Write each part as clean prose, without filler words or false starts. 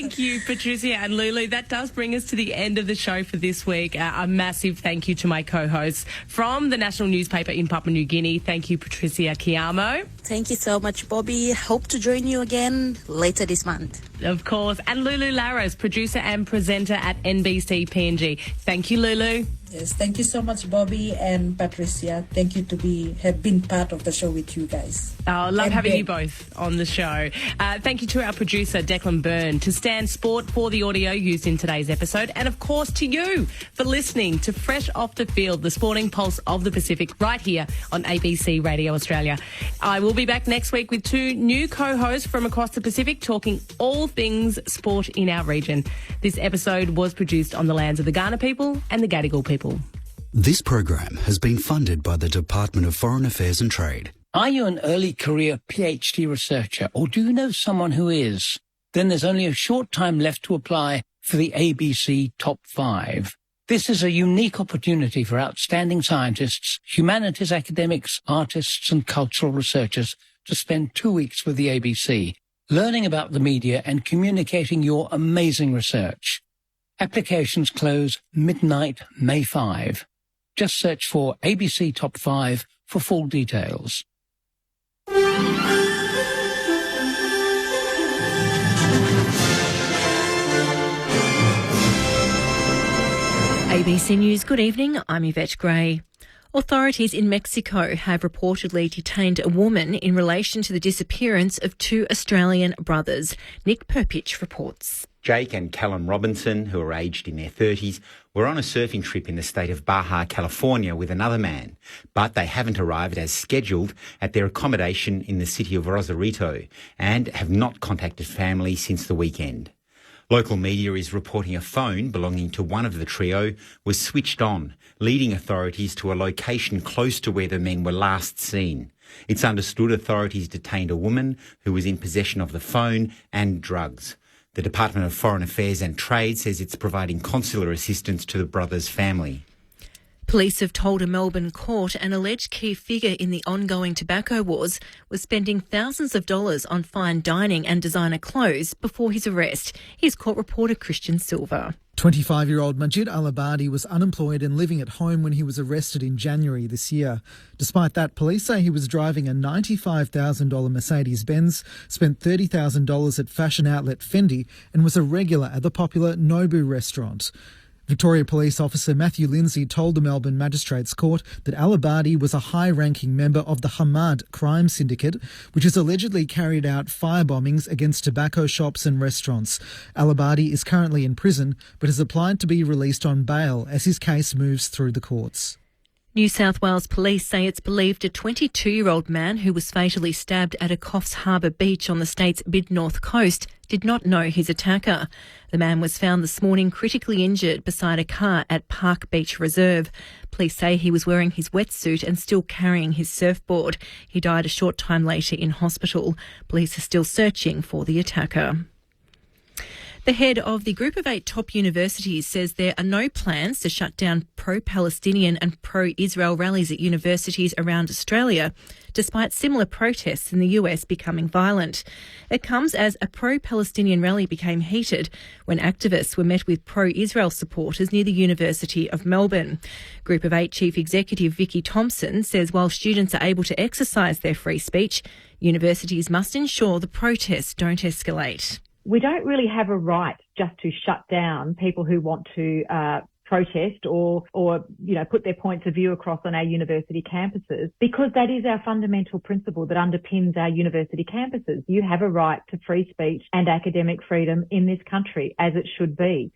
Thank you, Patricia and Lulu. That does bring us to the end of the show for this week. A massive thank you to my co-hosts from the national newspaper in Papua New Guinea. Thank you, Patricia Kiamo. Thank you so much, Bobby. Hope to join you again later this month. Of course. And Lulu Laros, producer and presenter at NBC PNG. Thank you, Lulu. Yes, thank you so much, Bobby and Patricia. Thank you to have been part of the show with you guys. Oh, love having you both on the show. Thank you to our producer, Declan Byrne, to Stan Sport for the audio used in today's episode, and of course to you for listening to Fresh Off the Field, the sporting pulse of the Pacific, right here on ABC Radio Australia. I will be back next week with two new co-hosts from across the Pacific talking all things sport in our region. This episode was produced on the lands of the Kaurna people and the Gadigal people. This program has been funded by the Department of Foreign Affairs and Trade. Are you an early career PhD researcher, or do you know someone who is? Then there's only a short time left to apply for the ABC Top 5. This is a unique opportunity for outstanding scientists, humanities academics, artists and cultural researchers to spend 2 weeks with the ABC, learning about the media and communicating your amazing research. Applications close midnight, May 5. Just search for ABC Top 5 for full details. ABC News, good evening. I'm Yvette Gray. Authorities in Mexico have reportedly detained a woman in relation to the disappearance of two Australian brothers. Nick Perpich reports. Jake and Callum Robinson, who are aged in their 30s, were on a surfing trip in the state of Baja California with another man, but they haven't arrived as scheduled at their accommodation in the city of Rosarito and have not contacted family since the weekend. Local media is reporting a phone belonging to one of the trio was switched on, leading authorities to a location close to where the men were last seen. It's understood authorities detained a woman who was in possession of the phone and drugs. The Department of Foreign Affairs and Trade says it's providing consular assistance to the brothers' family. Police have told a Melbourne court an alleged key figure in the ongoing tobacco wars was spending thousands of dollars on fine dining and designer clothes before his arrest. Here's court reporter Christian Silver. 25-year-old Majid Al-Abadi was unemployed and living at home when he was arrested in January this year. Despite that, police say he was driving a $95,000 Mercedes-Benz, spent $30,000 at fashion outlet Fendi and was a regular at the popular Nobu restaurant. Victoria Police Officer Matthew Lindsay told the Melbourne Magistrates Court that Al-Abadi was a high-ranking member of the Hamad crime syndicate, which has allegedly carried out firebombings against tobacco shops and restaurants. Al-Abadi is currently in prison, but has applied to be released on bail as his case moves through the courts. New South Wales police say it's believed a 22-year-old man who was fatally stabbed at a Coffs Harbour beach on the state's mid-north coast did not know his attacker. The man was found this morning critically injured beside a car at Park Beach Reserve. Police say he was wearing his wetsuit and still carrying his surfboard. He died a short time later in hospital. Police are still searching for the attacker. The head of the Group of 8 top universities says there are no plans to shut down pro-Palestinian and pro-Israel rallies at universities around Australia, despite similar protests in the US becoming violent. It comes as a pro-Palestinian rally became heated when activists were met with pro-Israel supporters near the University of Melbourne. Group of 8 Chief Executive Vicky Thompson says while students are able to exercise their free speech, universities must ensure the protests don't escalate. We don't really have a right just to shut down people who want to protest or put their points of view across on our university campuses, because that is our fundamental principle that underpins our university campuses. You have a right to free speech and academic freedom in this country, as it should be.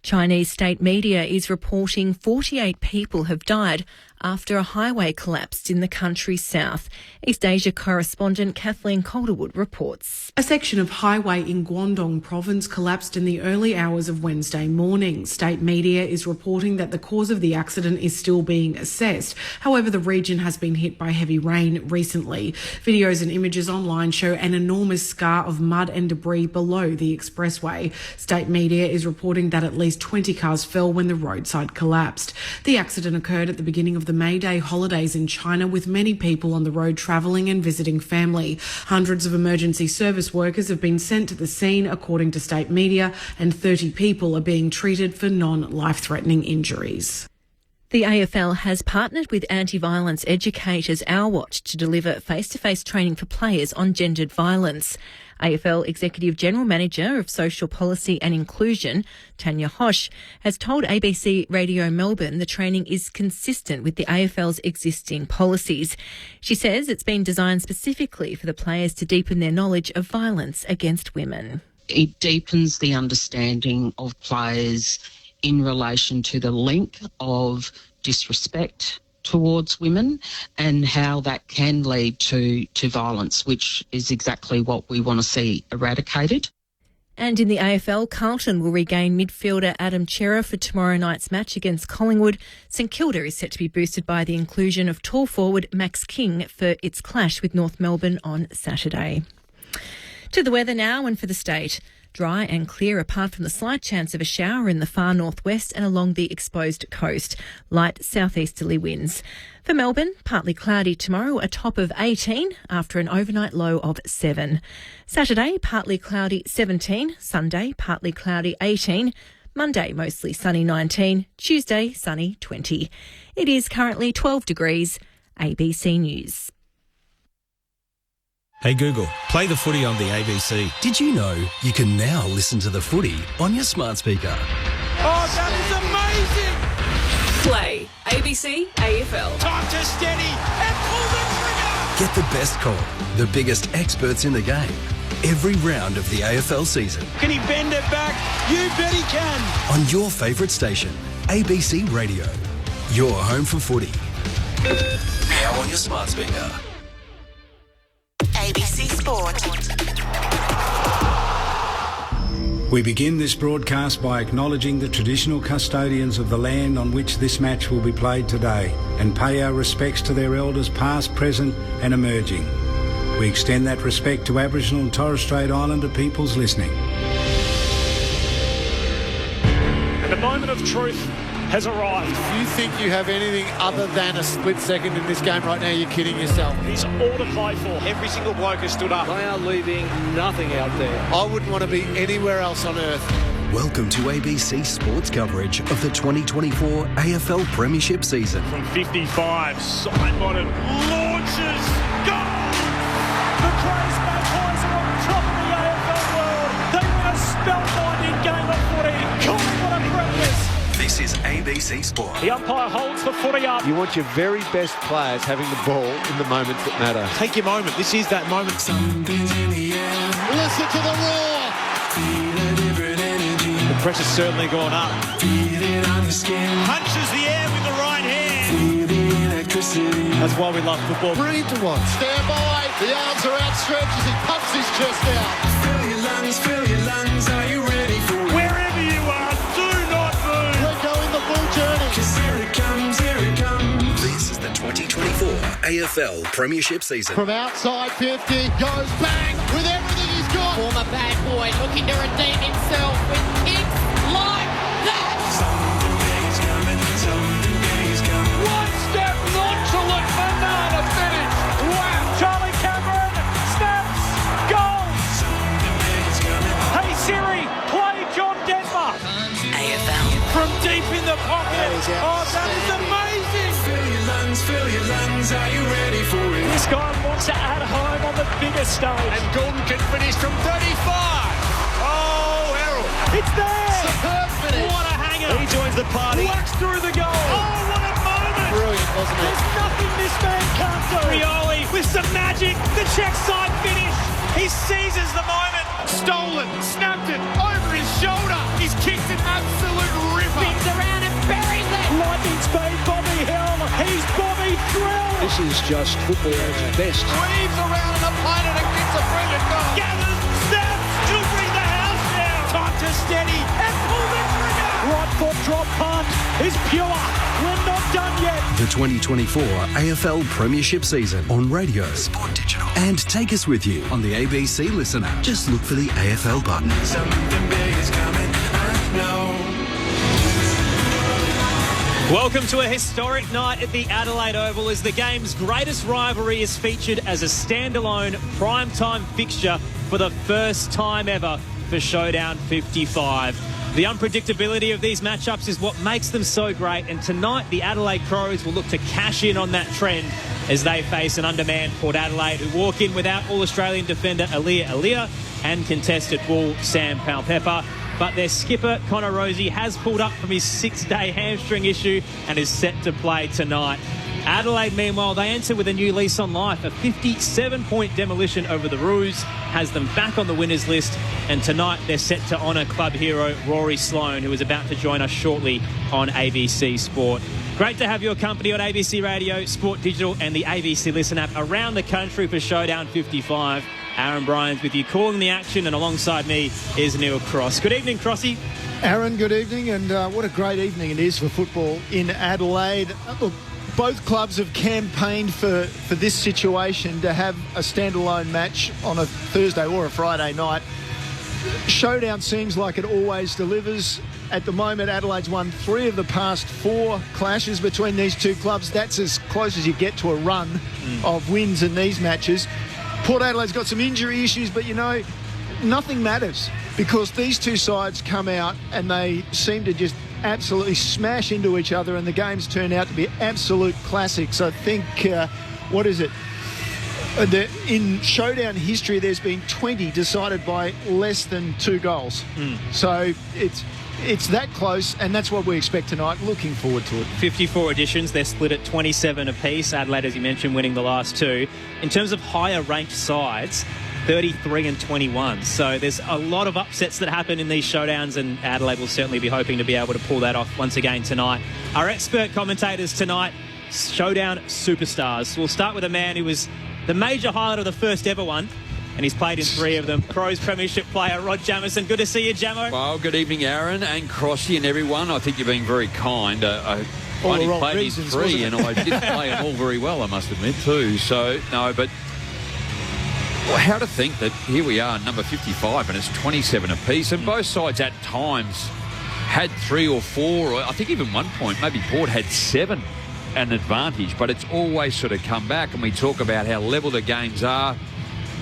Chinese state media is reporting 48 people have died after a highway collapsed in the country's south. East Asia correspondent Kathleen Calderwood reports. A section of highway in Guangdong province collapsed in the early hours of Wednesday morning. State media is reporting that the cause of the accident is still being assessed. However, the region has been hit by heavy rain recently. Videos and images online show an enormous scar of mud and debris below the expressway. State media is reporting that at least 20 cars fell when the roadside collapsed. The accident occurred at the beginning of the May Day holidays in China, with many people on the road travelling and visiting family. Hundreds of emergency service workers have been sent to the scene, according to state media, and 30 people are being treated for non-life-threatening injuries. The AFL has partnered with anti-violence educators Our Watch to deliver face-to-face training for players on gendered violence. AFL Executive General Manager of Social Policy and Inclusion, Tanya Hosh, has told ABC Radio Melbourne the training is consistent with the AFL's existing policies. She says it's been designed specifically for the players to deepen their knowledge of violence against women. It deepens the understanding of players in relation to the link of disrespect towards women and how that can lead to violence, which is exactly what we want to see eradicated. And in the AFL, Carlton will regain midfielder Adam Cerra for tomorrow night's match against Collingwood. St Kilda is set to be boosted by the inclusion of tall forward Max King for its clash with North Melbourne on Saturday. To the weather now and for the state. Dry and clear apart from the slight chance of a shower in the far northwest and along the exposed coast. Light southeasterly winds. For Melbourne, partly cloudy tomorrow, a top of 18 after an overnight low of 7. Saturday, partly cloudy 17. Sunday, partly cloudy 18. Monday, mostly sunny 19. Tuesday, sunny 20. It is currently 12 degrees. ABC News. Hey Google, play the footy on the ABC. Did you know you can now listen to the footy on your smart speaker? Oh, that is amazing! Play ABC AFL. Time to steady and pull the trigger! Get the best call, the biggest experts in the game, every round of the AFL season. Can he bend it back? You bet he can! On your favourite station, ABC Radio. Your home for footy. Now on your smart speaker. ABC Sport. We begin this broadcast by acknowledging the traditional custodians of the land on which this match will be played today and pay our respects to their elders past, present and emerging. We extend that respect to Aboriginal and Torres Strait Islander peoples listening. The moment of truth has arrived. If you think you have anything other than a split second in this game right now, you're kidding yourself. It's all to play for. Every single bloke has stood up. They are leaving nothing out there. I wouldn't want to be anywhere else on earth. Welcome to ABC Sports coverage of the 2024 AFL Premiership season. From 55, side-botted, launches, goal! The Crows Magpies are on top of the AFL world. They win a spellbinding game of footy. God, what a practice! This is ABC Sport. The umpire holds the footy up. You want your very best players having the ball in the moments that matter. Take your moment. This is that moment. Something's in the air. Listen to the roar. Feel a different energy. The pressure's certainly gone up. Feel it on your skin. Punches the air with the right hand. Feel the electricity. That's why we love football. Brilliant to watch. Stand by. The arms are outstretched as he pumps his chest out. Fill your lungs, fill your lungs. Are you ready for it? Wherever you are, do not move. Let go in the blue journey. 'Cause here it comes, here it comes. This is the 2024 AFL Premiership season. From outside 50, goes bang with everything he's got. Former bad boy looking to redeem himself with kicks like that. Something big is coming, something big is coming. One step nonchalant banana finish. Wow. Charlie Cameron snaps, goal. Something big is coming. Hey Siri, play John Denver. AFL. From deep in the pocket. Oh, that is amazing. Fill your lungs, are you ready for it? This guy wants to add home on the biggest stage. And Gordon can finish from 35. Oh, Errol. It's there. Superb finish. What a hanger. He joins the party. Whacks through the goal. Oh, what a moment. Brilliant, wasn't it? There's nothing this man can't do. Rioli with some magic. The check side finish. He seizes the moment. Stolen, snapped it, over his shoulder. He's kicked an absolute ripper. Spins around and buries it. Lightning speed, Bobby Hill. He's Bobby Thrill. This is just football at its best. Weaves around an opponent and gets a brilliant goal. Gathers, snaps, she'll bring the house down. Time to steady and pull the trigger. Right foot drop punt is pure. We're not done yet. The 2024 AFL Premiership season on radio, Sport Digital, and take us with you on the ABC Listen app. Just look for the AFL button. Something big is coming, I know. Welcome to a historic night at the Adelaide Oval as the game's greatest rivalry is featured as a standalone primetime fixture for the first time ever for Showdown 55. The unpredictability of these matchups is what makes them so great, and tonight the Adelaide Crows will look to cash in on that trend as they face an undermanned Port Adelaide who walk in without All-Australian defender Alia and contested bull Sam Palpepper. But their skipper, Connor Rosie, has pulled up from his 6-day hamstring issue and is set to play tonight. Adelaide, meanwhile, they enter with a new lease on life. A 57-point demolition over the Roos has them back on the winners list. And tonight they're set to honour club hero Rory Sloane, who is about to join us shortly on ABC Sport. Great to have your company on ABC Radio, Sport Digital and the ABC Listen app around the country for Showdown 55. Aaron Bryans with you calling the action, and alongside me is Neil Cross. Good evening, Crossy. Aaron, good evening, and what a great evening it is for football in Adelaide. Look, both clubs have campaigned for this situation to have a standalone match on a Thursday or a Friday night. Showdown seems like it always delivers. At the moment, Adelaide's won 3 of the past 4 clashes between these two clubs. That's as close as you get to a run of wins in these matches. Port Adelaide's got some injury issues, but, you know, nothing matters because these two sides come out and they seem to just absolutely smash into each other, and the games turn out to be absolute classics. I think, what is it? In Showdown history, there's been 20 decided by less than 2 goals. So it's that close, and that's what we expect tonight. Looking forward to it. 54 editions. They're split at 27 apiece. Adelaide, as you mentioned, winning the last 2. In terms of higher ranked sides, 33 and 21. So there's a lot of upsets that happen in these showdowns, and Adelaide will certainly be hoping to be able to pull that off once again tonight. Our expert commentators tonight, Showdown superstars. We'll start with a man who was the major highlight of the first ever one, and he's played in 3 of them. Crows Premiership player Rod Jamieson. Good to see you, Jamo. Well, good evening, Aaron and Crossy and everyone. I think you're being very kind. I only played in 3, and I did play them all very well, I must admit, too. So, no, but how to think that here we are, number 55, and it's 27 apiece, and both sides at times had 3 or 4, or I think even one point, maybe Port had 7 an advantage, but it's always sort of come back, and we talk about how level the games are,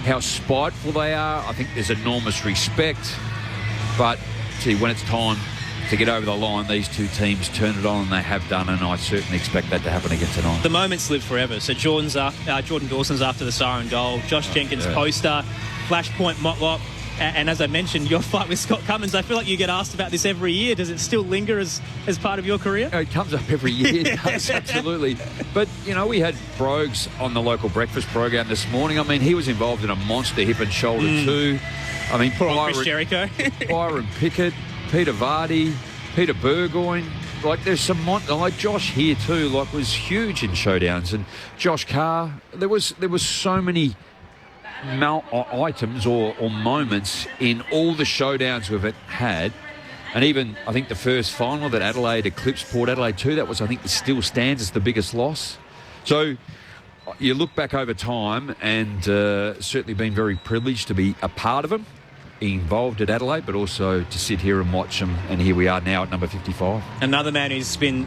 how spiteful they are. I think there's enormous respect, but see, when it's time to get over the line, these two teams turn it on, and they have done, and I certainly expect that to happen again tonight. The moments live forever. So Jordan Dawson's after the siren goal, Josh Jenkins' poster, flashpoint Motlop, and as I mentioned, your fight with Scott Cummins. I feel like you get asked about this every year. Does it still linger as part of your career? It comes up every year, it does, absolutely. But, you know, we had Brogues on the local breakfast program this morning. I mean, he was involved in a monster hip and shoulder too. I mean, Chris Jericho. Byron Pickett, Peter Vardy, Peter Burgoyne. Like, there's some like Josh here too. Like, was huge in showdowns, and Josh Carr. There was so many items or moments in all the showdowns we've had, and even I think the first final that Adelaide eclipsed Port Adelaide 2, that was, I think, it still stands as the biggest loss. So you look back over time, and certainly been very privileged to be a part of them, involved at Adelaide, but also to sit here and watch them, and here we are now at number 55. Another man who's been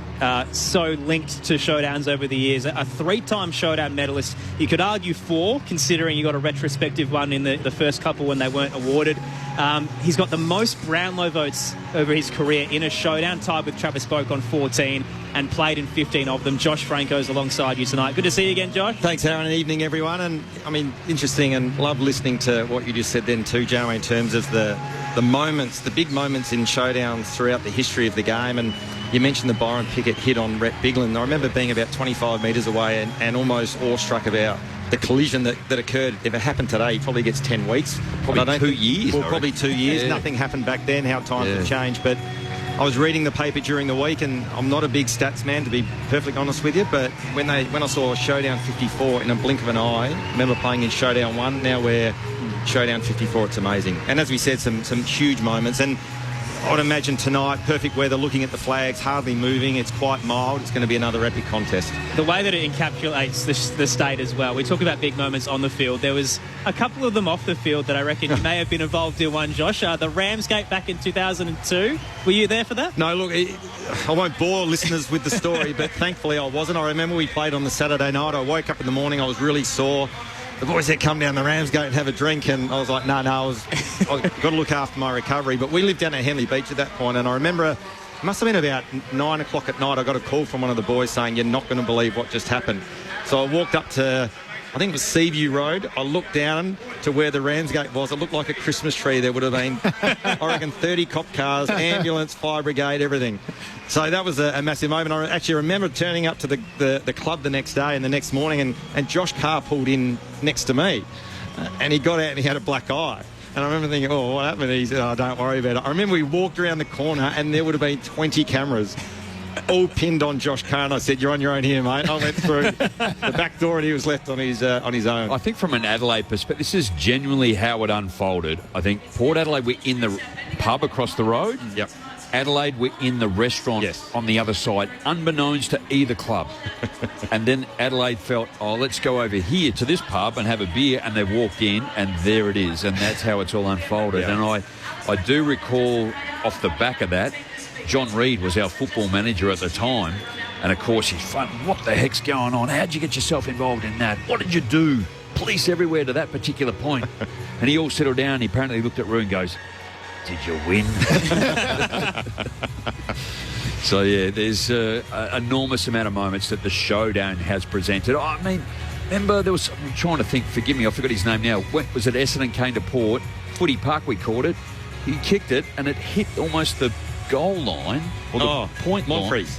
so linked to showdowns over the years, a 3-time showdown medalist. You could argue 4, considering you got a retrospective one in the first couple when they weren't awarded. He's got the most Brownlow votes over his career in a showdown, tied with Travis Boak on 14, and played in 15 of them. Josh Franco's alongside you tonight. Good to see you again, Josh. Thanks, Aaron, and evening, everyone. And, I mean, interesting, and love listening to what you just said then too, Joe, in terms of the moments, the big moments in showdowns throughout the history of the game. And you mentioned the Byron Pickett hit on Rhett Bigland. I remember being about 25 metres away and almost awestruck about the collision that occurred. If it happened today, he probably gets 10 weeks. Probably 2 years. Well, probably 2 years. Yeah. Nothing happened back then, how times have changed. But I was reading the paper during the week, and I'm not a big stats man, to be perfectly honest with you, but when I saw Showdown 54 in a blink of an eye, I remember playing in Showdown 1, now we're Showdown 54, it's amazing. And as we said, some huge moments. And I would imagine tonight, perfect weather, looking at the flags, hardly moving. It's quite mild. It's going to be another epic contest. The way that it encapsulates the state as well. We talk about big moments on the field. There was a couple of them off the field that I reckon you may have been involved in one, Josh. The Ramsgate back in 2002. Were you there for that? No, look, I won't bore listeners with the story, but thankfully I wasn't. I remember we played on the Saturday night. I woke up in the morning, I was really sore. The boys said, come down the Ramsgate and have a drink. And I was like, no, I've got to look after my recovery. But we lived down at Henley Beach at that point. And I remember it must have been about 9 o'clock at night. I got a call from one of the boys saying, you're not going to believe what just happened. So I walked up to, I think it was Seaview Road. I looked down to where the Ramsgate was. It looked like a Christmas tree. There would have been, I reckon, 30 cop cars, ambulance, fire brigade, everything. So that was a massive moment. I actually remember turning up to the club the next day and the next morning, and Josh Carr pulled in next to me. And he got out and he had a black eye. And I remember thinking, oh, what happened? He said, oh, don't worry about it. I remember we walked around the corner and there would have been 20 cameras all pinned on Josh Carr, and I said, you're on your own here, mate. I went through the back door and he was left on his own. I think from an Adelaide perspective, this is genuinely how it unfolded. I think Port Adelaide, we're in the pub across the road. Yep. Adelaide, we're in the restaurant on the other side, unbeknownst to either club. And then Adelaide felt, oh, let's go over here to this pub and have a beer, and they walked in, and there it is, and that's how it's all unfolded. Yeah. And I do recall off the back of that, John Reid was our football manager at the time, and of course he's fun. What the heck's going on? How'd you get yourself involved in that? What did you do? Police everywhere to that particular point. And he all settled down. He apparently looked at Roo and goes, did you win? So, yeah, there's an enormous amount of moments that the Showdown has presented. I mean, remember there was, I'm trying to think, forgive me, I forgot his name now. When was it Essendon came to Port? Footy Park, we called it. He kicked it and it hit almost the goal line or the point Monfries.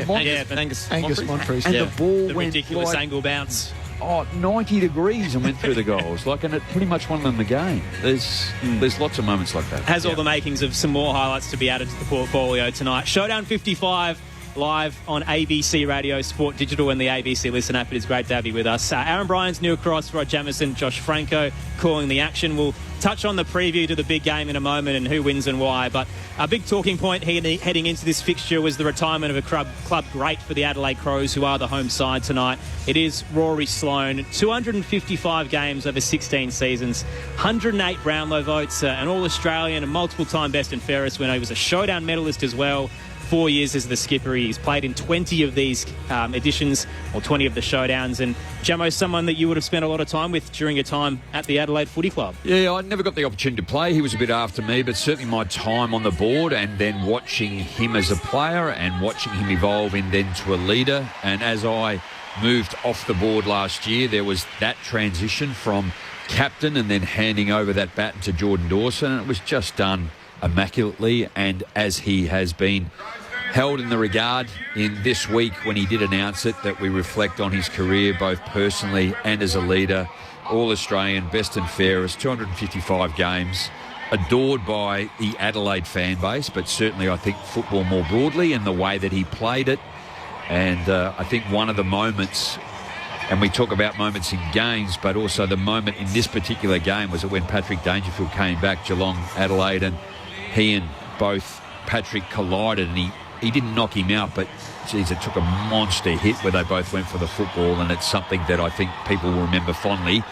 line. Yeah, Angus Monfries. And the ball the went ridiculous angle bounce. 90 degrees and went through the goals. And it pretty much won them the game. There's lots of moments like that. Has all the makings of some more highlights to be added to the portfolio tonight. Showdown 55 live on ABC Radio, Sport Digital and the ABC Listen app. It is great to have you with us. Aaron Bryans, Neil Cross, Rod Jamieson, Josh Franco calling the action. We'll touch on the preview to the big game in a moment and who wins and why. But a big talking point heading into this fixture was the retirement of a club great for the Adelaide Crows, who are the home side tonight. It is Rory Sloane. 255 games over 16 seasons, 108 Brownlow votes, an All-Australian, a multiple-time best and fairest winner. He was a Showdown medalist as well. 4 years as the skipper. He's played in 20 of these editions, or 20 of the Showdowns. And Jamo, someone that you would have spent a lot of time with during your time at the Adelaide Footy Club. Yeah, I never got the opportunity to play. He was a bit after me, but certainly my time on the board and then watching him as a player and watching him evolve in then to a leader. And as I moved off the board last year, there was that transition from captain and then handing over that baton to Jordan Dawson. And it was just done immaculately, and as he has been held in the regard in this week when he did announce it, that we reflect on his career both personally and as a leader. All-Australian, best and fairest, 255 games, adored by the Adelaide fan base, but certainly I think football more broadly and the way that he played it. And I think one of the moments, and we talk about moments in games, but also the moment in this particular game was when Patrick Dangerfield came back, Geelong, Adelaide, and he and both Patrick collided, and he didn't knock him out, but geez, it took a monster hit where they both went for the football, and it's something that I think people will remember fondly,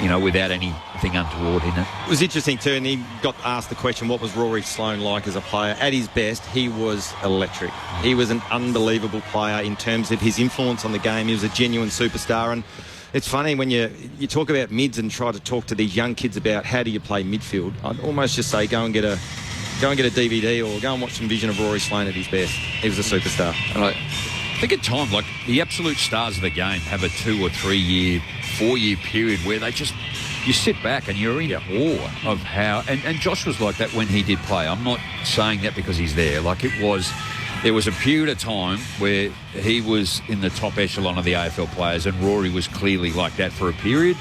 you know, without anything untoward in it. It was interesting too, and he got asked the question, what was Rory Sloane like as a player? At his best, he was electric. He was an unbelievable player in terms of his influence on the game. He was a genuine superstar, and it's funny when you talk about mids and try to talk to these young kids about how do you play midfield. I'd almost just say go and get a DVD or go and watch some vision of Rory Sloane at his best. He was a superstar. And I think at times, like, the absolute stars of the game have a 2 or 3 year, 4 year period where they just, you sit back and you're in awe of how, and Josh was like that when he did play. I'm not saying that because he's there. Like, there was a period of time where he was in the top echelon of the AFL players, and Rory was clearly like that for a period.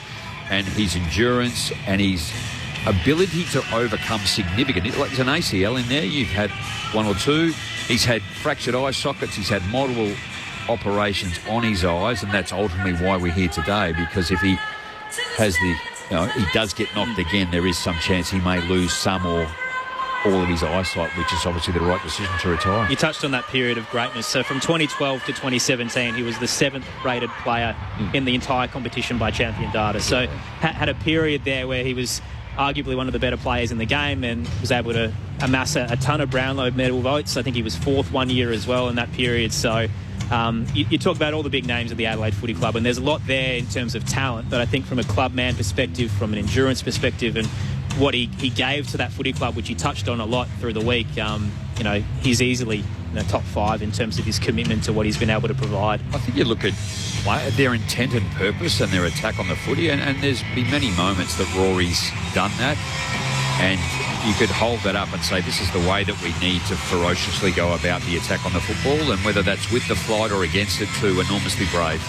And his endurance and his ability to overcome significant, like there's an ACL in there, you've had 1 or 2, he's had fractured eye sockets, he's had multiple operations on his eyes, and that's ultimately why we're here today, because if he has he does get knocked again, there is some chance he may lose some or all of his eyesight, which is obviously the right decision to retire. You touched on that period of greatness. So from 2012 to 2017, he was the 7th rated player in the entire competition by Champion Data. So had a period there where he was arguably one of the better players in the game and was able to amass a ton of Brownlow medal votes. I think he was 4th one year as well in that period. So you talk about all the big names of the Adelaide Footy Club, and there's a lot there in terms of talent, but I think from a club man perspective, from an endurance perspective, and what he gave to that footy club, which he touched on a lot through the week, he's easily top 5 in terms of his commitment to what he's been able to provide. I think you look at their intent and purpose and their attack on the footy, and there's been many moments that Rory's done that, and you could hold that up and say this is the way that we need to ferociously go about the attack on the football, and whether that's with the flight or against it, too, enormously brave.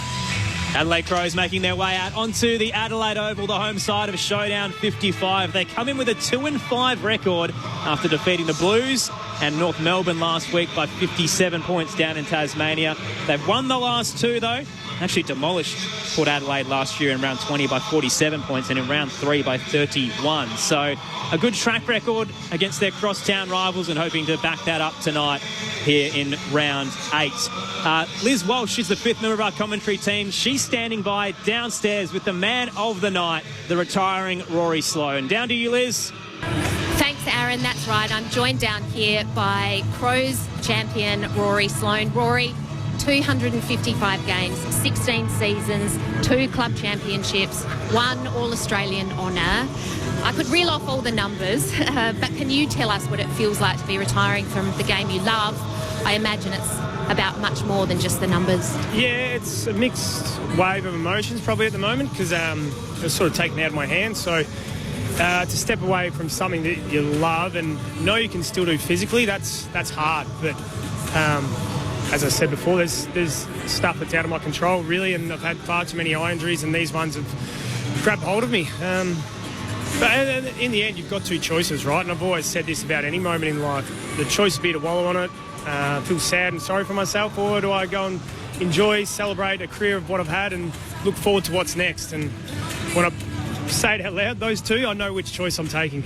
Adelaide Crows making their way out onto the Adelaide Oval, the home side of Showdown 55. They come in with a 2-5 record after defeating the Blues and North Melbourne last week by 57 points down in Tasmania. They've won the last 2, though. Actually demolished Port Adelaide last year in round 20 by 47 points and in round 3 by 31. So a good track record against their crosstown rivals, and hoping to back that up tonight here in round 8. Liz Walsh is the 5th member of our commentary team. She's standing by downstairs with the man of the night, the retiring Rory Sloane. Down to you, Liz. Thanks, Aaron. That's right. I'm joined down here by Crows champion Rory Sloane. Rory, 255 games, 16 seasons, 2 club championships, 1 All-Australian honour. I could reel off all the numbers, but can you tell us what it feels like to be retiring from the game you love? I imagine it's about much more than just the numbers. Yeah, it's a mixed wave of emotions probably at the moment, because it's sort of taken out of my hands. So to step away from something that you love and know you can still do physically, that's hard. But as I said before, there's stuff that's out of my control, really, and I've had far too many eye injuries, and these ones have grabbed hold of me. But in the end, you've got 2 choices, right? And I've always said this about any moment in life. The choice would be to wallow on it, feel sad and sorry for myself, or do I go and enjoy, celebrate a career of what I've had and look forward to what's next? And when I say it out loud, those 2, I know which choice I'm taking.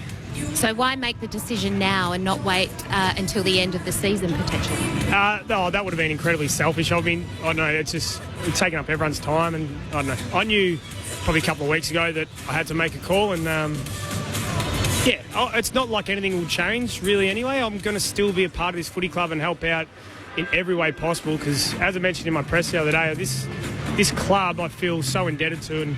So why make the decision now and not wait until the end of the season, potentially? That would have been incredibly selfish. I mean, I don't know, it's taking up everyone's time, and I don't know. I knew probably a couple of weeks ago that I had to make a call, and it's not like anything will change really anyway. I'm going to still be a part of this footy club and help out in every way possible, because as I mentioned in my press the other day, this club I feel so indebted to, and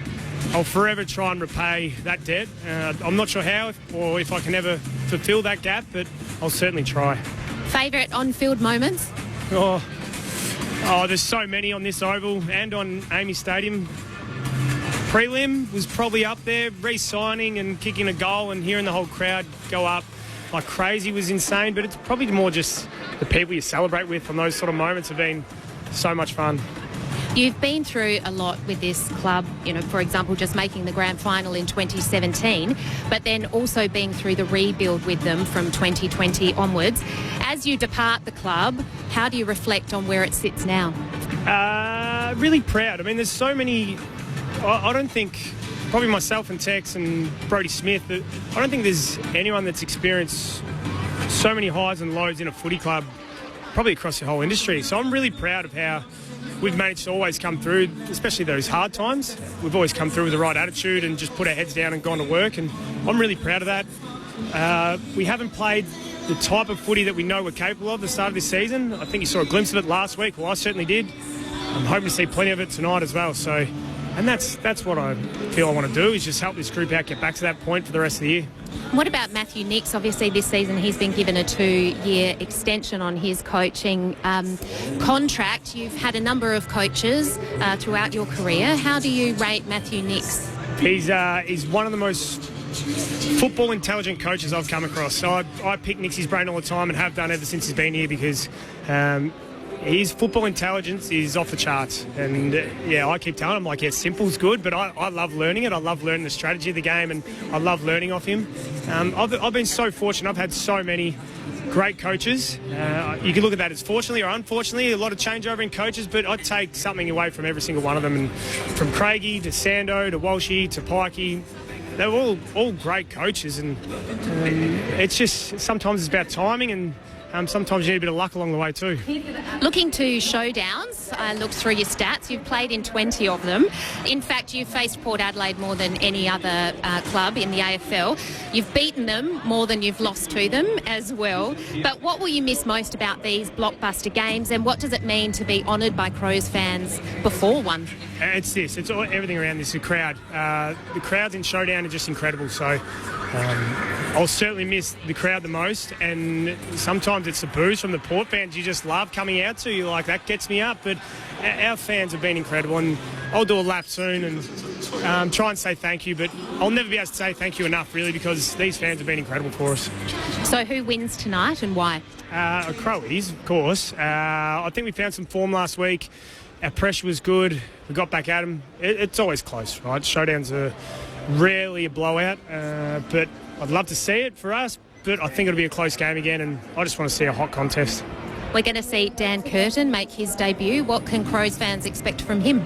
I'll forever try and repay that debt. I'm not sure how or if I can ever fulfil that gap, but I'll certainly try. Favourite on-field moments? Oh, there's so many on this oval and on Amy Stadium. Prelim was probably up there. Re-signing and kicking a goal and hearing the whole crowd go up like crazy was insane, but it's probably more just the people you celebrate with on those sort of moments have been so much fun. You've been through a lot with this club, for example, just making the grand final in 2017, but then also being through the rebuild with them from 2020 onwards. As you depart the club, how do you reflect on where it sits now? Really proud. I mean, there's so many... I don't think, probably myself and Tex and Brodie Smith, I don't think there's anyone that's experienced so many highs and lows in a footy club, probably across the whole industry. So I'm really proud of how we've managed to always come through, especially those hard times. We've always come through with the right attitude and just put our heads down and gone to work, and I'm really proud of that. We haven't played the type of footy that we know we're capable of at the start of this season. I think you saw a glimpse of it last week. Well, I certainly did. I'm hoping to see plenty of it tonight as well. So, and that's what I feel I want to do, is just help this group out get back to that point for the rest of the year. What about Matthew Nicks? Obviously this season he's been given a 2-year extension on his coaching contract. You've had a number of coaches throughout your career. How do you rate Matthew Nicks? He's one of the most football intelligent coaches I've come across. So I pick Nick's brain all the time and have done ever since he's been here, because his football intelligence is off the charts. And, I keep telling him, like, simple's good, but I love learning it. I love learning the strategy of the game, and I love learning off him. I've been so fortunate. I've had so many great coaches. You can look at that as fortunately or unfortunately, a lot of changeover in coaches, but I take something away from every single one of them. And from Craigie to Sando to Walshy to Pikey, they're all great coaches, and it's just sometimes it's about timing, and sometimes you need a bit of luck along the way too. Looking to showdowns, I looked through your stats. You've played in 20 of them. In fact, you've faced Port Adelaide more than any other club in the AFL. You've beaten them more than you've lost to them as well. But what will you miss most about these blockbuster games, and what does it mean to be honoured by Crows fans before one? It's this. It's everything around this. The crowd. The crowds in showdown are just incredible. So I'll certainly miss the crowd the most, and sometimes it's the boos from the Port fans you just love coming out to. You like, that gets me up. But our fans have been incredible, and I'll do a lap soon and try and say thank you, but I'll never be able to say thank you enough, really, because these fans have been incredible for us. So who wins tonight and why? Crowies, of course. I think we found some form last week. Our pressure was good. We got back at them. It's always close, right? Showdowns are rarely a blowout, but I'd love to see it for us, but I think it'll be a close game again, and I just want to see a hot contest. We're going to see Dan Curtin make his debut. What can Crows fans expect from him?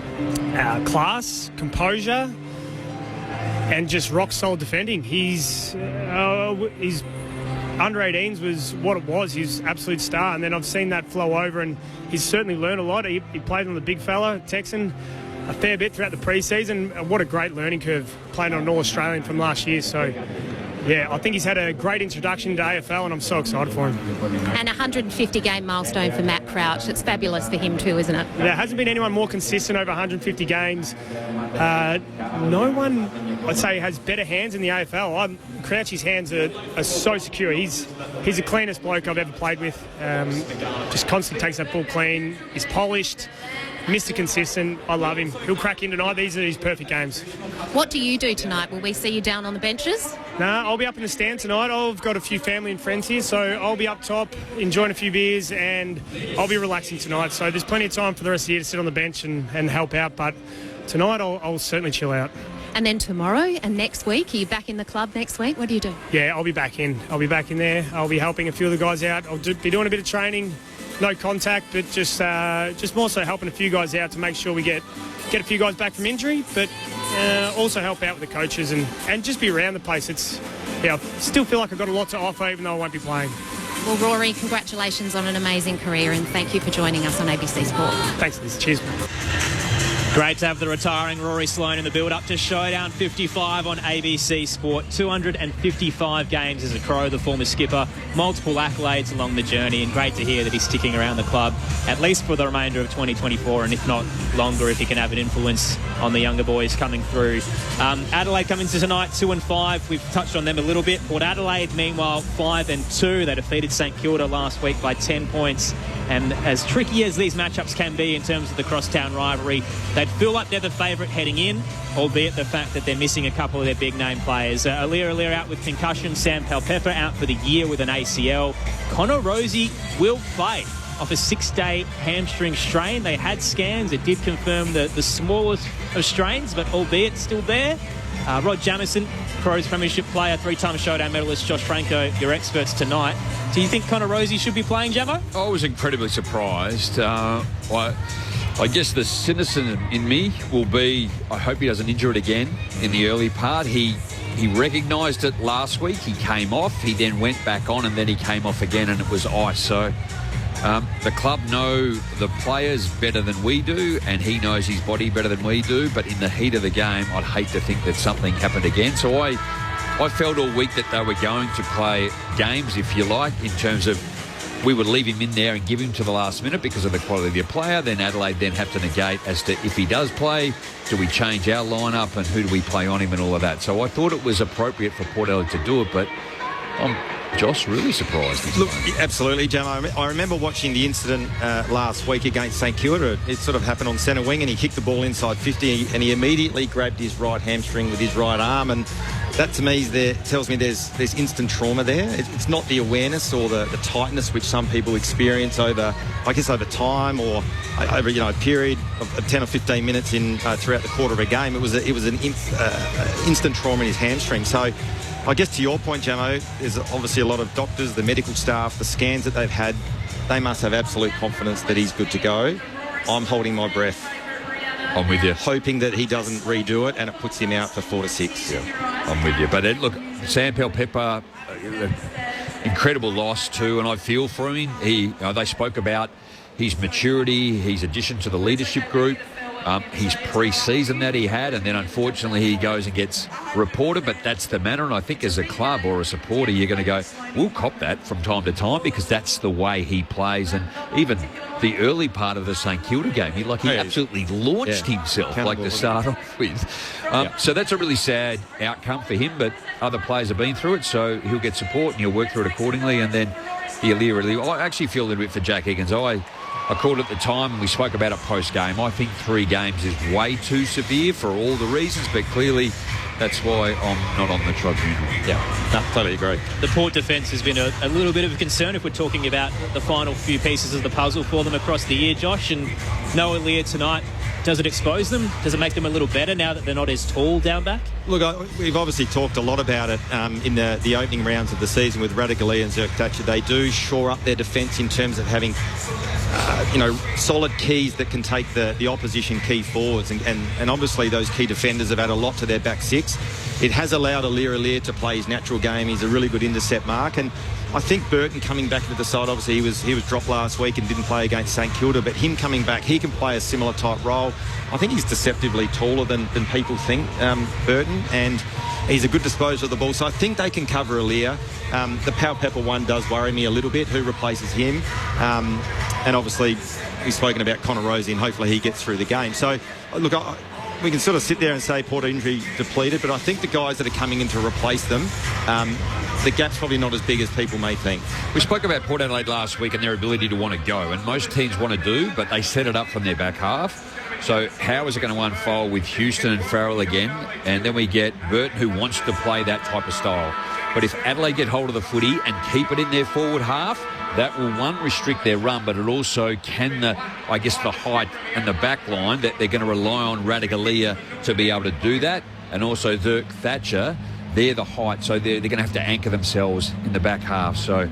Class, composure, and just rock-solid defending. He's under 18s was what it was. He's absolute star, and then I've seen that flow over, and he's certainly learned a lot. He played on the big fella, Texan, a fair bit throughout the pre-season. What a great learning curve, playing on an All-Australian from last year. So, yeah, I think he's had a great introduction to AFL, and I'm so excited for him. And a 150-game milestone for Matt Crouch. It's fabulous for him too, isn't it? There hasn't been anyone more consistent over 150 games. No one, I'd say, has better hands in the AFL. Crouchy's hands are so secure. He's the cleanest bloke I've ever played with. Just constantly takes that ball clean. He's polished. Mr. Consistent. I love him. He'll crack in tonight. These are his perfect games. What do you do tonight? Will we see you down on the benches? Nah, I'll be up in the stand tonight. I've got a few family and friends here, so I'll be up top, enjoying a few beers, and I'll be relaxing tonight. So there's plenty of time for the rest of the year to sit on the bench and help out, but tonight I'll certainly chill out. And then tomorrow and next week, are you back in the club next week? What do you do? Yeah, I'll be back in. I'll be back in there. I'll be helping a few of the guys out. I'll be doing a bit of training. No contact, but just more so helping a few guys out to make sure we get a few guys back from injury, but also help out with the coaches and just be around the place. I still feel like I've got a lot to offer, even though I won't be playing. Well, Rory, congratulations on an amazing career, and thank you for joining us on ABC Sport. Thanks, Liz. Cheers. Great to have the retiring Rory Sloane in the build-up to Showdown 55 on ABC Sport. 255 games as a Crow, the former skipper, multiple accolades along the journey, and great to hear that he's sticking around the club at least for the remainder of 2024, and if not longer, if he can have an influence on the younger boys coming through. Adelaide come into tonight 2-5. We've touched on them a little bit. Port Adelaide, meanwhile, 5-2. They defeated St Kilda last week by 10 points. And as tricky as these matchups can be in terms of the crosstown rivalry, they'd feel like they're the favourite heading in, albeit the fact that they're missing a couple of their big-name players. Aliir out with concussion, Sam Palpepper out for the year with an ACL. Connor Rozee will play off a 6-day hamstring strain. They had scans. It did confirm the smallest of strains, but albeit still there. Rod Jamieson, Crows premiership player, 3-time Showdown medalist Josh Franco, your experts tonight. Do you think Connor Rozee should be playing, Jamo? I was incredibly surprised. I guess the cynicism in me will be, I hope he doesn't injure it again in the early part. He recognised it last week. He came off. He then went back on, and then he came off again, and it was ice. So the club know the players better than we do, and he knows his body better than we do. But in the heat of the game, I'd hate to think that something happened again. So I felt all week that they were going to play games, if you like, in terms of we would leave him in there and give him to the last minute because of the quality of the player. Then Adelaide then have to negate as to if he does play, do we change our lineup and who do we play on him and all of that. So I thought it was appropriate for Port Adelaide to do it, but Josh, really surprised. Look, absolutely, Jamo. I remember watching the incident last week against St Kilda. It sort of happened on centre wing, and he kicked the ball inside 50, and he immediately grabbed his right hamstring with his right arm, and that to me tells me there's instant trauma there. It's not the awareness or the tightness which some people experience over time or over a period of 10 or 15 minutes throughout the quarter of a game. It was an instant trauma in his hamstring. So I guess to your point, Jamo, there's obviously a lot of doctors, the medical staff, the scans that they've had. They must have absolute confidence that he's good to go. I'm holding my breath. I'm with you. Hoping that he doesn't redo it and it puts him out for 4 to 6. Yeah, I'm with you. But look, Sam Pepper, incredible loss too, and I feel for him. They spoke about his maturity, his addition to the leadership group, his pre-season that he had, and then unfortunately he goes and gets reported, but that's the manner, and I think as a club or a supporter you're going to go, we'll cop that from time to time because that's the way he plays. And even the early part of the St Kilda game, he absolutely launched himself to start off with. So that's a really sad outcome for him, but other players have been through it, so he'll get support and he'll work through it accordingly. And then I actually feel a little bit for Jack Higgins. I called it at the time and we spoke about it post-game. I think 3 games is way too severe for all the reasons, but clearly that's why I'm not on the tribunal. Yeah, totally agree. The Port defence has been a little bit of a concern if we're talking about the final few pieces of the puzzle for them across the year, Josh. And Noah Lear tonight, does it expose them? Does it make them a little better now that they're not as tall down back? Look, we've obviously talked a lot about it in the opening rounds of the season with Radaglia and Zirk Thatcher. They do shore up their defence in terms of having solid keys that can take the opposition key forwards. And obviously those key defenders have had a lot to their back six. It has allowed Lear to play his natural game. He's a really good intercept mark. And I think Burton coming back into the side, obviously he was dropped last week and didn't play against St Kilda, but him coming back, he can play a similar type role. I think he's deceptively taller than people think, Burton, and he's a good disposer of the ball. So I think they can cover Lear. The Powell Pepper one does worry me a little bit, who replaces him. And obviously we've spoken about Connor Rosie and hopefully he gets through the game. So look, we can sort of sit there and say Port injury depleted, but I think the guys that are coming in to replace them, the gap's probably not as big as people may think. We spoke about Port Adelaide last week and their ability to want to go, and most teams want to do, but they set it up from their back half. So how is it going to unfold with Houston and Farrell again? And then we get Burton, who wants to play that type of style. But if Adelaide get hold of the footy and keep it in their forward half, that will, one, restrict their run, but it also can, the height and the back line, that they're going to rely on Radaglia to be able to do that. And also Zirk Thatcher, they're the height, so they're going to have to anchor themselves in the back half. So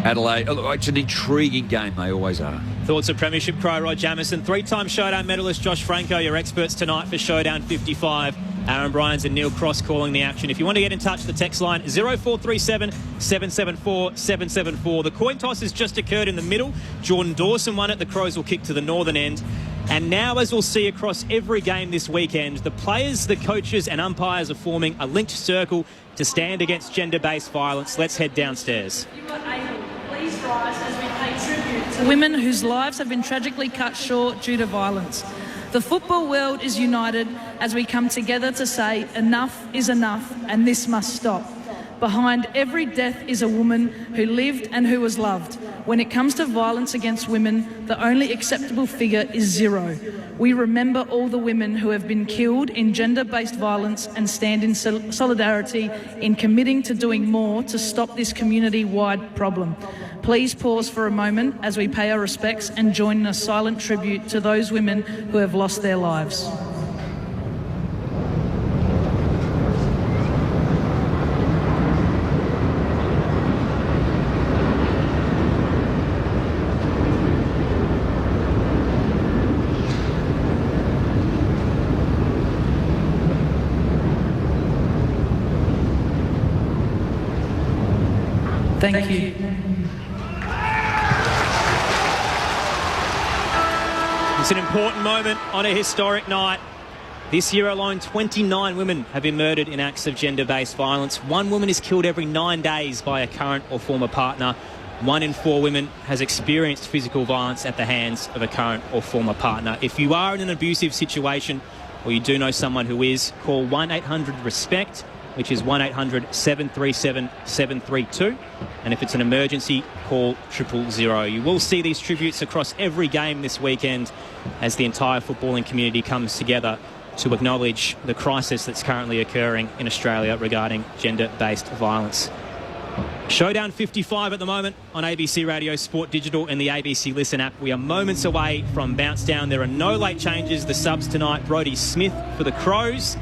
Adelaide, it's an intriguing game, they always are. Thoughts of Premiership Crow Rod Jamieson, 3-time Showdown medalist Josh Franco, your experts tonight for Showdown 55. Aaron Bryans and Neil Cross calling the action. If you want to get in touch, the text line 0437 774 774. The coin toss has just occurred in the middle. Jordan Dawson won it. The Crows will kick to the northern end. And now, as we'll see across every game this weekend, the players, the coaches and umpires are forming a linked circle to stand against gender-based violence. Let's head downstairs. Please rise as we pay tribute to women whose lives have been tragically cut short due to violence. The football world is united as we come together to say enough is enough and this must stop. Behind every death is a woman who lived and who was loved. When it comes to violence against women, the only acceptable figure is 0. We remember all the women who have been killed in gender-based violence and stand in solidarity in committing to doing more to stop this community-wide problem. Please pause for a moment as we pay our respects and join in a silent tribute to those women who have lost their lives. Thank you. It's an important moment on a historic night. This year alone, 29 women have been murdered in acts of gender-based violence. 1 woman is killed every 9 days by a current or former partner. 1 in 4 women has experienced physical violence at the hands of a current or former partner. If you are in an abusive situation or you do know someone who is, call 1-800-RESPECT, which is 1-800-737-732. And if it's an emergency, call 000. You will see these tributes across every game this weekend as the entire footballing community comes together to acknowledge the crisis that's currently occurring in Australia regarding gender-based violence. Showdown 55 at the moment on ABC Radio Sport Digital and the ABC Listen app. We are moments away from bounce down. There are no late changes. The subs tonight, Brodie Smith for the Crows,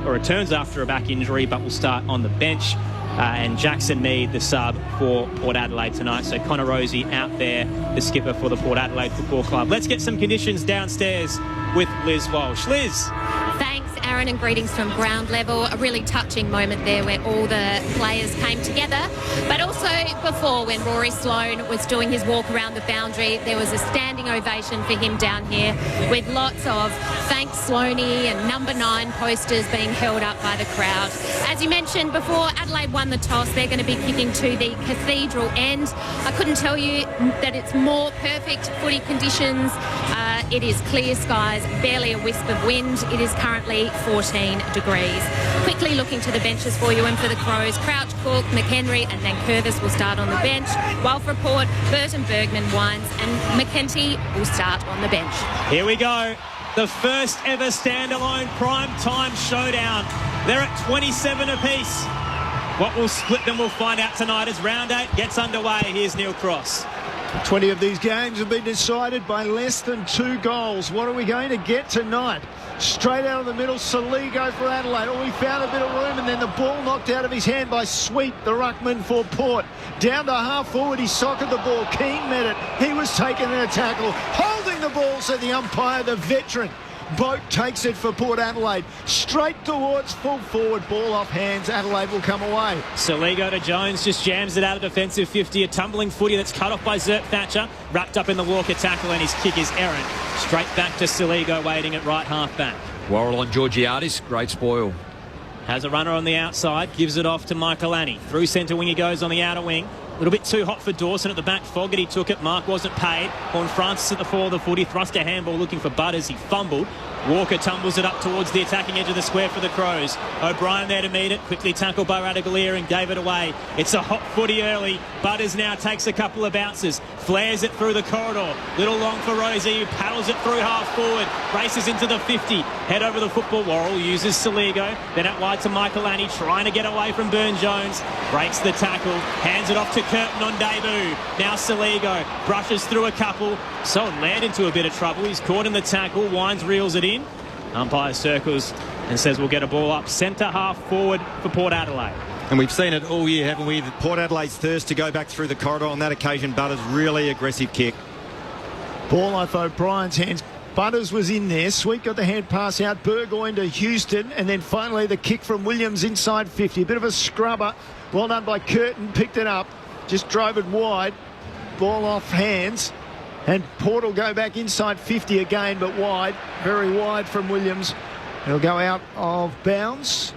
returns after a back injury, but will start on the bench. and Jackson Mead, the sub for Port Adelaide tonight. So Connor Rosie out there, the skipper for the Port Adelaide Football Club. Let's get some conditions downstairs with Liz Walsh. Liz. Thanks, Aaron, and greetings from ground level. A really touching moment there where all the players came together. But also before, when Rory Sloane was doing his walk around the boundary, there was a standing ovation for him down here with lots of thanks Sloaney and number 9 posters being held up by the crowd. As you mentioned before, Adelaide won the toss. They're going to be kicking to the Cathedral end. I couldn't tell you that it's more perfect footy conditions. It is clear skies, barely a wisp of wind. It is currently 14 degrees. Quickly looking to the benches for you, and for the Crows, Crouch, Cook, McHenry and then Curvis will start on the bench, while for Port, Burton, Bergman, Wines and McKenty will start on the bench. Here we go. The first ever standalone prime time showdown. They're at 27 apiece. What will split them we'll find out tonight as round 8 gets underway. Here's Neil Cross. 20 of these games have been decided by less than 2 goals. What are we going to get tonight? Straight out of the middle, Saligo for Adelaide. Oh, he found a bit of room, and then the ball knocked out of his hand by Sweet, the ruckman for Port. Down to half forward, he socketed the ball. Keane met it. He was taken in a tackle. Holding the ball, said the umpire, the veteran. Boat takes it for Port Adelaide. Straight towards full forward. Ball off hands. Adelaide will come away. Saligo to Jones. Just jams it out of defensive 50. A tumbling footy that's cut off by Zert Thatcher. Wrapped up in the Walker tackle, and his kick is errant. Straight back to Saligo waiting at right half back. Worrell on Georgiadis. Great spoil. Has a runner on the outside. Gives it off to Michael Annie. Through centre wing he goes on the outer wing. A little bit too hot for Dawson at the back. Fogarty took it. Mark wasn't paid. Horn Francis at the fore of the footy. Thrust a handball looking for Butters. He fumbled. Walker tumbles it up towards the attacking edge of the square for the Crows. O'Brien there to meet it. Quickly tackled by Radagalier and gave it away. It's a hot footy early. Butters now takes a couple of bounces. Flares it through the corridor. Little long for Rosie, who paddles it through half forward. Races into the 50. Head over the football. Worrell uses Saligo. Then out wide to Michael Annie, trying to get away from Burne-Jones. Breaks the tackle. Hands it off to Curtin on debut. Now Saligo brushes through a couple. So led into a bit of trouble. He's caught in the tackle. Wines reels it in. Umpire circles and says we'll get a ball up centre half forward for Port Adelaide. And we've seen it all year, haven't we? Port Adelaide's thirst to go back through the corridor. On that occasion, Butters really aggressive kick. Ball off O'Brien's hands. Butters was in there. Sweet got the hand pass out. Burgoyne to Houston. And then finally the kick from Williams inside 50. A bit of a scrubber. Well done by Curtin. Picked it up. Just drove it wide. Ball off hands. And Port will go back inside 50 again, but wide. Very wide from Williams. It'll go out of bounds.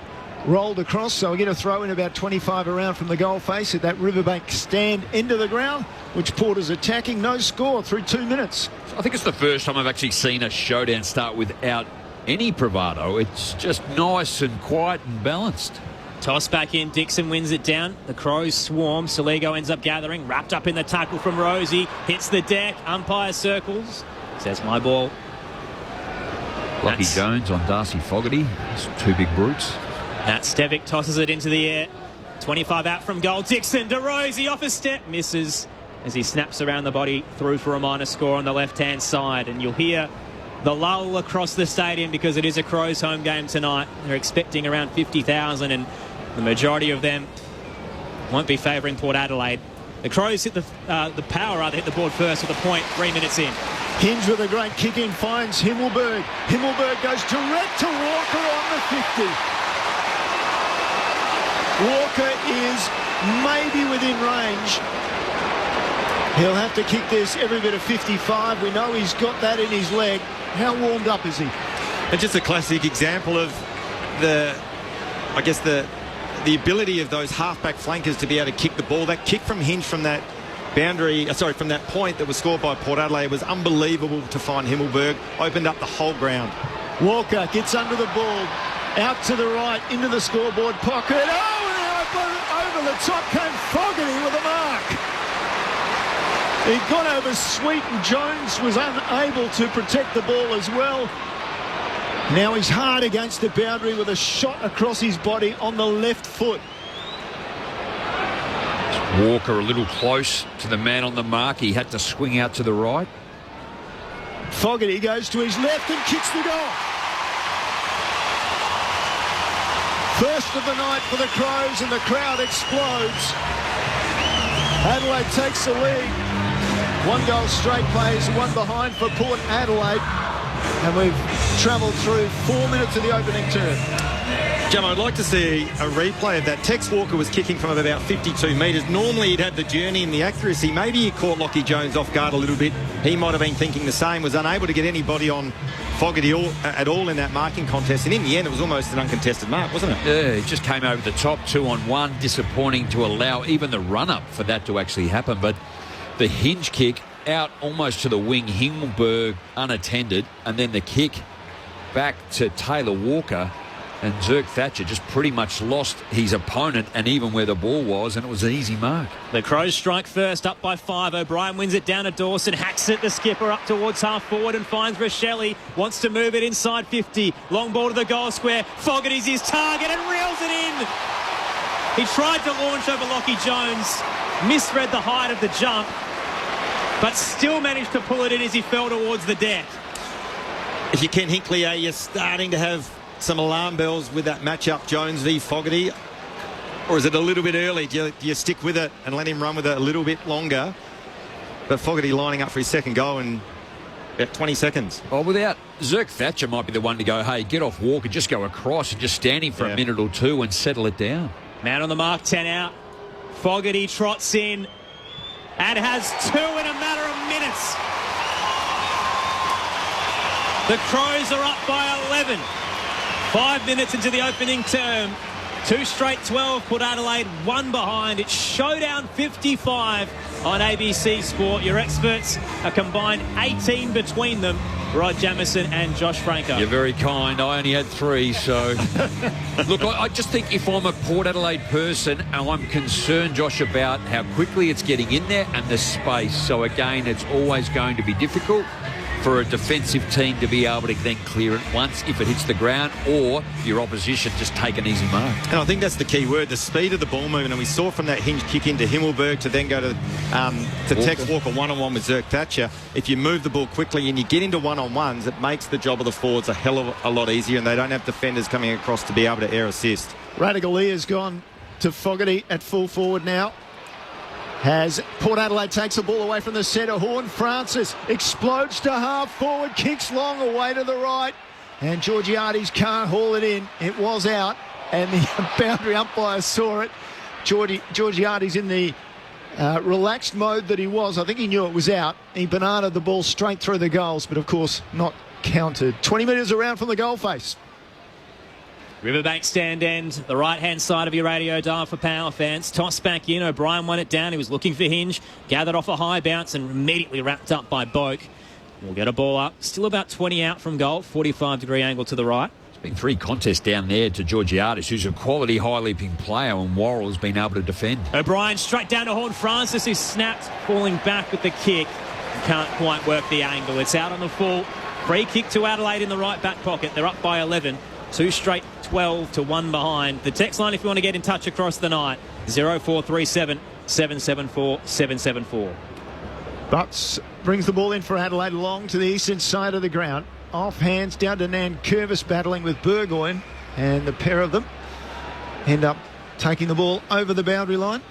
Rolled across, so we get a throw in about 25 around from the goal face at that Riverbank stand end of the ground, which Port is attacking. No score through 2 minutes. I think it's the first time I've actually seen a showdown start without any bravado. It's just nice and quiet and balanced. Toss back in. Dixon wins it down. The Crows swarm. Saligo ends up gathering. Wrapped up in the tackle from Rosie. Hits the deck. Umpire circles. Says my ball. Lucky Jones on Darcy Fogarty. It's 2 big brutes. Matt Stevic tosses it into the air. 25 out from goal. Dixon to Rosie off a step. Misses as he snaps around the body through for a minor score on the left-hand side. And you'll hear the lull across the stadium because it is a Crows home game tonight. They're expecting around 50,000 and the majority of them won't be favouring Port Adelaide. The Crows hit the power, hit the board first with a point 3 minutes in. Hinge with a great kick in, finds Himmelberg. Himmelberg goes direct to Walker on the 50. Walker is maybe within range. He'll have to kick this every bit of 55. We know he's got that in his leg. How warmed up is he? It's just a classic example of the ability of those half-back flankers to be able to kick the ball. That kick from Hinge from that from that point that was scored by Port Adelaide was unbelievable to find Himmelberg. Opened up the whole ground. Walker gets under the ball. Out to the right, into the scoreboard pocket. Oh, over the top came Fogarty with a mark. He got over Sweet and Jones was unable to protect the ball as well. Now he's hard against the boundary with a shot across his body on the left foot. Walker a little close to the man on the mark. He had to swing out to the right. Fogarty goes to his left and kicks the goal. First of the night for the Crows, and the crowd explodes. Adelaide takes the lead. 1 goal straight plays, 1 behind for Port Adelaide. And we've travelled through 4 minutes of the opening term. Jim, I'd like to see a replay of that. Tex Walker was kicking from about 52 metres. Normally he'd had the journey and the accuracy. Maybe he caught Lachie Jones off guard a little bit. He might have been thinking the same, was unable to get anybody on Fogarty at all in that marking contest. And in the end, it was almost an uncontested mark, wasn't it? Yeah, he just came over the top, 2-on-1. Disappointing to allow even the run-up for that to actually happen. But the hinge kick out almost to the wing, Himmelberg unattended, and then the kick back to Taylor Walker. And Zirk Thatcher just pretty much lost his opponent and even where the ball was, and it was an easy mark. The Crows strike first, up by 5. O'Brien wins it down to Dawson, hacks it, the skipper up towards half forward and finds Rochelle. Wants to move it inside 50. Long ball to the goal square. Fogarty's his target and reels it in. He tried to launch over Lachie Jones, misread the height of the jump, but still managed to pull it in as he fell towards the deck. If you Ken Hinkley, are you starting to have some alarm bells with that matchup, Jones v Fogarty? Or is it a little bit early? Do you stick with it and let him run with it a little bit longer? But Fogarty lining up for his second goal in about 20 seconds. Well, without Zirk Thatcher might be the one to go, hey, get off Walker, just go across and just stand him for a minute or two and settle it down. Man on the mark, 10 out. Fogarty trots in and has 2 in a matter of minutes. The Crows are up by 11. 5 minutes into the opening term. 2 straight 12 put Adelaide 1 behind. It's Showdown 55 on ABC Sport. Your experts, a combined 18 between them. Rod Jamieson and Josh Franco. You're very kind. I only had 3, so... Look, I just think if I'm a Port Adelaide person, I'm concerned, Josh, about how quickly it's getting in there and the space. So, again, it's always going to be difficult for a defensive team to be able to then clear it once if it hits the ground, or your opposition just take an easy mark. And I think that's the key word, the speed of the ball movement. And we saw from that hinge kick into Himmelberg to then go to Tex Walker one-on-one with Zirk Thatcher. If you move the ball quickly and you get into one-on-ones, it makes the job of the forwards a hell of a lot easier, and they don't have defenders coming across to be able to air assist. Radagalia's gone to Fogarty at full forward now. As Port Adelaide takes the ball away from the centre, Horn Francis explodes to half forward, kicks long away to the right, and Georgiades can't haul it in. It was out, and the boundary umpire saw it. Georgiades in the relaxed mode that he was. I think he knew it was out. He bananaed the ball straight through the goals, but of course not counted. 20 metres around from the goal face. Riverbank stand end, the right-hand side of your radio dial for Power fans. Toss back in, O'Brien won it down. He was looking for Hinge, gathered off a high bounce and immediately wrapped up by Boak. We'll get a ball up. Still about 20 out from goal, 45-degree angle to the right. There's been 3 contests down there to Georgiades, who's a quality high-leaping player, and Worrell has been able to defend. O'Brien straight down to Horn Francis, who snapped, falling back with the kick. Can't quite work the angle. It's out on the full. Free kick to Adelaide in the right back pocket. They're up by 11. 2 straight 12 to 1 behind. The text line if you want to get in touch across the night, 0437 774 774. Butts brings the ball in for Adelaide along to the eastern side of the ground. Off hands down to Nankervis battling with Burgoyne, and the pair of them end up taking the ball over the boundary line.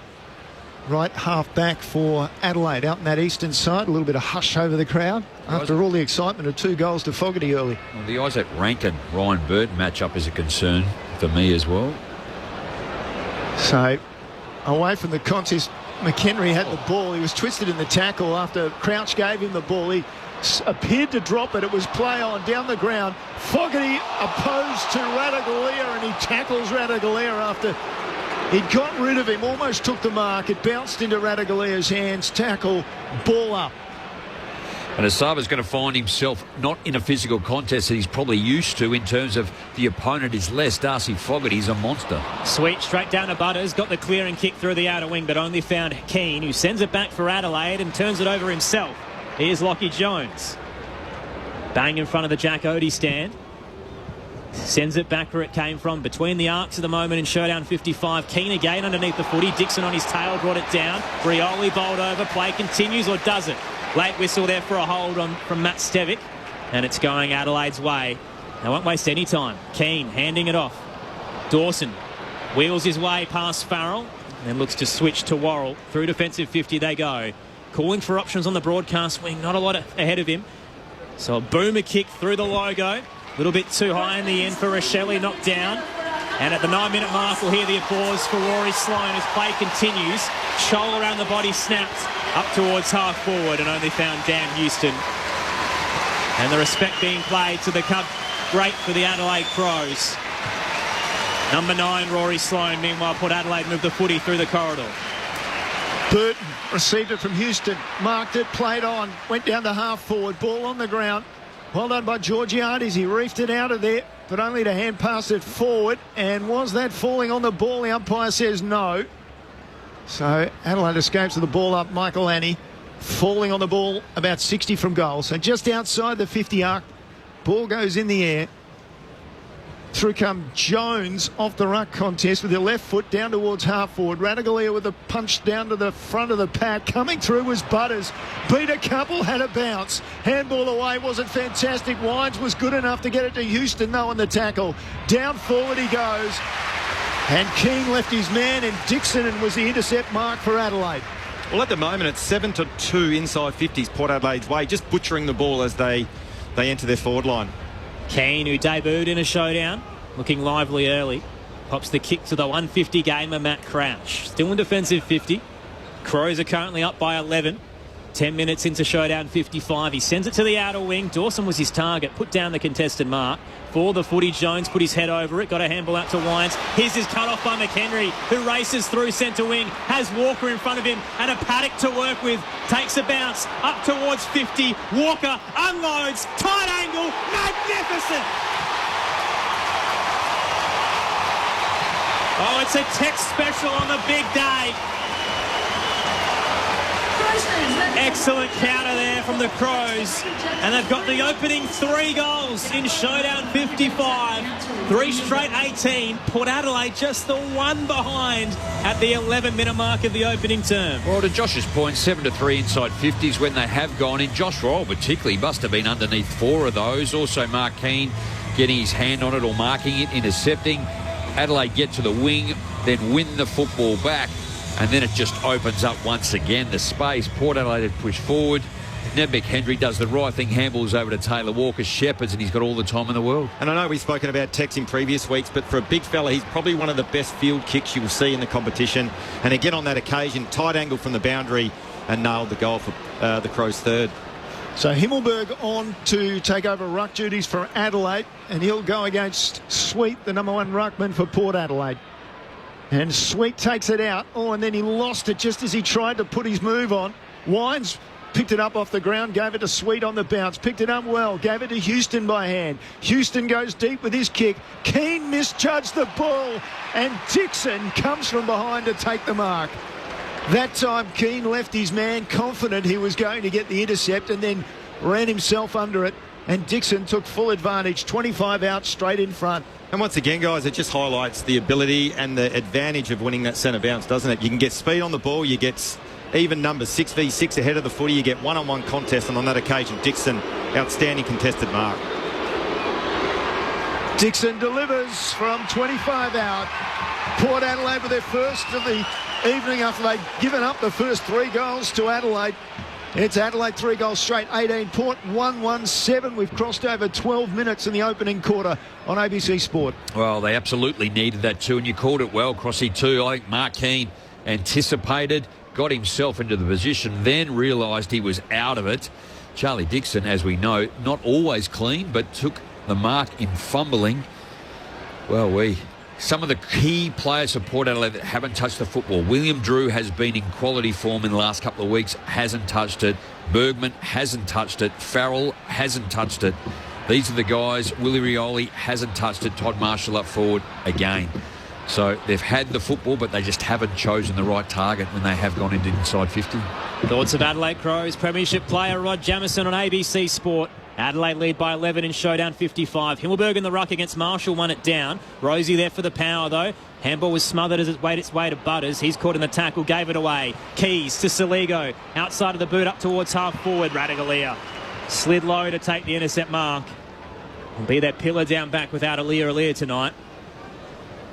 Right half back for Adelaide out in that eastern side. A little bit of hush over the crowd after all the excitement of 2 goals to Fogarty early. Well, the Isaac Rankin-Ryan Bird matchup is a concern for me as well. So, away from the contest, McHenry had the ball. He was twisted in the tackle after Crouch gave him the ball. He appeared to drop it. It was play on down the ground. Fogarty opposed to Radaglia, and he tackles Radaglia after he'd got rid of him, almost took the mark. It bounced into Radaglia's hands. Tackle, ball up. And Asava's going to find himself not in a physical contest that he's probably used to in terms of the opponent is less. Darcy Fogarty's a monster. Sweet straight down to Butters. Got the clearing kick through the outer wing, but only found Keane, who sends it back for Adelaide and turns it over himself. Here's Lachie Jones. Bang in front of the Jack Odie stand. Sends it back where it came from, between the arcs at the moment in Showdown 55. Keane again underneath the footy. Dixon on his tail brought it down. Rioli bowled over. Play continues, or does it? Late whistle there for a hold on from Matt Stevic, and it's going Adelaide's way. They won't waste any time. Keane handing it off. Dawson wheels his way past Farrell and then looks to switch to Worrell. Through defensive 50 they go. Calling for options on the broadcast wing. Not a lot ahead of him. So a boomer kick through the logo. A little bit too high in the end for Rochelle, knocked down. And at the 9-minute mark, we'll hear the applause for Rory Sloane as play continues. Shoal around the body snapped up towards half forward and only found Dan Houston. And the respect being played to the Cub great for the Adelaide Crows. Number 9, Rory Sloane, meanwhile, Port Adelaide moved the footy through the corridor. Burton received it from Houston, marked it, played on, went down to half forward, ball on the ground. Well done by Georgiades. He reefed it out of there, but only to hand pass it forward. And was that falling on the ball? The umpire says no. So Adelaide escapes with the ball up. Michael Annie falling on the ball about 60 from goal. So just outside the 50 arc, ball goes in the air. Through come Jones off the ruck contest with the left foot down towards half forward. Radagalia with a punch down to the front of the pack. Coming through was Butters. Beat a couple, had a bounce. Handball away, wasn't fantastic. Wines was good enough to get it to Houston though on the tackle. Down forward he goes. And Keane left his man and Dixon was the intercept mark for Adelaide. Well, at the moment it's 7-2 inside 50s Port Adelaide's way, just butchering the ball as they enter their forward line. Keane, who debuted in a showdown, looking lively early, pops the kick to the 150 gamer Matt Crouch. Still in defensive 50. Crows are currently up by 11. 10 minutes into showdown 55. He sends it to the outer wing. Dawson was his target. Put down the contested mark. For the footy, Jones put his head over it. Got a handball out to Wines. Here's his cut off by McHenry, who races through centre wing. Has Walker in front of him and a Paddock to work with. Takes a bounce up towards 50. Walker unloads. Tight angle. Magnificent. Oh, it's a text special on the big day. Excellent counter there from the Crows. And they've got the opening 3 goals in showdown 55. 3 straight 18. Port Adelaide just the one behind at the 11-minute mark of the opening term. Well, to Josh's point, 7-3 inside 50s when they have gone in. Josh Royal particularly must have been underneath 4 of those. Also Mark Keane getting his hand on it or marking it, intercepting. Adelaide get to the wing, then win the football back. And then it just opens up once again the space. Port Adelaide had pushed forward. Ned McHenry does the right thing, handballs over to Taylor Walker, Shepherds, and he's got all the time in the world. And I know we've spoken about Tex in previous weeks, but for a big fella, he's probably one of the best field kicks you will see in the competition. And again on that occasion, tight angle from the boundary and nailed the goal for the Crows' third. So Himmelberg on to take over ruck duties for Adelaide, and he'll go against Sweet, the number 1 ruckman for Port Adelaide. And Sweet takes it out. Oh, and then he lost it just as he tried to put his move on. Wines picked it up off the ground, gave it to Sweet on the bounce, picked it up well, gave it to Houston by hand. Houston goes deep with his kick. Keane misjudged the ball, and Dixon comes from behind to take the mark. That time Keane left his man confident he was going to get the intercept and then ran himself under it, and Dixon took full advantage, 25 out straight in front. And once again, guys, it just highlights the ability and the advantage of winning that centre bounce, doesn't it? You can get speed on the ball, you get even numbers, 6v6 ahead of the footy, you get one-on-one contest, and on that occasion, Dixon, outstanding contested mark. Dixon delivers from 25 out. Port Adelaide with their first of the evening after they'd given up the first 3 goals to Adelaide. It's Adelaide 3 goals straight, 18. Port 1-1-7. We've crossed over 12 minutes in the opening quarter on ABC Sport. Well, they absolutely needed that too, and you called it well, Crossy, too. I think Mark Keane anticipated, got himself into the position, then realised he was out of it. Charlie Dixon, as we know, not always clean, but took the mark in fumbling. Well, some of the key players for Port Adelaide that haven't touched the football. William Drew has been in quality form in the last couple of weeks, hasn't touched it. Bergman hasn't touched it. Farrell hasn't touched it. These are the guys. Willie Rioli hasn't touched it. Todd Marshall up forward again. So they've had the football, but they just haven't chosen the right target when they have gone into inside 50. Thoughts of Adelaide Crows Premiership player Rod Jamieson on ABC Sport. Adelaide lead by 11 in showdown 55. Himmelberg in the ruck against Marshall, won it down. Rosie there for the power though. Handball was smothered as it made its way to Butters. He's caught in the tackle, gave it away. Keys to Saligo. Outside of the boot up towards half forward. Radagalia slid low to take the intercept mark. Will be that pillar down back without Alia tonight.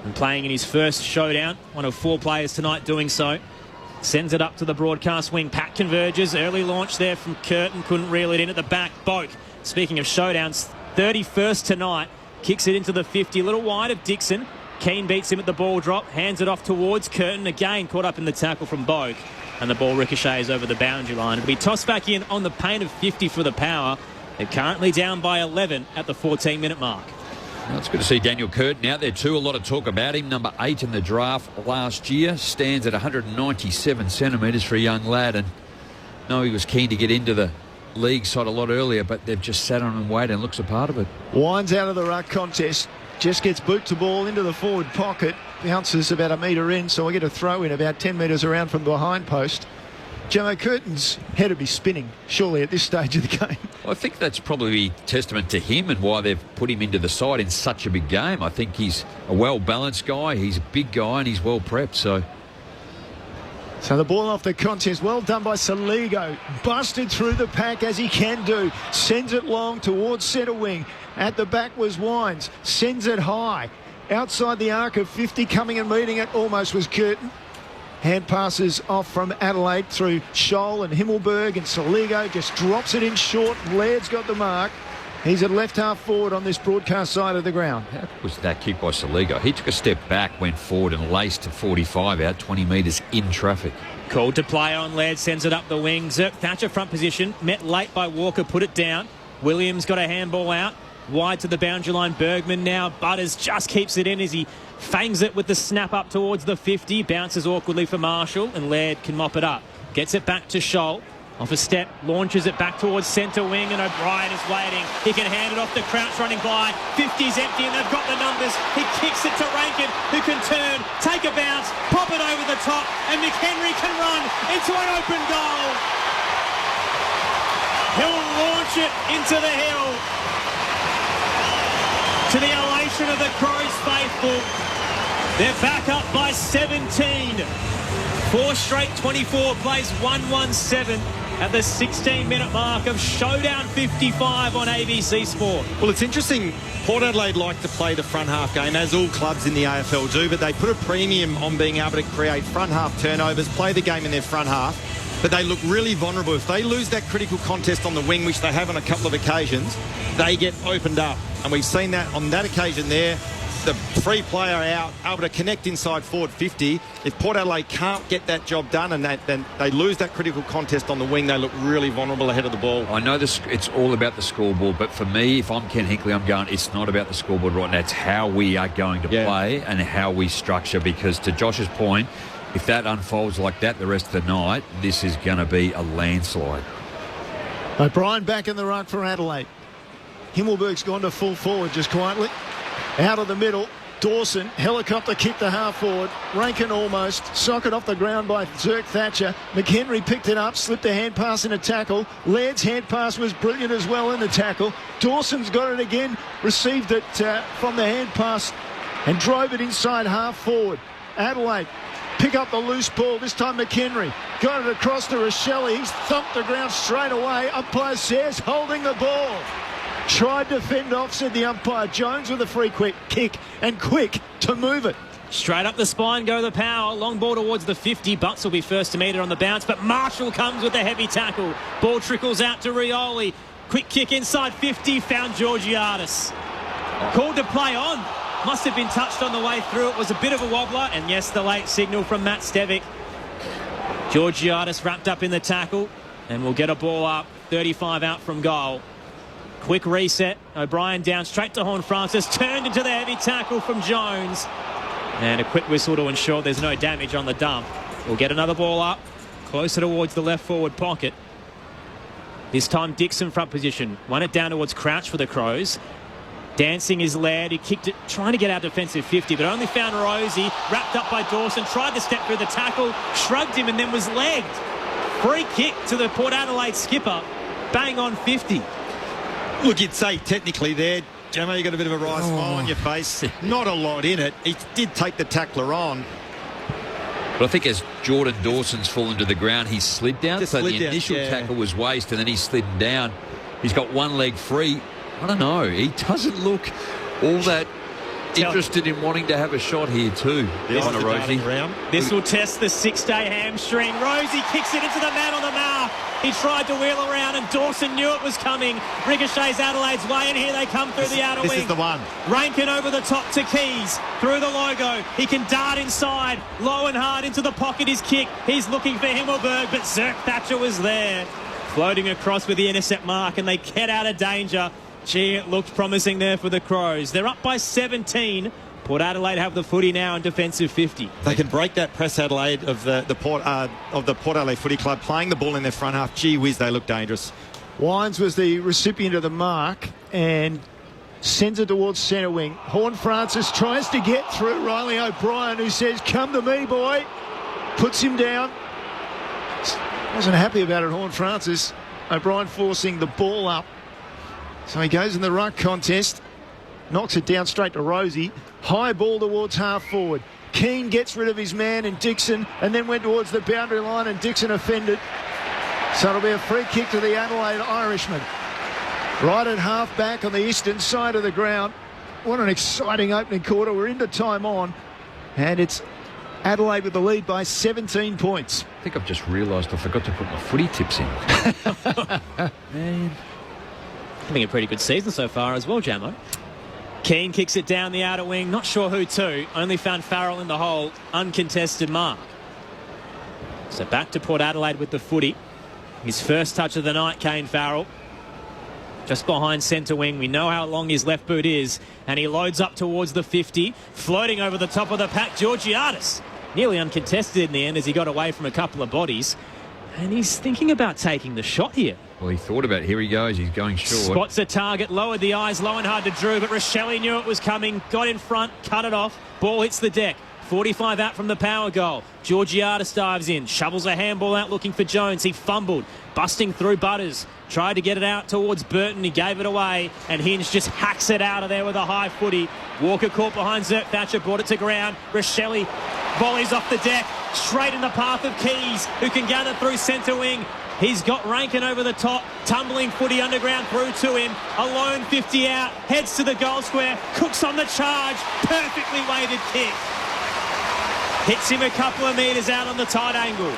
And playing in his first showdown, one of 4 players tonight doing so. Sends it up to the broadcast wing. Pat converges. Early launch there from Curtin. Couldn't reel it in at the back. Boak, speaking of showdowns, 31st tonight. Kicks it into the 50. A little wide of Dixon. Keane beats him at the ball drop. Hands it off towards Curtin. Again, caught up in the tackle from Boak. And the ball ricochets over the boundary line. It'll be tossed back in on the paint of 50 for the Power. They're currently down by 11 at the 14-minute mark. Well, it's good to see Daniel Curtin out there too. A lot of talk about him. Number 8 in the draft last year. Stands at 197 centimetres for a young lad. And no, he was keen to get into the league side a lot earlier, but they've just sat on and waited and looks a part of it. Winds out of the ruck contest. Just gets boot to ball into the forward pocket. Bounces about a metre in, so we get a throw in about 10 metres around from the behind post. Joe Curtin's head would be spinning, surely, at this stage of the game. I think that's probably testament to him and why they've put him into the side in such a big game. I think he's a well-balanced guy, he's a big guy and he's well prepped, so the ball off the contest, well done by Saligo. Busted through the pack as he can do. Sends it long towards centre wing. At the back was Wines. Sends it high. Outside the arc of 50, coming and meeting it almost was Curtin. Hand passes off from Adelaide through Scholl and Himmelberg, and Saligo just drops it in short. Laird's got the mark. He's at left half forward on this broadcast side of the ground. How was that kick by Saligo? He took a step back, went forward and laced to 45 out, 20 metres in traffic. Called to play on. Laird sends it up the wing. Zerk Thatcher front position. Met late by Walker, put it down. Williams got a handball out. Wide to the boundary line. Bergman now. Butters just keeps it in as he fangs it with the snap up towards the 50. Bounces awkwardly for Marshall, and Laird can mop it up. Gets it back to Scholl. Off a step, launches it back towards centre wing, and O'Brien is waiting. He can hand it off to Crouch running by. 50's empty, and they've got the numbers. He kicks it to Rankin, who can turn, take a bounce, pop it over the top, and McHenry can run into an open goal. He'll launch it into the hill. To the elation of the Crows faithful. They're back up by 17. 4 straight 24 plays 1-1-7 at the 16-minute mark of Showdown 55 on ABC Sport. Well, it's interesting. Port Adelaide like to play the front half game, as all clubs in the AFL do, but they put a premium on being able to create front half turnovers, play the game in their front half. But they look really vulnerable. If they lose that critical contest on the wing, which they have on a couple of occasions, they get opened up. And we've seen that on that occasion there. The free player out, able to connect inside forward 50. If Port Adelaide can't get that job done and then they lose that critical contest on the wing, they look really vulnerable ahead of the ball. I know it's all about the scoreboard, but for me, if I'm Ken Hinkley, I'm going, it's not about the scoreboard right now. It's how we are going to play and how we structure, because to Josh's point, if that unfolds like that the rest of the night, this is going to be a landslide. O'Brien back in the ruck for Adelaide. Himmelberg's gone to full forward just quietly. Out of the middle, Dawson, helicopter kick to half forward. Rankin almost, socket off the ground by Zerk Thatcher. McHenry picked it up, slipped a hand pass in a tackle. Laird's hand pass was brilliant as well in the tackle. Dawson's got it again, received it from the hand pass and drove it inside half forward. Adelaide pick up the loose ball, this time McHenry. Got it across to Rochelle. He's thumped the ground straight away. Umpire says holding the ball. Tried to fend off, said the umpire. Jones with a free kick and quick to move it. Straight up the spine go the Power. Long ball towards the 50. Butts will be first to meet it on the bounce, but Marshall comes with a heavy tackle. Ball trickles out to Rioli. Quick kick inside 50. Found Georgiadis. Called to play on. Must have been touched on the way through. It was a bit of a wobbler. And yes, the late signal from Matt Stevic. Georgiadis wrapped up in the tackle. And we'll get a ball up. 35 out from goal. Quick reset. O'Brien down straight to Horne-Francis. Turned into the heavy tackle from Jones. And a quick whistle to ensure there's no damage on the dump. We'll get another ball up. Closer towards the left forward pocket. This time Dixon front position. Won it down towards Crouch for the Crows. Dancing is Laird. He kicked it, trying to get out defensive 50, but only found Rosie. Wrapped up by Dawson. Tried to step through the tackle. Shrugged him and then was legged. Free kick to the Port Adelaide skipper. Bang on 50. Look, you'd say technically there, Gemma, you got a bit of a wry smile on your face. Not a lot in it. He did take the tackler on. But I think as Jordan Dawson's fallen to the ground, he's slid down. Just so slid the down, initial tackle was waste, and then he's slid down. He's got one leg free. I don't know. He doesn't look all that interested in wanting to have a shot here too. This will test the 6-day hamstring. Rosie kicks it into the man on the mark. He tried to wheel around and Dawson knew it was coming. Ricochets Adelaide's way, and here they come through the outer wing. This is the one. Rankin over the top to Keys. Through the logo. He can dart inside. Low and hard into the pocket his kick. He's looking for Himmelberg, but Zerk Thatcher was there. Floating across with the intercept mark, and they get out of danger. Gee, it looked promising there for the Crows. They're up by 17. Port Adelaide have the footy now in defensive 50. They can break that press, Adelaide, of the Port Adelaide Footy Club, playing the ball in their front half. Gee whiz, they look dangerous. Wines was the recipient of the mark and sends it towards centre wing. Horne-Francis tries to get through. Riley O'Brien, who says, "Come to me, boy." Puts him down. Wasn't happy about it, Horne-Francis. O'Brien forcing the ball up. So he goes in the ruck contest. Knocks it down straight to Rosie. High ball towards half forward. Keane gets rid of his man in Dixon and then went towards the boundary line, and Dixon offended. So it'll be a free kick to the Adelaide Irishman. Right at half back on the eastern side of the ground. What an exciting opening quarter. We're into time on. And it's Adelaide with the lead by 17 points. I think I've just realised I forgot to put my footy tips in. Man. Having a pretty good season so far as well, Jamo. Keane kicks it down the outer wing. Not sure who to. Only found Farrell in the hole. Uncontested mark. So back to Port Adelaide with the footy. His first touch of the night, Kane Farrell. Just behind centre wing. We know how long his left boot is. And he loads up towards the 50. Floating over the top of the pack, Georgiadis. Nearly uncontested in the end as he got away from a couple of bodies. And he's thinking about taking the shot here. Well, he thought about it. Here he goes. He's going short. Spots a target, lowered the eyes, low and hard to Drew, but Rochelle knew it was coming, got in front, cut it off. Ball hits the deck. 45 out from the power goal. Georgiadis dives in, shovels a handball out looking for Jones. He fumbled, busting through Butters. Tried to get it out towards Burton. He gave it away, and Hinge just hacks it out of there with a high footy. Walker caught behind Zerk Thatcher, brought it to ground. Rochelle volleys off the deck, straight in the path of Keys, who can gather through centre wing. He's got Rankin over the top, tumbling footy underground through to him. A lone 50 out, heads to the goal square. Cook's on the charge, perfectly weighted kick. Hits him a couple of metres out on the tight angle.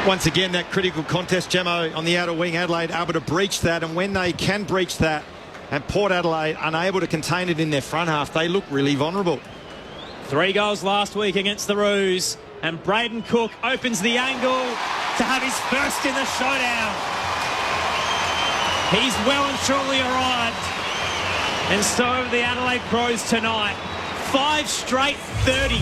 Once again, that critical contest, Gemmo, on the outer wing. Adelaide able to breach that, and when they can breach that, and Port Adelaide unable to contain it in their front half, they look really vulnerable. 3 goals last week against the Roos, and Braden Cook opens the angle to have his first in the showdown. He's well and truly arrived. And so have the Adelaide Crows tonight. 5 straight 30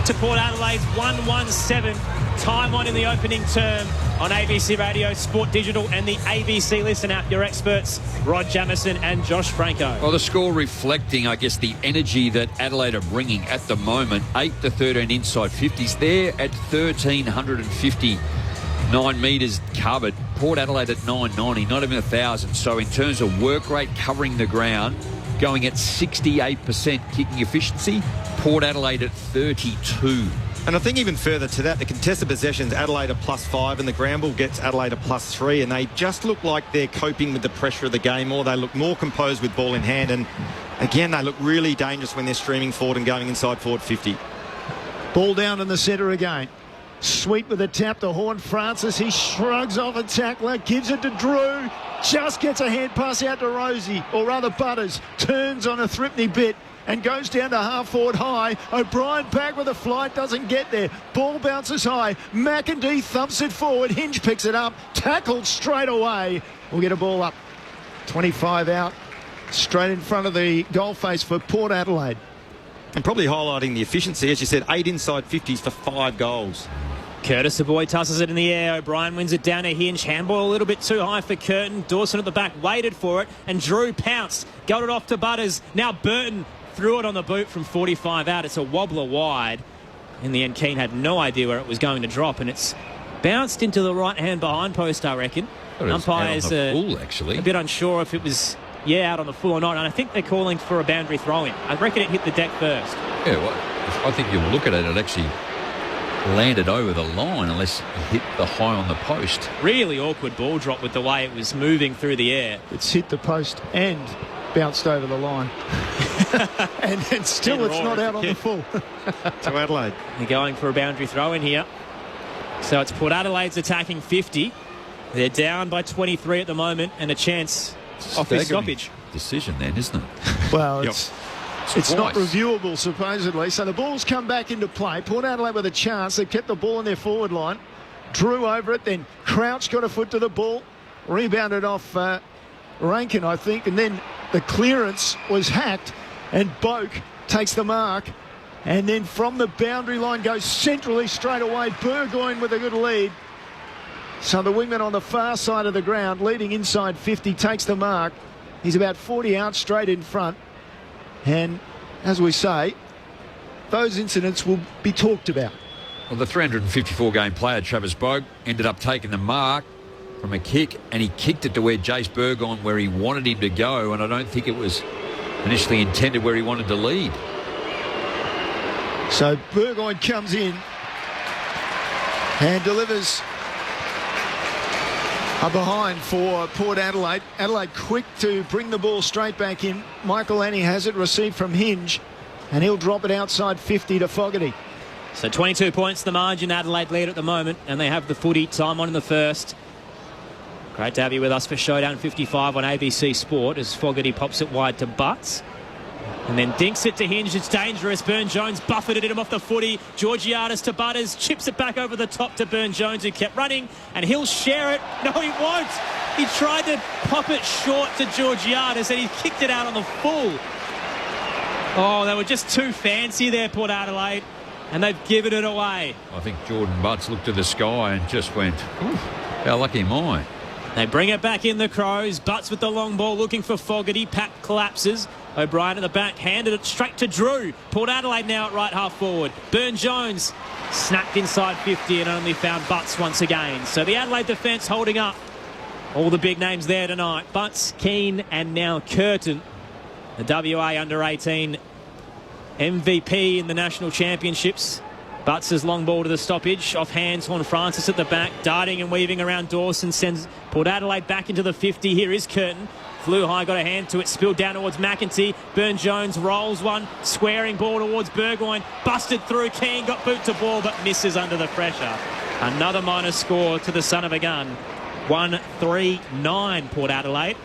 to Port Adelaide's 117. Time on in the opening term on ABC Radio, Sport Digital and the ABC Listen app. Your experts, Rod Jamieson and Josh Franco. Well, the score reflecting, I guess, the energy that Adelaide are bringing at the moment. 8 to 13 inside 50s. They're at 1,359 metres covered. Port Adelaide at 990, not even 1,000. So in terms of work rate, covering the ground, going at 68% kicking efficiency. Port Adelaide at 32. And I think even further to that, the contested possessions, Adelaide are +5, and the ground ball gets Adelaide a +3, and they just look like they're coping with the pressure of the game, or they look more composed with ball in hand, and again, they look really dangerous when they're streaming forward and going inside forward 50. Ball down in the centre again. Sweet with a tap to Horne-Francis. He shrugs off a tackler, gives it to Drew, just gets a hand pass out to Rosie, or rather Butters, turns on a Thripney bit and goes down to half forward high. O'Brien back with a flight, doesn't get there. Ball bounces high. McIntyre thumps it forward. Hinge picks it up, tackled straight away. We'll get a ball up. 25 out, straight in front of the goal face for Port Adelaide. And probably highlighting the efficiency, as you said, 8 inside 50s for 5 goals. Curtis Aboy tosses it in the air. O'Brien wins it down to Hinge. Handball a little bit too high for Curtin. Dawson at the back waited for it, and Drew pounced. Got it off to Butters. Now Burton threw it on the boot from 45 out. It's a wobbler wide. In the end, Keane had no idea where it was going to drop, and it's bounced into the right hand behind post, I reckon. Umpires full, actually. A bit unsure if it was out on the full or not, and I think they're calling for a boundary throw-in. I reckon it hit the deck first. Yeah, well, I think you'll look at it, it actually landed over the line unless it hit the high on the post. Really awkward ball drop with the way it was moving through the air. It's hit the post and bounced over the line. and still it's not out on the full. To Adelaide. They're going for a boundary throw in here. So it's Port Adelaide's attacking 50. They're down by 23 at the moment and a chance off his stoppage. Decision then, isn't it? Well, it's not reviewable, supposedly. So the ball's come back into play. Port Adelaide with a chance. They've kept the ball in their forward line. Drew over it. Then Crouch got a foot to the ball. Rebounded off Rankin, I think. And then the clearance was hacked. And Boak takes the mark. And then from the boundary line goes centrally straight away. Burgoyne with a good lead. So the wingman on the far side of the ground, leading inside 50, takes the mark. He's about 40 out straight in front. And as we say, those incidents will be talked about. Well, the 354-game player, Travis Boak, ended up taking the mark from a kick, and he kicked it to where Jace Burgoyne, where he wanted him to go, and I don't think it was initially intended where he wanted to lead. So Burgoyne comes in and delivers a behind for Port Adelaide. Adelaide quick to bring the ball straight back in. Michael Annie has it received from Hinge, and he'll drop it outside 50 to Fogarty. So 22 points the margin, Adelaide lead at the moment, and they have the footy. Time on in the first. Great to have you with us for Showdown 55 on ABC Sport as Fogarty pops it wide to Butts. And then dinks it to Hinge. It's dangerous. Burne-Jones buffeted him off the footy. Georgiades to Butters. Chips it back over the top to Burne-Jones, who kept running. And he'll share it. No, he won't. He tried to pop it short to Georgiades, and he kicked it out on the full. Oh, they were just too fancy there, Port Adelaide. And they've given it away. I think Jordan Butts looked to the sky and just went, how lucky am I? They bring it back in, the Crows. Butts with the long ball looking for Fogarty. Pat collapses. O'Brien at the back, handed it straight to Drew. Port Adelaide now at right half forward. Burne-Jones snapped inside 50 and only found Butts once again. So the Adelaide defence holding up. All the big names there tonight. Butts, Keane and now Curtin. The WA under-18 MVP in the National Championships. Butts' long ball to the stoppage. Off hands on Francis at the back. Darting and weaving around Dawson. Sends Port Adelaide back into the 50. Here is Curtin. Flew high, got a hand to it, spilled down towards McEntee. Burne-Jones rolls one, squaring ball towards Burgoyne. Busted through, Keane got boot to ball, but misses under the pressure. Another minus score to the son of a gun. 1-3-9 Port Adelaide.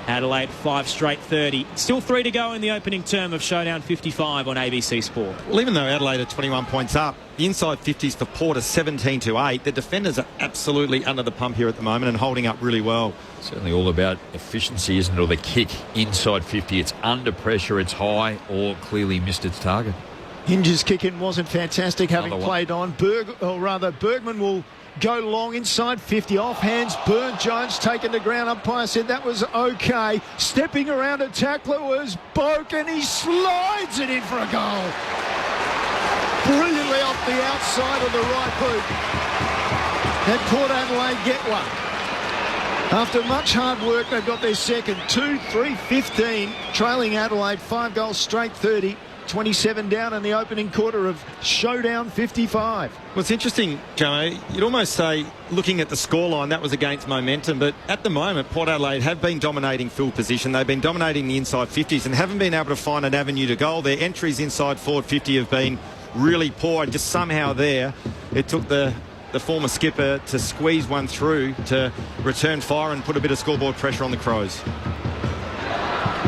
Adelaide 5 straight 30. Still 3 to go in the opening term of Showdown 55 on ABC Sport. Well, even though Adelaide are 21 points up, the inside 50s for Port are 17-8. The defenders are absolutely under the pump here at the moment and holding up really well. Certainly all about efficiency, isn't it? Or the kick inside 50. It's under pressure, it's high, or clearly missed its target. Hinge's kick-in wasn't fantastic, having played on. Bergman will go long inside 50. Off hands, Burne-Jones taken to ground. Umpire said that was okay. Stepping around a tackler was Boak, and he slides it in for a goal. Brilliantly off the outside of the right boot. And Port Adelaide get one. After much hard work, they've got their second. 2-3-15, trailing Adelaide 5 goals straight 30. 27 down in the opening quarter of Showdown 55. Well, it's interesting, Jono. You'd almost say, looking at the scoreline, that was against momentum. But at the moment, Port Adelaide have been dominating field position. They've been dominating the inside 50s and haven't been able to find an avenue to goal. Their entries inside forward 50 have been really poor. And just somehow there, it took the former skipper to squeeze one through to return fire and put a bit of scoreboard pressure on the Crows.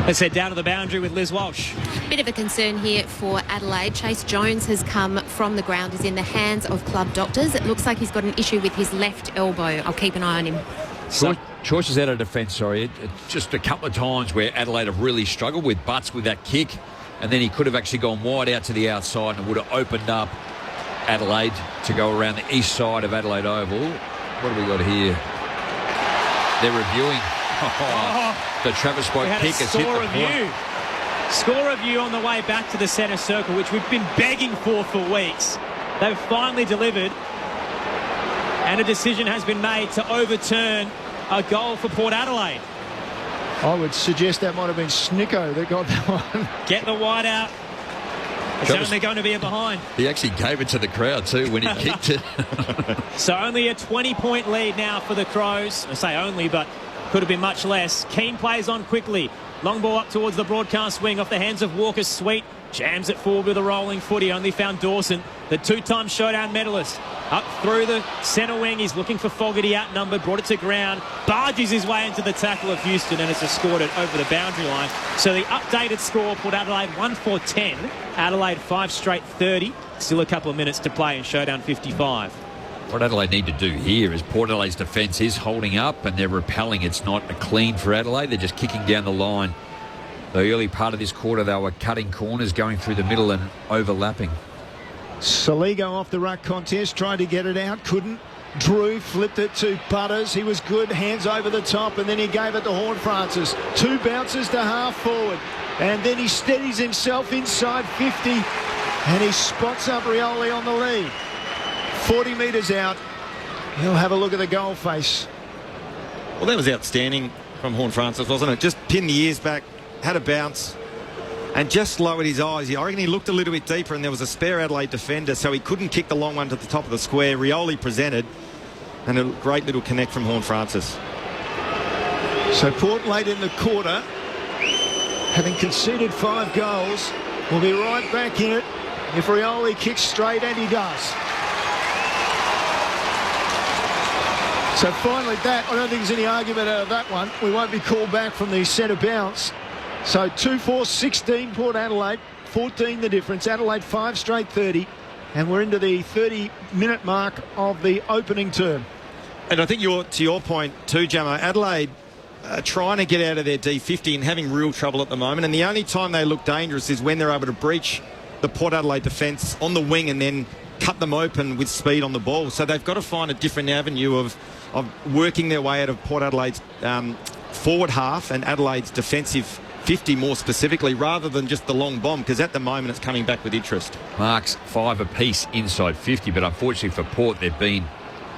Let's head down to the boundary with Liz Walsh. Bit of a concern here for Adelaide. Chase Jones has come from the ground. He's in the hands of club doctors. It looks like he's got an issue with his left elbow. I'll keep an eye on him. Choices out of defence, sorry. Just a couple of times where Adelaide have really struggled with Butts with that kick, and then he could have actually gone wide out to the outside and would have opened up Adelaide to go around the east side of Adelaide Oval. What have we got here? They're reviewing. The Travis Boak kick has hit the point. Score review on the way back to the centre circle, which we've been begging for weeks. They've finally delivered, and a decision has been made to overturn a goal for Port Adelaide. I would suggest that might have been Snicko that got that one. Get the wide out. It's only going to be a behind. He actually gave it to the crowd too when he kicked it. So only a 20-point lead now for the Crows. I say only, but could have been much less. Keane plays on quickly. Long ball up towards the broadcast wing off the hands of Walker Sweet. Jams it forward with a rolling footy. Only found Dawson, the two-time showdown medalist. Up through the centre wing. He's looking for Fogarty, outnumbered. Brought it to ground. Barges his way into the tackle of Houston and has scored it over the boundary line. So the updated score, Port Adelaide 1-4-10. Adelaide 5 straight 30. Still a couple of minutes to play in showdown 55. What Adelaide need to do here is Port Adelaide's defence is holding up and they're repelling. It's not a clean for Adelaide. They're just kicking down the line. The early part of this quarter, they were cutting corners, going through the middle and overlapping. Saligo off the ruck contest, tried to get it out, couldn't. Drew flipped it to Butters. He was good, hands over the top, and then he gave it to Horne-Francis. 2 bounces to half forward. And then he steadies himself inside 50, and he spots up Rioli on the lead. 40 metres out. He'll have a look at the goal face. Well, that was outstanding from Horne-Francis, wasn't it? Just pinned the ears back, had a bounce, and just lowered his eyes. I reckon he looked a little bit deeper, and there was a spare Adelaide defender, so he couldn't kick the long one to the top of the square. Rioli presented, and a great little connect from Horne-Francis. So Port late in the quarter, having conceded 5 goals, will be right back in it if Rioli kicks straight, and he does. So finally that, I don't think there's any argument out of that one. We won't be called back from the centre bounce. So 2-4-16 Port Adelaide, 14 the difference. Adelaide 5 straight 30, and we're into the 30-minute mark of the opening term. And I think to your point too, Jamo, Adelaide trying to get out of their D50 and having real trouble at the moment. And the only time they look dangerous is when they're able to breach the Port Adelaide defence on the wing and then cut them open with speed on the ball. So they've got to find a different avenue of working their way out of Port Adelaide's forward half and Adelaide's defensive 50 more specifically, rather than just the long bomb, because at the moment it's coming back with interest. Marks 5 apiece inside 50, but unfortunately for Port they've been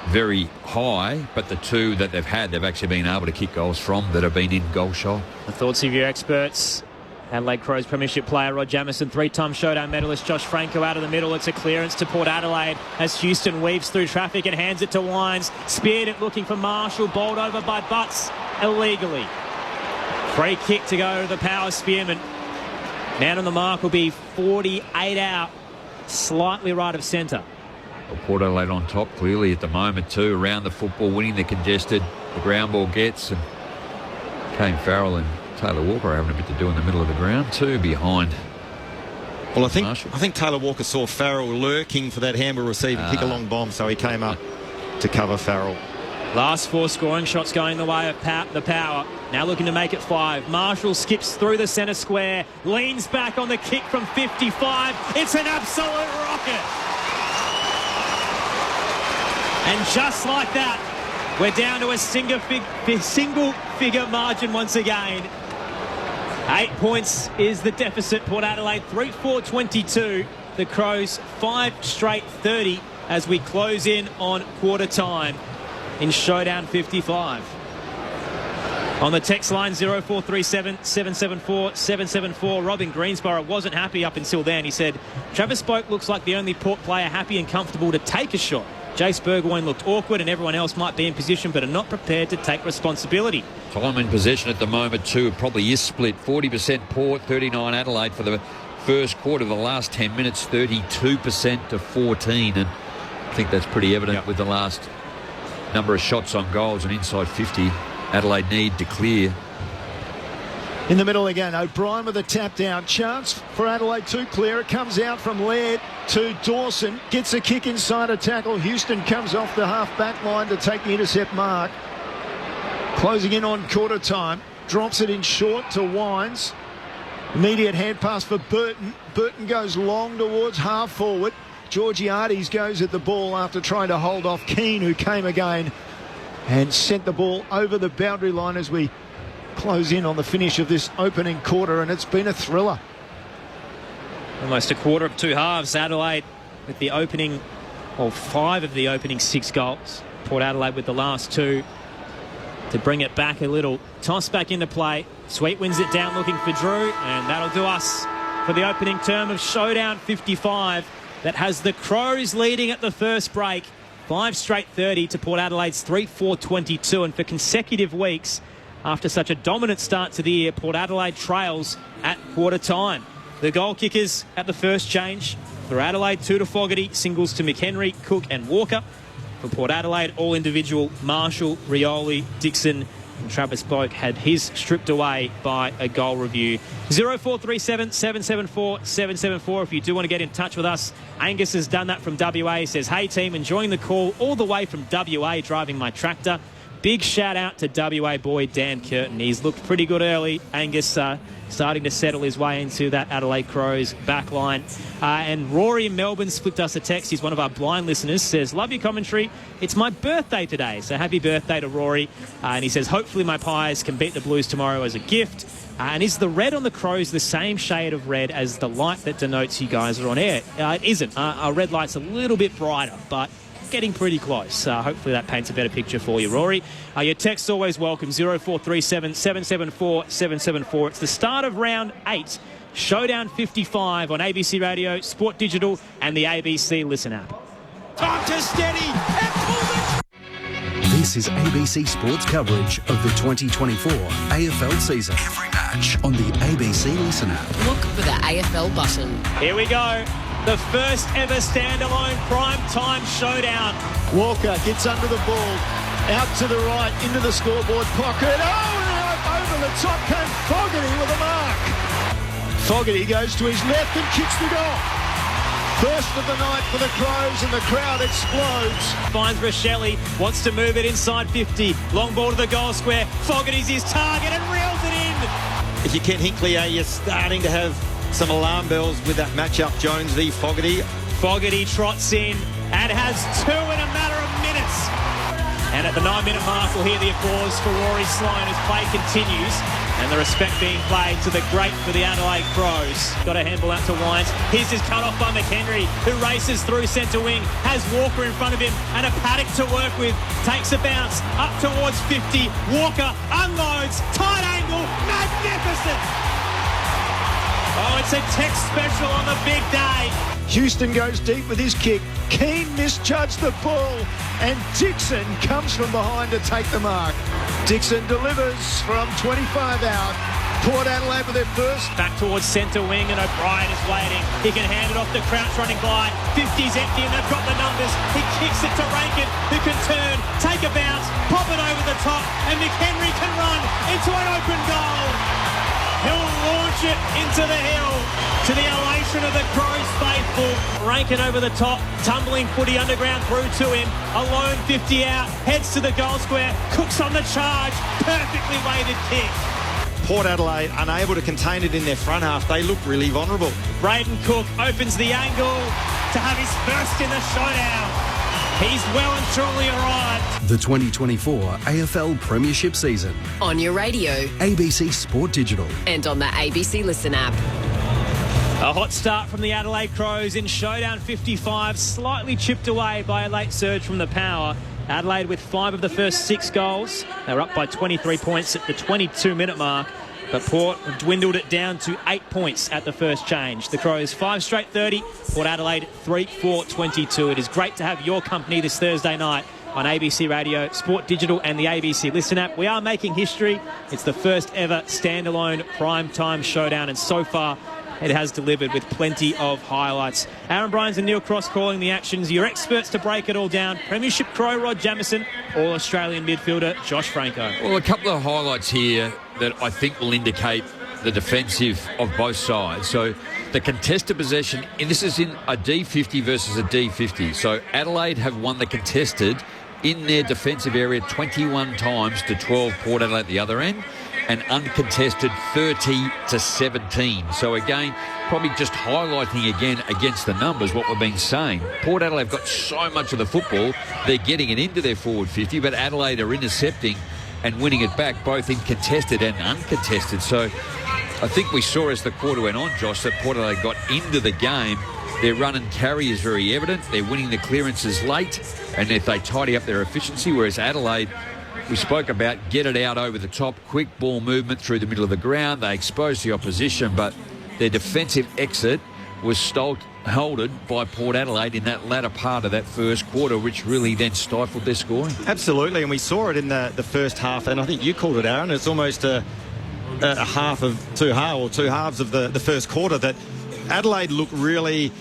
very high, but the 2 that they've had, they've actually been able to kick goals from that have been in goal shot. The thoughts of your experts. Adelaide Crows premiership player Rod Jamieson, 3-time showdown medalist Josh Franco out of the middle. It's a clearance to Port Adelaide as Houston weaves through traffic and hands it to Wines. Speared it looking for Marshall, bowled over by Butts illegally. Free kick to go to the power spearman. Man on the mark will be 48 out, slightly right of centre. Well, Port Adelaide on top clearly at the moment too, around the football, winning the contested. The ground ball gets, and Kane Farrell and Taylor Walker are having a bit to do in the middle of the ground too, behind. Well, I think Taylor Walker saw Farrell lurking for that handball receive and kick a long bomb, so he came up to cover Farrell. Last 4 scoring shots going the way of the power. Now looking to make it 5. Marshall skips through the centre square, leans back on the kick from 55. It's an absolute rocket. And just like that, we're down to a single figure margin once again. 8 points is the deficit. Port Adelaide 3-4-22. The Crows 5 straight 30 as we close in on quarter time in showdown 55. On the text line 0437 774 774, Robin Greensborough wasn't happy up until then. He said Travis Boak looks like the only Port player happy and comfortable to take a shot. Jace Burgoyne looked awkward and everyone else might be in position but are not prepared to take responsibility. Time in possession at the moment too, probably is split. 40% Port, 39 Adelaide for the first quarter. The last 10 minutes, 32% to 14. And I think that's pretty evident with the last number of shots on goals and inside 50. Adelaide need to clear. In the middle again, O'Brien with a tap down. Chance for Adelaide to clear. It comes out from Laird to Dawson. Gets a kick inside a tackle. Houston comes off the half-back line to take the intercept mark. Closing in on quarter time. Drops it in short to Wines. Immediate hand pass for Burton. Burton goes long towards half forward. Georgiades goes at the ball after trying to hold off Keane, who came again and sent the ball over the boundary line as we close in on the finish of this opening quarter, and it's been a thriller. Almost a quarter of 2 halves. Adelaide with the opening, or 5 of the opening 6 goals. Port Adelaide with the last 2 to bring it back a little. Toss back into play. Sweet wins it down looking for Drew, and that'll do us for the opening term of Showdown 55 that has the Crows leading at the first break. 5 straight 30 to Port Adelaide's 3-4-22, and for consecutive weeks after such a dominant start to the year. Port Adelaide trails at quarter time. The goal kickers at the first change. For Adelaide, 2 to Fogarty, singles to McHenry, Cook and Walker. For Port Adelaide, all individual, Marshall, Rioli, Dixon and Travis Boak had his stripped away by a goal review. 0437 774 774 if you do want to get in touch with us. Angus has done that from WA. He says, hey team, enjoying the call all the way from WA, driving my tractor. Big shout out to WA boy Dan Curtin. He's looked pretty good early. Angus starting to settle his way into that Adelaide Crows back line. And Rory in Melbourne's flipped us a text. He's one of our blind listeners. Says, love your commentary. It's my birthday today. So happy birthday to Rory. And he says, hopefully my Pies can beat the Blues tomorrow as a gift. And is the red on the Crows the same shade of red as the light that denotes you guys are on air? It isn't. Our red light's a little bit brighter, but getting pretty close. Hopefully that paints a better picture for you, Rory. Your text's always welcome, 0437 774 774. It's the start of round 8, Showdown 55 on ABC Radio, Sport Digital and the ABC Listen app. Time to steady and pull the... This is ABC Sports coverage of the 2024 AFL season. Every match on the ABC Listen app. Look for the AFL button. Here we go. The first ever standalone prime time showdown. Walker gets under the ball, out to the right, into the scoreboard pocket. Oh, and over the top came Fogarty with a mark. Fogarty goes to his left and kicks the goal. First of the night for the Crows, and the crowd explodes. Finds Rochelle, wants to move it inside 50. Long ball to the goal square. Fogarty's his target and reels it in. If you Ken Hinkley, you're starting to have some alarm bells with that matchup, Jones v Fogarty. Fogarty trots in and has 2 in a matter of minutes. And at the 9-minute mark, we'll hear the applause for Rory Sloane as play continues. And the respect being played to the great for the Adelaide Crows. Got a handball out to Wines. Here's his cut off by McHenry, who races through centre wing. Has Walker in front of him and a Paddock to work with. Takes a bounce up towards 50. Walker unloads. Tight angle. Magnificent. Oh, it's a text special on the big day. Houston goes deep with his kick. Keane misjudged the ball, and Dixon comes from behind to take the mark. Dixon delivers from 25 out. Port Adelaide with their first. Back towards centre wing, and O'Brien is waiting. He can hand it off to Crouch running by. 50's empty, and they've got the numbers. He kicks it to Rankin, who can turn, take a bounce, pop it over the top, and McHenry can run into an open goal. He'll launch it into the hill to the elation of the Crows faithful. Rankin over the top, tumbling footy underground through to him. Alone 50 out, heads to the goal square. Cook's on the charge, perfectly weighted kick. Port Adelaide unable to contain it in their front half. They look really vulnerable. Braden Cook opens the angle to have his first in the showdown. He's well and truly arrived. The 2024 AFL Premiership season. On your radio. ABC Sport Digital. And on the ABC Listen app. A hot start from the Adelaide Crows in Showdown 55, slightly chipped away by a late surge from the Power. Adelaide with 5 of the first 6 goals. They were up by 23 points at the 22-minute mark. But Port dwindled it down to 8 points at the first change. The Crows 5 straight 30, Port Adelaide 3-4-22. It is great to have your company this Thursday night on ABC Radio, Sport Digital and the ABC Listen app. We are making history. It's the first ever standalone primetime showdown, and so far it has delivered with plenty of highlights. Aaron Bryans and Neil Cross calling the actions. Your experts to break it all down. Premiership Crow Rod Jamieson, All-Australian midfielder Josh Franco. Well, a couple of highlights here that I think will indicate the defensive of both sides. So the contested possession, and this is in a D50 versus a D50. So Adelaide have won the contested in their defensive area 21 times to 12 Port Adelaide at the other end, and uncontested 30-17. So again, probably just highlighting again against the numbers what we've been saying. Port Adelaide have got so much of the football, they're getting it into their forward 50, but Adelaide are intercepting and winning it back both in contested and uncontested. So I think we saw as the quarter went on, Josh, that Port Adelaide got into the game. Their run and carry is very evident. They're winning the clearances late, and if they tidy up their efficiency, whereas Adelaide, we spoke about get it out over the top, quick ball movement through the middle of the ground. They exposed the opposition, but their defensive exit was heralded by Port Adelaide in that latter part of that first quarter, which really then stifled their scoring. Absolutely, and we saw it in the first half, and I think you called it, Aaron. It's almost a half of two halves of the first quarter that Adelaide looked really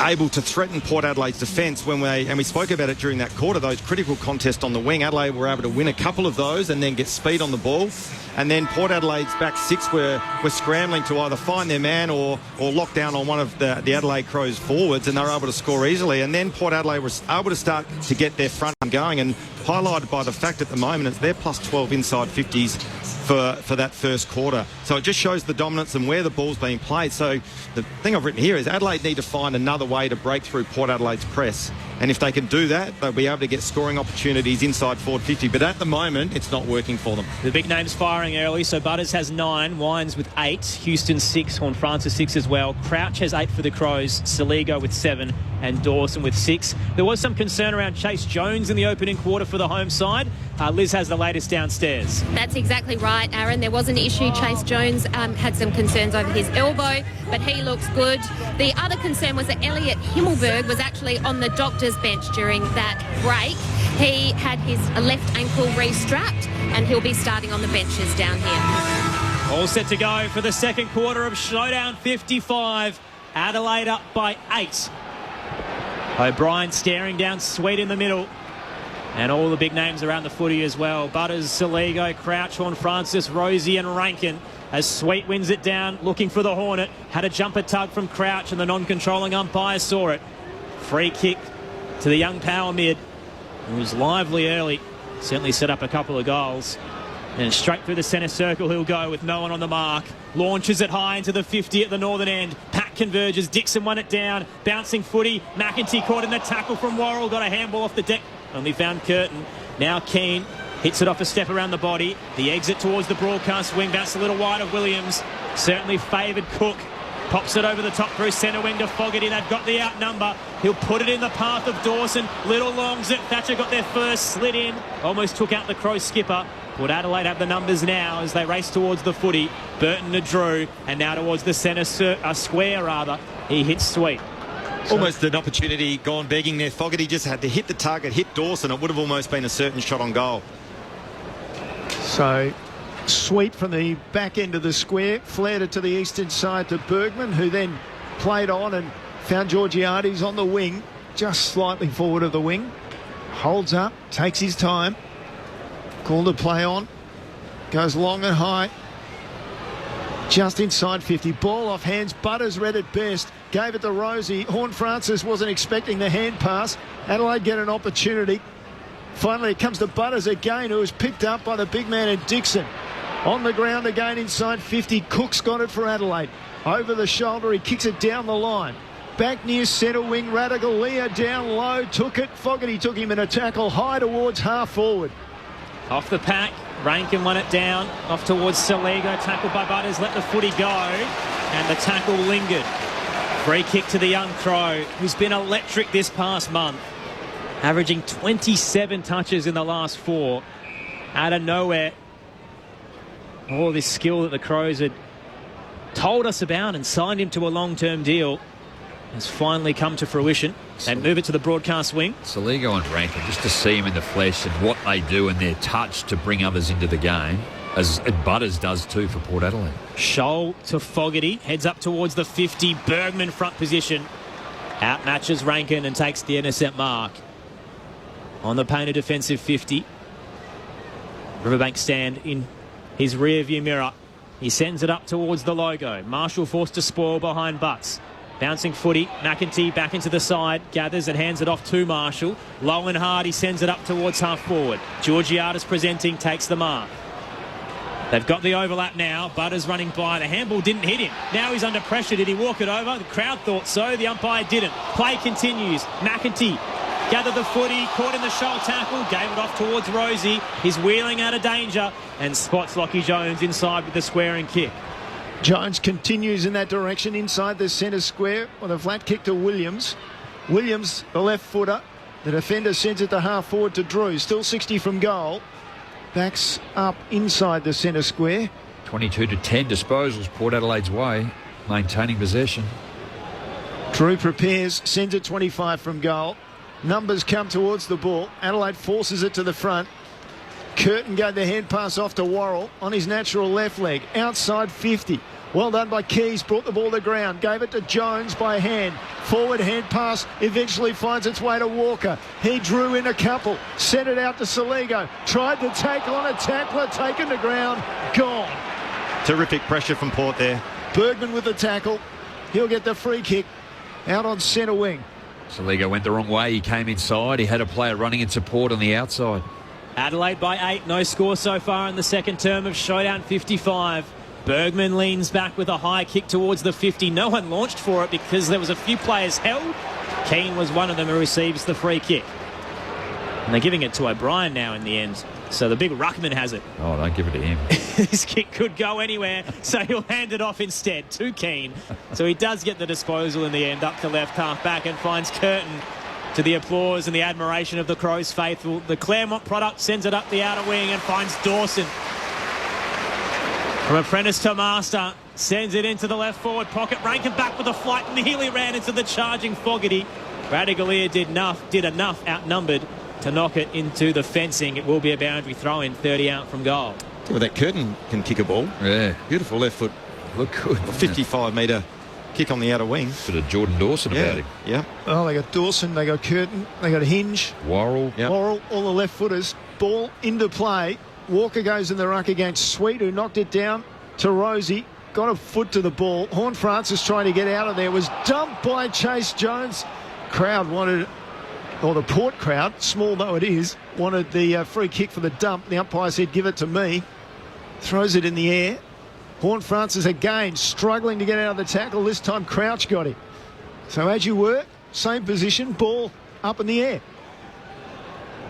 able to threaten Port Adelaide's defence and we spoke about it during that quarter, those critical contests on the wing. Adelaide were able to win a couple of those and then get speed on the ball. And then Port Adelaide's back six were scrambling to either find their man or lock down on one of the Adelaide Crows forwards, and they were able to score easily. And then Port Adelaide was able to start to get their front going, and highlighted by the fact at the moment it's they're plus 12 inside 50s for that first quarter. So it just shows the dominance and where the ball's being played. So the thing I've written here is Adelaide need to find another way to break through Port Adelaide's press. And if they can do that, they'll be able to get scoring opportunities inside forward 50. But at the moment, it's not working for them. The big names firing early. So Butters has 9, Wines with 8, Houston 6, Horne-Francis 6 as well. Crouch has 8 for the Crows, Saligo with 7, and Dawson with 6. There was some concern around Chase Jones in the opening quarter for the home side. Liz has the latest downstairs. That's exactly right, Aaron. There was an issue. Chase Jones had some concerns over his elbow, but he looks good. The other concern was that Elliot Himmelberg was actually on the doctor's bench during that break. He had his left ankle re-strapped, and he'll be starting on the benches down here. All set to go for the second quarter of Showdown 55. Adelaide up by 8. O'Brien staring down Sweet in the middle. And all the big names around the footy as well. Butters, Saligo, Crouch, Horne-Francis, Rosie and Rankin. As Sweet wins it down, looking for the Hornet. Had a jumper tug from Crouch and the non-controlling umpire saw it. Free kick to the young power mid. It was lively early. Certainly set up a couple of goals. And straight through the centre circle he'll go with no one on the mark. Launches it high into the 50 at the northern end. Pack converges. Dixon won it down. Bouncing footy. McEntee caught in the tackle from Worrell. Got a handball off the deck. Only found Curtin. Now Keane hits it off a step around the body. The exit towards the broadcast wing. Bounced a little wide of Williams. Certainly favoured Cook. Pops it over the top through centre wing to Fogarty. They've got the outnumber. He'll put it in the path of Dawson. Little longs it. Thatcher got their first, slid in. Almost took out the Crow skipper. Port Adelaide have the numbers now as they race towards the footy. Burton to Drew. And now towards the centre square. He hits Sweet. Almost an opportunity gone begging there. Fogarty just had to hit the target, hit Dawson. It would have almost been a certain shot on goal. So Sweet from the back end of the square, flared it to the eastern side to Bergman, who then played on and found Georgiades on the wing, just slightly forward of the wing. Holds up, takes his time. Called to play on. Goes long and high. Just inside 50. Ball off hands. Butters read it best. Gave it to Rosie. Horne-Francis wasn't expecting the hand pass. Adelaide get an opportunity. Finally, it comes to Butters again, who was picked up by the big man in Dixon. On the ground again inside 50. Cook's got it for Adelaide. Over the shoulder, he kicks it down the line. Back near centre wing, Radical Leah down low. Took it. Fogarty took him in a tackle high towards half forward. Off the pack. Rankin won it down. Off towards Saligo. Tackled by Butters. Let the footy go. And the tackle lingered. Free kick to the young Crow, who's been electric this past month. Averaging 27 touches in the last 4. Out of nowhere. All this skill that the Crows had told us about and signed him to a long-term deal has finally come to fruition. They move it to the broadcast wing. Saligo and Rankin, just to see him in the flesh and what they do and their touch to bring others into the game, as Butters does too for Port Adelaide. Scholl to Fogarty, heads up towards the 50. Bergman front position. Outmatches Rankin and takes the intercept mark. On the painted defensive 50. Riverbank stand in his rear view mirror. He sends it up towards the logo. Marshall forced to spoil behind Butts. Bouncing footy. McEntee back into the side. Gathers and hands it off to Marshall. Low and hard. He sends it up towards half forward. Georgiades presenting. Takes the mark. They've got the overlap now. Butters running by. The handball didn't hit him. Now he's under pressure. Did he walk it over? The crowd thought so. The umpire didn't. Play continues. McEntee gathered the footy. Caught in the shoal tackle. Gave it off towards Rosie. He's wheeling out of danger. And spots Lockie Jones inside with the squaring kick. Jones continues in that direction inside the centre square with a flat kick to Williams. Williams, the left footer. The defender sends it to half forward to Drew. Still 60 from goal. Backs up inside the centre square. 22-10 disposals Port Adelaide's way, maintaining possession. Drew prepares, sends it 25 from goal. Numbers come towards the ball. Adelaide forces it to the front. Curtin gave the hand pass off to Worrell on his natural left leg. Outside 50. Well done by Keys. Brought the ball to the ground. Gave it to Jones by hand. Forward hand pass eventually finds its way to Walker. He drew in a couple. Sent it out to Saligo. Tried to tackle on a tackler. Taken to ground. Gone. Terrific pressure from Port there. Bergman with the tackle. He'll get the free kick out on centre wing. Saligo went the wrong way. He came inside. He had a player running in support on the outside. Adelaide by 8. No score so far in the second term of Showdown 55. Bergman leans back with a high kick towards the 50. No one launched for it because there was a few players held. Keane was one of them who receives the free kick. And they're giving it to O'Brien now in the end. So the big ruckman has it. Oh, don't give it to him. This kick could go anywhere, so he'll hand it off instead to Keane. So he does get the disposal in the end, up to left half back, and finds Curtin, to the applause and the admiration of the Crows faithful. The Claremont product sends it up the outer wing and finds Dawson. From apprentice to master, sends it into the left forward pocket. Rankin back with a flight, nearly ran into the charging Fogarty. Radigalia did enough, outnumbered, to knock it into the fencing. It will be a boundary throw-in, 30 out from goal. Well, that Curtin can kick a ball. Yeah. Beautiful left foot. Look good. 55-metre kick on the outer wing. Bit of Jordan Dawson about him. Yeah. Oh, they got Dawson, they got Curtin, they got Hinge. Worrell. Yep. Worrell, all the left footers. Ball into play. Walker goes in the ruck against Sweet, who knocked it down to Rosie. Got a foot to the ball. Horn Francis trying to get out of there. Was dumped by Chase Jones. Crowd wanted, or the Port crowd, small though it is, wanted the free kick for the dump. The umpire said, give it to me. Throws it in the air. Horn Francis again struggling to get out of the tackle. This time Crouch got him. So as you were, same position, ball up in the air.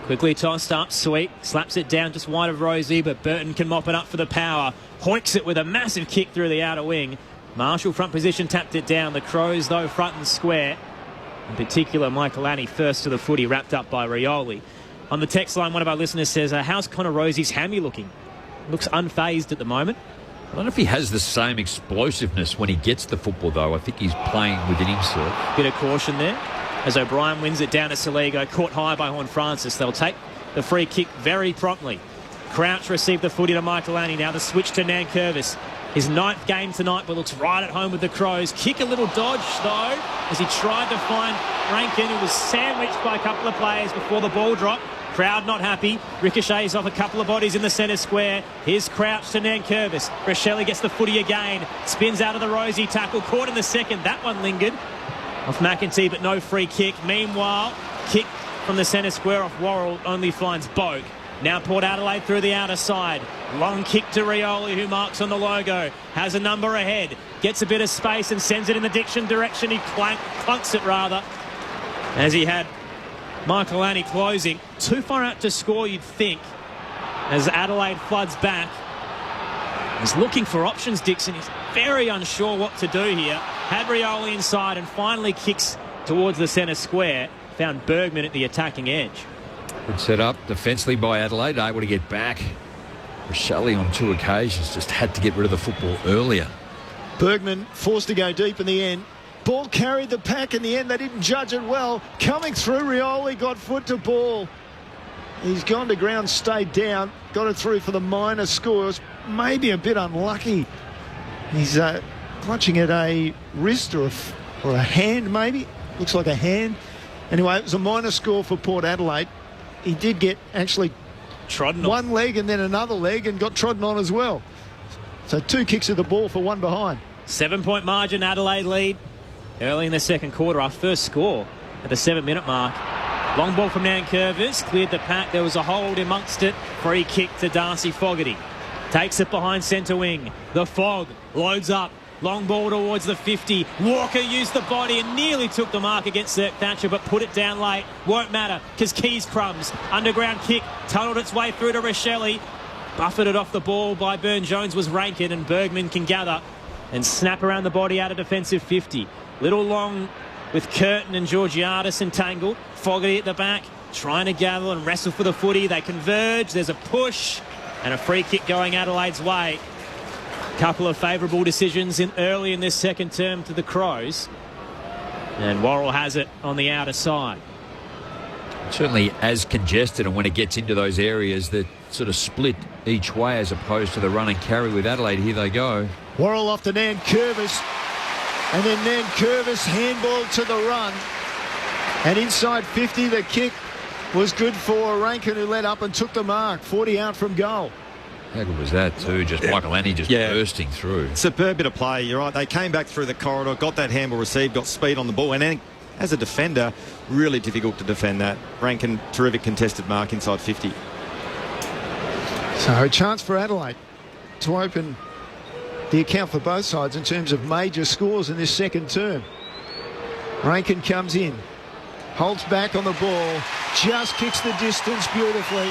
Quickly tossed up, Sweet slaps it down just wide of Rosie, but Burton can mop it up for the power. Hoiks it with a massive kick through the outer wing. Marshall front position tapped it down. The Crows though front and square. In particular, Michael Annie first to the footy, wrapped up by Rioli. On the text line, one of our listeners says, how's Connor Rosie's hammy looking? Looks unfazed at the moment. I don't know if he has the same explosiveness when he gets the football, though. I think he's playing within himself. Bit of caution there as O'Brien wins it down to Saligo, caught high by Horn Francis. They'll take the free kick very promptly. Crouch received the footy to Michael Annie. Now the switch to Nankervis. His 9th game tonight, but looks right at home with the Crows. Kick a little dodge, though, as he tried to find Rankin, who was sandwiched by a couple of players before the ball dropped. Crowd not happy. Ricochets off a couple of bodies in the centre square. Here's Crouch to Nankervis. Rochelle gets the footy again. Spins out of the Rosie tackle. Caught in the second. That one lingered off McEntee, but no free kick. Meanwhile, kick from the centre square off Worrell only finds Bogue. Now Port Adelaide through the outer side. Long kick to Rioli, who marks on the logo. Has a number ahead. Gets a bit of space and sends it in the Diction direction. He clunks it rather, as he had Michael Annie closing. Too far out to score, you'd think, as Adelaide floods back. He's looking for options, Dixon. He's very unsure what to do here. Had Rioli inside and finally kicks towards the centre square. Found Bergman at the attacking edge. Good set up defensively by Adelaide, able to get back. Rochelle on 2 occasions just had to get rid of the football earlier. Bergman forced to go deep in the end. Ball carried the pack in the end. They didn't judge it well. Coming through, Rioli got foot to ball. He's gone to ground, stayed down, got it through for the minor scores. Maybe a bit unlucky. He's clutching at a wrist or a hand, maybe. Looks like a hand. Anyway, it was a minor score for Port Adelaide. He did get actually trodden one leg and then another leg and got trodden on as well. So 2 kicks of the ball for 1 behind. 7-point margin, Adelaide lead. Early in the second quarter, our first score at the 7-minute mark. Long ball from Nankervis, cleared the pack. There was a hold amongst it. Free kick to Darcy Fogarty. Takes it behind centre wing. The Fog loads up. Long ball towards the 50. Walker used the body and nearly took the mark against Thatcher, but put it down late. Won't matter because Keys crumbs. Underground kick, tunnelled its way through to Rochelle. Buffeted off the ball by Burne-Jones was Rankin, and Bergman can gather and snap around the body out of defensive 50. Little long with Curtin and Georgiadis entangled. Fogarty at the back, trying to gather and wrestle for the footy. They converge. There's a push and a free kick going Adelaide's way. Couple of favourable decisions early in this second term to the Crows. And Worrell has it on the outer side. Certainly as congested, and when it gets into those areas that sort of split each way as opposed to the run and carry with Adelaide. Here they go. Worrell off to Nankervis. And then Nankervis handball to the run. And inside 50, the kick was good for Rankin, who led up and took the mark. 40 out from goal. How good was that too? Just Michael Annie just bursting through. Superb bit of play. You're right. They came back through the corridor, got that handball received, got speed on the ball. And then as a defender, really difficult to defend that. Rankin, terrific contested mark inside 50. So a chance for Adelaide to open the account for both sides in terms of major scores in this second term. Rankin comes in, holds back on the ball, just kicks the distance beautifully.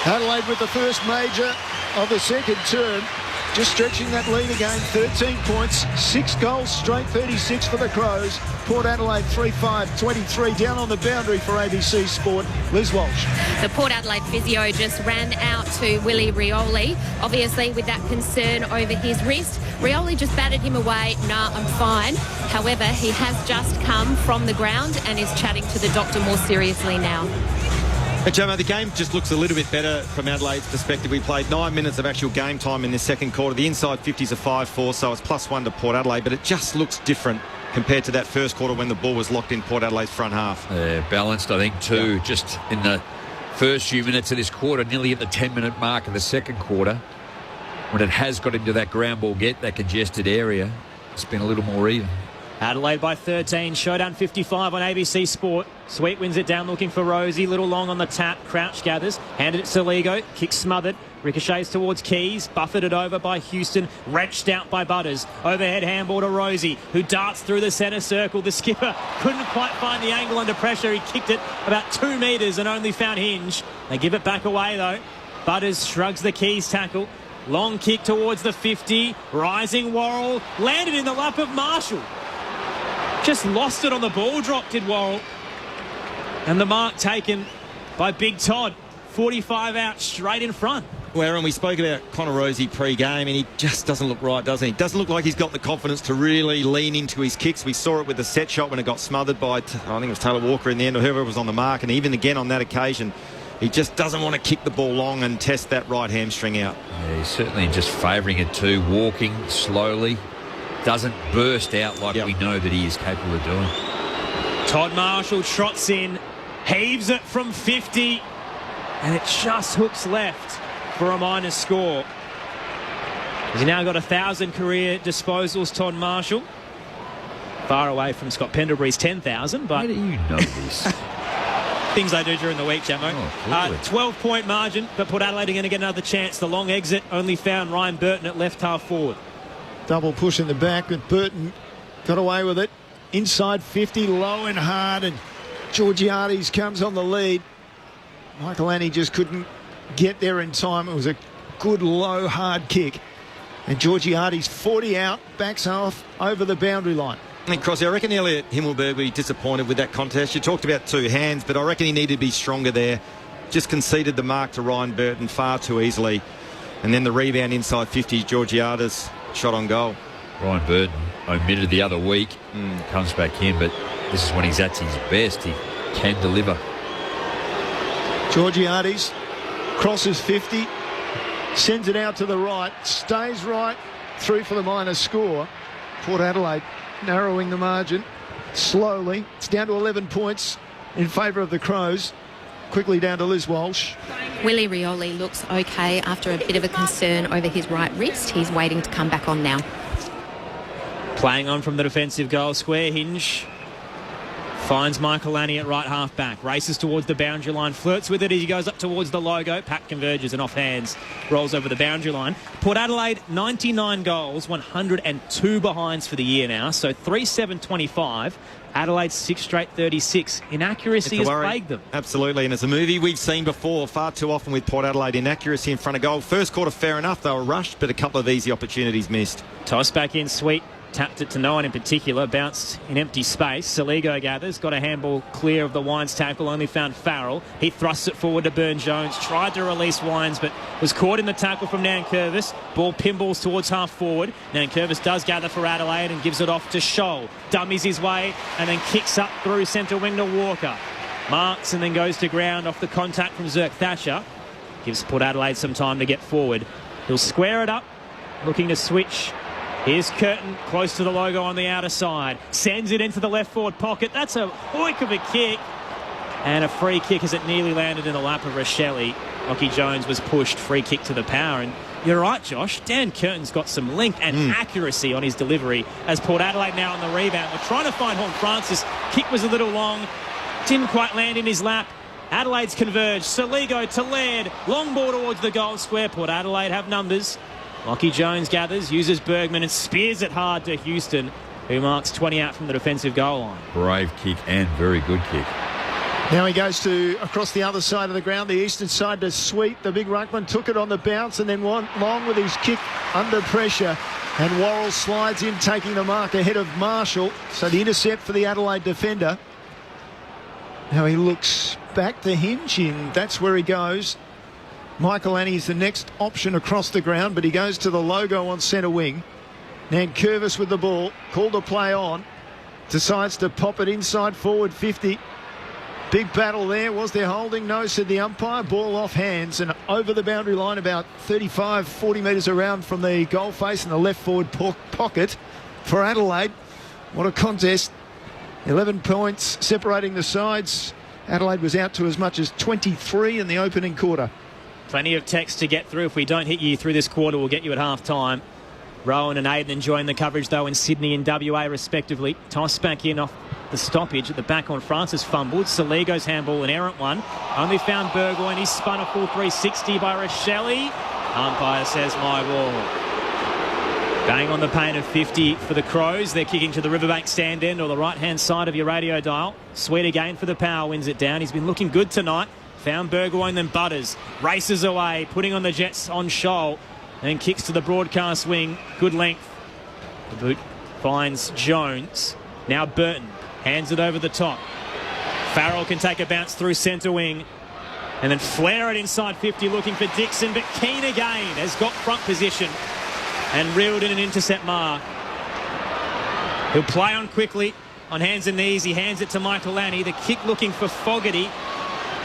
Adelaide with the first major of the second term, just stretching that lead again. 13 points, 6 goals straight, 36 for the Crows. Port Adelaide 3-5-23 down on the boundary for ABC Sport. Liz Walsh. The Port Adelaide physio just ran out to Willie Rioli, obviously with that concern over his wrist. Rioli just batted him away. Nah, I'm fine. However, he has just come from the ground and is chatting to the doctor more seriously now. Hey, Jomo, the game just looks a little bit better from Adelaide's perspective. We played 9 minutes of actual game time in this second quarter. The inside 50s are 5-4, so it's +1 to Port Adelaide, but it just looks different compared to that first quarter when the ball was locked in Port Adelaide's front half. Balanced, I think, too. Yeah. Just in the first few minutes of this quarter, nearly at the 10-minute mark of the second quarter, when it has got into that ground ball that congested area, it's been a little more even. Adelaide by 13, showdown 55 on ABC Sport. Sweet wins it down looking for Rosie. Little long on the tap. Crouch gathers. Handed it to Saligo. Kick smothered. Ricochets towards Keys. Buffeted over by Houston. Wrenched out by Butters. Overhead handball to Rosie, who darts through the centre circle. The skipper couldn't quite find the angle under pressure. He kicked it about 2 metres and only found Hinge. They give it back away though. Butters shrugs the Keys tackle. Long kick towards the 50. Rising Worrell. Landed in the lap of Marshall. Just lost it on the ball drop, did Worrell. And the mark taken by Big Todd. 45 out, straight in front. Well, and we spoke about Connor Rosie pre-game, and he just doesn't look right, doesn't he? Doesn't look like he's got the confidence to really lean into his kicks. We saw it with the set shot when it got smothered by, I think it was Taylor Walker in the end, or whoever was on the mark. And even again on that occasion, he just doesn't want to kick the ball long and test that right hamstring out. Yeah, he's certainly just favouring it too, walking slowly. Doesn't burst out like we know that he is capable of doing. Todd Marshall trots in, heaves it from 50, and it just hooks left for a minor score. He's now got 1,000 career disposals, Todd Marshall. Far away from Scott Pendlebury's 10,000, but... How do you know this? Things I do during the week, Jamo. 12-point margin, but Port Adelaide are going to get another chance. The long exit only found Ryan Burton at left half forward. Double push in the back, but Burton got away with it. Inside 50, low and hard, and Georgiades comes on the lead. Michael Annie just couldn't get there in time. It was a good, low, hard kick. And Georgiades 40 out, backs off over the boundary line. And Crossy, I reckon Elliot Himmelberg will be disappointed with that contest. You talked about 2 hands, but I reckon he needed to be stronger there. Just conceded the mark to Ryan Burton far too easily. And then the rebound inside 50, Georgiades shot on goal. Ryan Burton omitted the other week, comes back in, but this is when he's at his best. He can deliver. Georgiades crosses 50, sends it out to the right, stays right, through for the minor score. Port Adelaide narrowing the margin slowly. It's down to 11 points in favour of the Crows. Quickly down to Liz Walsh. Willie Rioli looks okay after a bit of a concern over his right wrist. He's waiting to come back on now. Playing on from the defensive goal square, Hinge finds Michael Annie at right half back. Races towards the boundary line, flirts with it as he goes up towards the logo. Pack converges and off hands, rolls over the boundary line. Port Adelaide, 99 goals, 102 behinds for the year now. So 3-7-25. Adelaide 6 straight 36. Inaccuracy has plagued them. Absolutely, and it's a movie we've seen before far too often with Port Adelaide. Inaccuracy in front of goal. First quarter, fair enough, they were rushed, but a couple of easy opportunities missed. Toss back in, Sweet tapped it to no one in particular, bounced in empty space. Saligo gathers, got a handball clear of the Wines tackle, only found Farrell. He thrusts it forward to Burne-Jones, tried to release Wines, but was caught in the tackle from Nankervis. Ball pinballs towards half forward. Nankervis does gather for Adelaide and gives it off to Scholl. Dummies his way and then kicks up through centre wing to Walker. Marks and then goes to ground off the contact from Zirk Thatcher. Gives Port Adelaide some time to get forward. He'll square it up, looking to switch. Here's Curtin, close to the logo on the outer side. Sends it into the left forward pocket. That's a hoik of a kick. And a free kick as it nearly landed in the lap of Rochelle. Lockie Jones was pushed, free kick to the power. And you're right, Josh. Dan Curtin's got some length and accuracy on his delivery as Port Adelaide now on the rebound. We're trying to find Horn Francis. Kick was a little long. Didn't quite land in his lap. Adelaide's converged. Saligo to Laird. Long ball towards the goal square. Port Adelaide have numbers. Lockie Jones gathers, uses Bergman and spears it hard to Houston, who marks 20 out from the defensive goal line. Brave kick and very good kick. Now he goes to across the other side of the ground, the eastern side to Sweet. The big ruckman took it on the bounce and then went long with his kick under pressure. And Worrell slides in, taking the mark ahead of Marshall. So the intercept for the Adelaide defender. Now he looks back to Hinge in. That's where he goes. Michael Annie's the next option across the ground, but he goes to the logo on centre wing. Nankervis with the ball, called a play on, decides to pop it inside forward 50. Big battle there. Was there holding? No, said the umpire. Ball off hands and over the boundary line about 35, 40 metres around from the goal face in the left forward pocket for Adelaide. What a contest. 11 points separating the sides. Adelaide was out to as much as 23 in the opening quarter. Plenty of text to get through. If we don't hit you through this quarter, we'll get you at half-time. Rowan and Aiden enjoying the coverage, though, in Sydney and WA, respectively. Toss back in off the stoppage at the back on Francis fumbled. Saligo's handball, an errant one. Only found Burgoyne. He's spun a full 360 by Rochelle. Umpire says my ball. Bang on the paint of 50 for the Crows. They're kicking to the Riverbank stand end or the right-hand side of your radio dial. Sweet again for the power, wins it down. He's been looking good tonight. Found Burgoyne, then Butters. Races away, putting on the Jets on Scholl. Then kicks to the broadcast wing. Good length. The boot finds Jones. Now Burton hands it over the top. Farrell can take a bounce through centre wing. And then flare it inside 50 looking for Dixon. But Keane again has got front position. And reeled in an intercept mark. He'll play on quickly. On hands and knees, he hands it to Michael Lanny. The kick looking for Fogarty.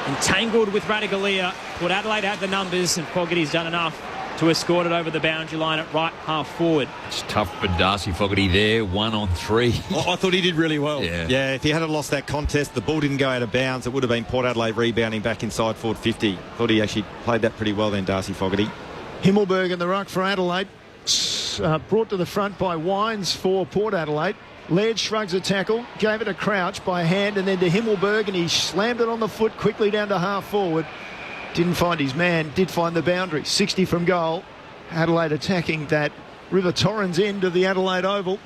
Entangled with Radigalia. Port Adelaide had the numbers, and Fogarty's done enough to escort it over the boundary line at right half forward. It's tough for Darcy Fogarty there, 1 on 3. I thought he did really well. Yeah, if he hadn't lost that contest, the ball didn't go out of bounds, it would have been Port Adelaide rebounding back inside forward 50. Thought he actually played that pretty well then, Darcy Fogarty. Himmelberg in the ruck for Adelaide. Brought to the front by Wines for Port Adelaide. Laird shrugs a tackle, gave it a crouch by hand and then to Himmelberg, and he slammed it on the foot quickly down to half forward. Didn't find his man, did find the boundary. 60 from goal. Adelaide attacking that River Torrens end of the Adelaide Oval.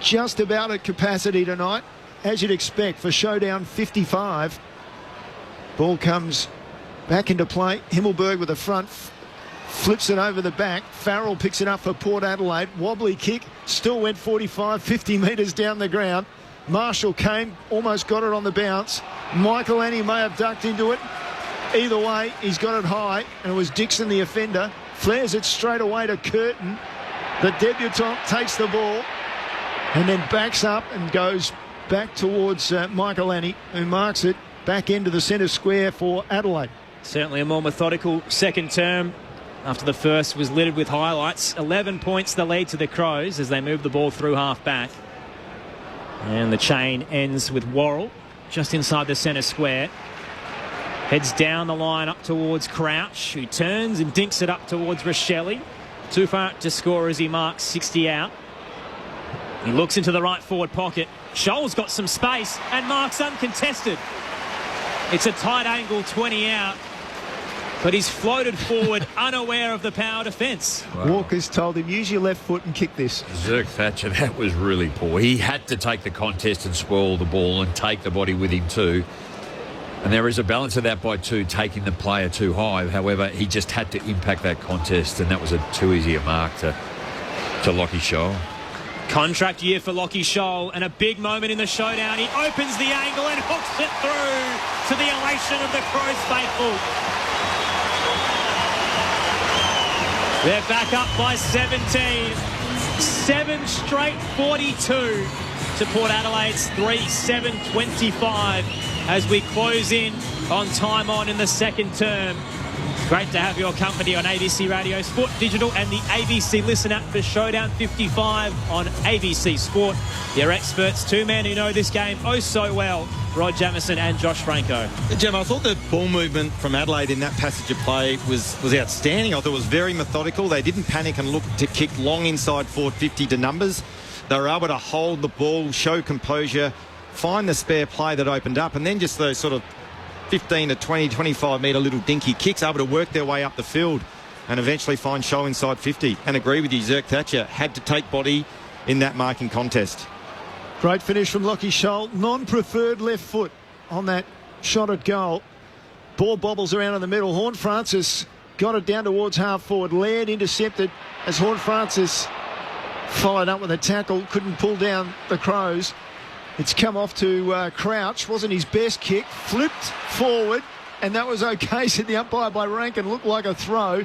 Just about at capacity tonight, as you'd expect for Showdown 55. Ball comes back into play. Himmelberg with the front. Flips it over the back. Farrell picks it up for Port Adelaide. Wobbly kick. Still went 45, 50 metres down the ground. Marshall came, almost got it on the bounce. Michael Annie may have ducked into it. Either way, he's got it high, and it was Dixon the offender. Flares it straight away to Curtin. The debutant takes the ball and then backs up and goes back towards Michael Annie, who marks it back into the centre square for Adelaide. Certainly a more methodical second term. After the first was littered with highlights. 11 points the lead to the Crows as they move the ball through half back. And the chain ends with Worrell just inside the centre square. Heads down the line up towards Crouch, who turns and dinks it up towards Rochelle. Too far to score as he marks 60 out. He looks into the right forward pocket. Scholl's got some space and marks uncontested. It's a tight angle 20 out. But he's floated forward, unaware of the power defence. Wow. Walker's told him, use your left foot and kick this. Zirk Thatcher, that was really poor. He had to take the contest and spoil the ball and take the body with him too. And there is a balance of that by two, taking the player too high. However, he just had to impact that contest, and that was a too easy a mark to Lockie Scholl. Contract year for Lachie Scholl, and a big moment in the showdown. He opens the angle and hooks it through to the elation of the Crows faithful. They're back up by 17. 7 straight 42 to Port Adelaide's 3-7-25 as we close in on time on in the second term. Great to have your company on ABC Radio Sport Digital and the ABC Listen app for Showdown 55 on ABC Sport. Your experts, two men who know this game oh so well, Rod Jamieson and Josh Franco. Jem, I thought the ball movement from Adelaide in that passage of play was outstanding. I thought it was very methodical. They didn't panic and look to kick long inside forward 50 to numbers. They were able to hold the ball, show composure, find the spare play that opened up, and then just those sort of 15 to 20, 25 metre little dinky kicks, able to work their way up the field and eventually find Scholl inside 50. And agree with you, Zerk Thatcher had to take body in that marking contest. Great finish from Lachie Scholl. Non-preferred left foot on that shot at goal. Ball bobbles around in the middle. Horne-Francis got it down towards half forward. Laird intercepted as Horne-Francis followed up with a tackle. Couldn't pull down the Crows. It's come off to Crouch. Wasn't his best kick. Flipped forward, and that was okay, said the umpire by Rankin. Looked like a throw.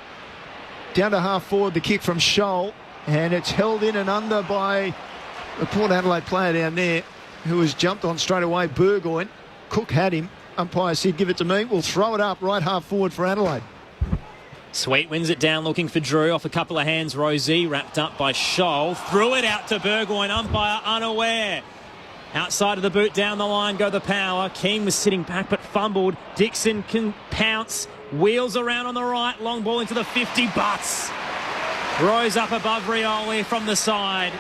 Down to half forward, the kick from Scholl, and it's held in and under by the Port Adelaide player down there who has jumped on straight away, Burgoyne. Cook had him. Umpire said, give it to me. We'll throw it up right half forward for Adelaide. Sweet wins it down, looking for Drew. Off a couple of hands, Rosie, wrapped up by Scholl. Threw it out to Burgoyne, umpire unaware. Outside of the boot, down the line, go the power. Keane was sitting back but fumbled. Dixon can pounce. Wheels around on the right. Long ball into the 50. Butts. Rose up above Rioli from the side.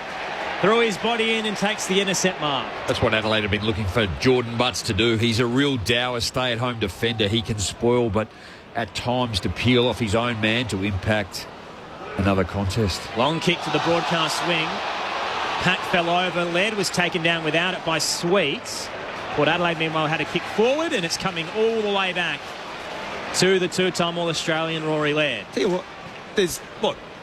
Threw his body in and takes the intercept mark. That's what Adelaide have been looking for Jordan Butts to do. He's a real dour stay-at-home defender. He can spoil, but at times to peel off his own man to impact another contest. Long kick to the broadcast wing. Pack fell over. Laird was taken down without it by Sweets. Port Adelaide, meanwhile, had a kick forward, and it's coming all the way back to the two-time All-Australian Rory Laird. Tell you what, there's,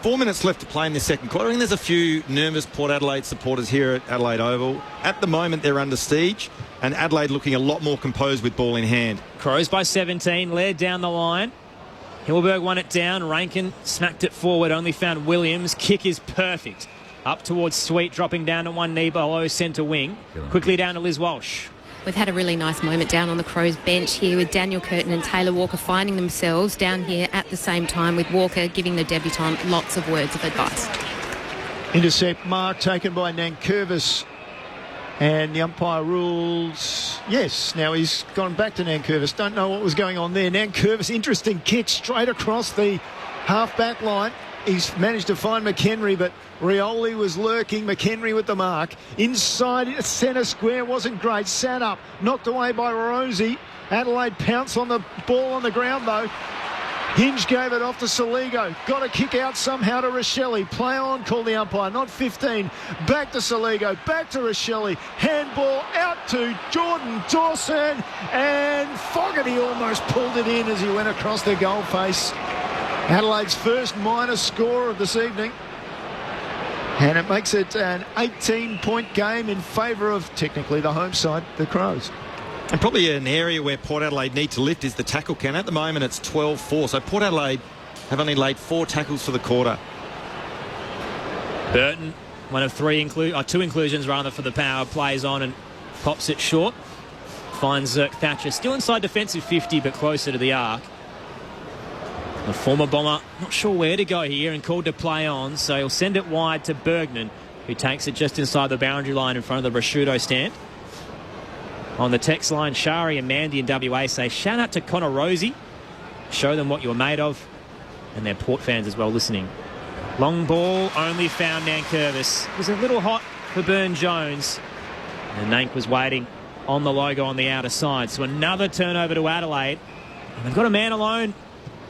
4 minutes left to play in this second quarter. I think there's a few nervous Port Adelaide supporters here at Adelaide Oval. At the moment, they're under siege, and Adelaide looking a lot more composed with ball in hand. Crows by 17. Laird down the line. Hillberg won it down. Rankin smacked it forward. Only found Williams. Kick is perfect. Up towards Sweet, dropping down to one knee below centre wing. Quickly down to Liz Walsh. We've had a really nice moment down on the Crows bench here with Daniel Curtin and Taylor Walker finding themselves down here at the same time, with Walker giving the debutant lots of words of advice. Intercept mark taken by Nankervis, and the umpire rules yes. Now he's gone back to Nankervis. Don't know what was going on there. Nankervis, interesting kick straight across the half-back line. He's managed to find McHenry, but Rioli was lurking. McHenry with the mark. Inside centre square wasn't great. Sat up. Knocked away by Rosie. Adelaide pounce on the ball on the ground, though. Hinge gave it off to Saligo. Got a kick out somehow to Rochelle. Play on, called the umpire. Not 15. Back to Saligo. Back to Rochelle. Handball out to Jordan Dawson. And Fogarty almost pulled it in as he went across the goal face. Adelaide's first minor score of this evening. And it makes it an 18-point game in favour of, technically, the home side, the Crows. And probably an area where Port Adelaide need to lift is the tackle count. At the moment, it's 12-4. So Port Adelaide have only laid 4 tackles for the quarter. Burton, one of two inclusions rather for the power, plays on and pops it short. Finds Zerk Thatcher. Still inside defensive 50, but closer to the arc. The former Bomber, not sure where to go here and called to play on, so he'll send it wide to Bergman, who takes it just inside the boundary line in front of the prosciutto stand. On the text line, Shari and Mandy in WA say, shout out to Connor Rosie. Show them what you're made of. And they're Port fans as well listening. Long ball, only found Nankervis. It was a little hot for Burn-Jones. And Nank was waiting on the logo on the outer side. So another turnover to Adelaide. And they've got a man alone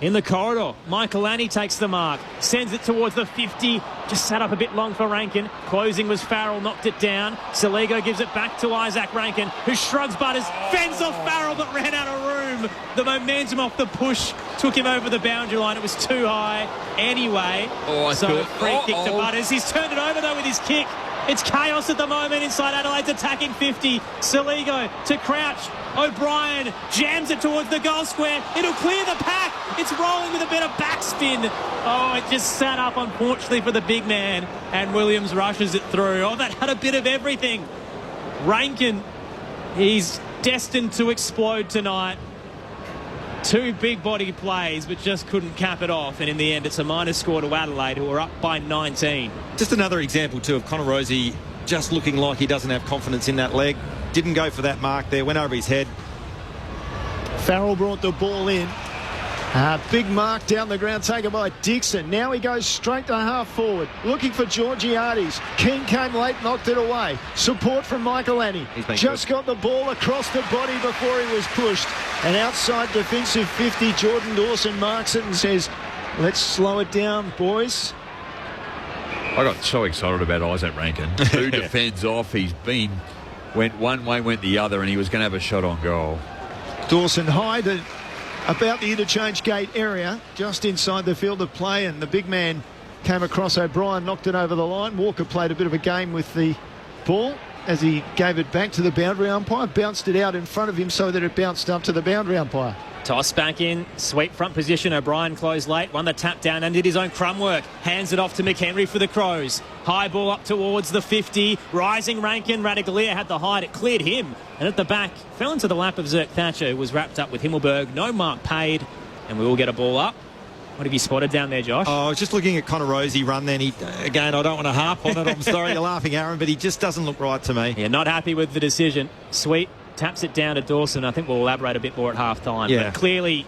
in the corridor. Michael Annie takes the mark, sends it towards the 50, just sat up a bit long for Rankin. Closing was Farrell, knocked it down. Saligo gives it back to Isaac Rankin, who shrugs Butters, fends off Farrell but ran out of room. The momentum off the push took him over the boundary line. It was too high anyway. Free kick to Butters. He's turned it over though with his kick. It's chaos at the moment inside Adelaide's attacking 50. Saligo to Crouch. O'Brien jams it towards the goal square. It'll clear the pack. It's rolling with a bit of backspin. Oh, it just sat up, unfortunately, for the big man. And Williams rushes it through. Oh, that had a bit of everything. Rankin, he's destined to explode tonight. Two big body plays, but just couldn't cap it off. And in the end, it's a minus score to Adelaide, who are up by 19. Just another example, too, of Connor Rozee just looking like he doesn't have confidence in that leg. Didn't go for that mark there, went over his head. Farrell brought the ball in. Big mark down the ground taken by Dixon. Now he goes straight to half forward, looking for Georgiades. King came late, knocked it away. Support from Michael Annie. Just got the ball across the body before he was pushed. And outside defensive 50, Jordan Dawson marks it and says, let's slow it down, boys. I got so excited about Isaac Rankin. Who defends off. Went one way, went the other, and he was going to have a shot on goal. Dawson high to about the interchange gate area, just inside the field of play, and the big man came across O'Brien, knocked it over the line. Walker played a bit of a game with the ball as he gave it back to the boundary umpire, bounced it out in front of him so that it bounced up to the boundary umpire. Toss back in, sweet front position. O'Brien closed late, won the tap down and did his own crumb work. Hands it off to McHenry for the Crows. High ball up towards the 50. Rising Rankin, Radaglia had the hide, it cleared him. And at the back, fell into the lap of Zerk Thatcher, who was wrapped up with Himmelberg. No mark paid, and we will get a ball up. What have you spotted down there, Josh? Oh, I was just looking at Connor Rozee run then. Again, I don't want to harp on it. I'm sorry you're laughing, Aaron, but he just doesn't look right to me. Yeah, not happy with the decision. Sweet taps it down to Dawson. I think we'll elaborate a bit more at half-time. Yeah. But clearly,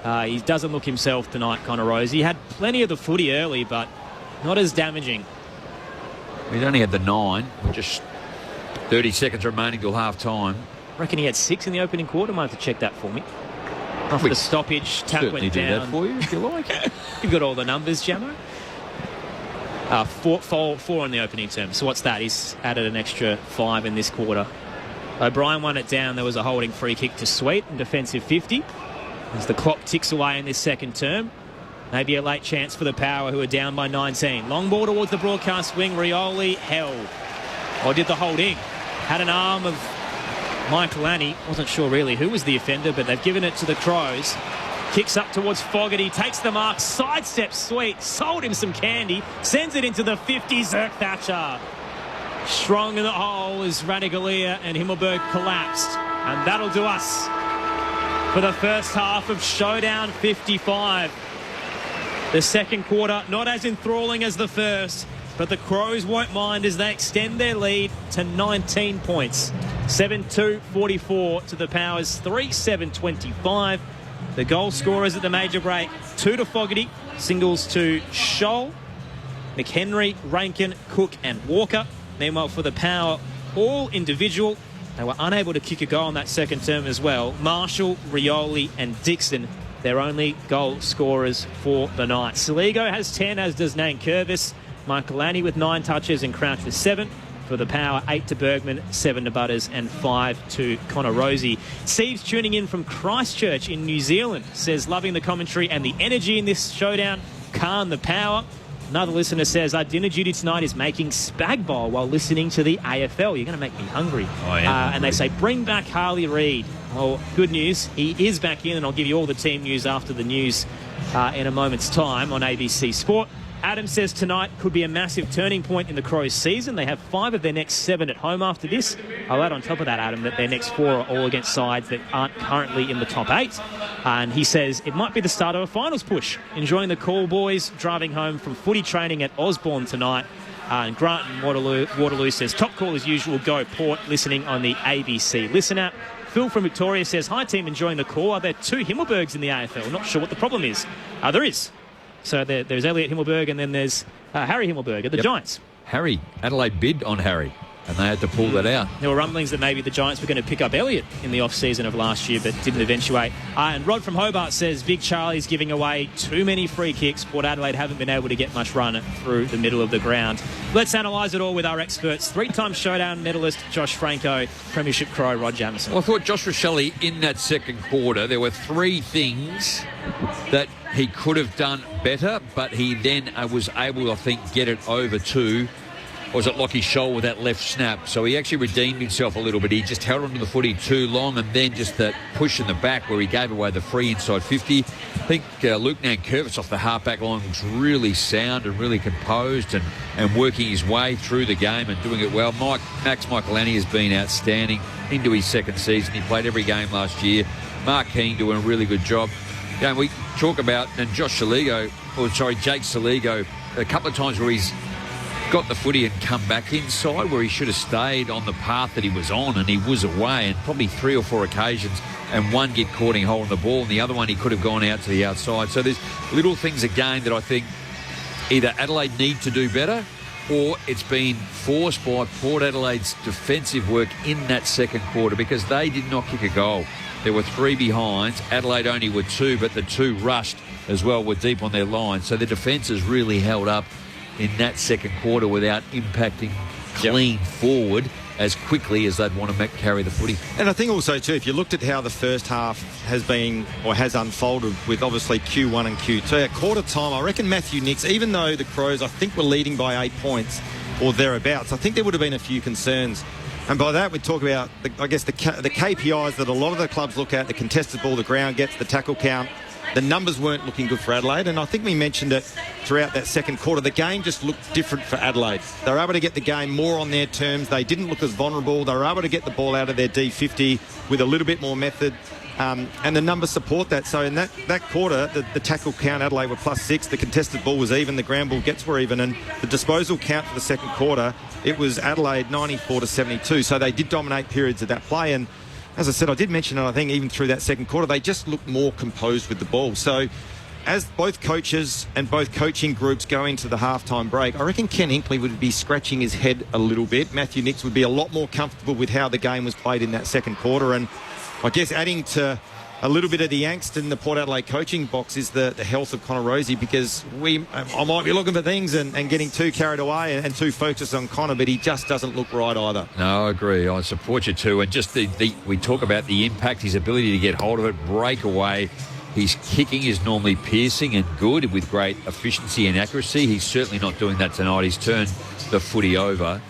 he doesn't look himself tonight, Connor Rozee. He had plenty of the footy early, but not as damaging. He's only had the 9, just 30 seconds remaining till half-time. I reckon he had 6 in the opening quarter. Might have to check that for me. After the stoppage, tap went down. Do that for you, if you like. You've got all the numbers, Jamo. 4 in the opening term. So what's that? He's added an extra 5 in this quarter. O'Brien won it down. There was a holding free kick to Sweet and defensive 50. As the clock ticks away in this second term. Maybe a late chance for the Power, who are down by 19. Long ball towards the broadcast wing. Rioli held. Or did the holding. Had an arm of Michael Annie. Wasn't sure really who was the offender, but they've given it to the Crows. Kicks up towards Fogarty. Takes the mark. Sidesteps Sweet. Sold him some candy. Sends it into the 50. Zerk Thatcher. Strong in the hole as Radaglia and Himmelberg collapsed. And that'll do us for the first half of Showdown 55. The second quarter, not as enthralling as the first, but the Crows won't mind as they extend their lead to 19 points. 7-2-44 to the Powers, 3-7-25. The goal scorers at the major break, 2 to Fogarty, singles to Scholl, McHenry, Rankin, Cook and Walker. Meanwhile, for the Power, all individual. They were unable to kick a goal in that second term as well. Marshall, Rioli and Dixon, their only goal scorers for the night. Saligo has 10, as does Nane Curvis. Michael Annie with 9 touches and Crouch with 7. For the Power, 8 to Bergman, 7 to Butters and 5 to Connor Rozee. Steve's tuning in from Christchurch in New Zealand. Says, loving the commentary and the energy in this showdown. Khan the Power. Another listener says, our dinner duty tonight is making spag bowl while listening to the AFL. You're going to make me hungry. I am. And they say, bring back Harley Reid. Well, good news. He is back in, and I'll give you all the team news after the news in a moment's time on ABC Sport. Adam says tonight could be a massive turning point in the Crows' season. They have 5 of their next 7 at home after this. I'll add on top of that, Adam, that their next 4 are all against sides that aren't currently in the top 8. And he says it might be the start of a finals push. Enjoying the call, boys, driving home from footy training at Osborne tonight. And Grant and Waterloo says, top call as usual, go Port, listening on the ABC Listen app. Phil from Victoria says, hi team, enjoying the call. Are there 2 Himmelbergs in the AFL? Not sure what the problem is. There is. So there's Elliot Himmelberg and then there's Harry Himmelberg at the Giants. Harry, Adelaide bid on Harry, and they had to pull that out. There were rumblings that maybe the Giants were going to pick up Elliot in the off-season of last year, but didn't eventuate. And Rod from Hobart says, Big Charlie's giving away too many free kicks. Port Adelaide haven't been able to get much run through the middle of the ground. Let's analyse it all with our experts. 3-time Showdown medalist Josh Franco, Premiership Crow Rod Jamieson. Well, I thought Josh Rochelle in that second quarter, there were 3 things that he could have done better, but he then was able, I think, get it over to was it Lockie Scholl with that left snap? So he actually redeemed himself a little bit. He just held onto the footy too long, and then just that push in the back where he gave away the free inside 50. I think Luke Nankervis off the halfback line looks really sound and really composed and working his way through the game and doing it well. Max Michelani has been outstanding into his second season. He played every game last year. Mark Keane doing a really good job. You know, we talk about, and Jake Saligo, a couple of times where he's got the footy and come back inside where he should have stayed on the path that he was on, and he was away, and probably 3 or 4 occasions, and one get caught in holding the ball, and the other one he could have gone out to the outside. So there's little things again that I think either Adelaide need to do better, or it's been forced by Port Adelaide's defensive work in that second quarter, because they did not kick a goal. There were 3 behinds. Adelaide only were 2, but the 2 rushed as well, were deep on their line. So the defence has really held up in that second quarter without impacting clean forward as quickly as they'd want to carry the footy. And I think also too, if you looked at how the first half has been or has unfolded with obviously Q1 and Q2, at quarter time I reckon Matthew Nicks, even though the Crows I think were leading by 8 points or thereabouts, I think there would have been a few concerns. And by that we talk about the KPIs that a lot of the clubs look at: the contested ball, the ground gets, the tackle count. The numbers weren't looking good for Adelaide, and I think we mentioned it throughout that second quarter. The game just looked different for Adelaide. They were able to get the game more on their terms. They didn't look as vulnerable. They were able to get the ball out of their D50 with a little bit more method, and the numbers support that. So in that quarter, the tackle count, Adelaide were +6. The contested ball was even. The ground ball gets were even, and the disposal count for the second quarter, it was Adelaide 94-72. So they did dominate periods of that play, and as I said, I did mention it, I think, even through that second quarter, they just looked more composed with the ball. So as both coaches and both coaching groups go into the halftime break, I reckon Ken Hinkley would be scratching his head a little bit. Matthew Nicks would be a lot more comfortable with how the game was played in that second quarter. And I guess adding to a little bit of the angst in the Port Adelaide coaching box is the health of Connor Rozee, because I might be looking for things and getting too carried away and too focused on Connor, but he just doesn't look right either. No, I agree. I support you too. And just we talk about the impact, his ability to get hold of it, break away. His kicking is normally piercing and good with great efficiency and accuracy. He's certainly not doing that tonight. He's turned the footy over.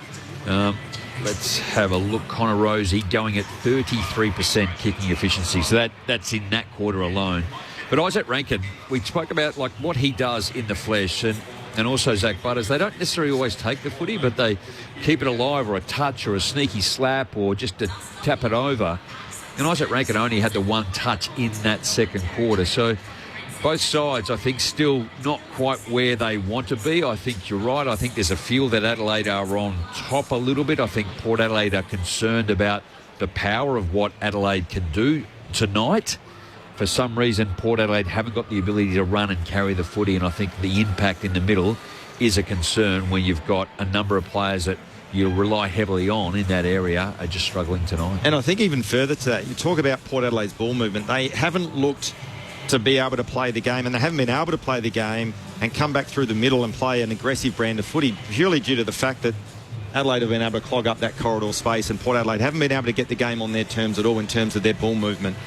Let's have a look. Connor Rozee going at 33% kicking efficiency. So that's in that quarter alone. But Isaac Rankin, we spoke about like what he does in the flesh, and also Zach Butters. They don't necessarily always take the footy, but they keep it alive, or a touch or a sneaky slap or just to tap it over. And Isaac Rankin only had the 1 touch in that second quarter. So both sides, I think, still not quite where they want to be. I think you're right. I think there's a feel that Adelaide are on top a little bit. I think Port Adelaide are concerned about the power of what Adelaide can do tonight. For some reason, Port Adelaide haven't got the ability to run and carry the footy, and I think the impact in the middle is a concern when you've got a number of players that you rely heavily on in that area are just struggling tonight. And I think even further to that, you talk about Port Adelaide's ball movement. They haven't looked to be able to play the game, and they haven't been able to play the game and come back through the middle and play an aggressive brand of footy, purely due to the fact that Adelaide have been able to clog up that corridor space, and Port Adelaide haven't been able to get the game on their terms at all in terms of their ball movement.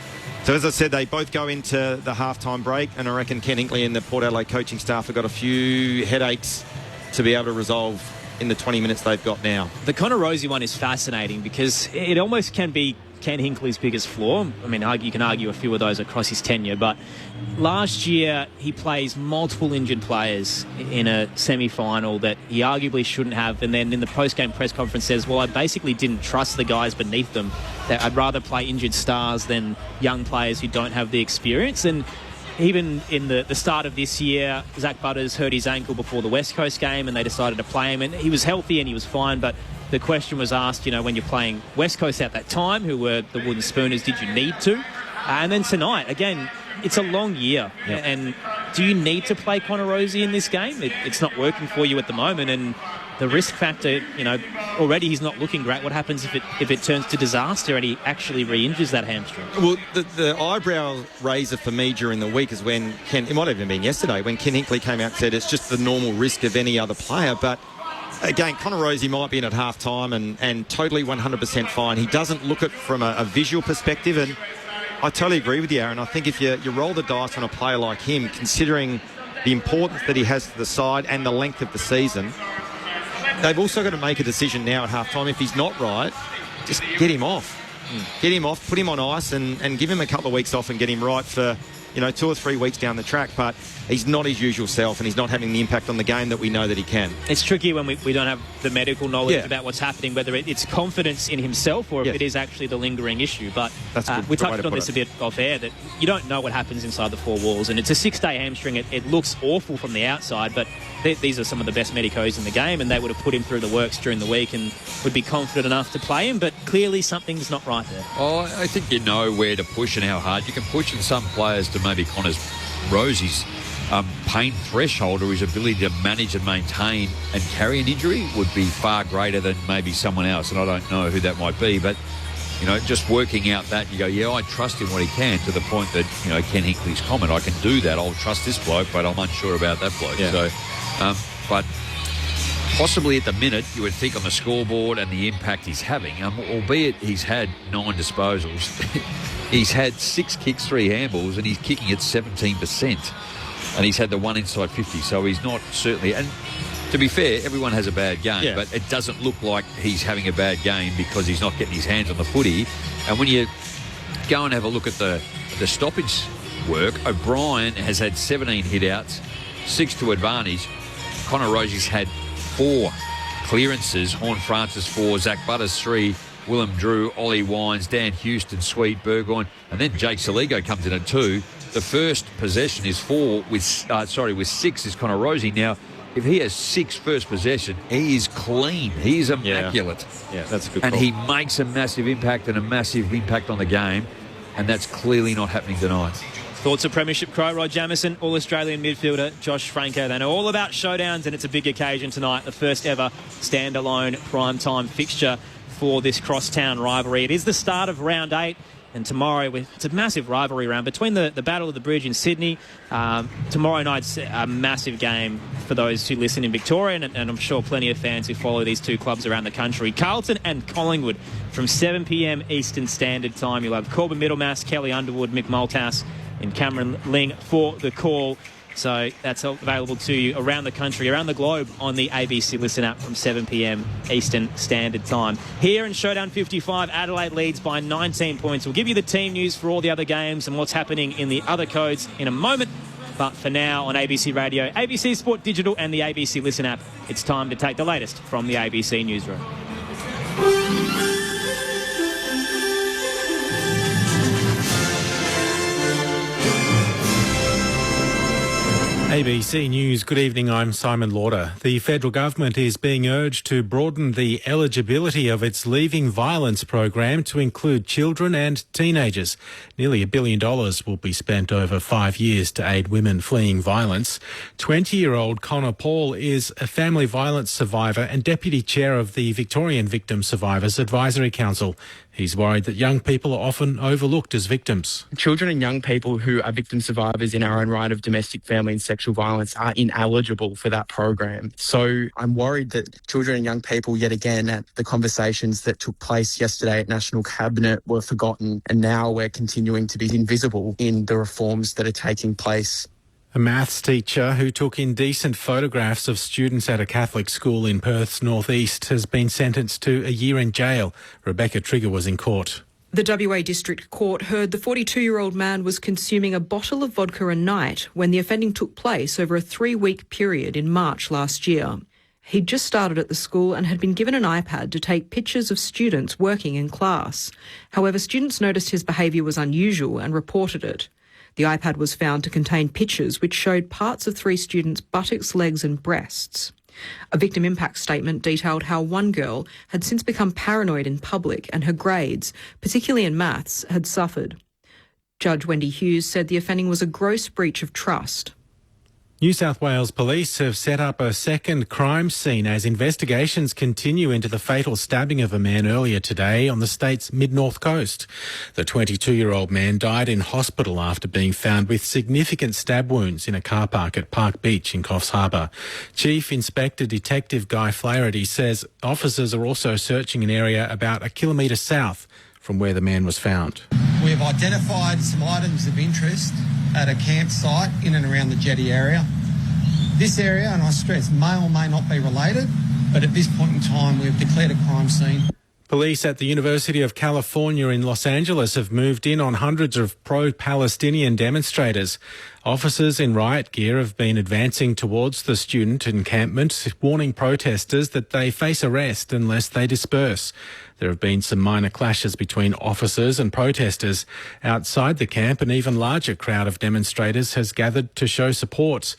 So as I said, they both go into the halftime break, and I reckon Ken Hinkley and the Port Adelaide coaching staff have got a few headaches to be able to resolve in the 20 minutes they've got now. The Connor Rozee one is fascinating because it almost can be Ken Hinkley's biggest flaw. I mean, you can argue a few of those across his tenure, but last year he plays multiple injured players in a semi-final that he arguably shouldn't have, and then in the post-game press conference says, well, I basically didn't trust the guys beneath them. That I'd rather play injured stars than young players who don't have the experience. And even in the start of this year, Zach Butters hurt his ankle before the West Coast game and they decided to play him, and he was healthy and he was fine, but the question was asked, when you're playing West Coast at that time, who were the Wooden Spooners, did you need to? And then tonight, again, it's a long year. Yep. And do you need to play Connor Rozee in this game? It's not working for you at the moment. And the risk factor, already he's not looking great. What happens if it turns to disaster and he actually re-injures that hamstring? Well, the eyebrow raiser for me during the week is when it might have even been yesterday, when Ken Hinkley came out and said it's just the normal risk of any other player. But again, Connor Rozee might be in at half-time and totally 100% fine. He doesn't look at from a visual perspective, and I totally agree with you, Aaron. I think if you roll the dice on a player like him, considering the importance that he has to the side and the length of the season, they've also got to make a decision now at half-time. If he's not right, just get him off. Get him off, put him on ice and give him a couple of weeks off and get him right for, 2 or 3 weeks down the track. But he's not his usual self and he's not having the impact on the game that we know that he can. It's tricky when we don't have the medical knowledge about what's happening, whether it's confidence in himself or if it is actually the lingering issue. But we touched on this a bit off air, that you don't know what happens inside the four walls. And it's a 6-day hamstring. It looks awful from the outside, but these are some of the best medicos in the game, and they would have put him through the works during the week and would be confident enough to play him. But clearly something's not right there. Oh, I think you know where to push and how hard you can push. And some players, to maybe Connor Rosie's pain threshold or his ability to manage and maintain and carry an injury would be far greater than maybe someone else. And I don't know who that might be, but just working out that, you go, yeah, I trust him what he can, to the point that, Ken Hinkley's comment, I can do that, I'll trust this bloke, but I'm unsure about that bloke. Yeah. So, but possibly at the minute, you would think on the scoreboard and the impact he's having, albeit he's had 9 disposals, he's had 6 kicks, 3 handballs, and he's kicking at 17%. And he's had the 1 inside 50, so he's not certainly... And to be fair, everyone has a bad game, but it doesn't look like he's having a bad game because he's not getting his hands on the footy. And when you go and have a look at the stoppage work, O'Brien has had 17 hit-outs, 6 to advantage. Connor Rosie's had 4 clearances, Horn Francis 4, Zach Butters 3, Willem Drew, Ollie Wines, Dan Houston, Sweet, Burgoyne, and then Jake Saligo comes in at 2. The first possession is 4 with 6 is Connor Rosie. Now, if he has 6 first possession, he is clean. He is immaculate. Yeah, that's a good and call. he makes a massive impact on the game, and that's clearly not happening tonight. Thoughts of Premiership Crow, Rod Jamieson, All-Australian midfielder Josh Franco. They know all about showdowns, and it's a big occasion tonight, the first ever standalone primetime fixture for this crosstown rivalry. It is the start of round 8. And tomorrow, it's a massive rivalry round between the Battle of the Bridge in Sydney. Tomorrow night's a massive game for those who listen in Victoria, and I'm sure plenty of fans who follow these two clubs around the country. Carlton and Collingwood from 7 p.m. Eastern Standard Time. You'll have Corbin Middlemass, Kelly Underwood, Mick Malthouse and Cameron Ling for the call. So that's available to you around the country, around the globe on the ABC Listen app from 7 p.m. Eastern Standard Time. Here in Showdown 55, Adelaide leads by 19 points. We'll give you the team news for all the other games and what's happening in the other codes in a moment. But for now, on ABC Radio, ABC Sport Digital and the ABC Listen app, it's time to take the latest from the ABC Newsroom. ABC News, good evening, I'm Simon Lauder. The federal government is being urged to broaden the eligibility of its Leaving Violence program to include children and teenagers. Nearly $1 billion will be spent over 5 years to aid women fleeing violence. 20-year-old Connor Paul is a family violence survivor and deputy chair of the Victorian Victim Survivors Advisory Council. He's worried that young people are often overlooked as victims. Children and young people who are victim survivors in our own right of domestic, family and sexual violence are ineligible for that program. So I'm worried that children and young people, yet again, at the conversations that took place yesterday at National Cabinet were forgotten, and now we're continuing to be invisible in the reforms that are taking place. A maths teacher who took indecent photographs of students at a Catholic school in Perth's northeast has been sentenced to a year in jail. Rebecca Trigger was in court. The WA District Court heard the 42-year-old man was consuming a bottle of vodka a night when the offending took place over a 3-week period in March last year. He'd just started at the school and had been given an iPad to take pictures of students working in class. However, students noticed his behaviour was unusual and reported it. The iPad was found to contain pictures which showed parts of 3 students' buttocks, legs and breasts. A victim impact statement detailed how one girl had since become paranoid in public and her grades, particularly in maths, had suffered. Judge Wendy Hughes said the offending was a gross breach of trust. New South Wales Police have set up a second crime scene as investigations continue into the fatal stabbing of a man earlier today on the state's mid-north coast. The 22-year-old man died in hospital after being found with significant stab wounds in a car park at Park Beach in Coffs Harbour. Chief Inspector Detective Guy Flaherty says officers are also searching an area about a kilometre south from where the man was found. We've identified some items of interest at a campsite in and around the jetty area. This area, and I stress, may or may not be related, but at this point in time, we've declared a crime scene. Police at the University of California in Los Angeles have moved in on hundreds of pro-Palestinian demonstrators. Officers in riot gear have been advancing towards the student encampment, warning protesters that they face arrest unless they disperse. There have been some minor clashes between officers and protesters. Outside the camp, an even larger crowd of demonstrators has gathered to show support.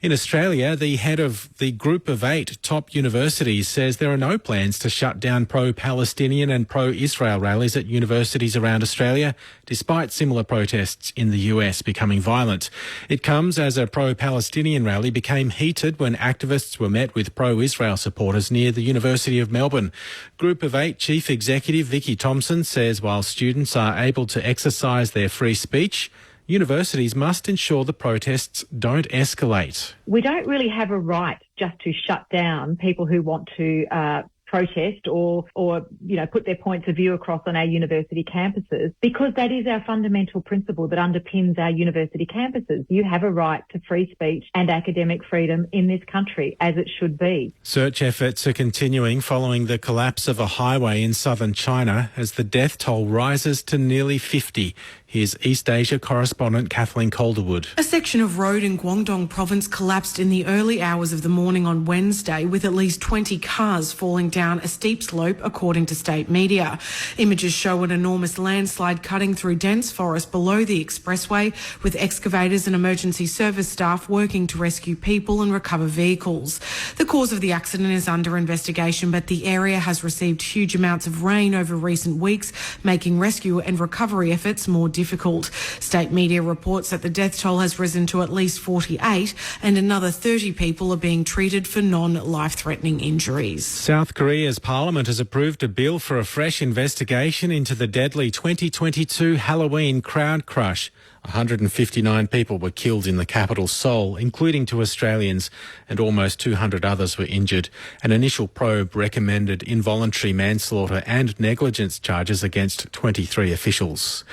In Australia, the head of the Group of 8 top universities says there are no plans to shut down pro-Palestinian and pro-Israel rallies at universities around Australia, despite similar protests in the US becoming violent. It comes as a pro-Palestinian rally became heated when activists were met with pro-Israel supporters near the University of Melbourne. Group of 8 Chief Executive Vicky Thompson says while students are able to exercise their free speech, universities must ensure the protests don't escalate. We don't really have a right just to shut down people who want to protest or put their points of view across on our university campuses, because that is our fundamental principle that underpins our university campuses. You have a right to free speech and academic freedom in this country, as it should be. Search efforts are continuing following the collapse of a highway in southern China as the death toll rises to nearly 50. Here's East Asia correspondent Kathleen Calderwood. A section of road in Guangdong province collapsed in the early hours of the morning on Wednesday, with at least 20 cars falling down a steep slope, according to state media. Images show an enormous landslide cutting through dense forest below the expressway, with excavators and emergency service staff working to rescue people and recover vehicles. The cause of the accident is under investigation, but the area has received huge amounts of rain over recent weeks, making rescue and recovery efforts more difficult. State media reports that the death toll has risen to at least 48 and another 30 people are being treated for non-life-threatening injuries. South Korea's parliament has approved a bill for a fresh investigation into the deadly 2022 Halloween crowd crush. 159 people were killed in the capital, Seoul, including 2 Australians, and almost 200 others were injured. An initial probe recommended involuntary manslaughter and negligence charges against 23 officials.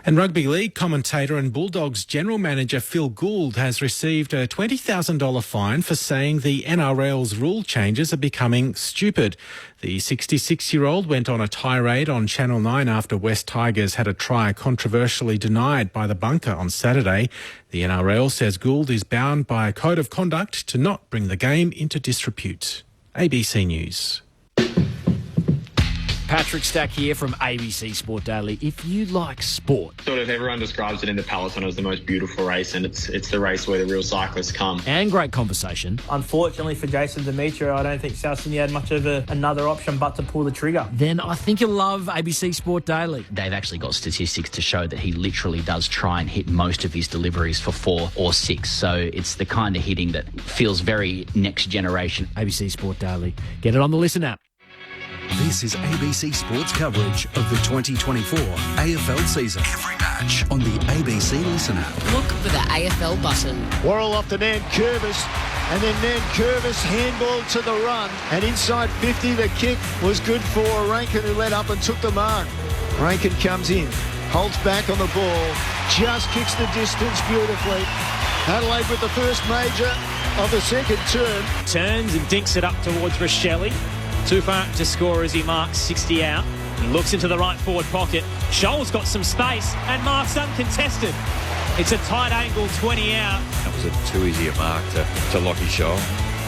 And rugby league commentator and Bulldogs general manager Phil Gould has received a $20,000 fine for saying the NRL's rule changes are becoming stupid. The 66-year-old went on a tirade on Channel 9 after West Tigers had a try controversially denied by the bunker on Saturday. The NRL says Gould is bound by a code of conduct to not bring the game into disrepute. ABC News. Patrick Stack here from ABC Sport Daily. If you like sport... Sort of everyone describes it in the peloton as the most beautiful race, and it's the race where the real cyclists come. And great conversation. Unfortunately for Jason Demetrio, I don't think South Sydney had much of another option but to pull the trigger. Then I think you'll love ABC Sport Daily. They've actually got statistics to show that he literally does try and hit most of his deliveries for 4 or 6. So it's the kind of hitting that feels very next generation. ABC Sport Daily. Get it on the Listen app. This is ABC Sports coverage of the 2024 AFL season. Every match on the ABC Listen app. Look for the AFL button. Worrell off to Nankervis, and then Nankervis handball to the run, and inside 50 the kick was good for Rankin, who led up and took the mark. Rankin comes in, holds back on the ball, just kicks the distance beautifully. Adelaide with the first major of the second term. Turns and dinks it up towards Rochelle. Too far to score as he marks 60 out. He looks into the right forward pocket. Scholl's got some space and marks uncontested. It's a tight angle 20 out. That was a too easy a mark to Lockie Scholl.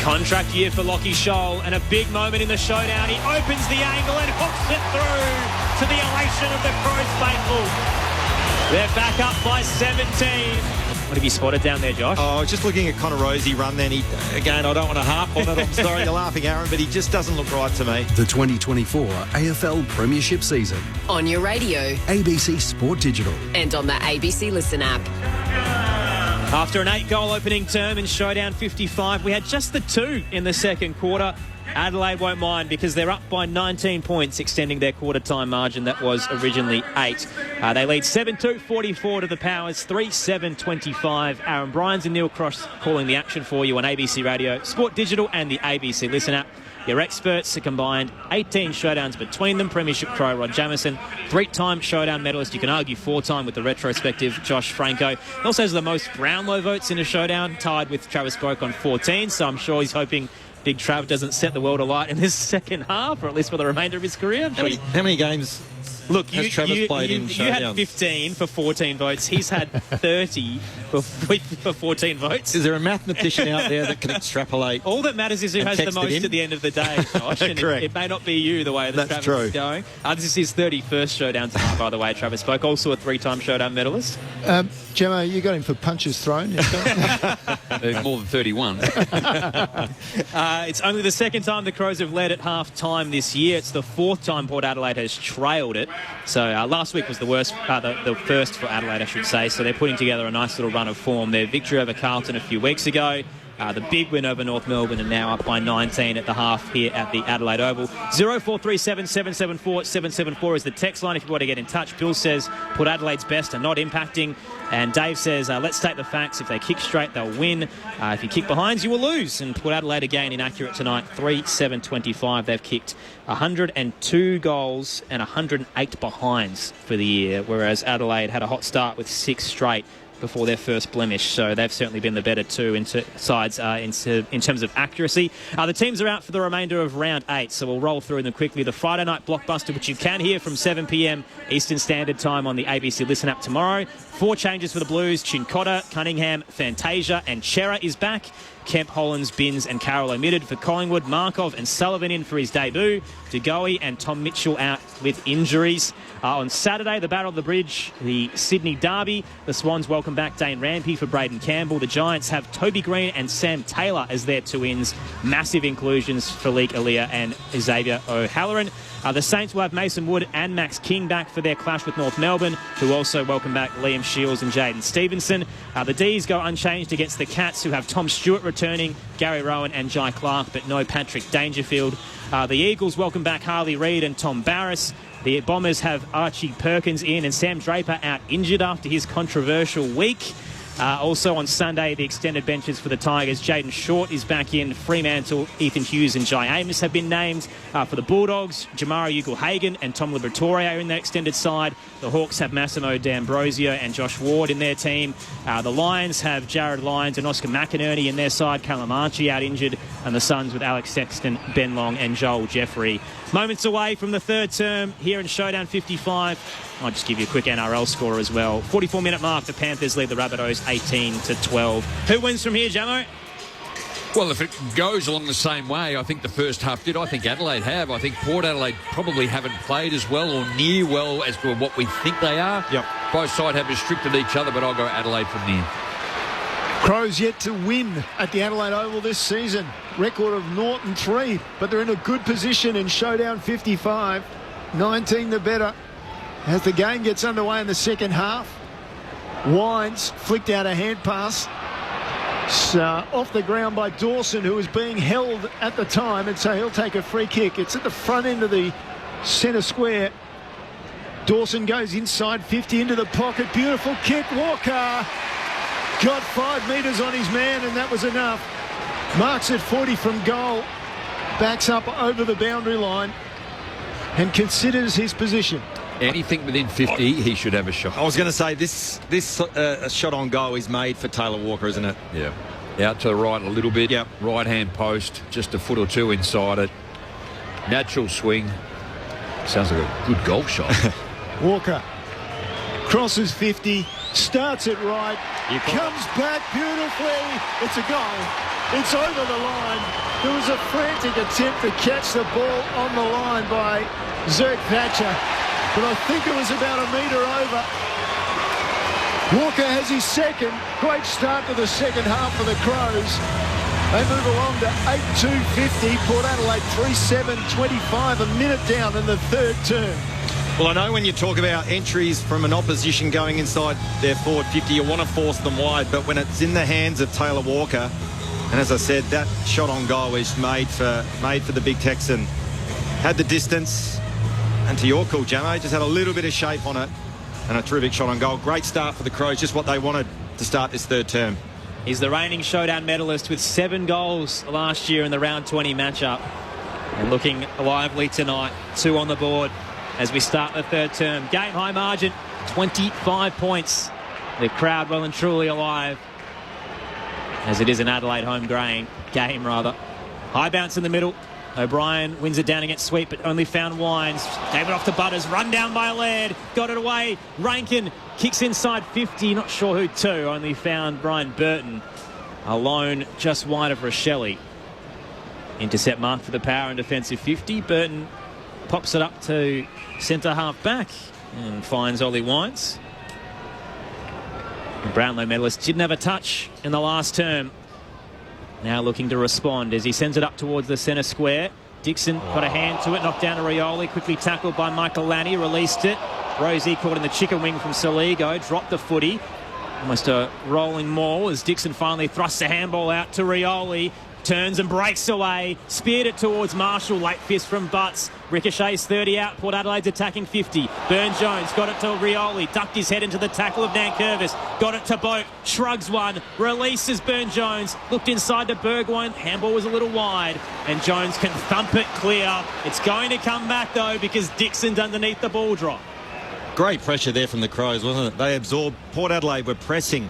Contract year for Lockie Scholl, and a big moment in the showdown. He opens the angle and hooks it through to the elation of the Crows faithful. They're back up by 17. What have you spotted down there, Josh? Oh, just looking at Connor Rosie run then. I don't want to harp on it. I'm sorry you're laughing, Aaron, but he just doesn't look right to me. The 2024 AFL Premiership season. On your radio. ABC Sport Digital. And on the ABC Listen app. After an 8-goal opening term in Showdown 55, we had just the 2 in the second quarter. Adelaide won't mind because they're up by 19 points, extending their quarter-time margin that was originally 8. They lead 7-2, 44 to the Powers, 3-7, 25. Aaron Bryans and Neil Cross calling the action for you on ABC Radio, Sport Digital and the ABC Listen app. Your experts are combined 18 showdowns between them. Premiership Crow Rod Jamieson, 3-time showdown medalist. You can argue 4-time with the retrospective Josh Franco. He also has the most Brownlow votes in a showdown, tied with Travis Boak on 14, so I'm sure he's hoping Big Trav doesn't set the world alight in this second half, or at least for the remainder of his career. How many games has Travis played in you had showdowns? 15 for 14 votes. He's had 30 for 14 votes. Is there a mathematician out there that can extrapolate? All that matters is who has the most in? at the end of the day, Josh. And Correct. it may not be you the way that That's Travis is true. going. This is his 31st showdown tonight, by the way, Travis Spoke. Also a 3-time showdown medalist. Gemma, you got him for punches thrown. More than 31. It's only the second time the Crows have led at half-time this year. It's the fourth time Port Adelaide has trailed it. So last week was the first for Adelaide, I should say. So they're putting together a nice little run of form. Their victory over Carlton a few weeks ago. The big win over North Melbourne, and now up by 19 at the half here at the Adelaide Oval. 0437 774 774 is the text line if you want to get in touch. Bill says Port Adelaide's best are not impacting. And Dave says, let's state the facts. If they kick straight, they'll win. If you kick behinds, you will lose. And Port Adelaide again inaccurate tonight, 3-7-25. They've kicked 102 goals and 108 behinds for the year, whereas Adelaide had a hot start with 6 straight before their first blemish. So they've certainly been the better two in terms of accuracy. The teams are out for the remainder of round 8, so we'll roll through them quickly. The Friday night blockbuster, which you can hear from 7 p.m. Eastern Standard Time on the ABC Listen app tomorrow. 4 changes for the Blues. Chincotta, Cunningham, Fantasia and Chera is back. Kemp, Hollands, Binns and Carroll omitted for Collingwood. Markov and Sullivan in for his debut. DeGoey and Tom Mitchell out with injuries. On Saturday, the Battle of the Bridge, the Sydney Derby. The Swans welcome back Dane Rampey for Braden Campbell. The Giants have Toby Green and Sam Taylor as their 2 ins. Massive inclusions for Leek Aaliyah and Xavier O'Halloran. The Saints will have Mason Wood and Max King back for their clash with North Melbourne, who also welcome back Liam Shields and Jaden Stevenson. The D's go unchanged against the Cats, who have Tom Stewart returning, Gary Rowan and Jai Clark, but no Patrick Dangerfield. The Eagles welcome back Harley Reid and Tom Barris. The Bombers have Archie Perkins in and Sam Draper out injured after his controversial week. Also on Sunday, the extended benches for the Tigers. Jaden Short is back in. Fremantle, Ethan Hughes and Jai Amos have been named. For the Bulldogs, Jamara Ugle-Hagan and Tom Liberatore are in their extended side. The Hawks have Massimo D'Ambrosio and Josh Ward in their team. The Lions have Jared Lyons and Oscar McInerney in their side. Callum Archie out injured. And the Suns with Alex Sexton, Ben Long and Joel Jeffrey. Moments away from the third term here in Showdown 55. I'll just give you a quick NRL score as well. 44-minute mark, the Panthers lead the Rabbitohs 18-12. Who wins from here, Jamo? Well, if it goes along the same way, I think the first half did. I think Adelaide have. I think Port Adelaide probably haven't played as well or near well as to what we think they are. Yep. Both sides have restricted each other, but I'll go Adelaide from there. Crows yet to win at the Adelaide Oval this season. Record of 0-3, but they're in a good position in Showdown 55. 19 the better. As the game gets underway in the second half, Wines flicked out a hand pass. Off the ground by Dawson, who was being held at the time, and so he'll take a free kick. It's at the front end of the centre square. Dawson goes inside 50 into the pocket. Beautiful kick. Walker got 5 metres on his man, and that was enough. Marks at 40 from goal. Backs up over the boundary line and considers his position. Anything within 50, he should have a shot. I was going to say, this shot on goal is made for Taylor Walker, isn't it? Yeah. Out to the right a little bit. Yep. Right-hand post, just a foot or two inside it. Natural swing. Sounds like a good golf shot. Walker crosses 50, starts it right, comes back beautifully. It's a goal. It's over the line. There was a frantic attempt to catch the ball on the line by Zerk Thatcher, but I think it was about a metre over. Walker has his second. Great start to the second half for the Crows. They move along to 8-2-50. Port Adelaide 3-7-25, a minute down in the third term. Well, I know when you talk about entries from an opposition going inside their forward 50, you want to force them wide, but when it's in the hands of Taylor Walker, and as I said, that shot on goal was made for the big Texan. Had the distance, and to your call, Jamo, just had a little bit of shape on it, and a terrific shot on goal. Great start for the Crows, just what they wanted to start this third term. He's the reigning Showdown medalist with 7 goals last year in the round 20 matchup. And looking lively tonight, 2 on the board as we start the third term. Game high margin, 25 points. The crowd well and truly alive, as it is an Adelaide home game, rather. High bounce in the middle. O'Brien wins it down against Sweet, but only found Wines. Gave it off to Butters. Run down by Laird. Got it away. Rankin kicks inside 50. Not sure who to. Only found Brian Burton alone just wide of Rochelle. Intercept mark for the power and defensive 50. Burton pops it up to centre half back and finds Ollie Wines. The Brownlow medalist didn't have a touch in the last term. Now looking to respond as he sends it up towards the centre square. Dixon got a hand to it, knocked down to Rioli, quickly tackled by Michael Lanny, released it. Rosie caught in the chicken wing from Soligo, dropped the footy. Almost a rolling maul as Dixon finally thrusts a handball out to Rioli. Turns and breaks away. Speared it towards Marshall. Late fist from Butts. Ricochets 30 out. Port Adelaide's attacking 50. Burn-Jones got it to Rioli. Ducked his head into the tackle of Nankervis. Got it to Boak. Shrugs one. Releases Burn-Jones. Looked inside to Burgoyne. Handball was a little wide. And Jones can thump it clear. It's going to come back, though, because Dixon's underneath the ball drop. Great pressure there from the Crows, wasn't it? They absorbed. Port Adelaide were pressing,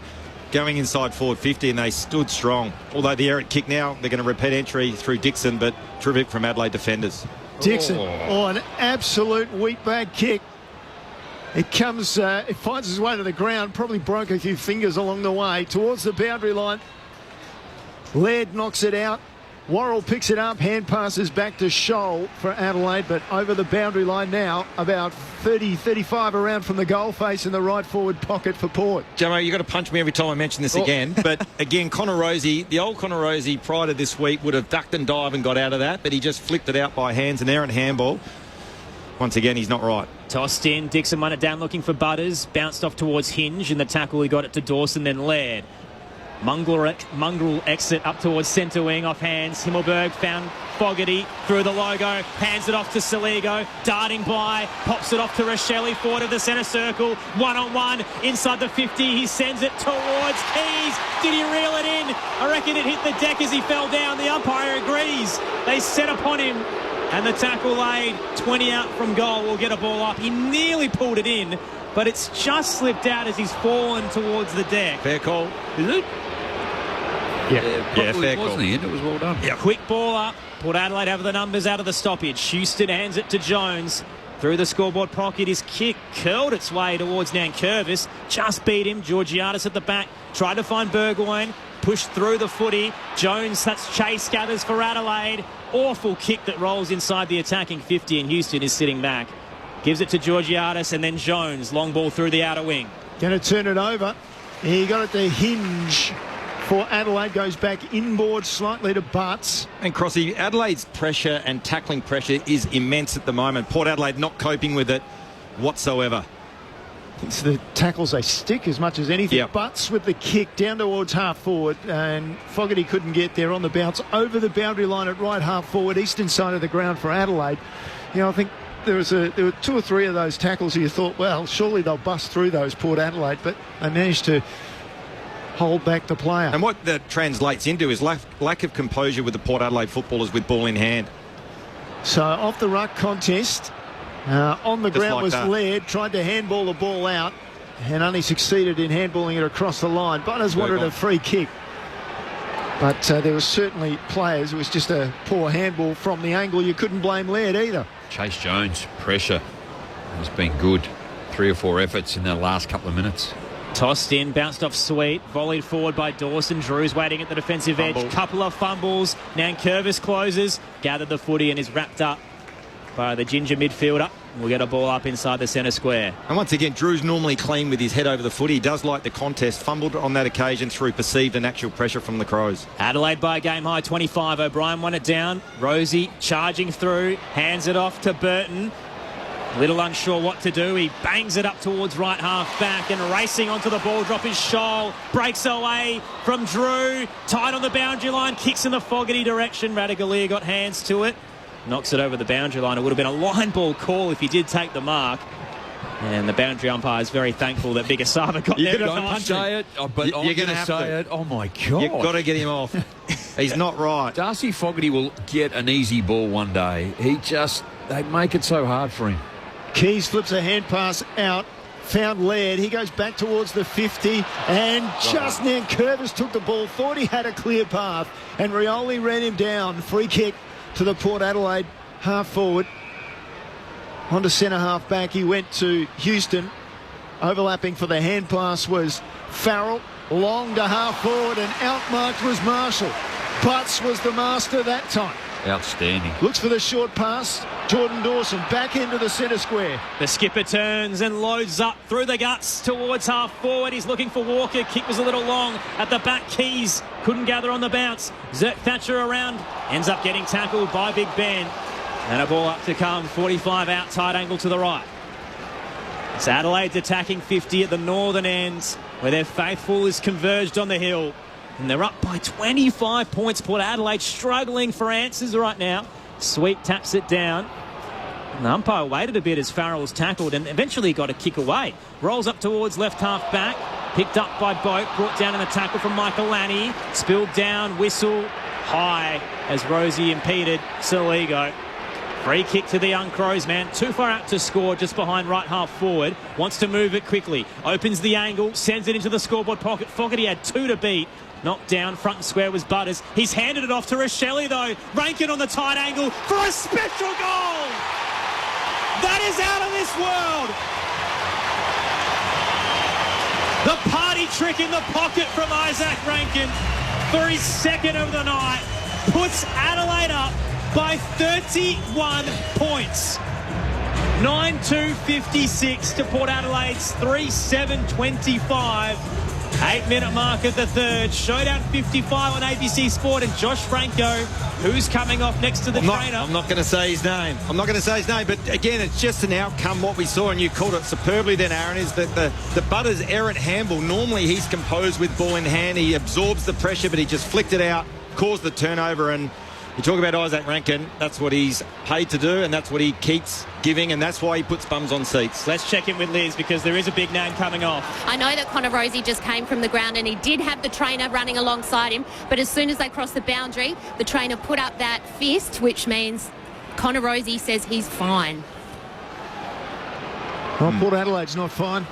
going inside forward 50, and they stood strong. Although the errant kick now, they're going to repeat entry through Dixon, but terrific from Adelaide defenders. Dixon, an absolute wheatbag kick. It comes, it finds its way to the ground, probably broke a few fingers along the way, towards the boundary line. Laird knocks it out. Worrell picks it up, hand passes back to Scholl for Adelaide, but over the boundary line now, about 30, 35 around from the goal face in the right forward pocket for Port. Jamo, you've got to punch me every time I mention this again. But again, Connor Rosie, the old Connor Rosie prior to this week would have ducked and dived and got out of that, but he just flicked it out by hands, an errant handball. Once again, he's not right. Tossed in, Dixon won it down looking for Butters, bounced off towards Hinge, in the tackle he got it to Dawson, then Laird. Mongrel exit up towards centre wing, off hands. Himmelberg found Fogarty through the logo, hands it off to Soligo, darting by, pops it off to Rochelle, forward of the centre circle, one-on-one, inside the 50, he sends it towards Keys. Did he reel it in? I reckon it hit the deck as he fell down. The umpire agrees. They set upon him, and the tackle laid 20 out from goal will get a ball up. He nearly pulled it in, but it's just slipped out as he's fallen towards the deck. Fair call. Is it? Yeah, fair call. Wasn't he? It was well done. Yeah. Quick ball up. Port Adelaide have the numbers out of the stoppage. Houston hands it to Jones. Through the scoreboard pocket, his kick curled its way towards Nankervis. Just beat him. Georgiadis at the back. Tried to find Burgoyne. Pushed through the footy. Jones, that's Chase gathers for Adelaide. Awful kick that rolls inside the attacking 50, and Houston is sitting back. Gives it to Georgiadis, and then Jones. Long ball through the outer wing. Going to turn it over. He got it to Hinge. For Adelaide, goes back inboard slightly to Butts. And Crossy, Adelaide's pressure and tackling pressure is immense at the moment. Port Adelaide not coping with it whatsoever. It's the tackles they stick as much as anything. Yep. Butts with the kick down towards half forward, and Fogarty couldn't get there on the bounce over the boundary line at right half forward, eastern side of the ground for Adelaide. You know, I think there were two or three of those tackles you thought, well, surely they'll bust through those, Port Adelaide, but they managed to hold back the player. And what that translates into is lack of composure with the Port Adelaide footballers with ball in hand. So off the ruck contest, on the ground was that. Laird, tried to handball the ball out and only succeeded in handballing it across the line. Butters wanted a free kick, but there were certainly players. It was just a poor handball from the angle. You couldn't blame Laird either. Chase Jones, pressure has been good. 3 or 4 efforts in the last couple of minutes. Tossed in, bounced off Sweet, volleyed forward by Dawson. Drew's waiting at the defensive edge. Couple of fumbles. Nankervis closes, gathered the footy and is wrapped up by the ginger midfielder. We'll get a ball up inside the centre square. And once again, Drew's normally clean with his head over the footy. He does like the contest. Fumbled on that occasion through perceived and actual pressure from the Crows. Adelaide by game high 25. O'Brien won it down. Rosie charging through, hands it off to Burton. Little unsure what to do. He bangs it up towards right half back, and racing onto the ball drop is Scholl. Breaks away from Drew. Tight on the boundary line. Kicks in the Fogarty direction. Radaglia got hands to it. Knocks it over the boundary line. It would have been a line ball call if he did take the mark. And the boundary umpire is very thankful that Bigasava got there. Don't say it, but you're going to say it. Oh, my God. You've got to get him off. He's not right. Darcy Fogarty will get an easy ball one day. They make it so hard for him. Keys flips a hand pass out found Laird. He goes back towards the 50, and just now Curtis took the ball, thought he had a clear path, and Rioli ran him down. Free kick to the Port Adelaide half forward. Onto centre half back, he went to Houston. Overlapping for the hand pass was Farrell. Long to half forward, and outmarked was Marshall. Butts was the master that time. Outstanding. Looks for the short pass. Jordan Dawson back into the centre square. The skipper turns and loads up through the guts towards half forward. He's looking for Walker. Kick was a little long at the back. Keys couldn't gather on the bounce. Zerk Thatcher around. Ends up getting tackled by Big Ben. And a ball up to come. 45 out, tight angle to the right. It's Adelaide's attacking 50 at the northern ends, where their faithful is converged on the hill. And they're up by 25 points. Port Adelaide struggling for answers right now. Sweet taps it down. And the umpire waited a bit as Farrell was tackled and eventually got a kick away. Rolls up towards left half back. Picked up by Boat. Brought down in the tackle from Michael Lanny. Spilled down. Whistle high as Rosie impeded Saligo. Free kick to the young Crows, man. Too far out to score, just behind right half forward. Wants to move it quickly. Opens the angle. Sends it into the scoreboard pocket. Fogarty had 2 to beat. Knocked down, front and square was Butters. He's handed it off to Rochelle, though. Rankin on the tight angle for a special goal! That is out of this world! The party trick in the pocket from Isaac Rankin for his second of the night puts Adelaide up by 31 points. 9-2-56 to Port Adelaide's 3-7-25. 8-minute mark at the third. Showdown 55 on ABC Sport, and Josh Franco, who's coming off next to the trainer. I'm not going to say his name. But again, it's just an outcome. What we saw, and you called it superbly then, Aaron, is that the Butters errant handball. Normally he's composed with ball in hand. He absorbs the pressure, but he just flicked it out, caused the turnover. And you talk about Isaac Rankin, that's what he's paid to do, and that's what he keeps giving, and that's why he puts bums on seats. Let's check in with Liz, because there is a big name coming off. I know that Connor Rosie just came from the ground and he did have the trainer running alongside him, but as soon as they crossed the boundary, the trainer put up that fist, which means Connor Rosie says he's fine. Well, Port Adelaide's not fine.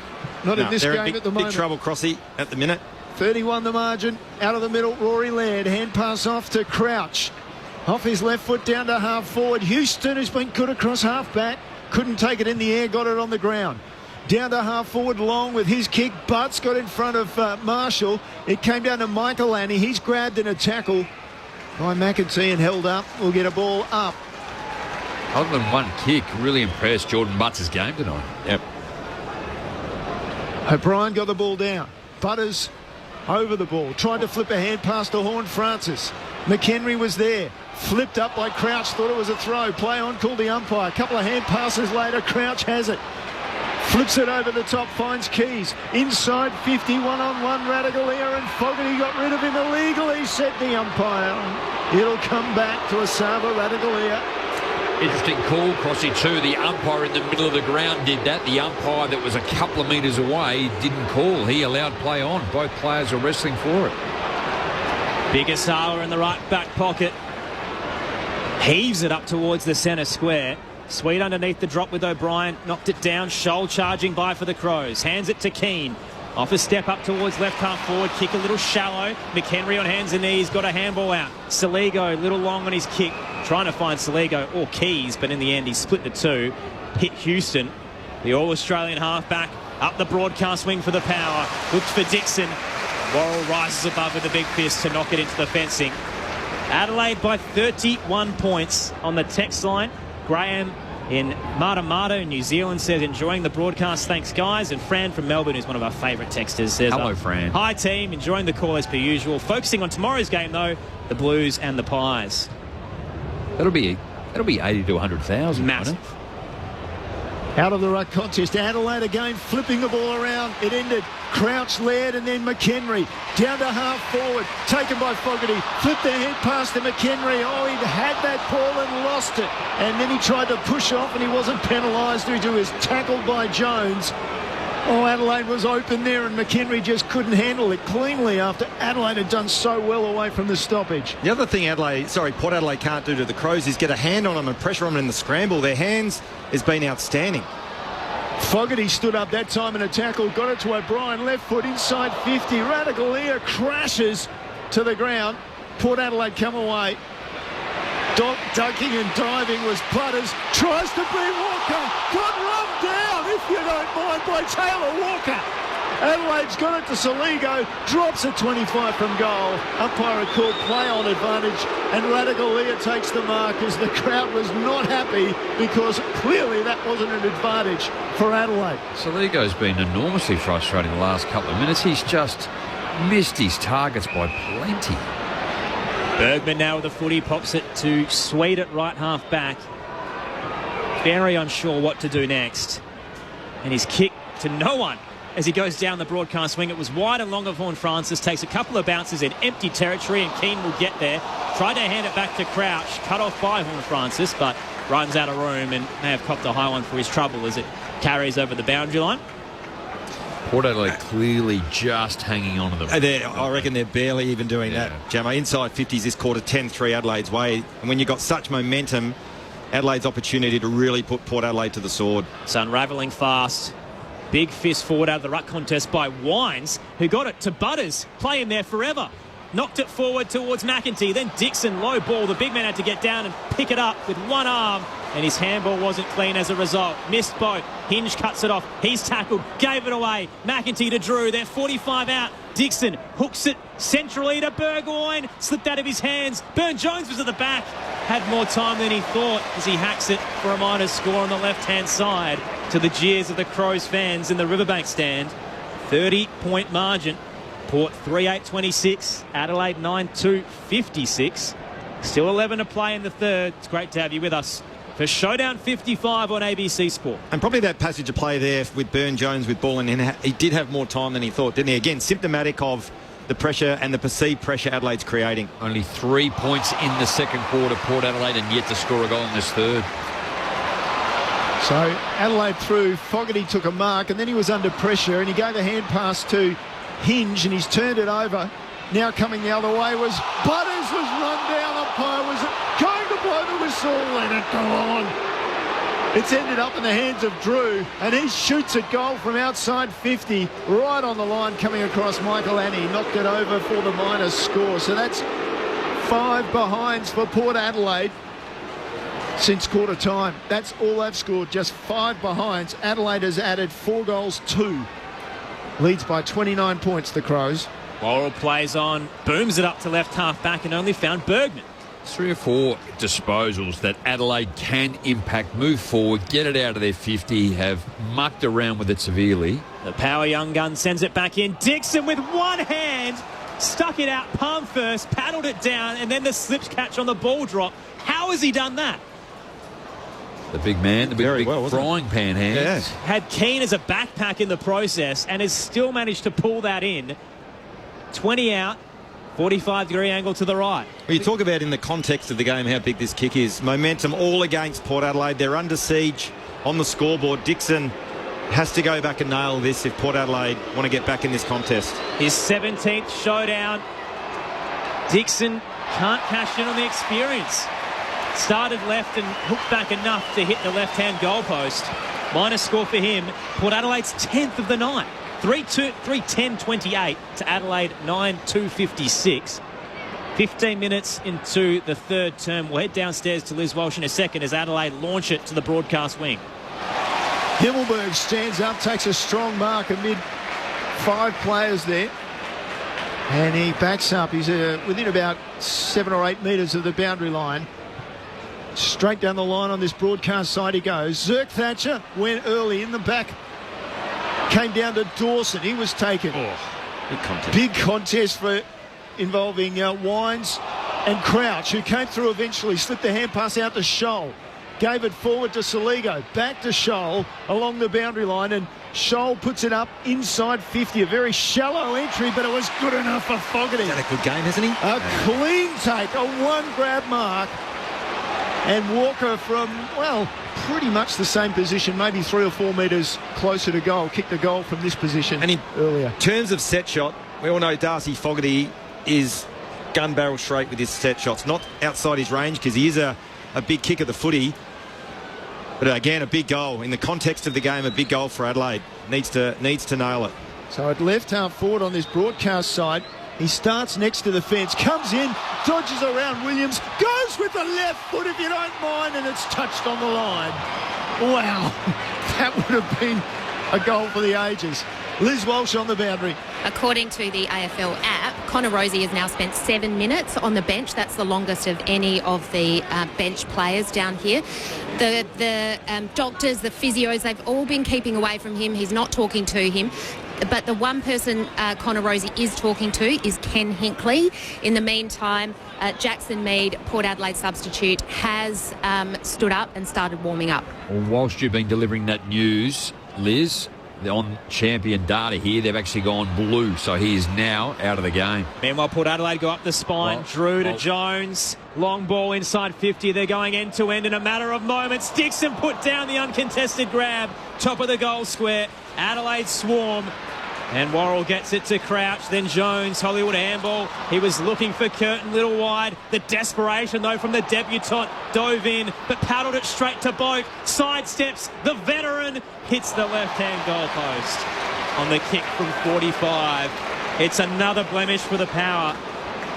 Not in this game at the moment. Big trouble, Crossy, at the minute. 31 the margin. Out of the middle, Rory Laird. Hand pass off to Crouch. Off his left foot down to half forward. Houston, who's been good across half back, couldn't take it in the air, got it on the ground. Down to half forward, Long with his kick. Butts got in front of Marshall. It came down to Michael Lanny. He's grabbed in a tackle by McEntee and held up. We'll get a ball up. Other than one kick, really impressed Jordan Butts' game tonight. Yep. O'Brien got the ball down. Butters over the ball. Tried to flip a hand pass to Horn Francis. McHenry was there. Flipped up by Crouch, thought it was a throw. Play on, called the umpire. A couple of hand passes later, Crouch has it. Flips it over the top, finds Keys. Inside 50, one-on-one, Radaglia, and Fogarty got rid of him illegally, said the umpire. It'll come back to Asava Radaglia. Interesting call, Crossy, too. The umpire in the middle of the ground did that. The umpire that was a couple of metres away didn't call. He allowed play on. Both players are wrestling for it. Big Asawa in the right back pocket. Heaves it up towards the centre square. Sweet underneath the drop with O'Brien. Knocked it down. Scholl charging by for the Crows. Hands it to Keane. Off a step up towards left half forward. Kick a little shallow. McHenry on hands and knees. Got a handball out. Saligo a little long on his kick. Trying to find Saligo or Keys, but in the end he split the two. Hit Houston. The All-Australian halfback up the broadcast wing for the power. Looked for Dixon. Worrell rises above with a big fist to knock it into the fencing. Adelaide by 31 points on the text line. Graham in Matamata, New Zealand, says enjoying the broadcast. Thanks, guys. And Fran from Melbourne, who's one of our favourite texters, says hello, Fran. Hi, team. Enjoying the call as per usual. Focusing on tomorrow's game, though, the Blues and the Pies. That'll be 80 to 100,000. Massive. Out of the ruck contest, Adelaide again flipping the ball around. It ended Crouch, Laird, and then McHenry. Down to half forward, taken by Fogarty. Flipped the head pass to McHenry. Oh, he'd had that ball and lost it. And then he tried to push off and he wasn't penalised due to his tackle by Jones. Oh, Adelaide was open there and McHenry just couldn't handle it cleanly after Adelaide had done so well away from the stoppage. The other thing Port Adelaide can't do to the Crows is get a hand on them and pressure on them in the scramble. Their hands has been outstanding. Fogarty stood up that time in a tackle, got it to O'Brien, left foot inside 50. Radicalea crashes to the ground. Port Adelaide come away. Ducking and diving was Butters. Tries to beat Walker. Got rubbed down, if you don't mind, by Taylor Walker. Adelaide's got it to Soligo. Drops at 25 from goal. Umpire had called play on advantage, and Radicalea takes the mark as the crowd was not happy because clearly that wasn't an advantage for Adelaide. Soligo's been enormously frustrating the last couple of minutes. He's just missed his targets by plenty. Bergman now with the footy, pops it to Sweet at right half back. Very unsure what to do next. And his kick to no one as he goes down the broadcast wing. It was wide and long of Horne-Francis. Takes a couple of bounces in empty territory, and Keane will get there. Tried to hand it back to Crouch. Cut off by Horne-Francis, but runs out of room and may have copped a high one for his trouble as it carries over the boundary line. Port Adelaide clearly just hanging on to them. I reckon they're barely even doing that, Jamo. Inside 50s this quarter, 10-3 Adelaide's way. And when you've got such momentum, Adelaide's opportunity to really put Port Adelaide to the sword. It's unravelling fast. Big fist forward out of the ruck contest by Wines, who got it to Butters. Play him there forever. Knocked it forward towards McEntee. Then Dixon, low ball. The big man had to get down and pick it up with one arm. And his handball wasn't clean as a result. Missed both. Hinge cuts it off. He's tackled. Gave it away. McEntee to Drew. They're 45 out. Dixon hooks it centrally to Burgoyne. Slipped out of his hands. Burne-Jones was at the back. Had more time than he thought as he hacks it for a minor score on the left-hand side to the jeers of the Crows fans in the Riverbank stand. 30-point margin. Port 3-8-26. Adelaide 9-2-56. Still 11 to play in the third. It's great to have you with us for Showdown 55 on ABC Sport. And probably that passage of play there with Burne-Jones with ball in hand, he did have more time than he thought, didn't he? Again, symptomatic of the pressure and the perceived pressure Adelaide's creating. Only 3 points in the second quarter, Port Adelaide, and yet to score a goal in this third. So Adelaide through, Fogarty took a mark, and then he was under pressure, and he gave a hand pass to Hinge, and he's turned it over. Now coming the other way was Butters, was run down. Umpire was going to blow the whistle. Let it go on. It's ended up in the hands of Drew, and he shoots a goal from outside 50, right on the line, coming across Michael Annie. Knocked it over for the minus score. So that's 5 behinds for Port Adelaide since quarter time. That's all they've scored, just 5 behinds. Adelaide has added 4 goals, 2. Leads by 29 points, the Crows. Worrell plays on, booms it up to left half back and only found Bergman. 3 or 4 disposals that Adelaide can impact, move forward, get it out of their 50, have mucked around with it severely. The power young gun sends it back in. Dixon with one hand, stuck it out palm first, paddled it down, and then the slips catch on the ball drop. How has he done that? The big man, the big frying pan hands. Yeah. Had Keane as a backpack in the process and has still managed to pull that in. 20 out, 45-degree angle to the right. Well, you talk about in the context of the game how big this kick is. Momentum all against Port Adelaide. They're under siege on the scoreboard. Dixon has to go back and nail this if Port Adelaide want to get back in this contest. His 17th showdown. Dixon can't cash in on the experience. Started left and hooked back enough to hit the left-hand goalpost. Minus score for him. Port Adelaide's 10th of the night. 3-10-28 to Adelaide 9-2-56. 15 minutes into the third term. We'll head downstairs to Liz Walsh in a second as Adelaide launch it to the broadcast wing. Himmelberg stands up, takes a strong mark amid 5 players there. And he backs up. He's within about 7 or 8 metres of the boundary line. Straight down the line on this broadcast side he goes. Zirk Thatcher went early in the back. Came down to Dawson. He was taken. Big contest. Big contest for involving Wines and Crouch, who came through eventually. Slipped the hand pass out to Scholl. Gave it forward to Soligo. Back to Scholl along the boundary line. And Scholl puts it up inside 50. A very shallow entry, but it was good enough for Fogarty. He's had a good game, hasn't he? A clean take. A one-grab mark. And Walker from, well, pretty much the same position, maybe 3 or 4 metres closer to goal, kicked the goal from this position and earlier. In terms of set shot, we all know Darcy Fogarty is gun barrel straight with his set shots, not outside his range because he is a big kick at the footy. But again, a big goal. In the context of the game, a big goal for Adelaide. Needs to nail it. So at left half forward on this broadcast side, he starts next to the fence, comes in, dodges around Williams, goes with the left foot if you don't mind, and it's touched on the line. Wow, that would have been a goal for the ages. Liz Walsh on the boundary. According to the AFL app, Connor Rozee has now spent 7 minutes on the bench. That's the longest of any of the bench players down here. The doctors, the physios, they've all been keeping away from him. He's not talking to him. But the one person Connor Rozee is talking to is Ken Hinckley. In the meantime, Jackson Mead, Port Adelaide substitute, has stood up and started warming up. Well, whilst you've been delivering that news, Liz, on champion data here, they've actually gone blue, so he is now out of the game. Meanwhile, Port Adelaide go up the spine. Drew to Jones. Long ball inside 50. They're going end to end in a matter of moments. Dixon put down the uncontested grab. Top of the goal square. Adelaide swarm. And Worrell gets it to Crouch, then Jones, Hollywood handball. He was looking for Curtin, little wide. The desperation, though, from the debutant. Dove in, but paddled it straight to Boak. Sidesteps, the veteran, hits the left-hand goalpost on the kick from 45. It's another blemish for the Power.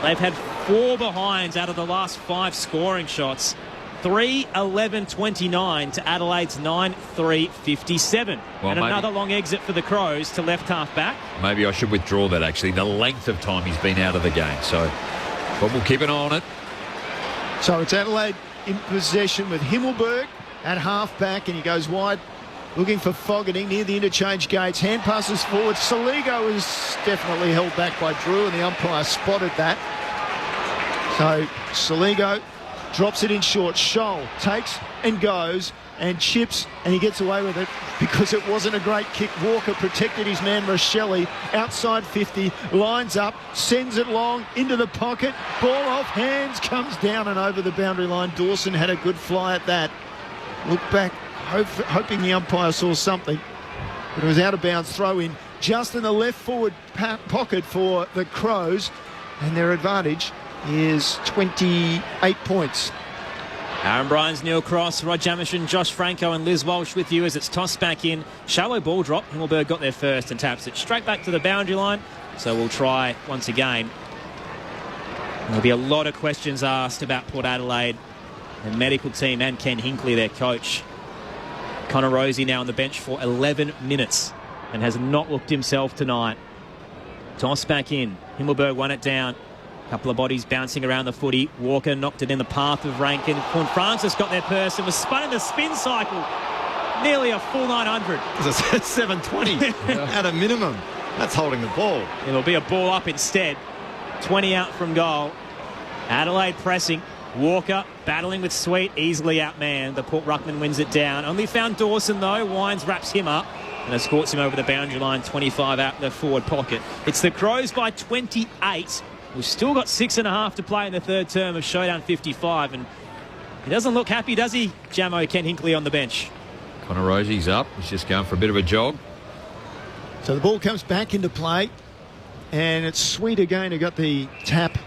They've had 4 behinds out of the last 5 scoring shots. 3-11-29 to Adelaide's 9-3-57. Well, and another long exit for the Crows to left half back. Maybe I should withdraw that, actually. The length of time he's been out of the game. But we'll keep an eye on it. So it's Adelaide in possession with Himmelberg at half back, and he goes wide looking for Fogarty near the interchange gates. Hand passes forward. Saligo is definitely held back by Drew, and the umpire spotted that. So Saligo drops it in short. Scholl takes and goes and chips, and he gets away with it because it wasn't a great kick. Walker protected his man Rochelle outside 50, lines up, sends it long into the pocket. Ball off hands, comes down and over the boundary line. Dawson had a good fly at that. Look back, hoping the umpire saw something, but it was out of bounds. Throw in just in the left forward pocket for the Crows, and their advantage is 28 points. Aaron Bryans, Neil Cross, Rod Jamerson, Josh Franco and Liz Walsh with you as it's tossed back in. Shallow ball drop. Himmelberg got there first and taps it straight back to the boundary line. So we'll try once again. There'll be a lot of questions asked about Port Adelaide, the medical team, and Ken Hinckley, their coach. Connor Rozee now on the bench for 11 minutes and has not looked himself tonight. Toss back in. Himmelberg won it down. A couple of bodies bouncing around the footy. Walker knocked it in the path of Rankin. Corn Francis got there first and was spun in the spin cycle. Nearly a full 900. It's 720 at a minimum. That's holding the ball. It'll be a ball up instead. 20 out from goal. Adelaide pressing. Walker battling with Sweet, easily outmanned. The Port Ruckman wins it down. Only found Dawson though. Wines wraps him up and escorts him over the boundary line. 25 out the forward pocket. It's the Crows by 28. We've still got 6.5 to play in the third term of Showdown 55, and he doesn't look happy, does he, Jamo? Ken Hinckley on the bench. Connor Rozee's up. He's just going for a bit of a jog. So the ball comes back into play, and it's Sweet again who got the tap,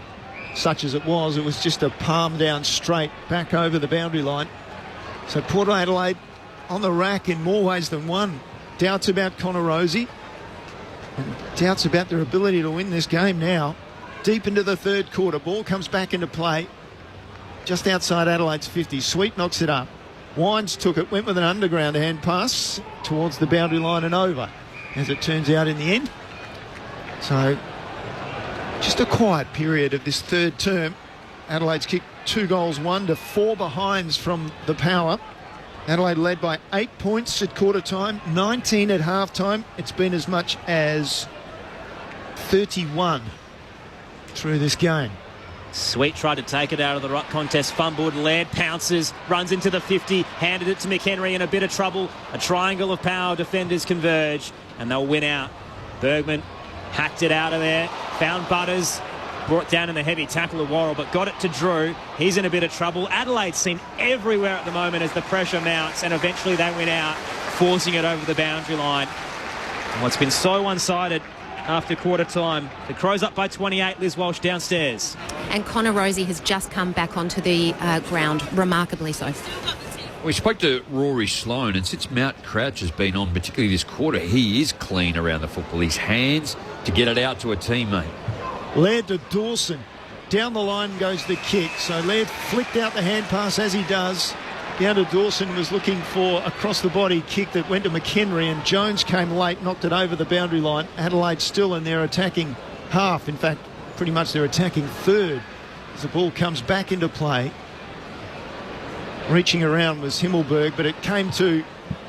such as it was. It was just a palm down straight back over the boundary line. So Port Adelaide on the rack in more ways than one. Doubts about Connor Rozee, and doubts about their ability to win this game now. Deep into the third quarter, ball comes back into play just outside Adelaide's 50. Sweet knocks it up. Wines took it, went with an underground hand pass towards the boundary line and over, as it turns out in the end. So just a quiet period of this third term. Adelaide's kicked 2 goals, 1 to 4 behinds from the Power. Adelaide led by 8 points at quarter time, 19 at half time. It's been as much as 31 through this game. Sweet tried to take it out of the ruck contest, fumbled, led, pounces, runs into the 50, handed it to McHenry in a bit of trouble. A triangle of Power defenders converge and they'll win out. Bergman hacked it out of there, found Butters, brought down in the heavy tackle of Worrell, but got it to Drew. He's in a bit of trouble. Adelaide's seen everywhere at the moment as the pressure mounts, and eventually they win out, forcing it over the boundary line. And what's been so one-sided after quarter time. The Crows up by 28. Liz Walsh downstairs. And Connor Rozee has just come back onto the ground, remarkably so. We spoke to Rory Sloane, and since Mount Crouch has been on, particularly this quarter, he is clean around the football. His hands to get it out to a teammate. Laird to Dawson. Down the line goes the kick. So Laird flicked out the hand pass as he does. Down to Dawson, was looking for across the body kick that went to McHenry, and Jones came late, knocked it over the boundary line. Adelaide still in their attacking half. In fact, pretty much their attacking third. As the ball comes back into play. Reaching around was Himmelberg, but it came to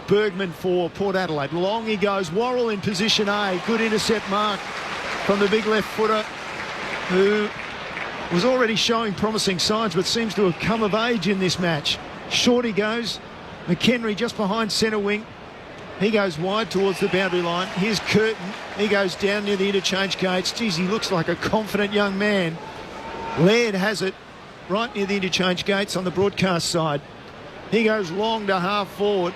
Bergman for Port Adelaide. Long he goes. Worrell in position A. Good intercept mark from the big left footer, who was already showing promising signs but seems to have come of age in this match. Short he goes. McHenry just behind centre wing. He goes wide towards the boundary line. Here's Curtin. He goes down near the interchange gates. Geez, he looks like a confident young man. Laird has it right near the interchange gates on the broadcast side. He goes long to half forward.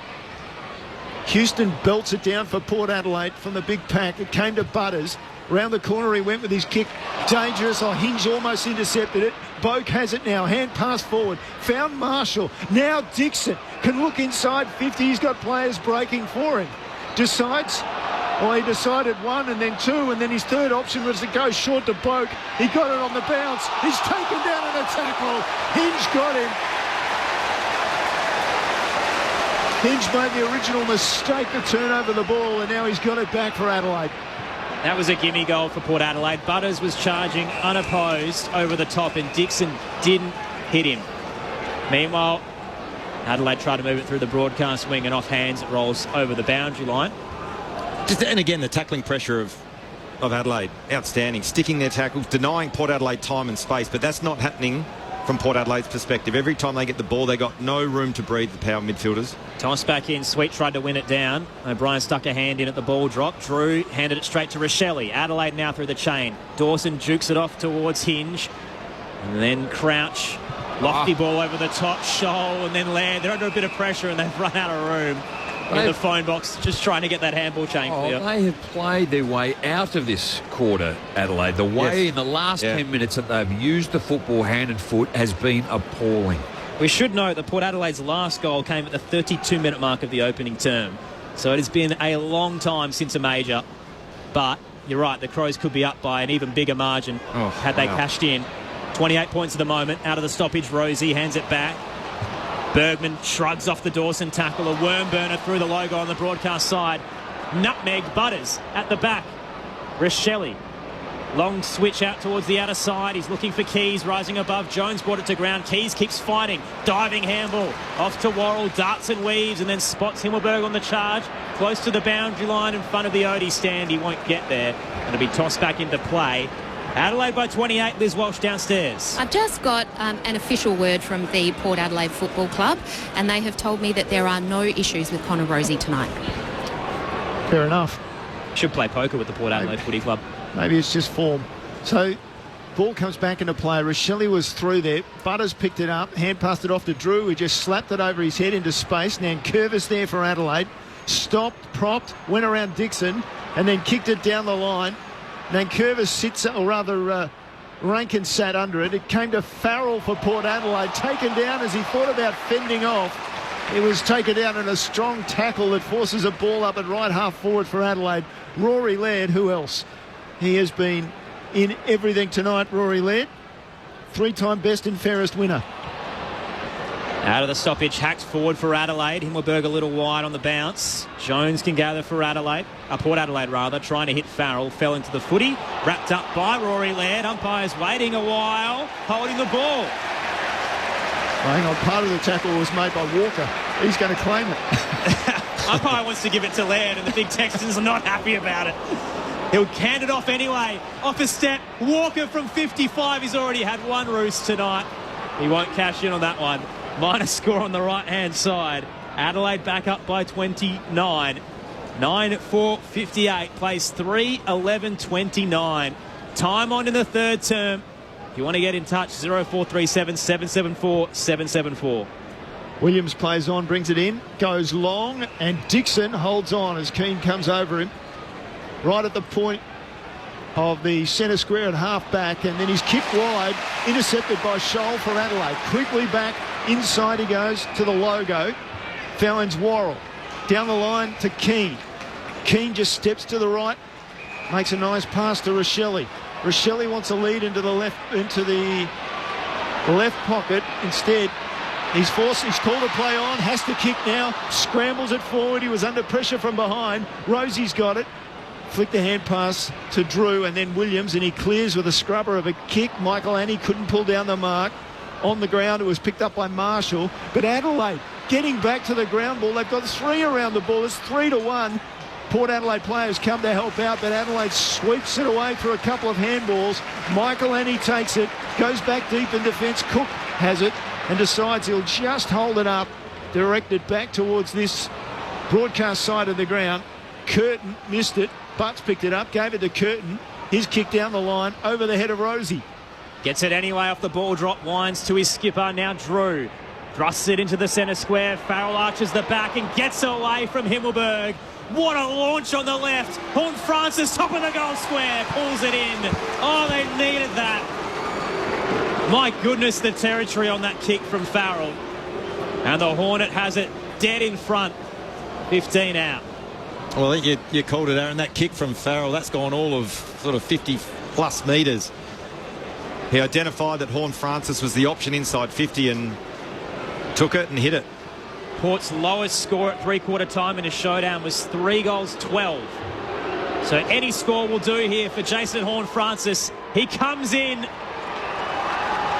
Houston belts it down for Port Adelaide from the big pack. It came to Butters. Round the corner he went with his kick. Dangerous. Hinge almost intercepted it. Boak has it now. Hand pass forward. Found Marshall. Now Dixon can look inside 50. He's got players breaking for him. Decides. Well, he decided one and then two, and then his third option was to go short to Boak. He got it on the bounce. He's taken down in a tackle. Hinge got him. Hinge made the original mistake to turn over the ball, and now he's got it back for Adelaide. That was a gimme goal for Port Adelaide. Butters was charging unopposed over the top, and Dixon didn't hit him. Meanwhile, Adelaide tried to move it through the broadcast wing, and off hands it rolls over the boundary line. And again, the tackling pressure of Adelaide, outstanding. Sticking their tackles, denying Port Adelaide time and space, but that's not happening from Port Adelaide's perspective. Every time they get the ball, they got no room to breathe, the power midfielders. Toss back in. Sweet tried to win it down. O'Brien stuck a hand in at the ball drop. Drew handed it straight to Rochelle. Adelaide now through the chain. Dawson jukes it off towards Hinge. And then Crouch. Lofty ball over the top. Scholl and then Laird. They're under a bit of pressure and they've run out of room in the phone box, just trying to get that handball chain clear. They have played their way out of this quarter, Adelaide. The way in the last 10 minutes that they've used the football hand and foot has been appalling. We should note that Port Adelaide's last goal came at the 32-minute mark of the opening term. So it has been a long time since a major. But you're right, the Crows could be up by an even bigger margin had they cashed in. 28 points at the moment. Out of the stoppage, Rosie hands it back. Bergman shrugs off the Dawson tackle. A worm burner through the logo on the broadcast side. Nutmeg Butters at the back. Rochelle. Long switch out towards the outer side. He's looking for Keys rising above. Jones brought it to ground. Keys keeps fighting. Diving handball. Off to Worrell. Darts and weaves and then spots Himmelberg on the charge. Close to the boundary line in front of the Odie stand. He won't get there. It'll be tossed back into play. Adelaide by 28, Liz Walsh downstairs. I've just got an official word from the Port Adelaide Football Club, and they have told me that there are no issues with Connor Rosie tonight. Fair enough. Should play poker with the Port Adelaide Footy Club. Maybe it's just form. So, ball comes back into play. Rochelle was through there. Butters picked it up, hand passed it off to Drew, who just slapped it over his head into space. Nankervis there for Adelaide. Stopped, propped, went around Dixon, and then kicked it down the line. Nankervis sits, or rather Rankin sat under it. It came to Farrell for Port Adelaide, taken down as he thought about fending off. He was taken down in a strong tackle that forces a ball up at right half forward for Adelaide. Rory Laird, who else? He has been in everything tonight, Rory Laird. 3-time best and fairest winner. Out of the stoppage, hacked forward for Adelaide. Himmelberg a little wide on the bounce. Jones can gather for Adelaide. Port Adelaide, rather, trying to hit Farrell. Fell into the footy. Wrapped up by Rory Laird. Umpires waiting a while, holding the ball. Hang on, part of the tackle was made by Walker. He's going to claim it. Umpire wants to give it to Laird, and the big Texans are not happy about it. He'll hand it off anyway. Off a step. Walker from 55. He's already had one roost tonight. He won't cash in on that one. Minus score on the right-hand side. Adelaide back up by 29. 9-4-58. Plays 3-11-29. Time on in the third term. If you want to get in touch, 0437 774 774. Williams plays on, brings it in, goes long, and Dixon holds on as Keane comes over him. Right at the point of the centre square at half-back, and then he's kicked wide, intercepted by Scholl for Adelaide. Quickly back, inside he goes to the logo. Finds Worrell. Down the line to Keane. Keane just steps to the right, makes a nice pass to Rochelle. Rochelle wants a lead into the left pocket. Instead, he's called a play on, has to kick now, scrambles it forward. He was under pressure from behind. Rosie's got it. Flicked the hand pass to Drew and then Williams, and he clears with a scrubber of a kick. Michael Annie couldn't pull down the mark. On the ground, it was picked up by Marshall. But Adelaide getting back to the ground ball. They've got 3 around the ball. It's 3-1. Port Adelaide players come to help out, but Adelaide sweeps it away through a couple of handballs. Michael Annie takes it, goes back deep in defence. Cook has it and decides he'll just hold it up, direct it back towards this broadcast side of the ground. Curtin missed it. Butts picked it up, gave it to Curtin. His kick down the line, over the head of Rosie. Gets it anyway off the ball drop, winds to his skipper, now Drew. Thrusts it into the centre square, Farrell arches the back and gets away from Himmelberg. What a launch on the left. Horn Francis, top of the goal square, pulls it in. Oh, they needed that. My goodness, the territory on that kick from Farrell. And the Hornet has it dead in front, 15 out. Well, I think you called it, Aaron. That kick from Farrell, that's gone all of sort of 50-plus metres. He identified that Horn Francis was the option inside 50 and took it and hit it. Port's lowest score at three-quarter time in a showdown was 3 goals, 12. So any score will do here for Jason Horn-Francis. He comes in,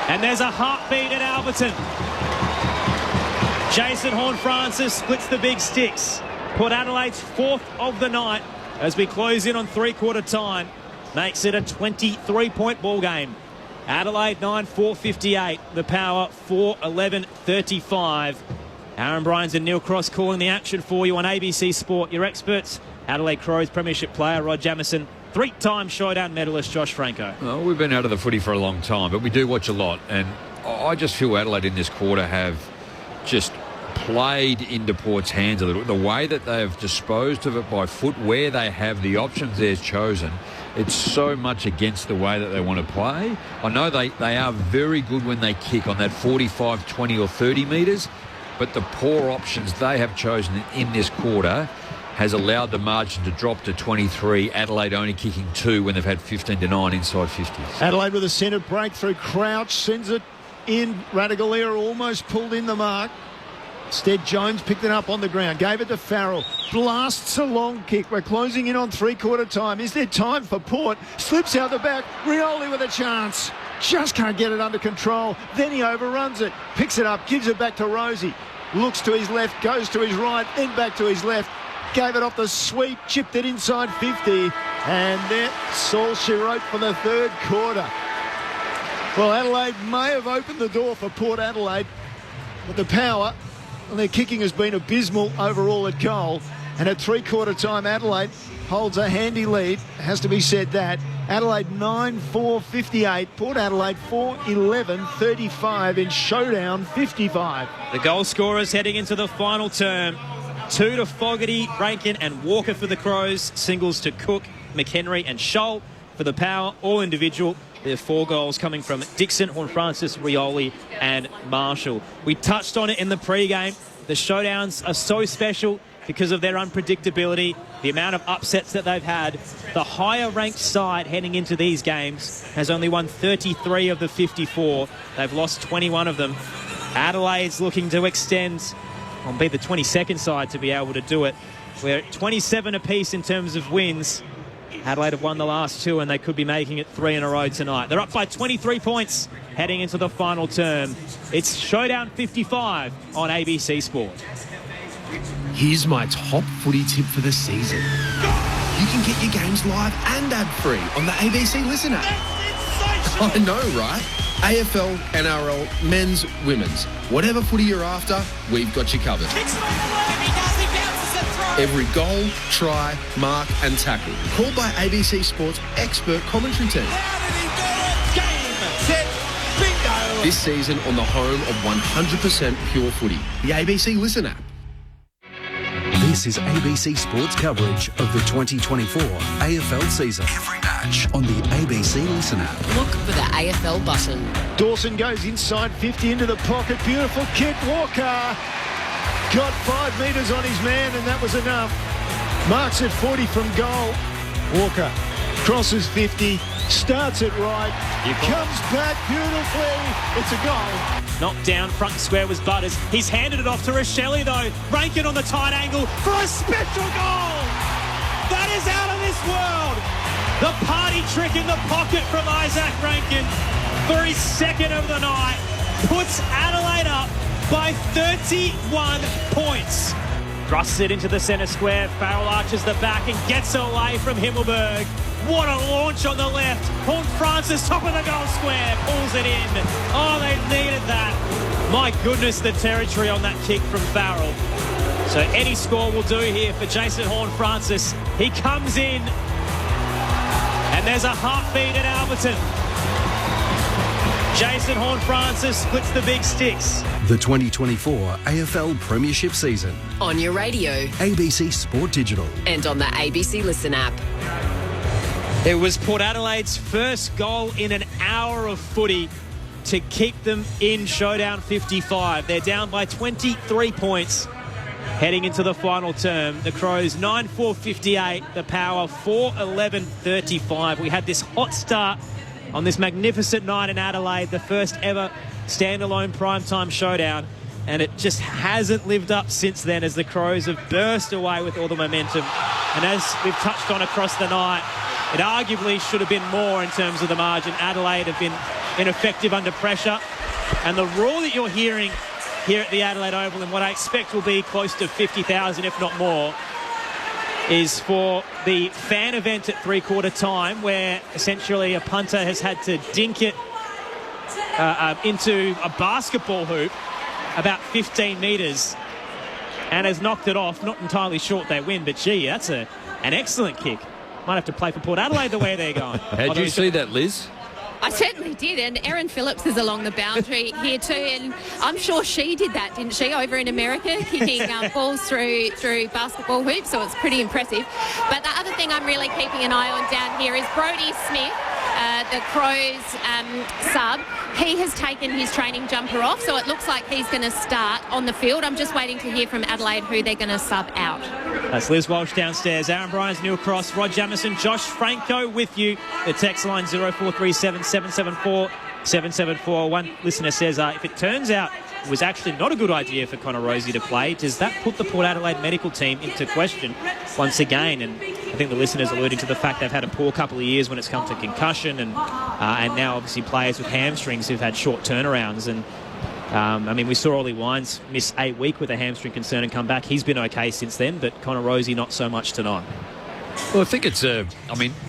and there's a heartbeat at Alberton. Jason Horn-Francis splits the big sticks. Port Adelaide's 4th of the night as we close in on three-quarter time. Makes it a 23-point ball game. Adelaide 9-4-58. The Power 4-11-35. Aaron Bryans and Neil Cross calling the action for you on ABC Sport. Your experts, Adelaide Crows Premiership player Rod Jamieson, 3-time showdown medalist Josh Franco. Well, we've been out of the footy for a long time, but we do watch a lot. And I just feel Adelaide in this quarter have just played into Port's hands a little. The way that they have disposed of it by foot, where they have the options they've chosen, it's so much against the way that they want to play. I know they are very good when they kick on that 45, 20 or 30 metres, but the poor options they have chosen in this quarter has allowed the margin to drop to 23. Adelaide only kicking 2 when they've had 15-9 inside 50s. Adelaide with a centre breakthrough. Crouch sends it in. Radigalera almost pulled in the mark. Instead, Jones picked it up on the ground, gave it to Farrell, blasts a long kick. We're closing in on three-quarter time. Is there time for Port? Slips out the back. Rioli with a chance. Just can't get it under control. Then he overruns it, picks it up, gives it back to Rosie. Looks to his left, goes to his right, then back to his left. Gave it off the sweep, chipped it inside 50. And that's all she wrote for the third quarter. Well, Adelaide may have opened the door for Port Adelaide, but the Power, and their kicking has been abysmal overall at goal. And at three-quarter time, Adelaide holds a handy lead. Has to be said that. Adelaide 9-4-58. Port Adelaide 4-11-35 in showdown 55. The goal scorers heading into the final term. 2 to Fogarty, Rankin and Walker for the Crows. Singles to Cook, McHenry and Scholl for the Power. All individual. There are 4 goals coming from Dixon, Horn-Francis, Rioli and Marshall. We touched on it in the pre-game. The showdowns are so special because of their unpredictability, the amount of upsets that they've had. The higher-ranked side heading into these games has only won 33 of the 54. They've lost 21 of them. Adelaide's looking to extend, on be the 22nd side to be able to do it. We're at 27 apiece in terms of wins. Adelaide have won the last 2 and they could be making it 3 in a row tonight. They're up by 23 points heading into the final term. It's Showdown 55 on ABC Sport. Here's my top footy tip for the season. You can get your games live and ad-free on the ABC Listen app. I know, right? AFL, NRL, men's, women's. Whatever footy you're after, we've got you covered. Every goal, try, mark and tackle. Called by ABC Sports' expert commentary team. This season on the home of 100% pure footy, the ABC Listen app. This is ABC Sports coverage of the 2024 AFL season. Every day. match on the ABC Listen app. Look for the AFL button. Dawson goes inside 50 into the pocket. Beautiful kick. Walker got 5 metres on his man, and that was enough. Marks at 40 from goal. Walker crosses 50, starts it right, comes back beautifully. It's a goal. Knocked down, front and square was Butters. He's handed it off to Rochelle, though. Rankin on the tight angle for a special goal. That is out of this world. The party trick in the pocket from Isaac Rankin for his second of the night puts Adelaide up by 31 points. Thrusts it into the centre square. Farrell arches the back and gets away from Himmelberg. What a launch on the left. Horne-Francis, top of the goal square, pulls it in. Oh, they needed that. My goodness, the territory on that kick from Farrell. So any score will do here for Jason Horne-Francis. He comes in, and there's a heartbeat at Alberton. Jason Horne-Francis splits the big sticks. The 2024 AFL Premiership season. On your radio. ABC Sport Digital. And on the ABC Listen app. It was Port Adelaide's first goal in an hour of footy to keep them in Showdown 55. They're down by 23 points heading into the final term. The Crows 9-4-58, the Power 4-11-35. We had this hot start on this magnificent night in Adelaide, the first ever standalone primetime showdown, and it just hasn't lived up since then as the Crows have burst away with all the momentum. And as we've touched on across the night, it arguably should have been more in terms of the margin. Adelaide have been ineffective under pressure, and the roar that you're hearing here at the Adelaide Oval, and what I expect will be close to 50,000 if not more, is for the fan event at three-quarter time, where essentially a punter has had to dink it into a basketball hoop about 15 metres and has knocked it off. Not entirely short they win, but gee, that's an excellent kick. Might have to play for Port Adelaide the way they're going. How'd you see that, Liz? I certainly did, and Erin Phillips is along the boundary here too, and I'm sure she did that, didn't she, over in America, kicking balls through basketball hoops, so it's pretty impressive. But the other thing I'm really keeping an eye on down here is Brodie Smith, the Crows sub. He has taken his training jumper off, so it looks like he's going to start on the field. I'm just waiting to hear from Adelaide who they're going to sub out. That's Liz Walsh downstairs, Aaron Bryans, Neil Cross, Rod Jamieson, Josh Franco with you. The text line 0437 774 774. One listener says, if it turns out it was actually not a good idea for Connor Rozee to play, does that put the Port Adelaide medical team into question once again? And I think the listener's alluding to the fact they've had a poor couple of years when it's come to concussion, and now obviously players with hamstrings who've had short turnarounds. And we saw Ollie Wines miss 8 weeks with a hamstring concern and come back. He's been okay since then, but Connor Rozee not so much tonight. Well, I think it's a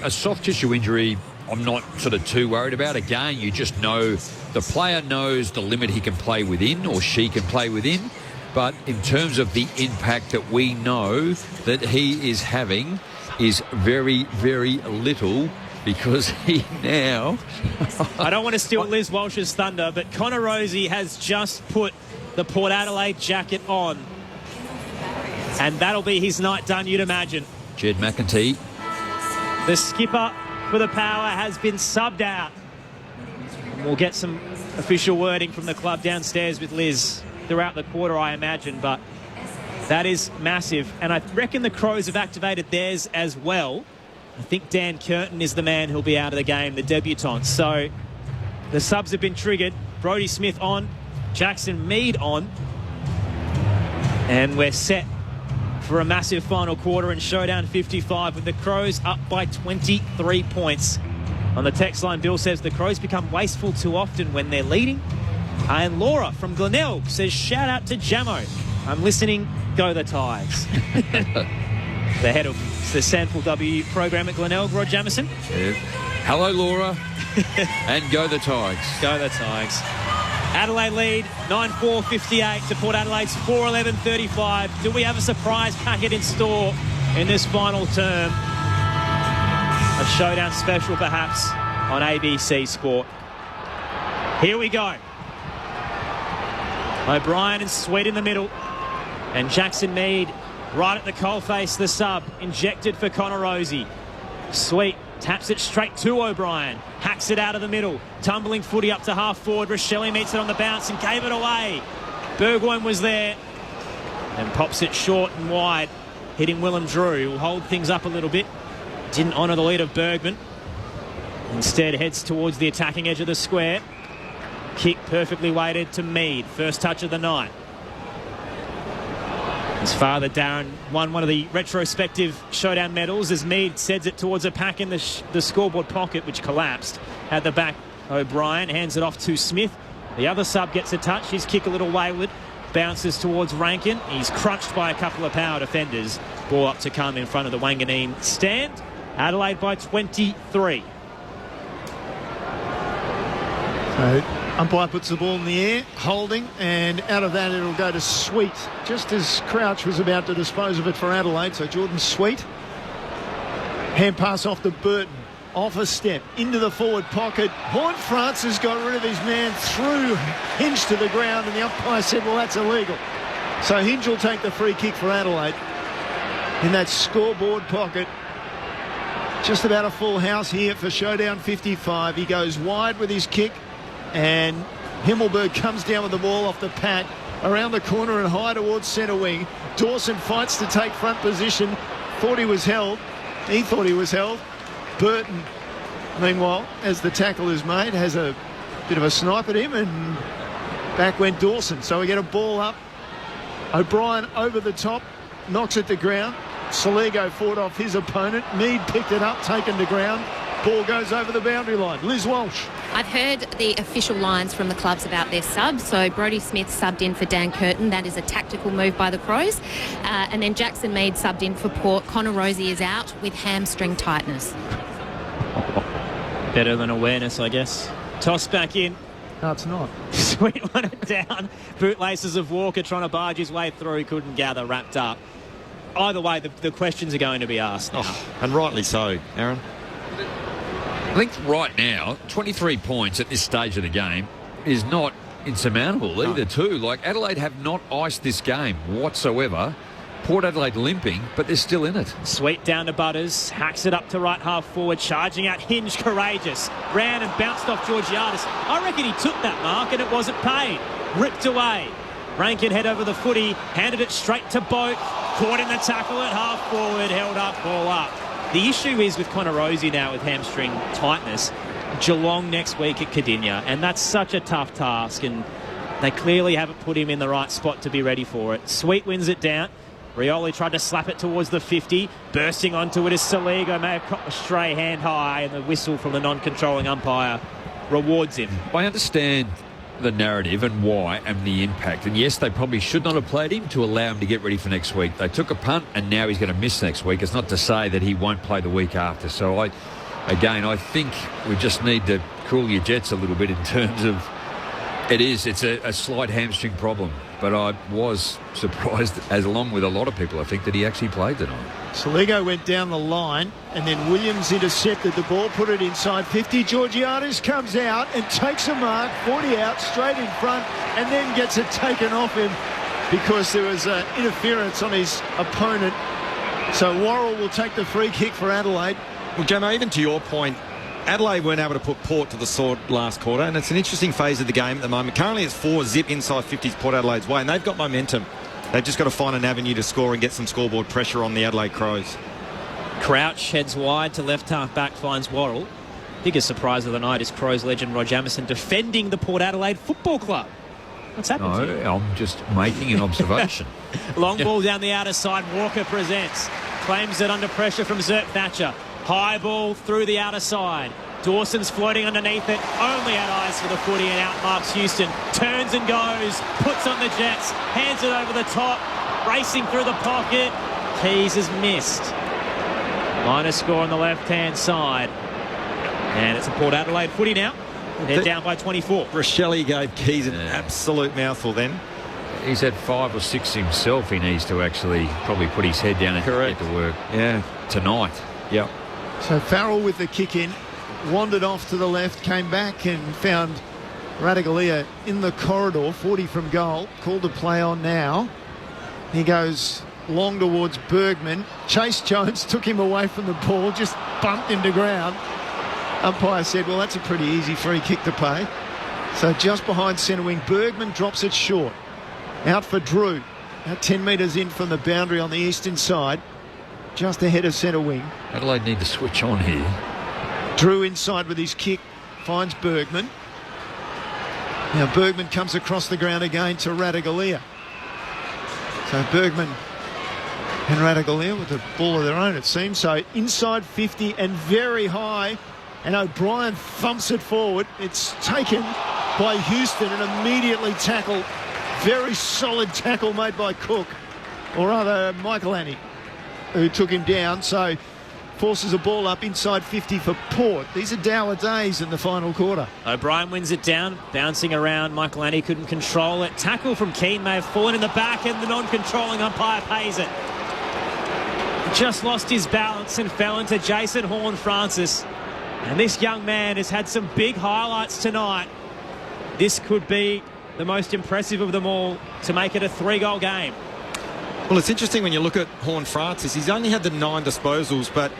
soft tissue injury I'm not sort of too worried about. Again, you just know the player knows the limit he can play within, or she can play within. But in terms of the impact that we know that he is having is very, very little, because he now... I don't want to steal Liz Walsh's thunder, but Connor Rozee has just put the Port Adelaide jacket on. And that'll be his night done, you'd imagine. Jed McEntee. The skipper for the Power has been subbed out. And we'll get some official wording from the club downstairs with Liz throughout the quarter, I imagine, but that is massive. And I reckon the Crows have activated theirs as well. I think Dan Curtin is the man who'll be out of the game, the debutant. So the subs have been triggered. Brodie Smith on, Jackson Mead on. And we're set for a massive final quarter in Showdown 55 with the Crows up by 23 points. On the text line, Bill says the Crows become wasteful too often when they're leading. And Laura from Glenelg says, shout out to Jamo. I'm listening, go the Tigers. The head of the Sandful W program at Glenelg, Rod Jamieson. Yeah. Hello, Laura. And go the Tigers. Go the Tigers. Adelaide lead 9-4-58 to Port Adelaide's 4-11-35. Do we have a surprise packet in store in this final term? A showdown special perhaps on ABC Sport. Here we go. O'Brien and Sweet in the middle, and Jackson Mead right at the coalface, the sub, injected for Connor Rozee. Sweet Taps it straight to O'Brien. Hacks it out of the middle. Tumbling footy up to half forward. Rochelle meets it on the bounce and gave it away. Burgoyne was there and pops it short and wide, hitting Willem Drew, who'll hold things up a little bit. Didn't honour the lead of Bergman. Instead heads towards the attacking edge of the square. Kick perfectly weighted to Mead. First touch of the night. His father, Darren, won one of the retrospective showdown medals as Mead sends it towards a pack in the scoreboard pocket, which collapsed. At the back, O'Brien hands it off to Smith. The other sub gets a touch. His kick a little wayward. Bounces towards Rankin. He's crunched by a couple of power defenders. Ball up to come in front of the Wanganeen stand. Adelaide by 23. So umpire puts the ball in the air, holding, and out of that it'll go to Sweet, just as Crouch was about to dispose of it for Adelaide. So Jordan Sweet. Hand pass off to Burton. Off a step, into the forward pocket. Horne-Francis got rid of his man, threw Hinge to the ground, and the umpire said, well, that's illegal. So Hinge will take the free kick for Adelaide in that scoreboard pocket. Just about a full house here for Showdown 55. He goes wide with his kick, and Himmelberg comes down with the ball off the pad, around the corner and high towards centre wing. Dawson fights to take front position. Thought he was held. He thought he was held. Burton, meanwhile, as the tackle is made, has a bit of a snipe at him, and back went Dawson. So we get a ball up. O'Brien over the top, knocks it to ground. Soligo fought off his opponent. Mead picked it up, taken to ground. Ball goes over the boundary line. Liz Walsh. I've heard the official lines from the clubs about their subs. So Brodie Smith subbed in for Dan Curtin. That is a tactical move by the Crows. And then Jackson Mead subbed in for Port. Connor Rosie is out with hamstring tightness. Better than awareness, I guess. Toss back in. No, it's not. Sweet one it down. Bootlaces of Walker trying to barge his way through. Couldn't gather. Wrapped up. Either way, the questions are going to be asked now. And rightly so, Aaron. I think right now, 23 points at this stage of the game is not insurmountable either, too. Like, Adelaide have not iced this game whatsoever. Port Adelaide limping, but they're still in it. Sweet down to Butters, hacks it up to right half forward, charging out Hinge, courageous. Ran and bounced off Georgiadis. I reckon he took that mark and it wasn't paid. Ripped away. Rankin head over the footy, handed it straight to Boat. Caught in the tackle at half forward, held up, ball up. The issue is with Connor Rosie now with hamstring tightness. Geelong next week at Cardinia, and that's such a tough task, and they clearly haven't put him in the right spot to be ready for it. Sweet wins it down. Rioli tried to slap it towards the 50. Bursting onto it is Soligo. May have caught a stray hand high, and the whistle from the non-controlling umpire rewards him. I understand the narrative and why and the impact. And yes, they probably should not have played him to allow him to get ready for next week. They took a punt and now he's going to miss next week. It's not to say that he won't play the week after. So I think we just need to cool your jets a little bit in terms of it's a slight hamstring problem. But I was surprised, as along with a lot of people, I think, that he actually played tonight. Soligo went down the line and then Williams intercepted the ball, put it inside 50. Georgiadis comes out and takes a mark, 40 out, straight in front, and then gets it taken off him because there was interference on his opponent. So Worrell will take the free kick for Adelaide. Well, Gemma, even to your point, Adelaide weren't able to put Port to the sword last quarter, and it's an interesting phase of the game at the moment. Currently it's 4-zip inside 50s Port Adelaide's way, and they've got momentum. They've just got to find an avenue to score and get some scoreboard pressure on the Adelaide Crows. Crouch heads wide to left half back, finds Worrell. Biggest surprise of the night is Crows legend Rod Jamieson defending the Port Adelaide Football Club. What's happened to you? I'm just making an observation. Long ball down the outer side. Walker presents. Claims it under pressure from Zert Thatcher. High ball through the outer side. Dawson's floating underneath it. Only had eyes for the footy and outmarks Houston. Turns and goes. Puts on the Jets. Hands it over the top. Racing through the pocket. Keys has missed. Minus score on the left-hand side. And it's a Port Adelaide footy now. They're down by 24. Rochelle gave Keys an absolute mouthful then. He's had 5 or 6 himself. He needs to actually probably put his head down and get to work tonight. Yep. So Farrell with the kick in, wandered off to the left, came back and found Radaglia in the corridor, 40 from goal, called to play on now. He goes long towards Bergman. Chase Jones took him away from the ball, just bumped him to ground. Umpire said, well, that's a pretty easy free kick to pay. So just behind centre wing, Bergman drops it short. Out for Drew. About 10 metres in from the boundary on the eastern side. Just ahead of centre wing. Adelaide need to switch on here. Drew inside with his kick. Finds Bergman. Now Bergman comes across the ground again to Ratugolea. So Bergman and Ratugolea with a ball of their own, it seems. So inside 50 and very high. And O'Brien thumps it forward. It's taken by Houston and immediately tackled. Very solid tackle made by Cook. Or rather, Michael Annie, who took him down. So forces a ball up inside 50 for Port. These are dour days in the final quarter. O'Brien wins it down, bouncing around. Michael Annie couldn't control it. Tackle from Keane may have fallen in the back, and the non-controlling umpire pays it. Just lost his balance and fell into Jason Horne-Francis. And this young man has had some big highlights tonight. This could be the most impressive of them all to make it a 3-goal game. Well, it's interesting when you look at Horne-Francis. He's only had the 9 disposals, but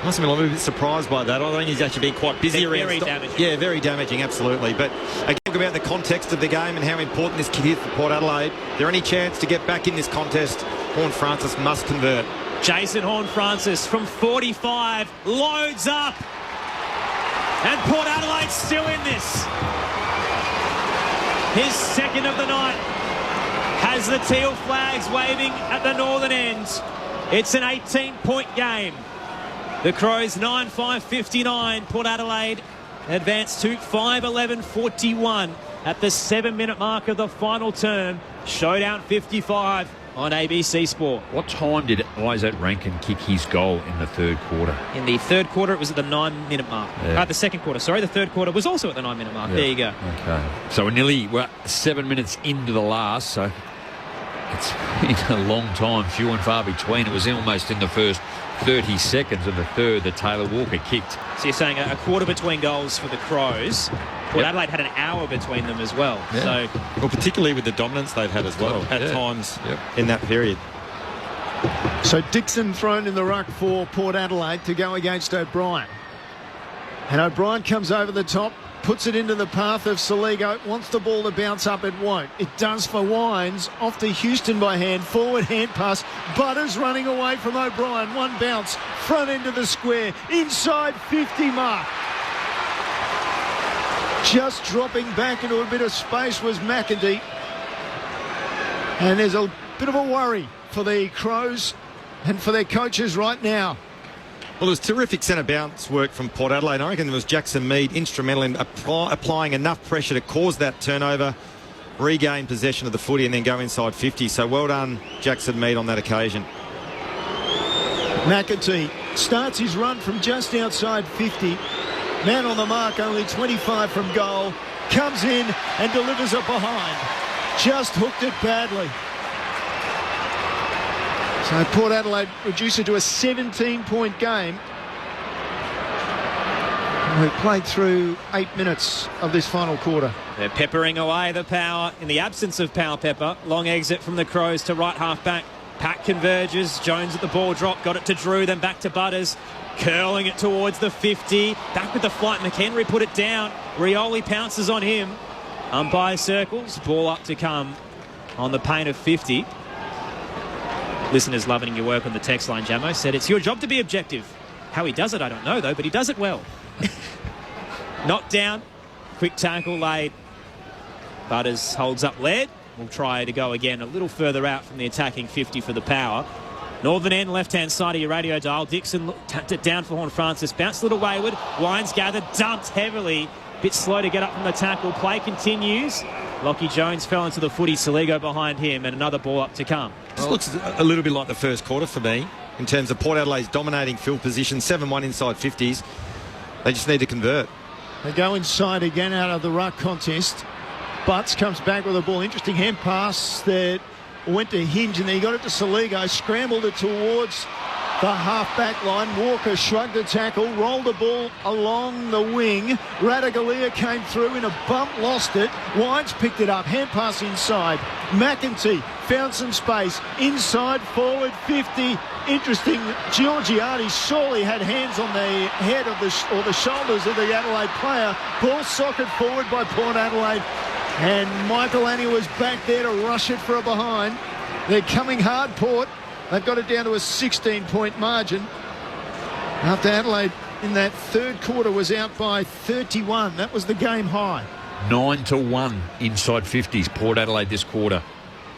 I must admit I'm a little bit surprised by that. I think he's actually been quite busy around. Very damaging. Yeah, very damaging, absolutely. But again, talk about the context of the game and how important this kid is for Port Adelaide. Is there any chance to get back in this contest? Horne-Francis must convert. Jason Horne-Francis from 45 loads up. And Port Adelaide's still in this. His second of the night. Has the teal flags waving at the northern end. It's an 18-point game. The Crows 9-5-59. Port Adelaide advanced to 5-11-41 at the 7-minute mark of the final term. Showdown 55 on ABC Sport. What time did Isaac Rankin kick his goal in the third quarter? In the third quarter, it was at the 9-minute mark. Yeah. The second quarter, sorry. The third quarter was also at the 9-minute mark. Yeah. There you go. Okay. So we're 7 minutes into the last, so it's been a long time, few and far between. It was almost in the first 30 seconds of the third that Taylor Walker kicked. So you're saying a quarter between goals for the Crows. Port Adelaide had an hour between them as well. Yeah. So, well, particularly with the dominance they've had as well at times in that period. So Dixon thrown in the ruck for Port Adelaide to go against O'Brien. And O'Brien comes over the top, puts it into the path of Saligo, wants the ball to bounce up, it won't. It does for Wines, off to Houston by hand, forward hand pass. Butters running away from O'Brien, one bounce, front end of the square, inside 50 mark. Just dropping back into a bit of space was McEntee. And there's a bit of a worry for the Crows and for their coaches right now. Well, it was terrific centre bounce work from Port Adelaide. I reckon it was Jackson Mead instrumental in applying enough pressure to cause that turnover, regain possession of the footy and then go inside 50. So well done, Jackson Mead, on that occasion. McEntee starts his run from just outside 50. Man on the mark, only 25 from goal. Comes in and delivers it behind. Just hooked it badly. So Port Adelaide reduce it to a 17-point game. We've played through 8 minutes of this final quarter. They're peppering away the power in the absence of Powell Pepper. Long exit from the Crows to right half back. Pack converges. Jones at the ball drop. Got it to Drew, then back to Butters. Curling it towards the 50. Back with the flight. McHenry put it down. Rioli pounces on him. Umpire circles. Ball up to come on the paint of 50. Listeners loving your work on the text line, Jamo, said it's your job to be objective. How he does it, I don't know, though, but he does it well. Knocked down. Quick tackle laid. Butters holds up lead. We'll try to go again a little further out from the attacking 50 for the power. Northern end, left-hand side of your radio dial. Dixon tapped it down for Horne-Francis. Bounced a little wayward. Wines gathered, dumped heavily. Bit slow to get up from the tackle. Play continues. Lockie Jones fell into the footy. Saligo behind him, and another ball up to come. This looks a little bit like the first quarter for me in terms of Port Adelaide's dominating field position. 7-1 inside 50s. They just need to convert. They go inside again out of the ruck contest. Butts comes back with a ball. Interesting hand pass that went to Hinge, and then he got it to Saligo, scrambled it towards the half-back line. Walker shrugged the tackle, rolled the ball along the wing. Ratugolea came through in a bump, lost it. Wines picked it up, hand pass inside. McEntee found some space. Inside, forward, 50. Interesting, Giorgiani surely had hands on the head of or the shoulders of the Adelaide player. Ball socket forward by Port Adelaide. And Michael Annie was back there to rush it for a behind. They're coming hard, Port. They've got it down to a 16-point margin. After Adelaide in that third quarter was out by 31. That was the game high. 9-1 inside 50s, Port Adelaide this quarter.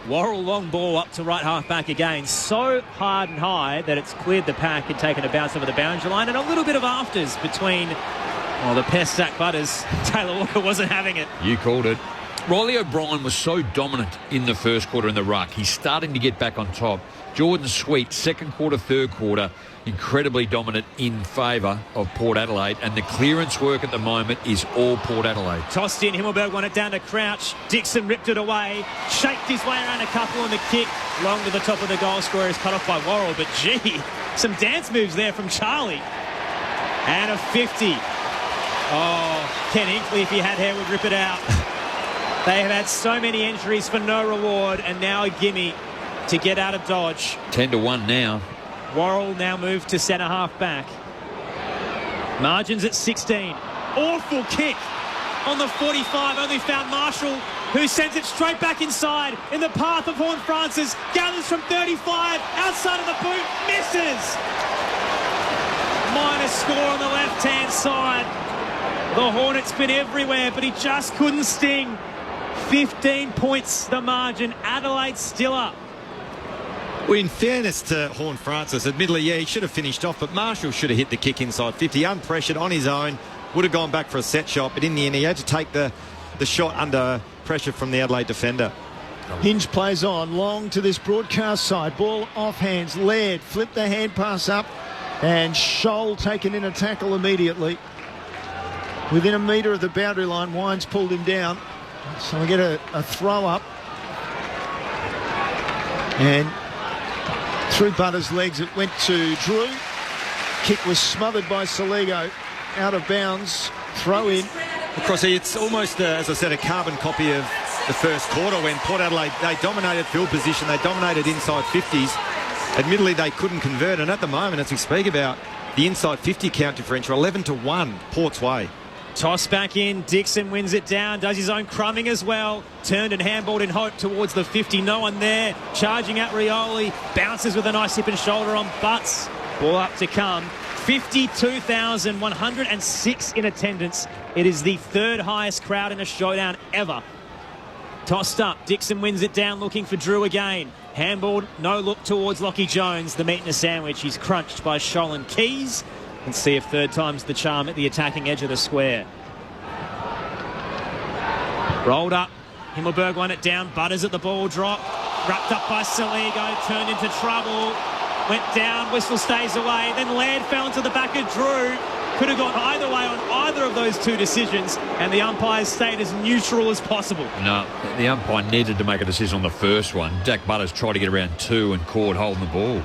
Worrell long ball up to right half back again. So hard and high that it's cleared the pack and taken a bounce over the boundary line. And a little bit of afters between the pest Zach Butters. Taylor Walker wasn't having it. You called it. Riley O'Brien was so dominant in the first quarter in the ruck. He's starting to get back on top. Jordan Sweet, second quarter, third quarter, incredibly dominant in favour of Port Adelaide, and the clearance work at the moment is all Port Adelaide. Tossed in, Himmelberg won it down to Crouch. Dixon ripped it away, shaped his way around a couple, and the kick long to the top of the goal square is cut off by Worrell. But gee, some dance moves there from Charlie. And a 50. Oh, Ken Hinkley, if he had hair, would rip it out. They have had so many entries for no reward, and now a gimme to get out of Dodge. 10-1 now. Worrell now moved to centre half back. Margins at 16. Awful kick on the 45. Only found Marshall, who sends it straight back inside in the path of Horne-Francis. Gathers from 35. Outside of the boot. Misses. Minus score on the left-hand side. The Hornets been everywhere, but he just couldn't sting. 15 points the margin. Adelaide still up. Well, in fairness to Horne-Francis, admittedly, he should have finished off, but Marshall should have hit the kick inside 50. Unpressured on his own, would have gone back for a set shot, but in the end he had to take the shot under pressure from the Adelaide defender. Hinge plays on, long to this broadcast side. Ball off hands. Laird flipped the hand pass up, and Scholl taken in a tackle immediately. Within a metre of the boundary line, Wines pulled him down. So we get a throw up. And through Butters' legs, it went to Drew. Kick was smothered by Saligo. Out of bounds. Throw in. Across here, it's almost, as I said, a carbon copy of the first quarter when Port Adelaide, they dominated field position. They dominated inside 50s. Admittedly, they couldn't convert. And at the moment, as we speak about, the inside 50 count differential, 11-1, Port's way. Toss back in. Dixon wins it down. Does his own crumbing as well. Turned and handballed in hope towards the 50. No one there. Charging at Rioli. Bounces with a nice hip and shoulder on Butts. Ball up to come. 52,106 in attendance. It is the third highest crowd in a showdown ever. Tossed up. Dixon wins it down, looking for Drew again. Handballed. No look towards Lockie Jones. The meat in a sandwich. He's crunched by Scholl and Keys. And see if third time's the charm at the attacking edge of the square. Rolled up. Himmelberg won it down. Butters at the ball drop. Wrapped up by Saligo. Turned into trouble. Went down. Whistle stays away. Then Laird fell into the back of Drew. Could have gone either way on either of those two decisions. And the umpires stayed as neutral as possible. No, the umpire needed to make a decision on the first one. Jack Butters tried to get around two and caught holding the ball.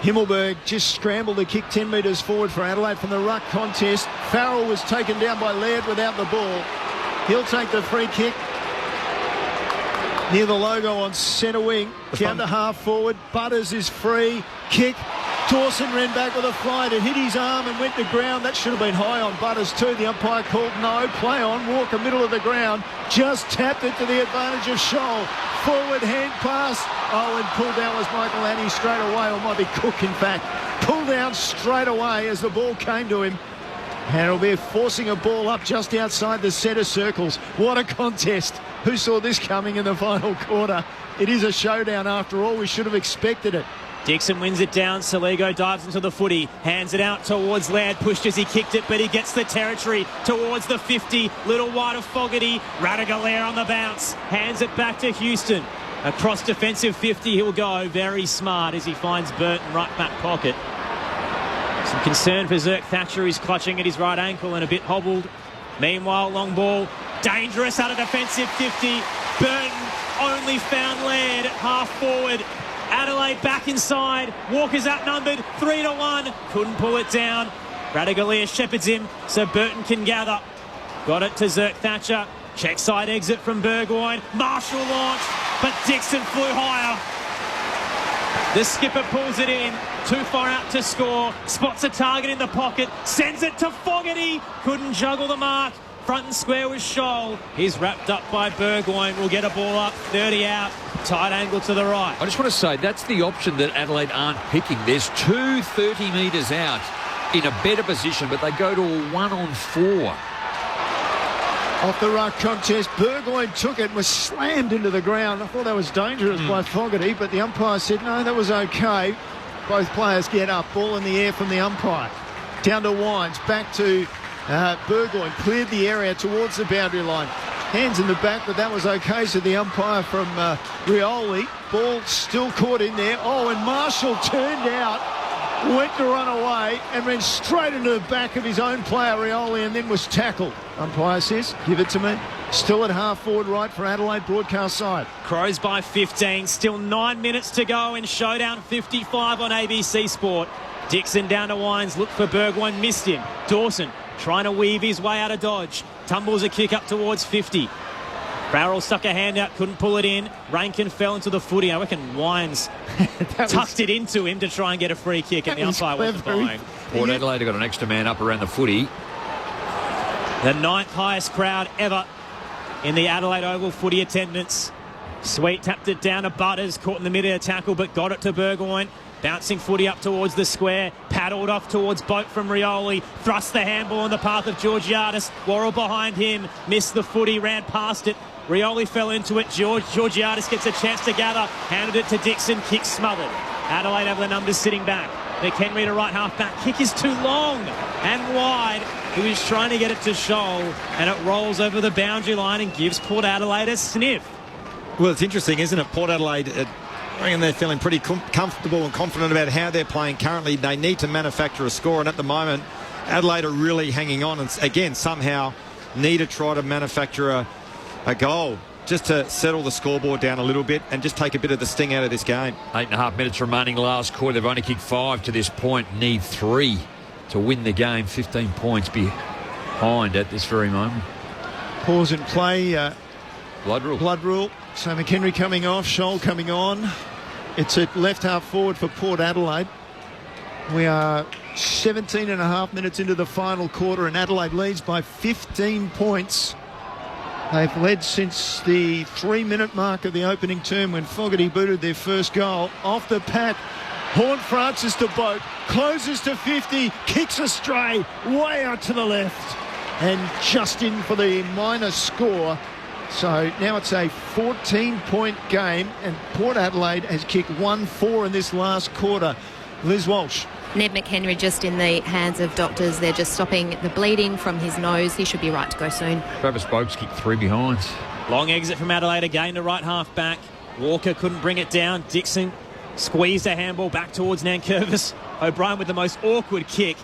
Himmelberg just scrambled to kick 10 metres forward for Adelaide from the ruck contest. Farrell was taken down by Laird without the ball. He'll take the free kick near the logo on centre wing. Down to half forward. Butters is free. Kick. Dawson ran back with a fly to hit his arm and went to ground. That should have been high on Butters too. The umpire called no. Play on. Walker middle of the ground. Just tapped it to the advantage of Scholl. Forward hand pass. Oh, and pulled down was Michael Annie straight away, or might be Cook in fact. Pulled down straight away as the ball came to him. And it'll be forcing a ball up just outside the centre circles. What a contest. Who saw this coming in the final quarter? It is a showdown after all. We should have expected it. Dixon wins it down. Saligo dives into the footy. Hands it out towards Laird. Pushed as he kicked it, but he gets the territory towards the 50. Little wide of Fogarty. Radagalair on the bounce. Hands it back to Houston. Across defensive 50 he'll go. Very smart as he finds Burton right back pocket. Some concern for Zerk Thatcher. He's clutching at his right ankle and a bit hobbled. Meanwhile, long ball. Dangerous out of defensive 50. Burton only found Laird at half forward. Adelaide back inside. Walker's outnumbered 3-1. Couldn't pull it down. Radagalair shepherds him so Burton can gather. Got it to Zerk Thatcher. Check side exit from Burgoyne. Marshall launched. but Dixon flew higher. The skipper pulls it in, too far out to score, spots a target in the pocket, sends it to Fogarty, couldn't juggle the mark. Front and square with Scholl. He's wrapped up by Burgoyne. Will get a ball up, 30 out, tight angle to the right. I just want to say that's the option that Adelaide aren't picking. There's 2 30 metres out in a better position, but they go to a 1-on-4. Off the ruck contest, Burgoyne took it, was slammed into the ground. I thought that was dangerous by Fogarty, but the umpire said no, that was okay. Both players get up, ball in the air from the umpire. Down to Wines, back to Burgoyne, cleared the area towards the boundary line. Hands in the back, but that was okay, so the umpire from Rioli. Ball still caught in there. Oh, and Marshall turned out, went to run away and ran straight into the back of his own player, Rioli, and then was tackled. Umpire says, give it to me. Still at half forward right for Adelaide broadcast side. Crows by 15, still 9 minutes to go in Showdown 55 on ABC Sport. Dixon down to Wines, looked for Burgoyne, missed him. Dawson trying to weave his way out of dodge. Tumbles a kick up towards 50. Farrell stuck a hand out, couldn't pull it in. Rankin fell into the footy. I reckon Wines tucked it into him to try and get a free kick, and the umpire wasn't buying. Port Adelaide have got an extra man up around the footy. The 9th highest crowd ever in the Adelaide Oval footy attendance. Sweet tapped it down to Butters, caught in the mid-air tackle, but got it to Burgoyne. Bouncing footy up towards the square, paddled off towards Boat from Rioli, thrust the handball in the path of Georgiadis. Worrell behind him, missed the footy, ran past it. Rioli fell into it. Georgiadis gets a chance to gather, handed it to Dixon, kick smothered. Adelaide have the numbers sitting back. McHenry to right half back, kick is too long and wide. He was trying to get it to Scholl, and it rolls over the boundary line and gives Port Adelaide a sniff. Well, it's interesting, isn't it? Port Adelaide, I reckon they're feeling pretty comfortable and confident about how they're playing currently. They need to manufacture a score, and at the moment, Adelaide are really hanging on and, again, somehow need to try to manufacture a goal just to settle the scoreboard down a little bit and just take a bit of the sting out of this game. 8.5 minutes remaining last quarter. They've only kicked 5 to this point. Need 3 to win the game. 15 points behind at this very moment. Pause and play. Blood rule. So McHenry coming off, Scholl coming on. It's at left half forward for Port Adelaide. We are 17.5 minutes into the final quarter, and Adelaide leads by 15 points. They've led since the 3-minute mark of the opening term when Fogarty booted their first goal. Off the pack, Horne-Francis to Boat, closes to 50, kicks astray, way out to the left, and just in for the minor score. So now it's a 14-point game, and Port Adelaide has kicked 1-4 in this last quarter. Liz Walsh. Ned McHenry just in the hands of doctors. They're just stopping the bleeding from his nose. He should be right to go soon. Travis Boakes kicked 3 behind. Long exit from Adelaide again to right half back. Walker couldn't bring it down. Dixon squeezed a handball back towards Nankervis. O'Brien with the most awkward kick.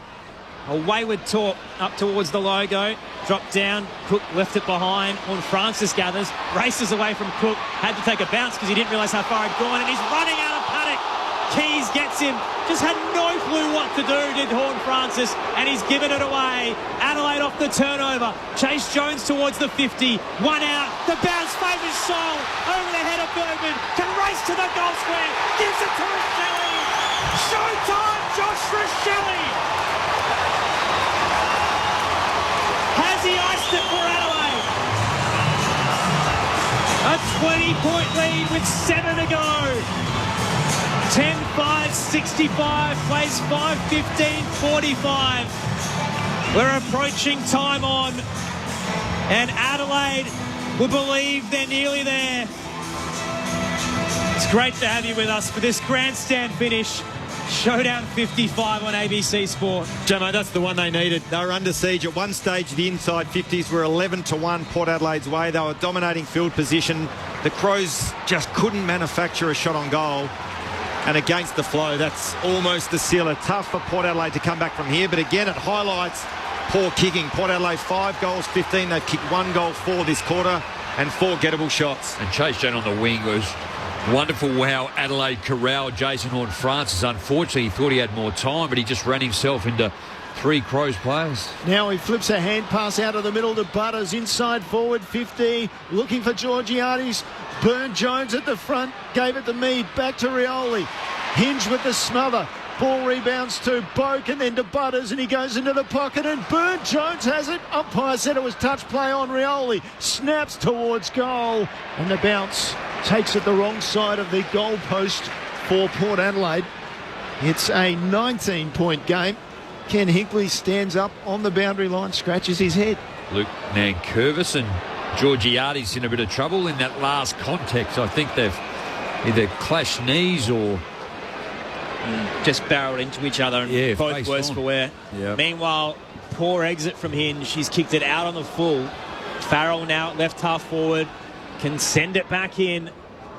A wayward talk up towards the logo. Dropped down. Cook left it behind. Horne-Francis gathers. Races away from Cook. Had to take a bounce because he didn't realise how far he'd gone. And he's running out of paddock. Keys gets him. Just had no clue what to do, did Horne-Francis. And he's given it away. Adelaide off the turnover. Chase Jones towards the 50. One out. The bounce favours Scholl. Over the head of Bergman. Can race to the goal square. Gives it to Richelli. Showtime, Josh Richelli. Has he iced it for Adelaide? A 20-point lead with 7 to go. 10-5, 65, plays 5-15, 45. We're approaching time on, and Adelaide will believe they're nearly there. It's great to have you with us for this grandstand finish. Showdown 55 on ABC Sport. Jamo, that's the one they needed. They were under siege. At one stage, the inside 50s were 11-1 Port Adelaide's way. They were dominating field position. The Crows just couldn't manufacture a shot on goal. And against the flow, that's almost the sealer. Tough for Port Adelaide to come back from here. But again, it highlights poor kicking. Port Adelaide 5 goals, 15. They've kicked 1 goal for this quarter and 4 gettable shots. And Chase Jones on the wing was wonderful. Wow, Adelaide corralled Jason Horne-Francis. Unfortunately, he thought he had more time, but he just ran himself into 3 Crows players. Now he flips a hand pass out of the middle to Butters, inside forward 50, looking for Georgiades. Burn-Jones at the front, gave it to Mead, back to Rioli. Hinge with the smother. Ball rebounds to Boak and then to Butters, and he goes into the pocket, and Burn-Jones has it. Umpire said it was touch play on Rioli. Snaps towards goal, and the bounce takes it the wrong side of the goal post for Port Adelaide. It's a 19-point game. Ken Hinkley stands up on the boundary line, scratches his head. Luke Nankervis and Georgiades in a bit of trouble in that last contact. I think they've either clashed knees or just barreled into each other, and both worse for wear. Yep. Meanwhile, poor exit from Hinge. He's kicked it out on the full. Farrell now left half forward, can send it back in.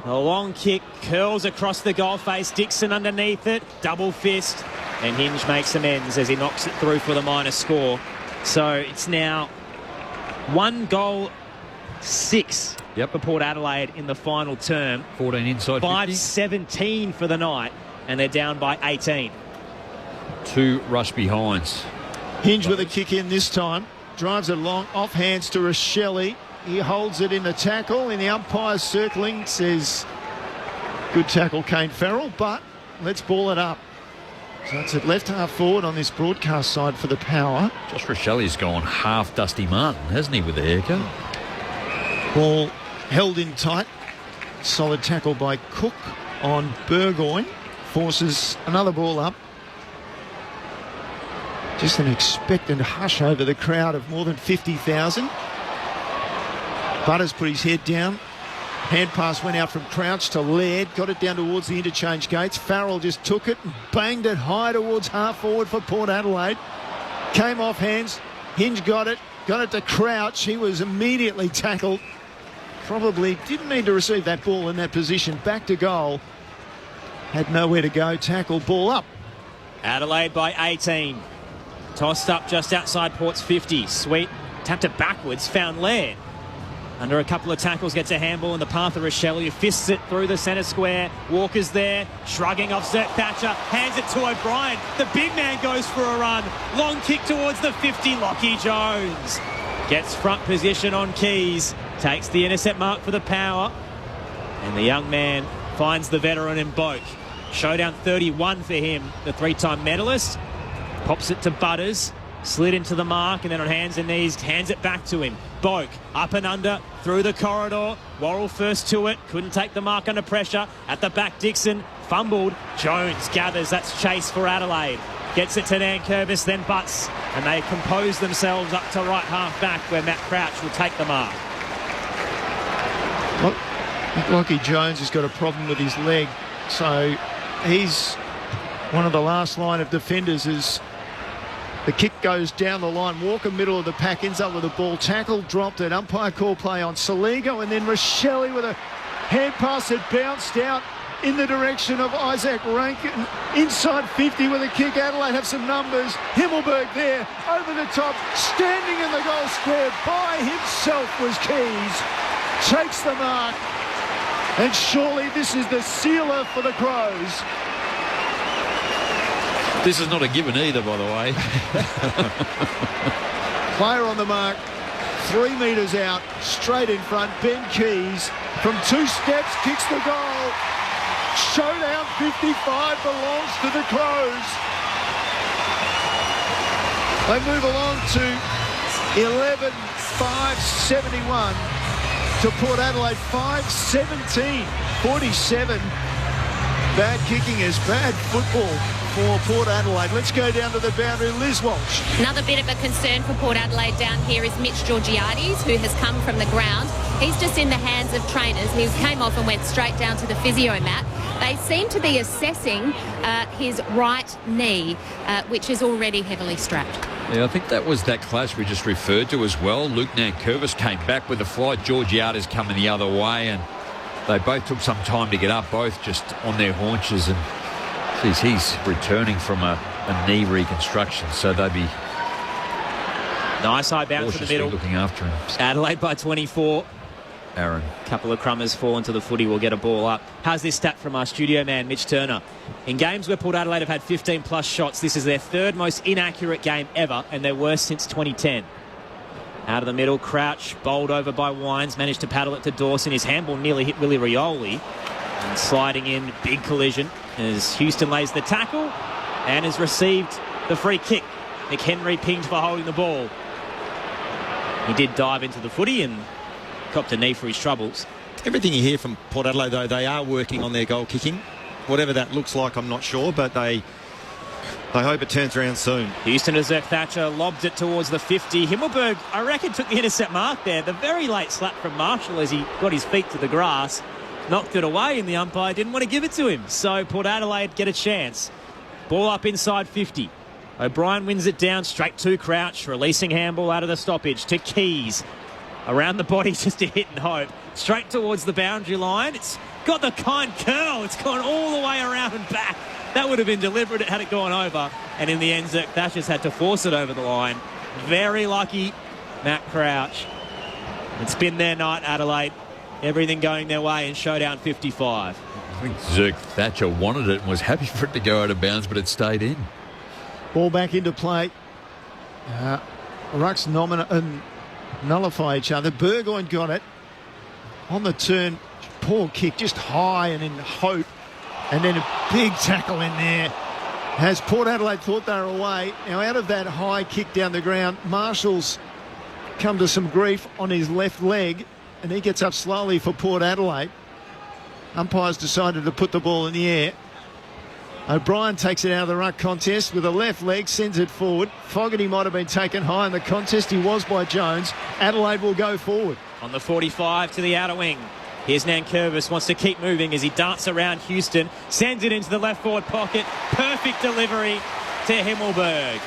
A long kick curls across the goal face. Dixon underneath it, double fist, and Hinge makes amends as he knocks it through for the minor score. So it's now 1-6 for Port Adelaide in the final term. 14 inside 5-17 for the night, and they're down by 18. 2 rush behinds. Hinge with a kick in this time. Drives it long, off hands to Rochelle. He holds it in the tackle, and the umpire's circling, says, good tackle, Kane Farrell, but let's ball it up. So it's at left half forward on this broadcast side for the Power. Josh Rochelle's gone half Dusty Martin, hasn't he, with the haircut? Ball held in tight. Solid tackle by Cook on Burgoyne. Forces another ball up. Just an expectant hush over the crowd of more than 50,000. Butters put his head down. Hand pass went out from Crouch to Laird. Got it down towards the interchange gates. Farrell just took it and banged it high towards half forward for Port Adelaide. Came off hands. Hinge got it. Got it to Crouch. He was immediately tackled. Probably didn't need to receive that ball in that position. Back to goal. Had nowhere to go. Tackle, ball up. Adelaide by 18. Tossed up just outside Port's 50. Sweet tapped it backwards. Found Laird. Under a couple of tackles, gets a handball in the path of Rochelle, who fists it through the centre square. Walker's there, shrugging off Zert Thatcher, hands it to O'Brien. The big man goes for a run. Long kick towards the 50, Lockie Jones. Gets front position on Keys, takes the intercept mark for the Power. And the young man finds the veteran in Boak. Showdown 31 for him, the 3-time medalist. Pops it to Butters. Slid into the mark, and then on hands and knees, hands it back to him. Boak, up and under, through the corridor. Worrell first to it, couldn't take the mark under pressure. At the back, Dixon, fumbled. Jones gathers, that's chase for Adelaide. Gets it to Nankervis, then Butts, and they compose themselves up to right half back, where Matt Crouch will take the mark. Lockie Jones has got a problem with his leg, so he's one of the last line of defenders as the kick goes down the line. Walker, middle of the pack, ends up with the ball. Tackle, dropped it. Umpire call play on Saligo, and then Rochelle with a hand pass that bounced out in the direction of Isaac Rankin. Inside 50 with a kick. Adelaide have some numbers. Himmelberg there, over the top, standing in the goal square by himself was Keys. Takes the mark, and surely this is the sealer for the Crows. This is not a given either, by the way. Player on the mark, 3 metres out, straight in front. Ben Keys from 2 steps kicks the goal. Showdown 55 belongs to the Crows. They move along to 11-5-71 to Port Adelaide 5-17 47. Bad kicking is bad football for Port Adelaide. Let's go down to the boundary. Liz Walsh. Another bit of a concern for Port Adelaide down here is Mitch Georgiades, who has come from the ground. He's just in the hands of trainers. He came off and went straight down to the physio mat. They seem to be assessing his right knee, which is already heavily strapped. Yeah, I think that was that clash we just referred to as well. Luke Nankervis came back with the flight. Georgiades coming the other way, and they both took some time to get up, both just on their haunches. And geez, he's returning from a knee reconstruction, so they'd be nice high bounce to the middle, looking after him. Adelaide by 24. Aaron. A couple of crummers fall into the footy, will get a ball up. How's this stat from our studio man, Mitch Turner? In games where Port Adelaide have had 15-plus shots, this is their third most inaccurate game ever, and their worst since 2010. Out of the middle, Crouch, bowled over by Wines, managed to paddle it to Dawson. His handball nearly hit Willie Rioli. And sliding in, big collision as Houston lays the tackle and has received the free kick. McHenry pinged for holding the ball. He did dive into the footy and copped a knee for his troubles. Everything you hear from Port Adelaide, though, they are working on their goal kicking. Whatever that looks like, I'm not sure, but they hope it turns around soon. Houston to Zerk Thatcher, lobbed it towards the 50. Himmelberg, I reckon, took the intercept mark there. The very late slap from Marshall as he got his feet to the grass. Knocked it away and the umpire didn't want to give it to him. So Port Adelaide get a chance. Ball up inside 50. O'Brien wins it down straight to Crouch, releasing handball out of the stoppage to Keys. Around the body just a hit and hope. Straight towards the boundary line. It's got the kind curl. It's gone all the way around and back. That would have been deliberate had it gone over. And in the end, Zerk Thatcher's had to force it over the line. Very lucky, Matt Crouch. It's been their night, Adelaide. Everything going their way in showdown 55. I think Zerk Thatcher wanted it and was happy for it to go out of bounds, but it stayed in. Ball back into play. Rucks nullify each other. Burgoyne got it. On the turn, poor kick, just high and in hope. And then a big tackle in there. As Port Adelaide thought they were away. Now out of that high kick down the ground, Marshall's come to some grief on his left leg. And he gets up slowly for Port Adelaide. Umpires decided to put the ball in the air. O'Brien takes it out of the ruck contest with a left leg, sends it forward. Fogarty might have been taken high in the contest. He was by Jones. Adelaide will go forward. On the 45 to the outer wing. Here's Nankervis, wants to keep moving as he darts around Houston. Sends it into the left forward pocket. Perfect delivery to Himmelberg.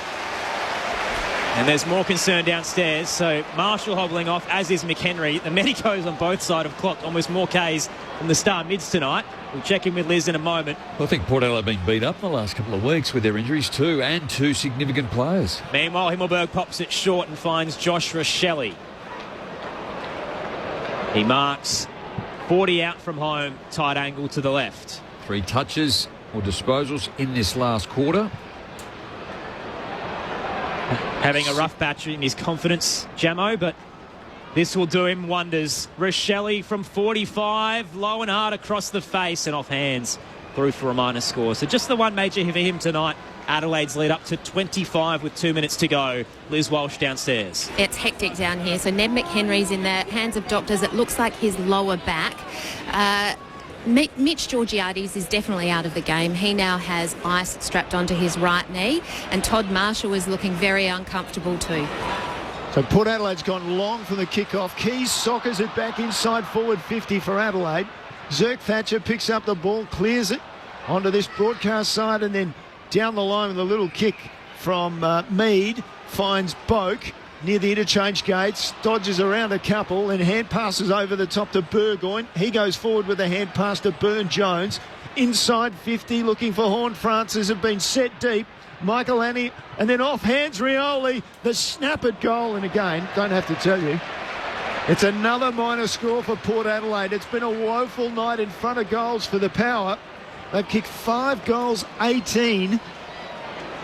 And there's more concern downstairs. So Marshall hobbling off, as is McHenry. The medicos on both sides have clocked almost more Ks than the Star Mids tonight. We'll check in with Liz in a moment. Well, I think Port Adelaide have been beat up in the last couple of weeks with their injuries too, and two significant players. Meanwhile, Himmelberg pops it short and finds Josh Rochelle. He marks 40 out from home, tight angle to the left. 3 touches or disposals in this last quarter. Having a rough patch in his confidence, Jamo, but this will do him wonders. Rochelle from 45, low and hard across the face and off hands through for a minor score. So just the one major hit for him tonight. Adelaide's lead up to 25 with 2 minutes to go. Liz Walsh downstairs. It's hectic down here. So Ned McHenry's in the hands of doctors. It looks like his lower back. Mitch Georgiades is definitely out of the game. He now has ice strapped onto his right knee, and Todd Marshall is looking very uncomfortable too. So Port Adelaide's gone long from the kick-off. Keys soccers it back inside forward 50 for Adelaide. Zerk Thatcher picks up the ball, clears it onto this broadcast side, and then down the line with a little kick from Mead, finds Boak near the interchange gates, dodges around a couple and hand passes over the top to Burgoyne. He goes forward with a hand pass to Burn-Jones. Inside 50, looking for Horn Francis, have been set deep. Michael Annie, and then off hands Rioli, the snap at goal. And again, don't have to tell you, it's another minor score for Port Adelaide. It's been a woeful night in front of goals for the Power. They've kicked 5 goals, 18,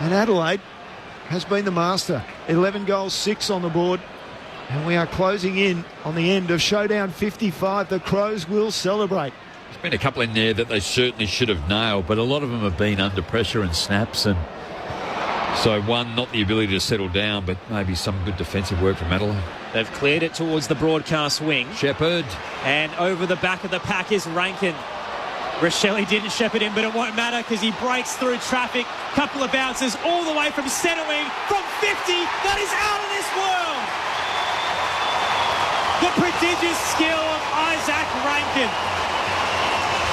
and Adelaide has been the master. 11 goals, 6 on the board. And we are closing in on the end of showdown 55. The Crows will celebrate. There's been a couple in there that they certainly should have nailed, but a lot of them have been under pressure and snaps. And so one, not the ability to settle down, but maybe some good defensive work from Adelaide. They've cleared it towards the broadcast wing. Shepherd. And over the back of the pack is Rankin. Rochelle didn't shepherd him, but it won't matter because he breaks through traffic. Couple of bounces all the way from centre wing, from 50. That is out of this world. The prodigious skill of Isaac Rankin.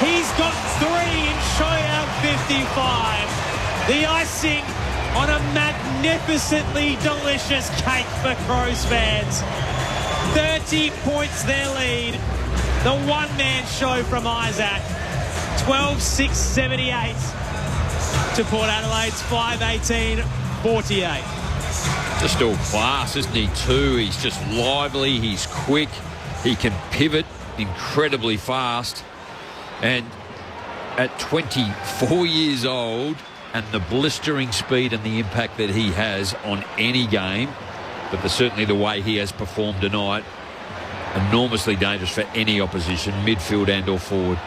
He's got 3 in showdown 55. The icing on a magnificently delicious cake for Crows fans. 30 points their lead. The one-man show from Isaac. 12-6-78 to Port Adelaide's 5-18-48. Just all class, isn't he, too? He's just lively, he's quick, he can pivot, incredibly fast. And at 24 years old, and the blistering speed and the impact that he has on any game, but certainly the way he has performed tonight, enormously dangerous for any opposition, midfield and or forward.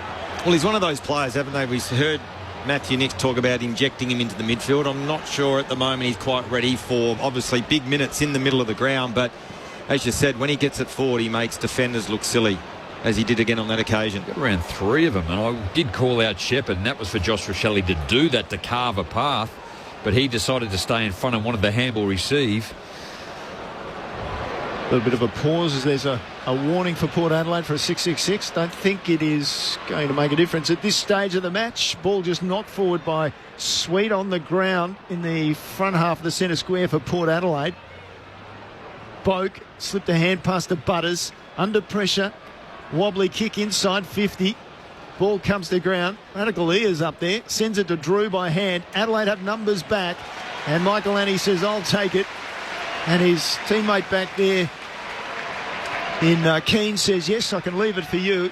Well, he's one of those players, haven't they? We've heard Matthew Nicks talk about injecting him into the midfield. I'm not sure at the moment he's quite ready for, obviously, big minutes in the middle of the ground. But as you said, when he gets it forward, he makes defenders look silly, as he did again on that occasion. Got around 3 of them, and I did call out Shepherd, and that was for Josh Rochelli to do that, to carve a path. But he decided to stay in front and wanted the handball receive. A little bit of a pause as there's a warning for Port Adelaide for a 666. Don't think it is going to make a difference at this stage of the match. Ball just knocked forward by Sweet on the ground in the front half of the centre square for Port Adelaide. Boak slipped a hand past to Butters. Under pressure. Wobbly kick inside 50. Ball comes to ground. Radical Ears up there. Sends it to Drew by hand. Adelaide have numbers back. And Michael Annie says, I'll take it. And his teammate back there in Keane says, yes, I can leave it for you.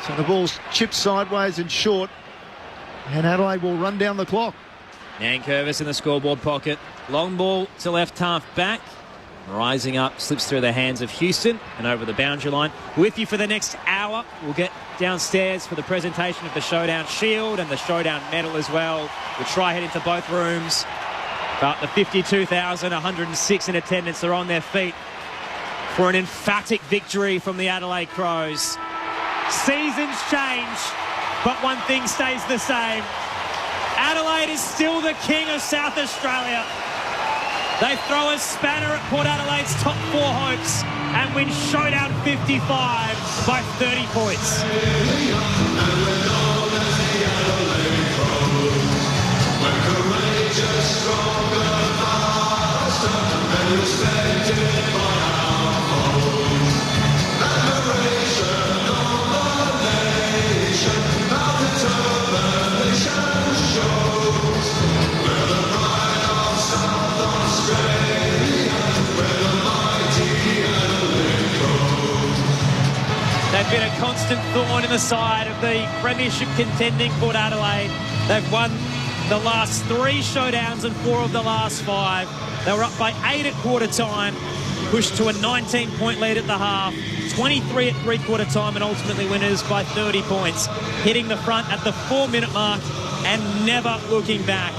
So the ball's chipped sideways and short. And Adelaide will run down the clock. Nankervis in the scoreboard pocket. Long ball to left half back. Rising up, slips through the hands of Houston and over the boundary line. With you for the next hour. We'll get downstairs for the presentation of the Showdown Shield and the Showdown Medal as well. We'll try head into both rooms. But the 52,106 in attendance are on their feet for an emphatic victory from the Adelaide Crows. Seasons change, but one thing stays the same. Adelaide is still the king of South Australia. They throw a spanner at Port Adelaide's top 4 hopes and win Showdown 55 by 30 points. They've been a constant thorn in the side of the premiership contending Port Adelaide. They've won the last 3 showdowns and 4 of the last 5. They were up by 8 at quarter time, pushed to a 19-point lead at the half, 23 at three-quarter time, and ultimately winners by 30 points. Hitting the front at the 4-minute mark and never looking back.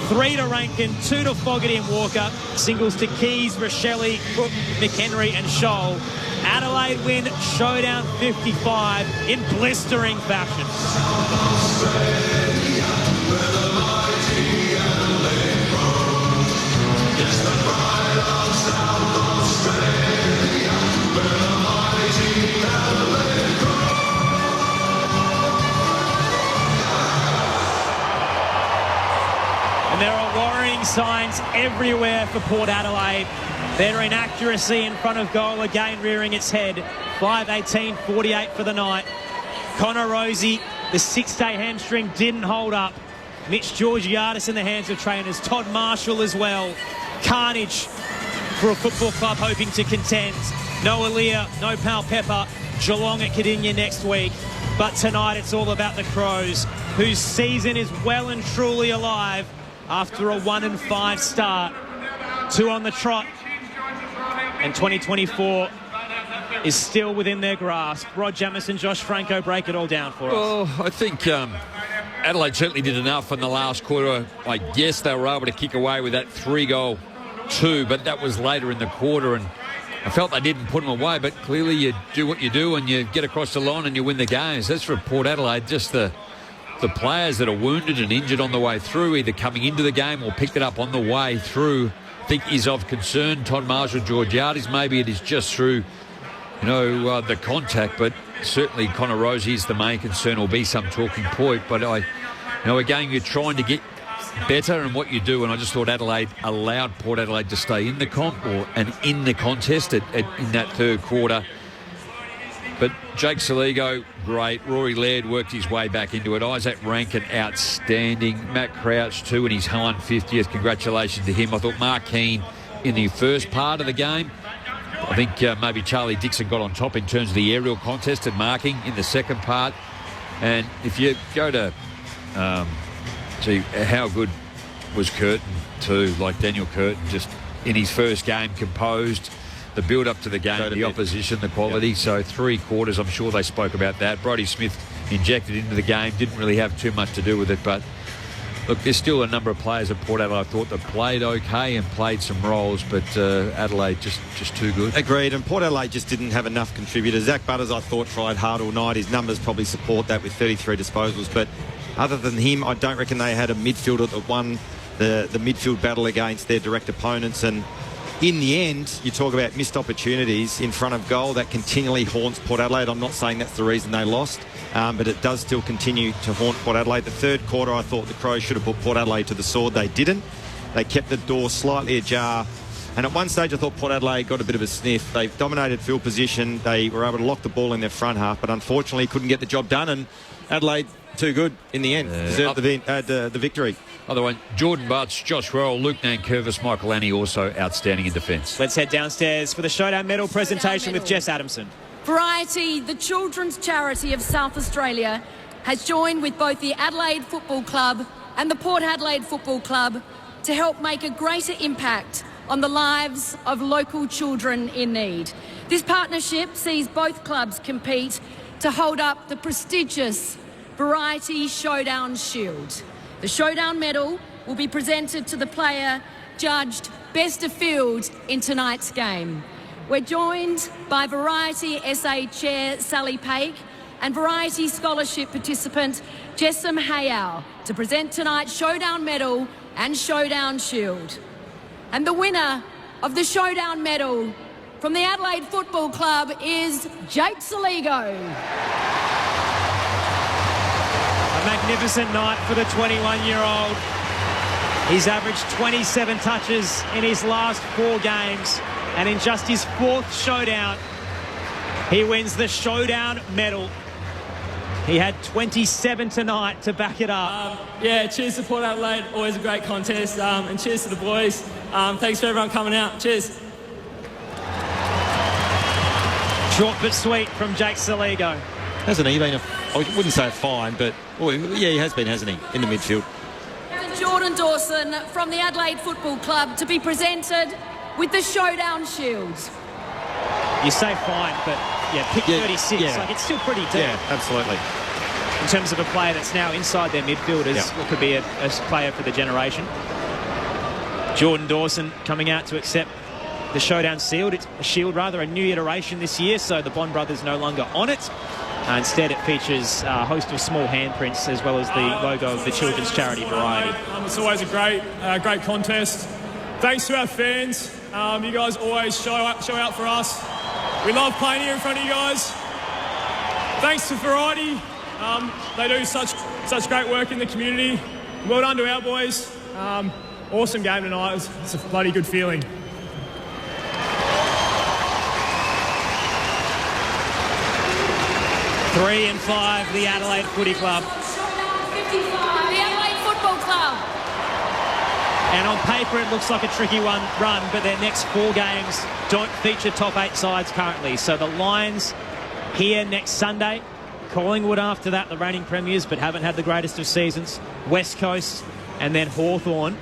3 to Rankin, 2 to Fogarty and Walker, singles to Keys, Rochelli, Cook, McHenry and Scholl. Adelaide win Showdown 55 in blistering fashion. And there are worrying signs everywhere for Port Adelaide. Their inaccuracy in front of goal again rearing its head. 5:18:48 for the night. Connor Rosie, the 6-day hamstring didn't hold up. Mitch Georgiadis in the hands of trainers. Todd Marshall as well. Carnage for a football club hoping to contend. No Aaliyah, no Pal Pepper. Geelong at Cardinia next week. But tonight it's all about the Crows, whose season is well and truly alive after a 1-5 start. 2 on the trot. And 2024 is still within their grasp. Rod Jamieson, Josh Franco, break it all down for us. Well, I think Adelaide certainly did enough in the last quarter. I guess they were able to kick away with that 3-goal 2, but that was later in the quarter, and I felt they didn't put them away, but clearly you do what you do and you get across the line and you win the games. That's for Port Adelaide, just the players that are wounded and injured on the way through, either coming into the game or picked it up on the way through, I think is of concern. Todd Marshall, Georgiadis, maybe it is just through, the contact, but certainly Connor Rosie is the main concern, or be some talking point. But again, you're trying to get better in what you do, and I just thought Adelaide allowed Port Adelaide to stay in the in the contest in that third quarter. But Jake Saligo, great. Rory Laird worked his way back into it. Isaac Rankin, outstanding. Matt Crouch, too, in his 150th. Congratulations to him. I thought Mark Keane, in the first part of the game, I think maybe Charlie Dixon got on top in terms of the aerial contest and marking in the second part. And if you go to see how good was Curtin too, like Daniel Curtin, just in his first game, composed, the build-up to the game, the opposition, the quality. Yep. So 3 quarters, I'm sure they spoke about that. Brodie Smith injected into the game, didn't really have too much to do with it, but look, there's still a number of players at Port Adelaide I thought that played okay and played some roles, but Adelaide just too good. Agreed, and Port Adelaide just didn't have enough contributors. Zach Butters, I thought, tried hard all night. His numbers probably support that with 33 disposals, but other than him, I don't reckon they had a midfielder that won the midfield battle against their direct opponents. And in the end, you talk about missed opportunities in front of goal. That continually haunts Port Adelaide. I'm not saying that's the reason they lost, but it does still continue to haunt Port Adelaide. The third quarter, I thought the Crows should have put Port Adelaide to the sword. They didn't. They kept the door slightly ajar. And at one stage, I thought Port Adelaide got a bit of a sniff. They dominated field position. They were able to lock the ball in their front half, but unfortunately couldn't get the job done. And Adelaide, too good in the end. Deserved the victory. Other one, Jordan Butts, Josh Worrell, Luke Nankervis, Michael Annie also outstanding in defence. Let's head downstairs for the Showdown Medal presentation with Jess Adamson. Variety, the children's charity of South Australia, has joined with both the Adelaide Football Club and the Port Adelaide Football Club to help make a greater impact on the lives of local children in need. This partnership sees both clubs compete to hold up the prestigious Variety Showdown Shield. The Showdown Medal will be presented to the player judged best of field in tonight's game. We're joined by Variety SA Chair Sally Paik and Variety Scholarship participant Jessam Hayal to present tonight's Showdown Medal and Showdown Shield. And the winner of the Showdown Medal from the Adelaide Football Club is Jake Saligo. A magnificent night for the 21-year-old. He's averaged 27 touches in his last 4 games, and in just his 4th showdown, he wins the Showdown Medal. He had 27 tonight to back it up. Cheers to Port Adelaide. Always a great contest, and cheers to the boys. Thanks for everyone coming out. Cheers. Short but sweet from Jake Saligo. Hasn't he been I wouldn't say a fine, but he has been, hasn't he, in the midfield? Jordan Dawson from the Adelaide Football Club to be presented with the Showdown Shields. You say fine, but pick 36. Like, it's still pretty deep. Yeah, absolutely. In terms of a player that's now inside their midfielders, what could be a player for the generation. Jordan Dawson coming out to accept the Showdown Shield, a new iteration this year, so the Bond brothers no longer on it. Instead, it features a host of small handprints as well as the logo of the children's charity Variety. It's always a great contest. Thanks to our fans. You guys always show out for us. We love playing here in front of you guys. Thanks to Variety. They do such great work in the community. Well done to our boys. Awesome game tonight. It's a bloody good feeling. 3-5, the Adelaide Footy Club. The Adelaide Football Club. And on paper, it looks like a tricky run, but their next 4 games don't feature top 8 sides currently. So the Lions here next Sunday. Collingwood after that, the reigning premiers, but haven't had the greatest of seasons. West Coast, and then Hawthorn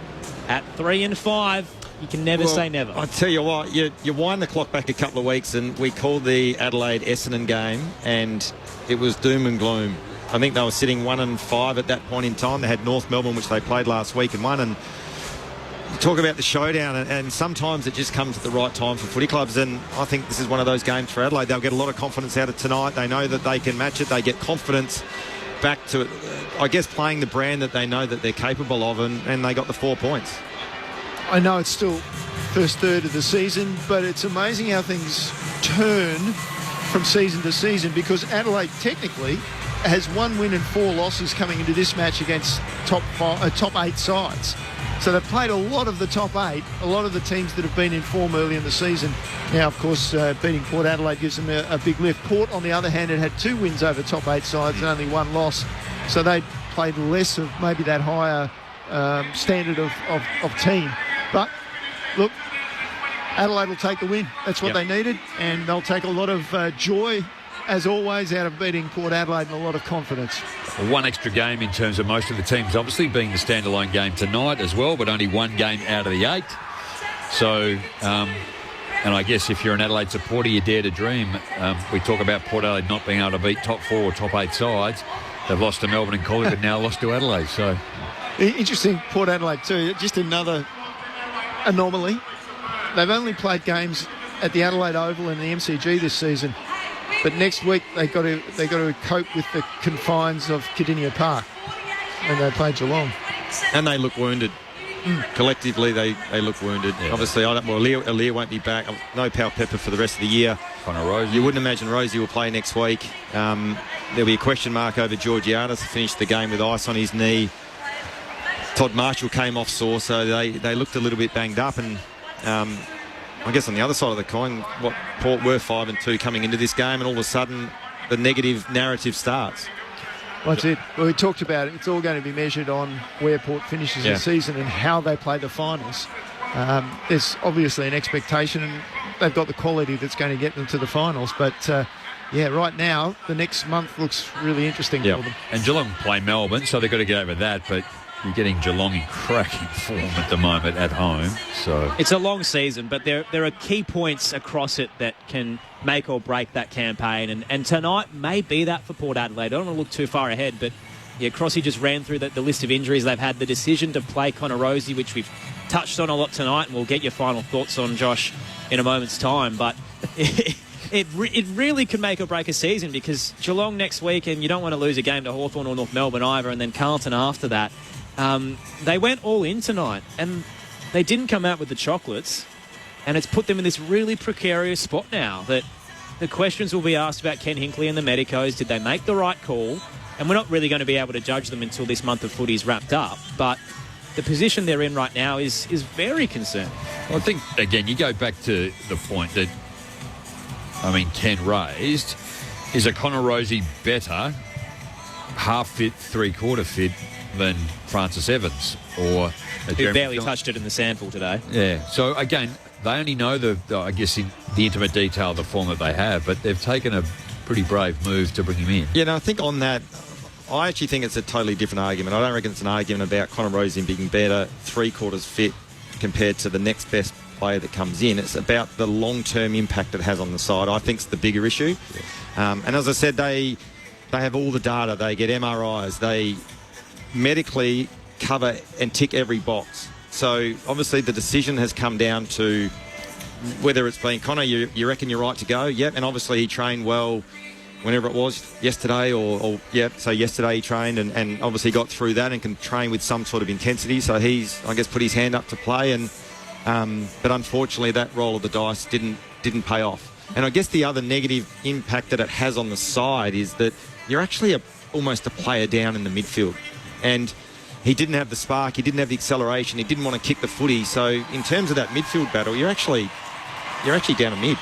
at 3-5. You can never say never. I tell you what, you wind the clock back a couple of weeks, and we called the Adelaide Essendon game, and it was doom and gloom. I think they were sitting 1-5 at that point in time. They had North Melbourne, which they played last week, and won. And you talk about the showdown, and sometimes it just comes at the right time for footy clubs. And I think this is one of those games for Adelaide. They'll get a lot of confidence out of tonight. They know that they can match it. They get confidence back to, I guess, playing the brand that they know that they're capable of, and they got the 4 points. I know it's still first third of the season, but it's amazing how things turn from season to season, because Adelaide technically has 1 win and 4 losses coming into this match against top 8 sides. So they've played a lot of the top 8, a lot of the teams that have been in form early in the season. Now, of course, beating Port Adelaide gives them a big lift. Port, on the other hand, had 2 wins over top 8 sides and only 1 loss. So they played less of maybe that higher standard of team. But, look, Adelaide will take the win. That's what they needed, and they'll take a lot of joy, as always, out of beating Port Adelaide, and a lot of confidence. One extra game in terms of most of the teams, obviously, being the standalone game tonight as well, but only one game out of the 8. So, and I guess if you're an Adelaide supporter, you dare to dream. We talk about Port Adelaide not being able to beat top 4 or top 8 sides. They've lost to Melbourne and Collingwood, now lost to Adelaide. So interesting, Port Adelaide too. Just another anomaly. They've only played games at the Adelaide Oval and the MCG this season, but next week they got to cope with the confines of Cardinia Park, and they play Geelong. And they look wounded. Collectively, they look wounded. Yeah. Obviously, Aaliyah won't be back. No Pal Pepper for the rest of the year. You wouldn't imagine Rosie will play next week. There'll be a question mark over Georgiades to finish the game with ice on his knee. Todd Marshall came off sore, so they looked a little bit banged up. And I guess on the other side of the coin, Port were 5-2 coming into this game, and all of a sudden the negative narrative starts. That's it. Well, we talked about it. It's all going to be measured on where Port finishes the season and how they play the finals. There's obviously an expectation, and they've got the quality that's going to get them to the finals. But, right now, the next month looks really interesting for them. And Geelong play Melbourne, so they've got to get over that. But you're getting Geelong in cracking form at the moment at home. So it's a long season, but there are key points across it that can make or break that campaign. And tonight may be that for Port Adelaide. I don't want to look too far ahead, but Crossy just ran through the list of injuries they've had. The decision to play Connor Rosie, which we've touched on a lot tonight, and we'll get your final thoughts on, Josh, in a moment's time. But it really could make or break a season, because Geelong next week, and you don't want to lose a game to Hawthorn or North Melbourne either, and then Carlton after that. They went all in tonight, and they didn't come out with the chocolates, and it's put them in this really precarious spot now that the questions will be asked about Ken Hinkley and the Medicos. Did they make the right call? And we're not really going to be able to judge them until this month of footy is wrapped up, but the position they're in right now is very concerning. I think, again, you go back to the point that, Ken raised, is a Connor Rosie better, half fit, three-quarter fit, than Francis Evans or who barely touched it in the sample today. Yeah. So again, they only know in the intimate detail of the form that they have, but they've taken a pretty brave move to bring him in. Yeah, no, I think on that, I actually think it's a totally different argument. I don't reckon it's an argument about Connor Rosie being better, three-quarters fit compared to the next best player that comes in. It's about the long-term impact it has on the side. I think it's the bigger issue. Yeah. And as I said, they have all the data. They get MRIs. They medically cover and tick every box. So obviously the decision has come down to whether it's been Connor, you reckon you're right to go? Yep. And obviously he trained well whenever it was, yesterday so yesterday he trained and obviously got through that and can train with some sort of intensity. So he's, I guess, put his hand up to play, and but unfortunately that roll of the dice didn't pay off. And I guess the other negative impact that it has on the side is that you're actually almost a player down in the midfield. And he didn't have the spark, he didn't have the acceleration, he didn't want to kick the footy. So in terms of that midfield battle, you're actually down a mid.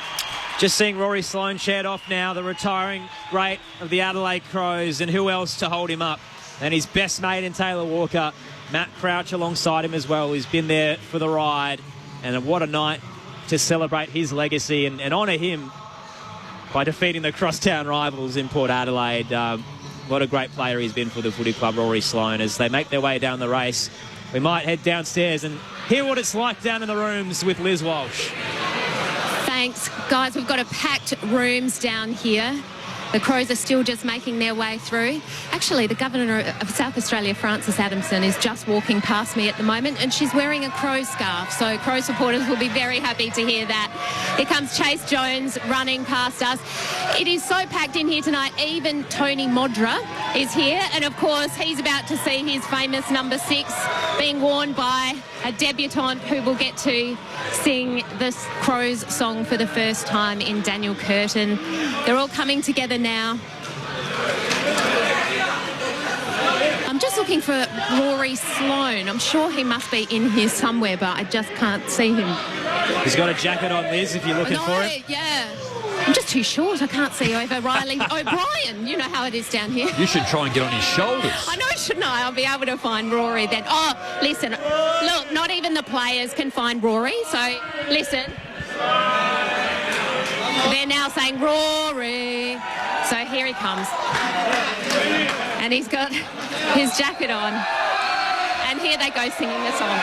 Just seeing Rory Sloane shared off now, the retiring great of the Adelaide Crows, and who else to hold him up? And his best mate in Taylor Walker, Matt Crouch alongside him as well, who's been there for the ride. And what a night to celebrate his legacy and honour him by defeating the crosstown rivals in Port Adelaide. What a great player he's been for the footy club, Rory Sloane. As they make their way down the race, we might head downstairs and hear what it's like down in the rooms with Liz Walsh. Thanks, guys. We've got a packed rooms down here. The Crows are still just making their way through. Actually, the Governor of South Australia, Frances Adamson, is just walking past me at the moment, and she's wearing a Crow scarf. So Crow supporters will be very happy to hear that. Here comes Chase Jones running past us. It is so packed in here tonight. Even Tony Modra is here. And, of course, he's about to see his famous number 6 being worn by a debutante who will get to sing the Crows song for the first time in Daniel Curtin. They're all coming together now. I'm just looking for Rory Sloane. I'm sure he must be in here somewhere, but I just can't see him. He's got a jacket on, Liz, if you're looking for him. Yeah. I'm just too short. I can't see over Riley O'Brien. You know how it is down here. You should try and get on his shoulders. I know, shouldn't I? I'll be able to find Rory then. Oh, listen. Look, not even the players can find Rory. So, listen. They're now saying Rory. So here he comes. And he's got his jacket on. And here they go singing the song.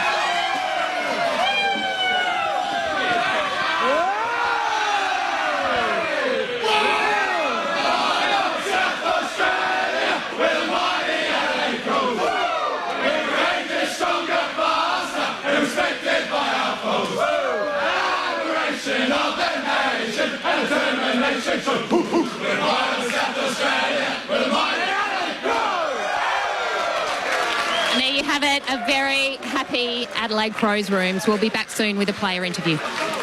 And there you have it, a very happy Adelaide Crows rooms. We'll be back soon with a player interview.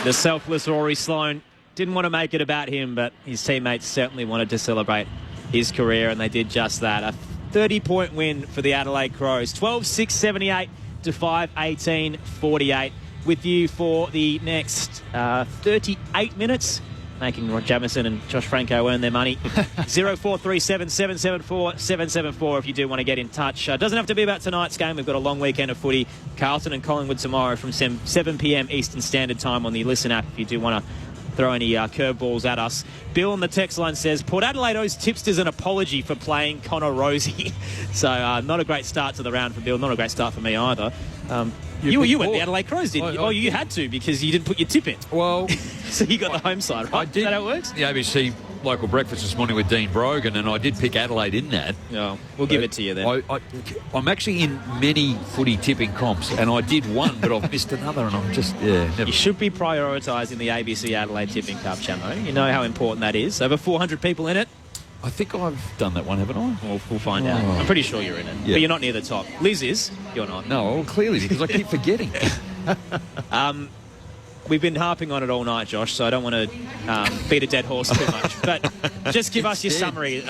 The selfless Rory Sloane didn't want to make it about him, but his teammates certainly wanted to celebrate his career, and they did just that. A 30-point win for the Adelaide Crows, 12-6-78 to 5-18-48. With you for the next 38 minutes, making Rod Jamison and Josh Franco earn their money. 0437 774 774 if you do want to get in touch. Doesn't have to be about tonight's game. We've got a long weekend of footy. Carlton and Collingwood tomorrow from 7 p.m. Eastern Standard Time on the Listen app if you do want to throw any curveballs at us. Bill on the text line says, Port Adelaide owes tipsters an apology for playing Connor Rosie. So not a great start to the round for Bill. Not a great start for me either. You went the Adelaide Crows, didn't you? You had to because you didn't put your tip in. Well, so you got the home side, right? I did. Is that how it works? The ABC local breakfast this morning with Dean Brogan, and I did pick Adelaide in that. No, we'll give it to you then. I'm actually in many footy tipping comps, and I did one, but I've missed another, and I'm just, never. You should be prioritising the ABC Adelaide Tipping Cup, Chamo. You know how important that is. Over 400 people in it. I think I've done that one, haven't I? We'll find out. I'm pretty sure you're in it. Yeah. But you're not near the top. Liz is. You're not. No, well, clearly, because I keep forgetting. We've been harping on it all night, Josh, so I don't want to beat a dead horse too much. But just give us your summary.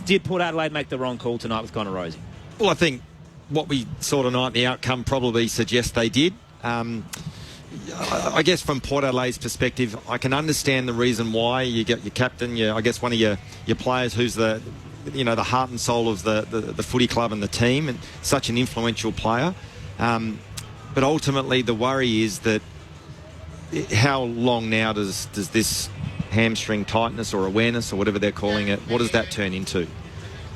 Did Port Adelaide make the wrong call tonight with Connor Rosie? Well, I think what we saw tonight, the outcome probably suggests they did. I guess from Port Adelaide's perspective, I can understand the reason why you get your captain, I guess one of your players who's the heart and soul of the footy club and the team, and such an influential player. But ultimately, the worry is that how long now does this hamstring tightness or awareness or whatever they're calling it, what does that turn into?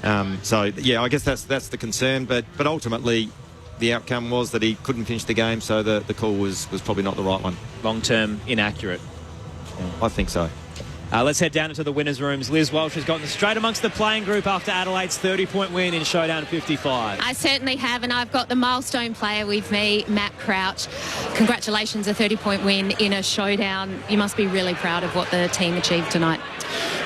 I guess that's the concern. But ultimately, the outcome was that he couldn't finish the game, so the call was probably not the right one. Long-term inaccurate. I think so. Let's head down into the winners' rooms. Liz Walsh has gotten straight amongst the playing group after Adelaide's 30-point win in Showdown 55. I certainly have, and I've got the milestone player with me, Matt Crouch. Congratulations, a 30-point win in a showdown. You must be really proud of what the team achieved tonight.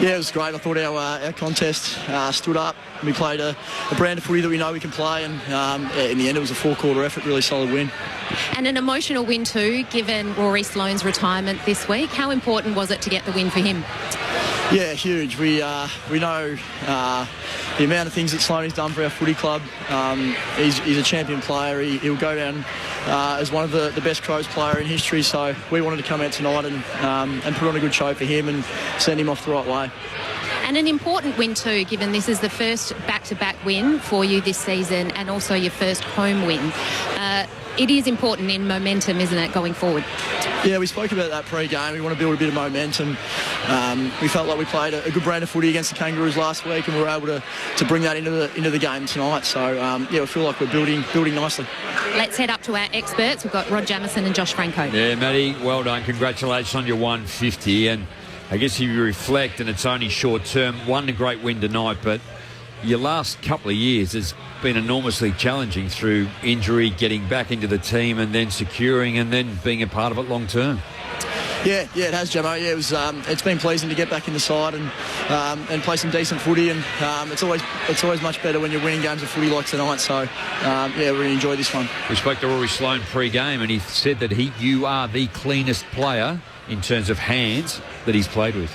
Yeah, it was great. I thought our contest stood up. We played a brand of footy that we know we can play, and in the end it was a four-quarter effort, really solid win. And an emotional win too, given Rory Sloane's retirement this week. How important was it to get the win for him? Yeah, huge. We know the amount of things that Sloane's done for our footy club. He's a champion player. He'll go down as one of the best Crows player in history. So we wanted to come out tonight and put on a good show for him and send him off the right way. And an important win too, given this is the first back-to-back win for you this season and also your first home win. It is important in momentum, isn't it, going forward? Yeah, we spoke about that pre-game. We want to build a bit of momentum. We felt like we played a good brand of footy against the Kangaroos last week, and we were able to bring that into the game tonight. So, we feel like we're building nicely. Let's head up to our experts. We've got Rod Jamison and Josh Franco. Yeah, Matty, well done. Congratulations on your 150. And I guess if you reflect, and it's only short term, a great win tonight, but your last couple of years has been enormously challenging through injury, getting back into the team and then securing and then being a part of it long term. Yeah, it has, Jamo. Yeah, it's been pleasing to get back in the side and play some decent footy, and it's always much better when you're winning games of footy like tonight. So we really enjoyed this one. We spoke to Rory Sloane pre-game, and he said that you are the cleanest player in terms of hands that he's played with.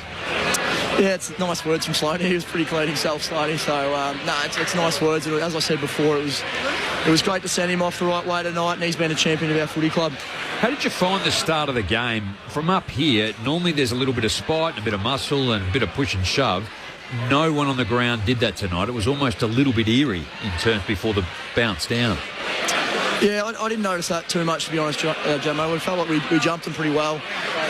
Yeah, it's nice words from Sloane. He was pretty clean himself, Sloane. So, it's nice words. And as I said before, it was great to send him off the right way tonight, and he's been a champion of our footy club. How did you find the start of the game? From up here, normally there's a little bit of spite and a bit of muscle and a bit of push and shove. No one on the ground did that tonight. It was almost a little bit eerie in terms before the bounce down. Yeah, I didn't notice that too much, to be honest, Jamo. We felt like we jumped them pretty well.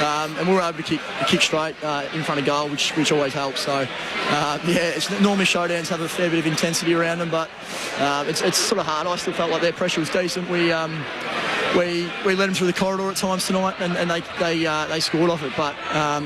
and we were able to kick straight in front of goal, which always helps. So, it's normally showdowns have a fair bit of intensity around them, but it's sort of hard. I still felt like their pressure was decent. We let them through the corridor at times tonight, and they scored off it. But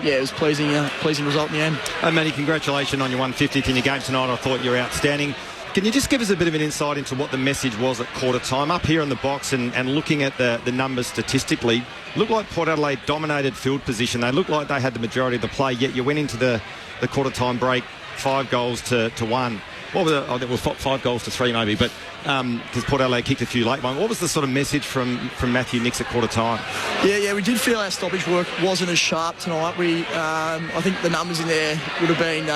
it was pleasing result in the end. Matty, congratulations on your 150th in your game tonight. I thought you were outstanding. Can you just give us a bit of an insight into what the message was at quarter time? Up here in the box and looking at the numbers statistically, looked like Port Adelaide dominated field position. They looked like they had the majority of the play, yet you went into the quarter time break 5 goals to 1. What was it? There was 5 goals to 3 maybe, but because Port Adelaide kicked a few late ones. What was the sort of message from Matthew Nicks at quarter time? Yeah, we did feel our stoppage work wasn't as sharp tonight. I think the numbers in there would have been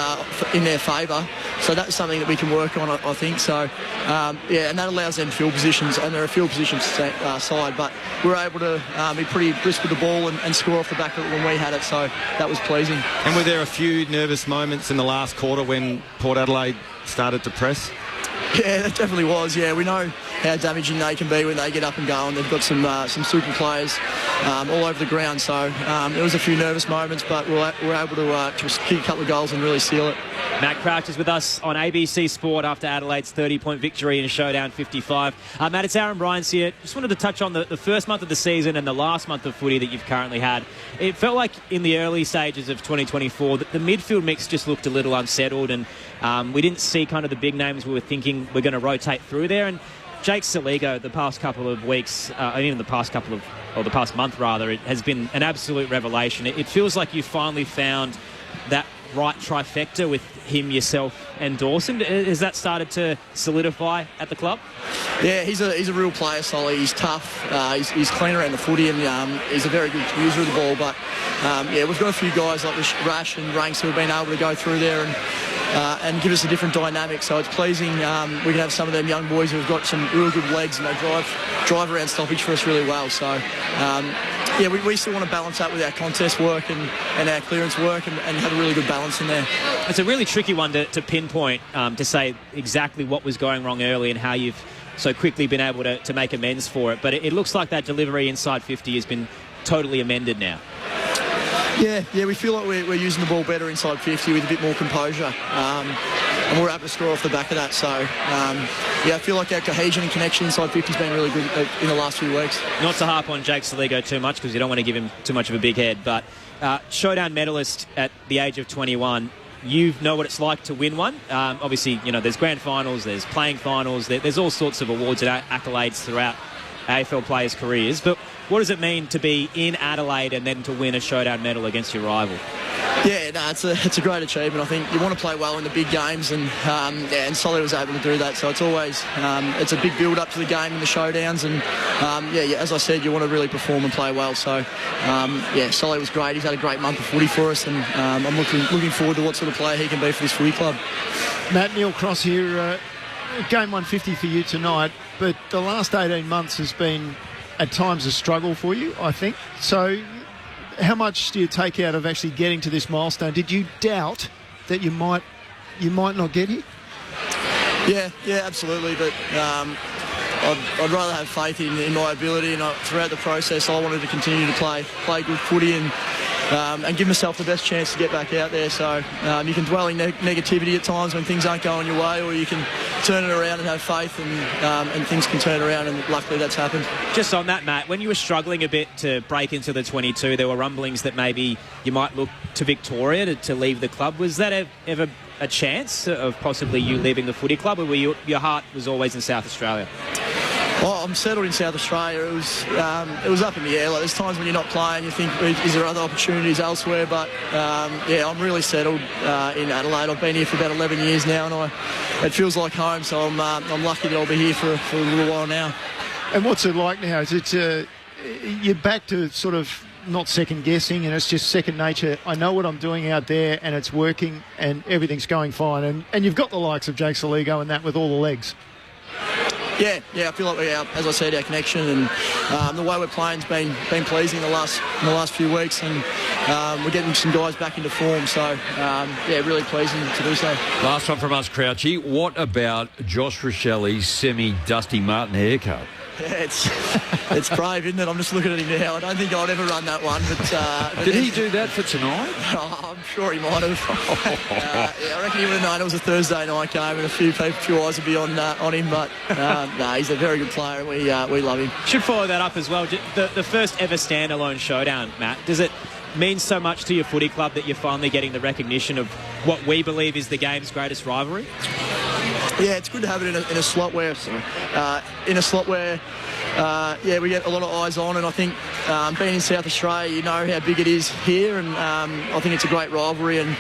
in their favour, so that's something that we can work on, I think. So, and that allows them field positions, and they're a field position side, but we were able to be pretty brisk with the ball and score off the back of it when we had it, so that was pleasing. And were there a few nervous moments in the last quarter when Port Adelaide started to press? Yeah, that definitely was. Yeah, we know how damaging they can be when they get up and go, and they've got some super players all over the ground. So there was a few nervous moments, but we're able to just kick a couple of goals and really seal it. Matt Crouch is with us on ABC Sport after Adelaide's 30-point victory in Showdown 55. Matt, it's Aaron Bryans here. Just wanted to touch on the first month of the season and the last month of footy that you've currently had. It felt like in the early stages of 2024 that the midfield mix just looked a little unsettled, and we didn't see kind of the big names we were thinking we're going to rotate through there. And Jake Saligo, the past couple of weeks, even the past month rather, it has been an absolute revelation. It feels like you finally found that right trifecta with him, yourself and Dawson. Has that started to solidify at the club? Yeah, he's a real player, Solly. He's tough. He's clean around the footy, and he's a very good user of the ball. But we've got a few guys like Rash and Ranks who have been able to go through there and give us a different dynamic. So it's pleasing. We can have some of them young boys who have got some real good legs, and they drive around stoppage for us really well. So we still want to balance that with our contest work and our clearance work, and have a really good balance in there. It's a really tricky one to pinpoint, to say exactly what was going wrong early and how you've so quickly been able to make amends for it. But it looks like that delivery inside 50 has been totally amended now. Yeah, we feel like we're using the ball better inside 50 with a bit more composure, and we're able to score off the back of that. So, I feel like our cohesion and connection inside 50 has been really good in the last few weeks. Not to harp on Jake Saligo too much, because you don't want to give him too much of a big head, but Showdown medalist at the age of 21, you know what it's like to win one. Obviously, there's grand finals, there's playing finals, there's all sorts of awards and accolades throughout AFL players' careers, but what does it mean to be in Adelaide and then to win a Showdown medal against your rival? Yeah, it's a great achievement. I think you want to play well in the big games, and Solly was able to do that. So it's always it's a big build up to the game in the showdowns, and as I said, you want to really perform and play well. So Solly was great. He's had a great month of footy for us, and I'm looking forward to what sort of player he can be for this footy club. Matt, Neil Cross here. Game 150 for you tonight, but the last 18 months has been at times a struggle for you, I think. So how much do you take out of actually getting to this milestone? Did you doubt that you might not get here? Yeah, absolutely. But I'd rather have faith in my ability, and throughout the process I wanted to continue to play good footy and give myself the best chance to get back out there. So you can dwell in negativity at times when things aren't going your way, or you can turn it around and have faith, and things can turn around, and luckily that's happened. Just on that, Matt, when you were struggling a bit to break into the 22, there were rumblings that maybe you might look to Victoria to leave the club. Was that ever a chance of possibly you leaving the footy club, or your heart was always in South Australia? Well, I'm settled in South Australia. It was up in the air. Like, there's times when you're not playing, you think, is there other opportunities elsewhere? But I'm really settled in Adelaide. I've been here for about 11 years now, and it feels like home. So I'm lucky that I'll be here for a little while now. And what's it like now? Is it you're back to sort of not second guessing, and it's just second nature? I know what I'm doing out there, and it's working, and everything's going fine. And you've got the likes of Jake Saligo and that with all the legs. Yeah, I feel like as I said, our connection and the way we're playing's been pleasing in the last few weeks, and we're getting some guys back into form. So really pleasing to do so. Last one from us, Crouchy. What about Josh Rochelli's semi-Dusty Martin haircut? Yeah, it's brave, isn't it? I'm just looking at him now. I don't think I'd ever run that one. But did he do that for tonight? I'm sure he might have. I reckon he would have known it was a Thursday night game, and a few eyes would be on him. But no, he's a very good player, and we love him. Should follow that up as well. The first ever standalone showdown, Matt. Does it mean so much to your footy club that you're finally getting the recognition of what we believe is the game's greatest rivalry? Yeah, it's good to have it in a slot where we get a lot of eyes on, and I think being in South Australia, you know how big it is here, and I think it's a great rivalry, and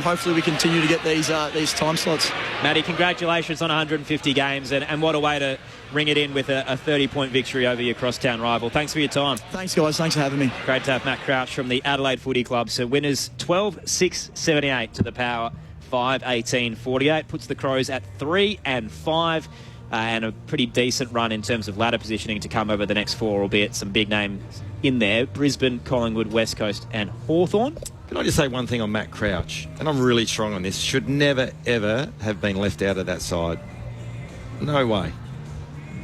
hopefully we continue to get these time slots. Matty, congratulations on 150 games, and what a way to ring it in with a 30-point victory over your crosstown rival. Thanks for your time. Thanks, guys. Thanks for having me. Great to have Matt Crouch from the Adelaide Footy Club. So winners 12-6-78 to the Power 5-18-48, puts the Crows at 3 and 5, and a pretty decent run in terms of ladder positioning to come over the next 4, albeit some big names in there: Brisbane, Collingwood, West Coast and Hawthorn. Can I just say one thing on Matt Crouch? And I'm really strong on this. Should never, ever have been left out of that side. No way.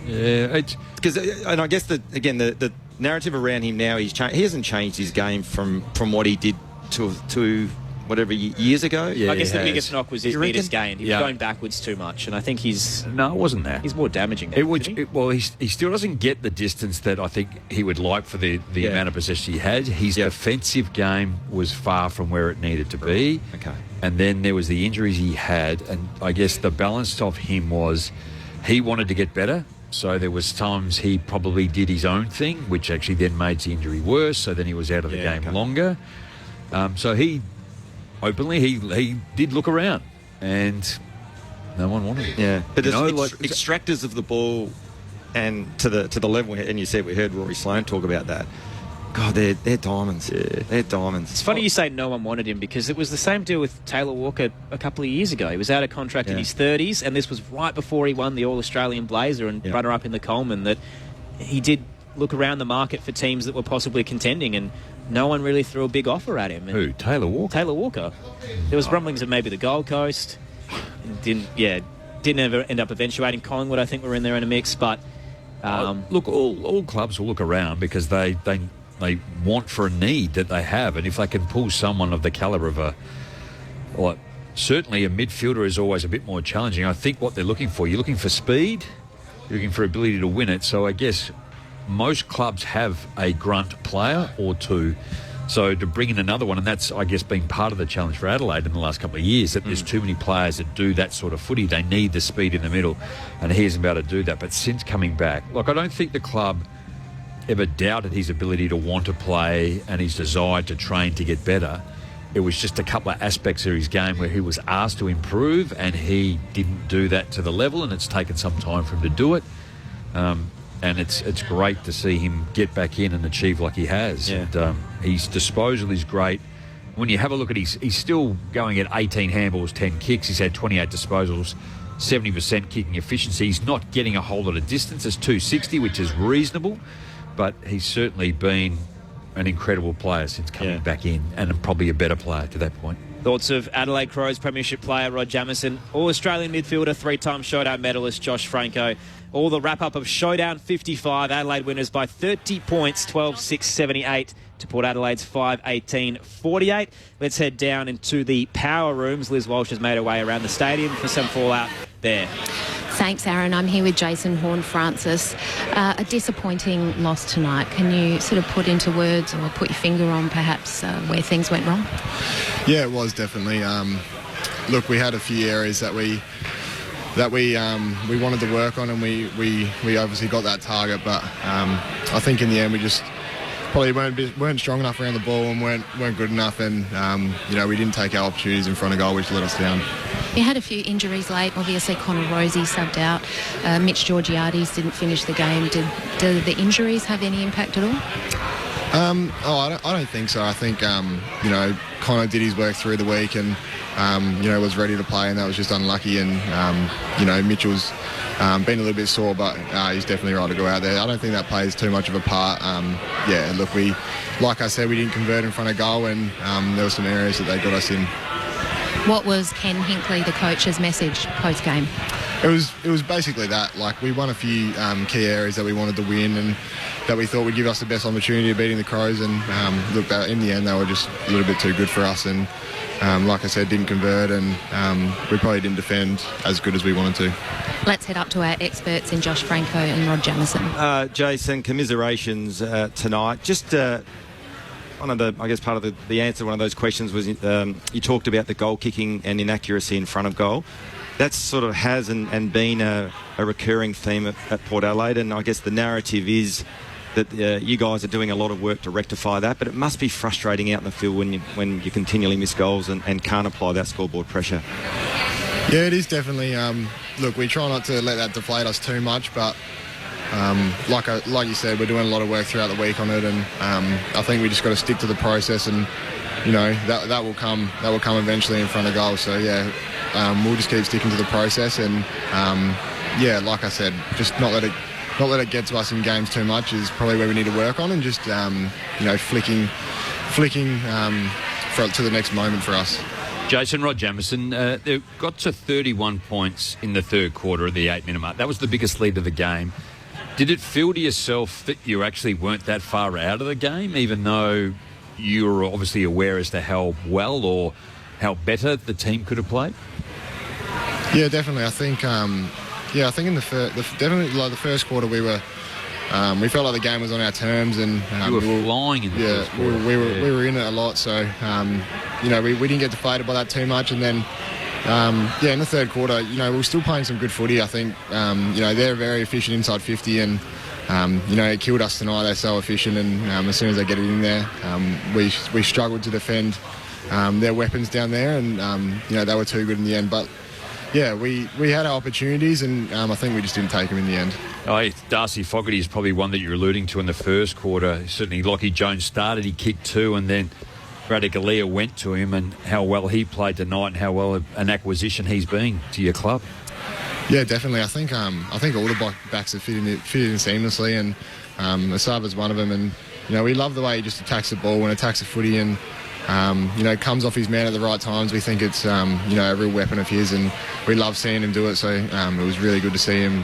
Yeah, because, and I guess the narrative around him now, he hasn't changed his game from what he did to whatever years ago. Yeah, I guess the biggest knock was his metres gained. He was going backwards too much, and I think no, it wasn't that. He's more damaging. He still doesn't get the distance that I think he would like for the amount of possession he had. His defensive game was far from where it needed to be. Okay. And then there was the injuries he had, and I guess the balance of him was he wanted to get better. So there was times he probably did his own thing, which actually then made the injury worse. So then he was out of the game longer. So he openly he did look around, and no one wanted it. Yeah, but extractors of the ball, and to the level, and you said we heard Rory Sloane talk about that. God, they're diamonds. Yeah. They're diamonds. It's funny you say no one wanted him, because it was the same deal with Taylor Walker a couple of years ago. He was out of contract in his 30s, and this was right before he won the All-Australian Blazer and runner-up in the Coleman, that he did look around the market for teams that were possibly contending, and no one really threw a big offer at him. And who? Taylor Walker? Taylor Walker. There was rumblings of maybe the Gold Coast. Didn't ever end up eventuating. Collingwood, I think, were in there in a mix, but... look, all clubs will look around because they want for a need that they have, and if they can pull someone of the calibre of certainly a midfielder is always a bit more challenging. I think what they're looking for, you're looking for speed, you're looking for ability to win it. So I guess most clubs have a grunt player or two. So to bring in another one, and that's, I guess, been part of the challenge for Adelaide in the last couple of years, that there's too many players that do that sort of footy. They need the speed in the middle, and he isn't about to do that. But since coming back, I don't think the club ever doubted his ability to want to play and his desire to train to get better. It was just a couple of aspects of his game where he was asked to improve, and he didn't do that to the level, and it's taken some time for him to do it. And it's great to see him get back in and achieve like he has. Yeah. And his disposal is great. When you have a look at he's still going at 18 handballs, 10 kicks. He's had 28 disposals, 70% kicking efficiency. He's not getting a whole lot of distance. It's 260, which is reasonable. But he's certainly been an incredible player since coming back in, and probably a better player to that point. Thoughts of Adelaide Crows premiership player Rod Jamieson, All-Australian midfielder, 3-time Showdown medalist Josh Franco. All the wrap-up of Showdown 55. Adelaide winners by 30 points, 12-6-78 to Port Adelaide's 5-18-48. Let's head down into the power rooms. Liz Walsh has made her way around the stadium for some fallout there. Thanks, Aaron. I'm here with Jason Horne-Francis. A disappointing loss tonight. Can you sort of put into words or put your finger on perhaps where things went wrong? Yeah, it was definitely. Look, we had a few areas that we wanted to work on, and we obviously got that target, but I think in the end we just probably weren't strong enough around the ball and weren't good enough, and we didn't take our opportunities in front of goal, which let us down. You had a few injuries late. Obviously, Connor Rosie subbed out. Mitch Georgiades didn't finish the game. Did the injuries have any impact at all? I don't think so. I think Connor did his work through the week and was ready to play, and that was just unlucky. And Mitchell's been a little bit sore, but he's definitely right to go out there. I don't think that plays too much of a part. Look, like I said, we didn't convert in front of goal, and there were some areas that they got us in. What was Ken Hinkley, the coach's message post-game? It was basically that. Like, we won a few key areas that we wanted to win and that we thought would give us the best opportunity of beating the Crows. And look, in the end, they were just a little bit too good for us. And like I said, didn't convert, and we probably didn't defend as good as we wanted to. Let's head up to our experts in Josh Franco and Rod Jamison. Jason, commiserations tonight. Just one of the, I guess, part of the answer to one of those questions was you talked about the goal kicking and inaccuracy in front of goal. That's sort of has and been a recurring theme at Port Adelaide, and I guess the narrative is that you guys are doing a lot of work to rectify that, but it must be frustrating out in the field when you continually miss goals and can't apply that scoreboard pressure. Yeah, it is definitely. Look, we try not to let that deflate us too much, but like you said, we're doing a lot of work throughout the week on it, and I think we just got to stick to the process, and that will come eventually in front of goal. So yeah, we'll just keep sticking to the process, and like I said, just not let it get to us in games too much is probably where we need to work on, and just flicking to the next moment for us. Jason, Rod Jamison, they got to 31 points in the third quarter of the 8-minute mark. That was the biggest lead of the game. Did it feel to yourself that you actually weren't that far out of the game, even though you were obviously aware as to how well or how better the team could have played? Yeah, definitely. I think in the first quarter we felt like the game was on our terms, and you were flying in the first quarter. we were in it a lot. So we didn't get deflated by that too much, and then in the third quarter, we were still playing some good footy. I think they're very efficient inside 50, and it killed us tonight. They're so efficient, and as soon as they get it in there, we struggled to defend their weapons down there, and they were too good in the end. But yeah, we had our opportunities, and I think we just didn't take them in the end. Darcy Fogarty is probably one that you're alluding to in the first quarter. Certainly Lockie Jones started, he kicked two, and then Radicalea went to him, and how well he played tonight and how well an acquisition he's been to your club. Yeah, definitely. I think all the backs have fit in seamlessly, and Asava's one of them. And we love the way he just attacks the ball and attacks the footy, and comes off his man at the right times. We think it's a real weapon of his, and we love seeing him do it. So it was really good to see him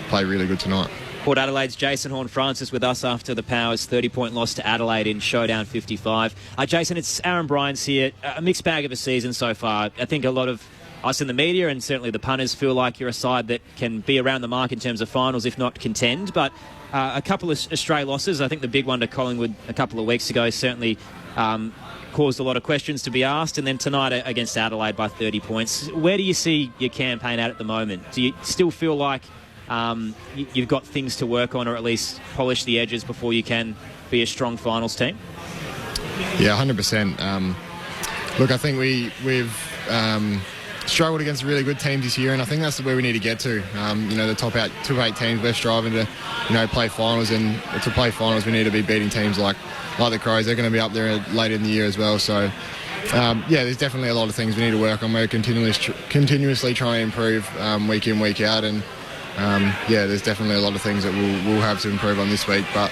play really good tonight. Port Adelaide's Jason Horne-Francis with us after the Powers' 30-point loss to Adelaide in Showdown 55. Jason, it's Aaron Bryans here. A mixed bag of a season so far. I think a lot of us in the media and certainly the punters feel like you're a side that can be around the mark in terms of finals, if not contend. But a couple of stray losses. I think the big one to Collingwood a couple of weeks ago certainly caused a lot of questions to be asked. And then tonight against Adelaide by 30 points. Where do you see your campaign at the moment? Do you still feel like you've got things to work on, or at least polish the edges before you can be a strong finals team? Yeah, 100%. Look, I think we've struggled against really good teams this year, and I think that's where we need to get to. The top 8 teams, we're striving to, play finals, and to play finals we need to be beating teams like the Crows. They're going to be up there later in the year as well. So, there's definitely a lot of things we need to work on. We're continuously trying to improve week in, week out, and there's definitely a lot of things that we'll have to improve on this week. But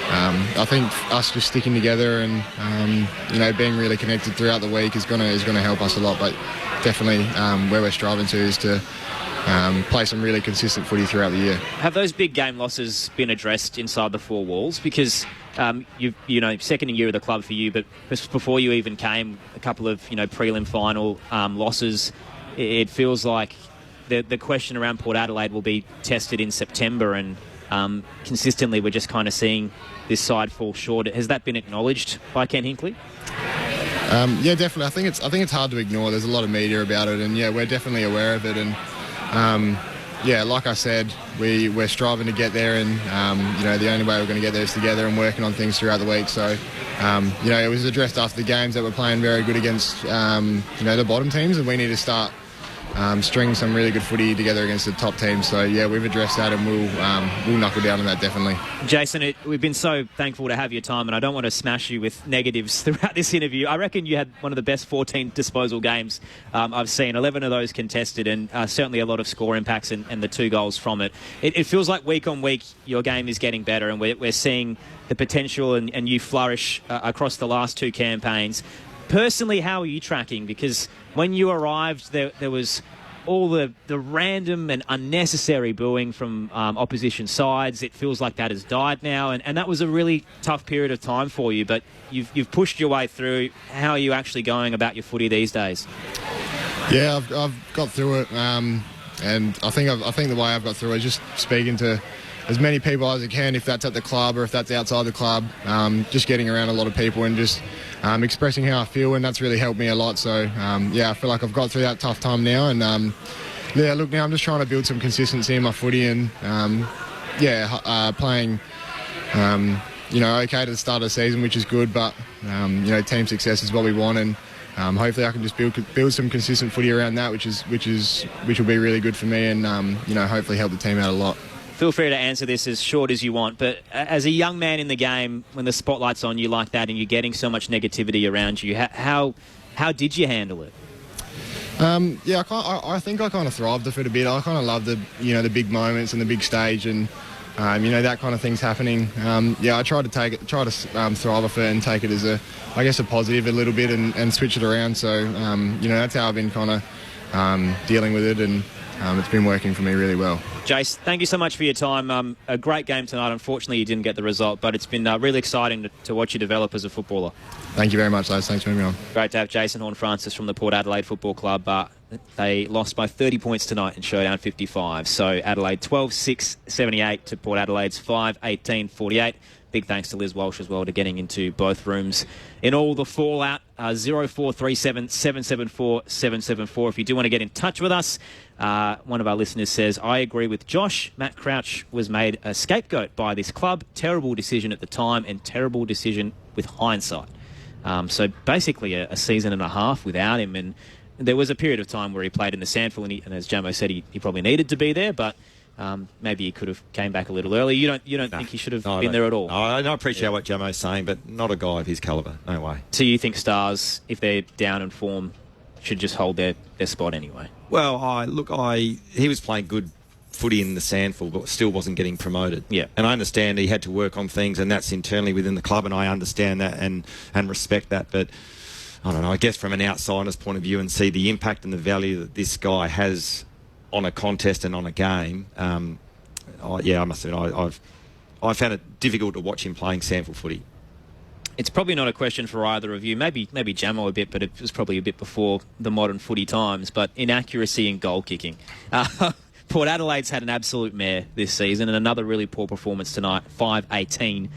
I think us just sticking together and being really connected throughout the week is going to help us a lot. But definitely where we're striving to is to play some really consistent footy throughout the year. Have those big game losses been addressed inside the four walls? Because second year of the club for you, but before you even came, a couple of prelim final losses. It feels like the question around Port Adelaide will be tested in September, and consistently we're just kind of seeing this side fall short. Has that been acknowledged by Ken Hinkley? Yeah, definitely. I think it's hard to ignore. There's a lot of media about it, and we're definitely aware of it. And like I said, we're striving to get there, and the only way we're going to get there is together and working on things throughout the week. So it was addressed after the games that we're playing very good against the bottom teams, and we need to start string some really good footy together against the top teams. So we've addressed that, and we'll knuckle down on that definitely. Jason, we've been so thankful to have your time, and I don't want to smash you with negatives throughout this interview. I reckon you had one of the best 14 disposal games I've seen. 11 of those contested, and certainly a lot of score impacts and the 2 goals from it. It feels like week on week your game is getting better, and we're seeing the potential and you flourish across the last 2 campaigns. Personally, how are you tracking? Because when you arrived, there was all the random and unnecessary booing from opposition sides. It feels like that has died now, and that was a really tough period of time for you, but you've pushed your way through. How are you actually going about your footy these days? Yeah, I've got through it, and I think the way I've got through it is just speaking to as many people as I can, if that's at the club or if that's outside the club, just getting around a lot of people and just expressing how I feel, and that's really helped me a lot. So, I feel like I've got through that tough time now, and look, now I'm just trying to build some consistency in my footy and, playing, okay to the start of the season, which is good, but, team success is what we want, and hopefully I can just build some consistent footy around that, which will be really good for me, and, hopefully help the team out a lot. Feel free to answer this as short as you want, but as a young man in the game, when the spotlight's on you like that and you're getting so much negativity around you, how did you handle it? I think I kind of thrived off it a bit. I kind of love the big moments and the big stage, and that kind of thing's happening. I try to thrive off it and take it as a positive a little bit and switch it around. So that's how I've been kind of dealing with it, and it's been working for me really well. Jace, thank you so much for your time. A great game tonight. Unfortunately, you didn't get the result, but it's been really exciting to watch you develop as a footballer. Thank you very much, Les. Thanks for having me on. Great to have Jason Horne-Francis from the Port Adelaide Football Club. They lost by 30 points tonight in Showdown 55. So Adelaide 12-6-78 to Port Adelaide's 5-18-48. Big thanks to Liz Walsh as well to getting into both rooms in all the fallout. 0437 774 774. If you do want to get in touch with us, one of our listeners says, I agree with Josh. Matt Crouch was made a scapegoat by this club. Terrible decision at the time and terrible decision with hindsight. So basically a season and a half without him. And there was a period of time where he played in the SANFL, and as Jamo said, he probably needed to be there, but maybe he could have came back a little early. You don't think he should have been there at all? I appreciate what Jamo's saying, but not a guy of his calibre. No way. So you think Stars, if they're down in form, should just hold their spot anyway? Well, he was playing good footy in the SANFL, but still wasn't getting promoted. Yeah. And I understand he had to work on things, and that's internally within the club, and I understand that and respect that. But I don't know, I guess from an outsider's point of view and see the impact and the value that this guy has on a contest and on a game, I must admit, I found it difficult to watch him playing SANFL footy. It's probably not a question for either of you. Maybe Jamo a bit, but it was probably a bit before the modern footy times. But inaccuracy in goal kicking. Port Adelaide's had an absolute mare this season, and another really poor performance tonight, 5-18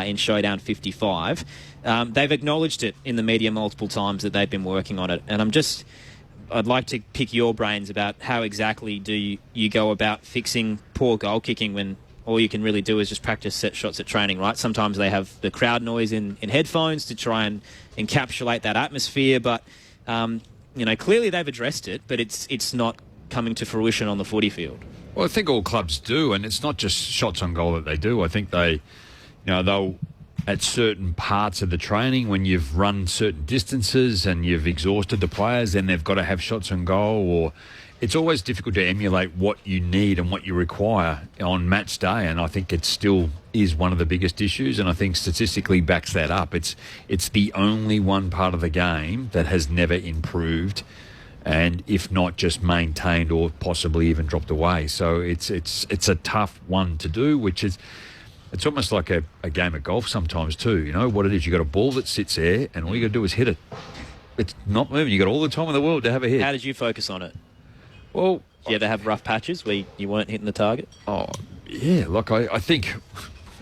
in Showdown 55. They've acknowledged it in the media multiple times that they've been working on it, and I'd like to pick your brains about how exactly do you go about fixing poor goal kicking when all you can really do is just practice set shots at training, right? Sometimes they have the crowd noise in headphones to try and encapsulate that atmosphere, but clearly they've addressed it, but it's not coming to fruition on the footy field. Well, I think all clubs do, and it's not just shots on goal that they do. I think they'll at certain parts of the training, when you've run certain distances and you've exhausted the players, then they've got to have shots on goal. Or it's always difficult to emulate what you need and what you require on match day, and I think it still is one of the biggest issues, and I think statistically backs that up. It's the only one part of the game that has never improved, and if not just maintained or possibly even dropped away. So it's a tough one to do, which is, it's almost like a game of golf sometimes too. You know what it is? You got a ball that sits there, and all you got to do is hit it. It's not moving. You got all the time in the world to have a hit. How did you focus on it? Well, do you ever have rough patches where you weren't hitting the target? Oh, yeah. Look, I think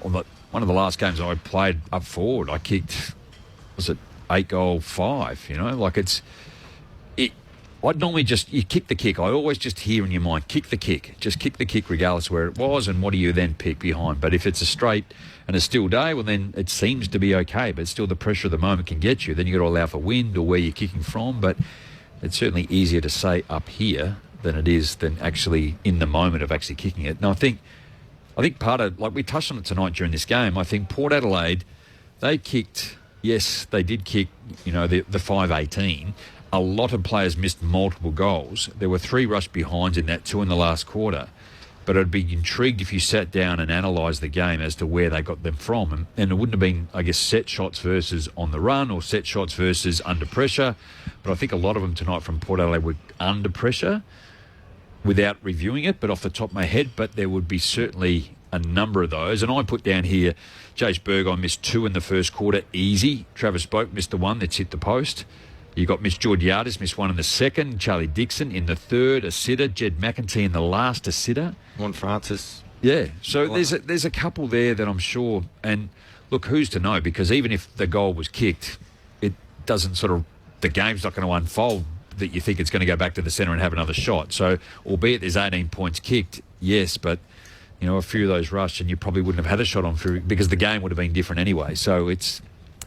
on one of the last games I played up forward, I kicked, was it 8-5? You know, like I'd normally you kick the kick. I always just hear in your mind, kick the kick. Just kick the kick regardless where it was, and what do you then pick behind? But if it's a straight and a still day, well, then it seems to be okay, but still the pressure of the moment can get you. Then you've got to allow for wind or where you're kicking from, but it's certainly easier to say up here than it is than actually in the moment of actually kicking it. And I think part of, like we touched on it tonight during this game, I think Port Adelaide, they kicked, yes, they did kick, the 5-18. A lot of players missed multiple goals. There were 3 rush behinds in that, 2 in the last quarter. But I'd be intrigued if you sat down and analysed the game as to where they got them from. And it wouldn't have been, I guess, set shots versus on the run or set shots versus under pressure. But I think a lot of them tonight from Port Adelaide were under pressure. without reviewing it, but off the top of my head, but there would be certainly a number of those. And I put down here, Jace Burgon missed 2 in the first quarter, easy. Travis Boak missed the 1 that's hit the post. You got Miss Georgiades missed 1 in the second. Charlie Dixon in the third, a sitter. Jed McEntee in the last, a sitter. Juan Francis. Yeah, so there's a couple there that I'm sure. And look, who's to know? Because even if the goal was kicked, it doesn't the game's not going to unfold that you think it's going to go back to the centre and have another shot. So, albeit there's 18 points kicked, yes, but a few of those rushed and you probably wouldn't have had a shot on through because the game would have been different anyway. So it's,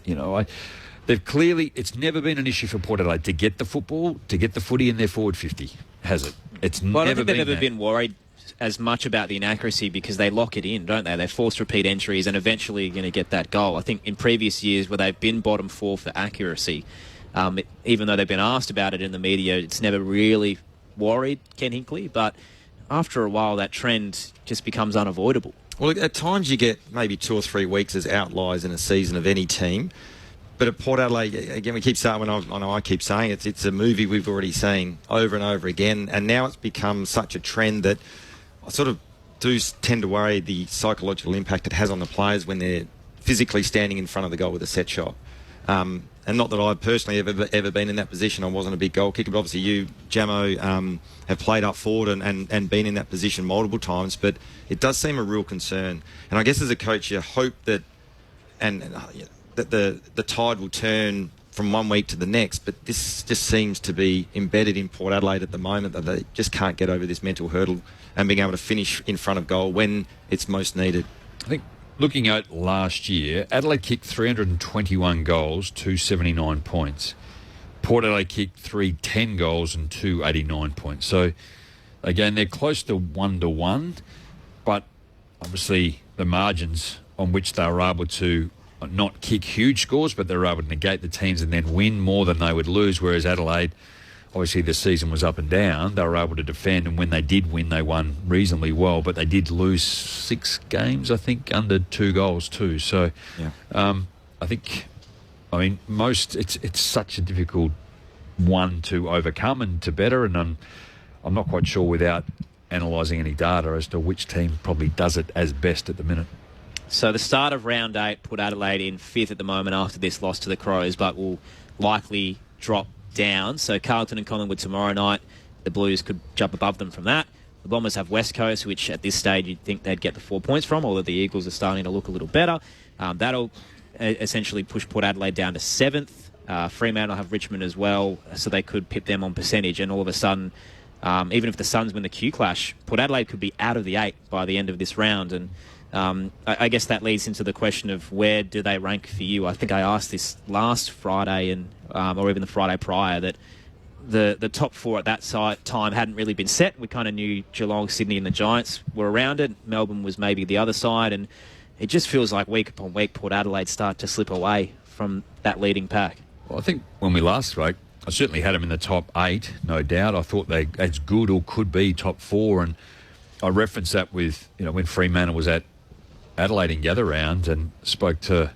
they've clearly, it's never been an issue for Port Adelaide to get the football, to get the footy in their forward 50, has it? It's well, never I don't think been they've ever that. been worried as much about the inaccuracy because they lock it in, don't they? They force repeat entries and eventually you're going to get that goal. I think in previous years where they've been bottom 4 for accuracy, even though they've been asked about it in the media, it's never really worried Ken Hinkley, but after a while that trend just becomes unavoidable. Well, at times you get maybe 2 or 3 weeks as outliers in a season of any team. But at Port Adelaide, again, we keep saying, I keep saying it's a movie we've already seen over and over again. And now it's become such a trend that I sort of do tend to worry the psychological impact it has on the players when they're physically standing in front of the goal with a set shot. And not that I've personally ever been in that position. I wasn't a big goal kicker, but obviously you, Jamo, have played up forward and been in that position multiple times. But it does seem a real concern. And I guess as a coach, you hope that that the tide will turn from one week to the next. But this just seems to be embedded in Port Adelaide at the moment, that they just can't get over this mental hurdle and being able to finish in front of goal when it's most needed. I think looking at last year, Adelaide kicked 321 goals, 279 points. Port Adelaide kicked 310 goals and 289 points. So, again, they're close to 1-1, but obviously the margins on which they were able to not kick huge scores, but they were able to negate the teams and then win more than they would lose, whereas Adelaide, obviously the season was up and down. They were able to defend, and when they did win, they won reasonably well, but they did lose 6 games, I think, under 2 goals too. So I think, it's such a difficult one to overcome and to better, and I'm not quite sure without analysing any data as to which team probably does it as best at the minute. So the start of round 8 put Adelaide in 5th at the moment after this loss to the Crows, but will likely drop down. So Carlton and Collingwood tomorrow night, the Blues could jump above them from that. The Bombers have West Coast, which at this stage you'd think they'd get the 4 points from, although the Eagles are starting to look a little better. That'll essentially push Port Adelaide down to 7th. Fremantle will have Richmond as well, so they could pip them on percentage, and all of a sudden, even if the Suns win the Q Clash, Port Adelaide could be out of the 8 by the end of this round. And I guess that leads into the question of where do they rank for you. I think I asked this last Friday and or even the Friday prior that the top 4 at that time hadn't really been set. We kind of knew Geelong, Sydney and the Giants were around it. Melbourne was maybe the other side, and it just feels like week upon week Port Adelaide start to slip away from that leading pack. Well, I think when we last spoke, I certainly had them in the top 8, no doubt. I thought they as good or could be top 4, and I referenced that with, when Fremantle was at Adelaide in gather round and spoke to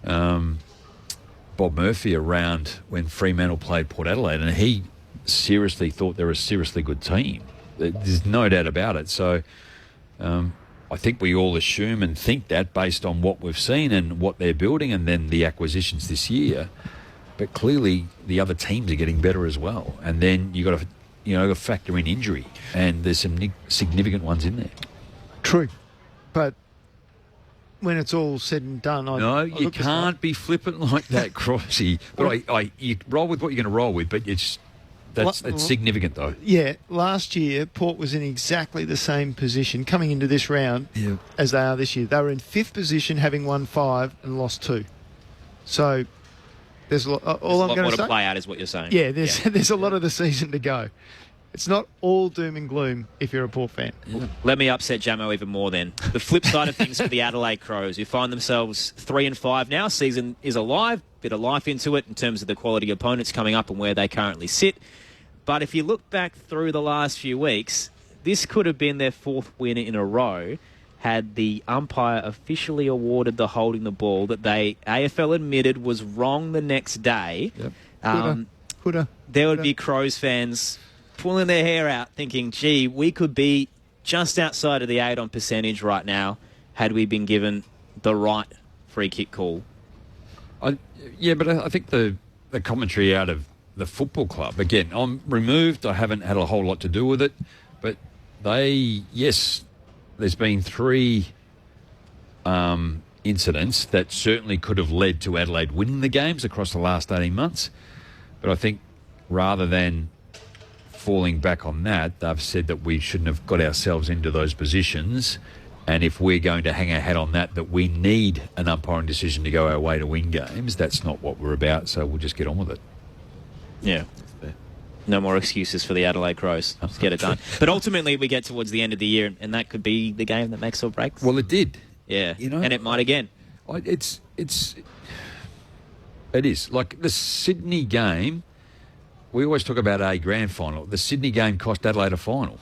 Bob Murphy around when Fremantle played Port Adelaide, and he seriously thought they're a seriously good team. There's no doubt about it. So I think we all assume and think that based on what we've seen and what they're building and then the acquisitions this year. But clearly the other teams are getting better as well. And then you've got to factor in injury, and there's some significant ones in there. True. But when it's all said and done, you can't be flippant like that, Crossy. But you roll with what you're going to roll with, but it's significant though. Yeah, last year Port was in exactly the same position coming into this round as they are this year. They were in 5th position, having won 5 and lost 2. So there's all I'm going to say. To play out is what you're saying. Yeah, there's a lot of the season to go. It's not all doom and gloom if you're a Port fan. Yeah. Let me upset Jamo even more then. The flip side of things for the Adelaide Crows, who find themselves 3-5 now. Season is alive, bit of life into it in terms of the quality of opponents coming up and where they currently sit. But if you look back through the last few weeks, this could have been their 4th win in a row had the umpire officially awarded the holding the ball that they, AFL admitted, was wrong the next day. Yep. There would be Crows fans pulling their hair out thinking, gee, we could be just outside of the 8 on percentage right now had we been given the right free kick call. But I think the commentary out of the football club, again, I'm removed. I haven't had a whole lot to do with it. But there's been 3 incidents that certainly could have led to Adelaide winning the games across the last 18 months. But I think rather than falling back on that, they've said that we shouldn't have got ourselves into those positions. And if we're going to hang our hat on that we need an umpiring decision to go our way to win games, that's not what we're about. So we'll just get on with it. Yeah. No more excuses for the Adelaide Crows. Let's get it done. But ultimately, we get towards the end of the year, and that could be the game that makes or breaks. Well, it did. Yeah, and it might again. It is. Like the Sydney game, we always talk about a grand final. The Sydney game cost Adelaide a final.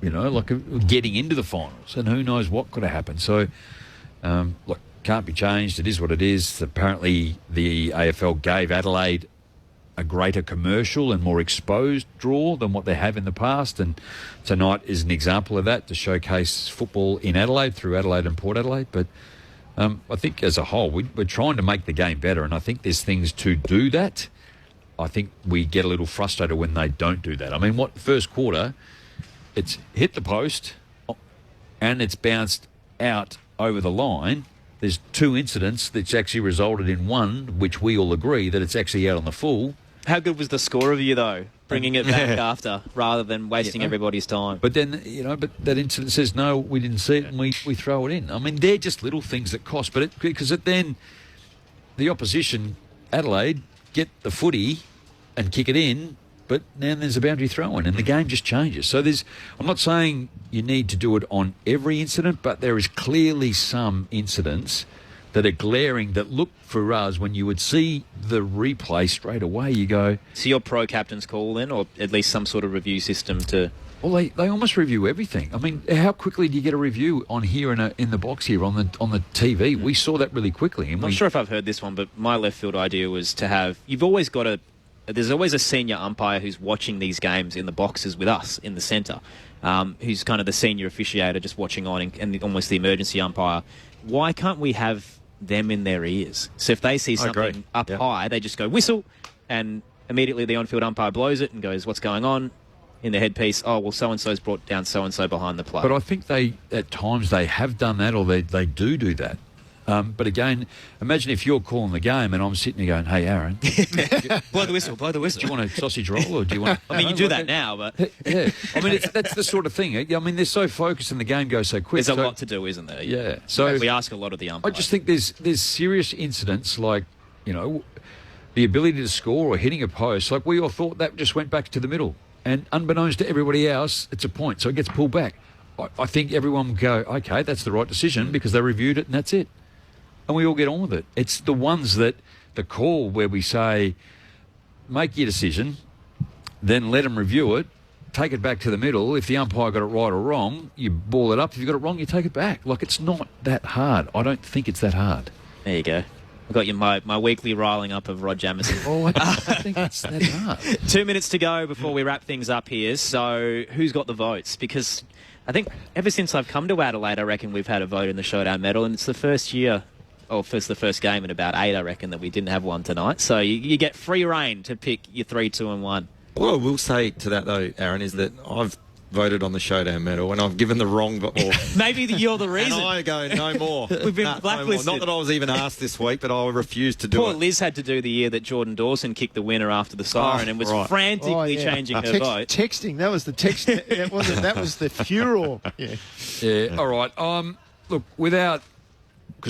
Getting into the finals, and who knows what could have happened. So, can't be changed. It is what it is. Apparently, the AFL gave Adelaide a greater commercial and more exposed draw than what they have in the past, and tonight is an example of that to showcase football in Adelaide through Adelaide and Port Adelaide. But I think as a whole, we're trying to make the game better, and I think there's things to do that. I think we get a little frustrated when they don't do that. I mean, first quarter, it's hit the post and it's bounced out over the line. There's 2 incidents that's actually resulted in one, which we all agree that it's actually out on the full. How good was the score review, though, bringing it back after rather than wasting everybody's time? But then, but that incident says, no, we didn't see it, and we throw it in. I mean, they're just little things that cost, because then the opposition, Adelaide, get the footy and kick it in, but now there's a boundary throw-in, and the game just changes. So I'm not saying you need to do it on every incident, but there is clearly some incidents that are glaring that look for us when you would see the replay straight away, you go... So you're pro-captain's call then, or at least some sort of review system to... Well, they almost review everything. I mean, how quickly do you get a review on here in the box here on the TV? We saw that really quickly. I'm not sure if I've heard this one, but my left field idea was to have... You've always got there's always a senior umpire who's watching these games in the boxes with us in the centre, who's kind of the senior officiator just watching on and almost the emergency umpire. Why can't we have them in their ears? So if they see something up high, they just go whistle, and immediately the on-field umpire blows it and goes, what's going on? In the headpiece, oh, well, so-and-so's brought down so-and-so behind the play. But I think at times they have done that, or they do that. But again, imagine if you're calling the game and I'm sitting there going, hey, Aaron. blow the whistle. Do you want a sausage roll, or do you want... I mean, you do that now, but... Yeah. I mean, that's the sort of thing. I mean, they're so focused and the game goes so quick. There's a lot to do, isn't there? Yeah. So we ask a lot of the umpires. I just think there's serious incidents like, the ability to score or hitting a post. Like, we all thought that just went back to the middle. And unbeknownst to everybody else, it's a point. So it gets pulled back. I think everyone will go, okay, that's the right decision because they reviewed it and that's it. And we all get on with it. It's the ones that the call where we say, make your decision, then let them review it, take it back to the middle. If the umpire got it right or wrong, you ball it up. If you got it wrong, you take it back. Like, it's not that hard. I don't think it's that hard. There you go. I've got you my weekly riling up of Rod Jamieson. Oh, I don't think it's that hard. 2 minutes to go before we wrap things up here. So who's got the votes? Because I think ever since I've come to Adelaide, I reckon we've had a vote in the Showdown Medal, and it's the first year... the first game in about 8, I reckon, that we didn't have one tonight. So you get free reign to pick your 3, 2 and 1. What I will say to that, though, Aaron, is that I've voted on the Showdown Medal and I've given the wrong... Maybe you're the reason. And I go, no more. We've been blacklisted. No, not that I was even asked this week, but I refused to do it. Poor Liz had to do the year that Jordan Dawson kicked the winner after the siren and was frantically changing her vote. Texting, that was the text. That was the furor. Yeah, all right. Look, because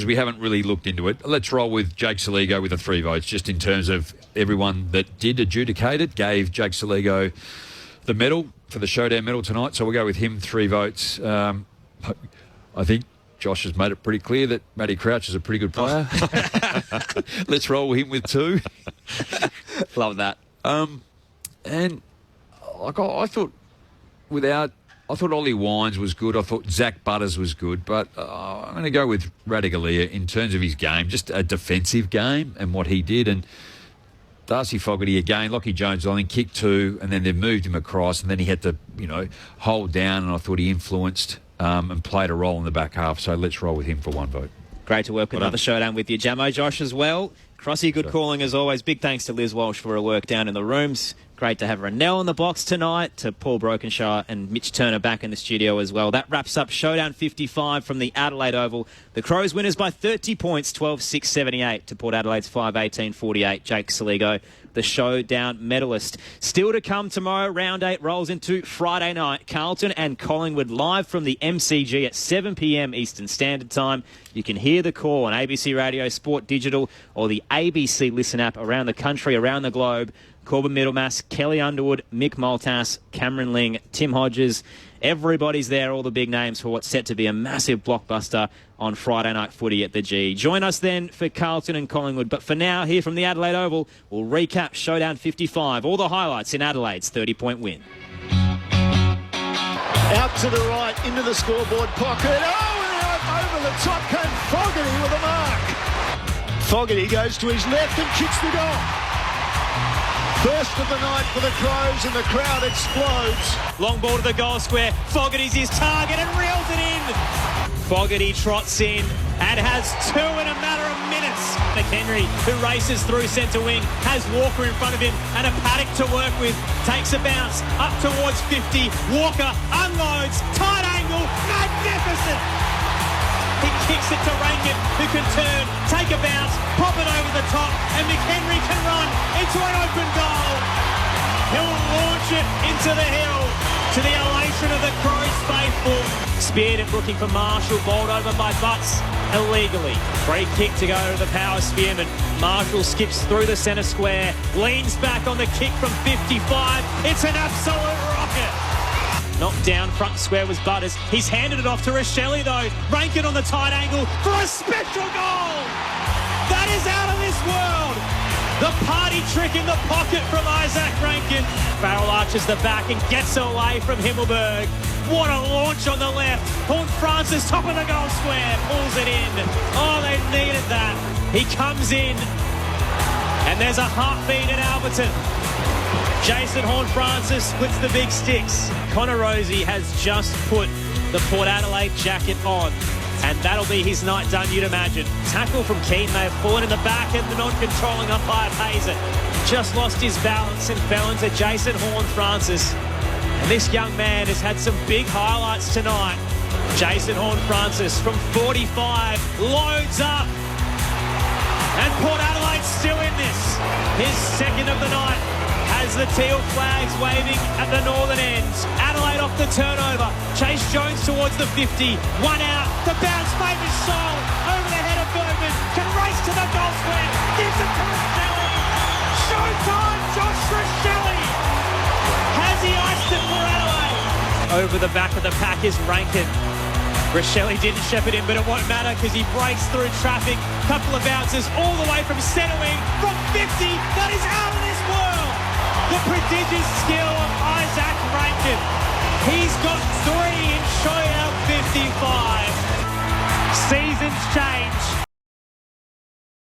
we haven't really looked into it, let's roll with Jake Saligo with the 3 votes, just in terms of everyone that did adjudicate it, gave Jake Saligo the medal for the Showdown medal tonight. So we'll go with him, 3 votes. I think Josh has made it pretty clear that Matty Crouch is a pretty good player. Let's roll him with 2. Love that. And like I thought Ollie Wines was good. I thought Zach Butters was good. But I'm going to go with Radigalia in terms of his game, just a defensive game and what he did. And Darcy Fogarty again. Lockie Jones, I think, kicked 2, and then they moved him across, and then he had to, hold down, and I thought he influenced and played a role in the back half. So let's roll with him for 1 vote. Great to work with another showdown with you, Jamo. Josh as well. Crossy, good calling as always. Big thanks to Liz Walsh for her work down in the rooms. Great to have Rennell in the box tonight, to Paul Brokenshire and Mitch Turner back in the studio as well. That wraps up Showdown 55 from the Adelaide Oval. The Crows winners by 30 points, 12-6-78 to Port Adelaide's 5-18-48. Jake Saligo, the Showdown medalist. Still to come tomorrow, round 8 rolls into Friday night. Carlton and Collingwood live from the MCG at 7 p.m. Eastern Standard Time. You can hear the call on ABC Radio, Sport Digital, or the ABC Listen app around the country, around the globe. Corbin Middlemass, Kelly Underwood, Mick Maltas, Cameron Ling, Tim Hodges. Everybody's there, all the big names for what's set to be a massive blockbuster on Friday night footy at the G. Join us then for Carlton and Collingwood. But for now, here from the Adelaide Oval, we'll recap Showdown 55. All the highlights in Adelaide's 30-point win. Out to the right, into the scoreboard pocket. Oh, and over the top came Fogarty with a mark. Fogarty goes to his left and kicks the goal. First of the night for the Crows, and the crowd explodes. Long ball to the goal square. Fogarty's his target and reels it in. Fogarty trots in and has 2 in a matter of minutes. McHenry, who races through centre wing, has Walker in front of him and a Paddock to work with. Takes a bounce up towards 50. Walker unloads. Tight angle. Magnificent. He kicks it to Rankin, who can turn, take a bounce, pop it over the top, and McHenry can run into an open goal. He'll launch it into the hill to the elation of the Crows faithful. Speared and looking for Marshall, bowled over by Butts illegally. Free kick to go to the power spearman. Marshall skips through the centre square, leans back on the kick from 55. It's an absolute rocket. Knocked down, front square was Butters. He's handed it off to Rochelle though. Rankin on the tight angle for a special goal. That is out of this world. The party trick in the pocket from Isaac Rankin. Farrell arches the back and gets away from Himmelberg. What a launch on the left. Horne-Francis, top of the goal square, pulls it in. Oh, they needed that. He comes in, and there's a heartbeat at Alberton. Jason Horne-Francis splits the big sticks. Connor Rosie has just put the Port Adelaide jacket on, and that'll be his night done, you'd imagine. Tackle from Keane may have fallen in the back, and the non-controlling umpire pays it. Just lost his balance and fell into Jason Horne-Francis. And this young man has had some big highlights tonight. Jason Horne-Francis from 45 loads up. And Port Adelaide still in this. His second of the night. As the teal flags waving at the northern end. Adelaide off the turnover. Chase Jones towards the 50. One out. The bounce famous Sol over the head of Bergman. Can race to the goal square. Gives it to Rochelle. Showtime, Josh Rochelle. Has he iced it for Adelaide? Over the back of the pack is Rankin. Rochelle didn't shepherd him, but it won't matter because he breaks through traffic. Couple of bounces all the way from centre wing. From 50. That is out of this world. The prodigious skill of Isaac Rankin. He's got 3 in Showdown 55. Seasons change.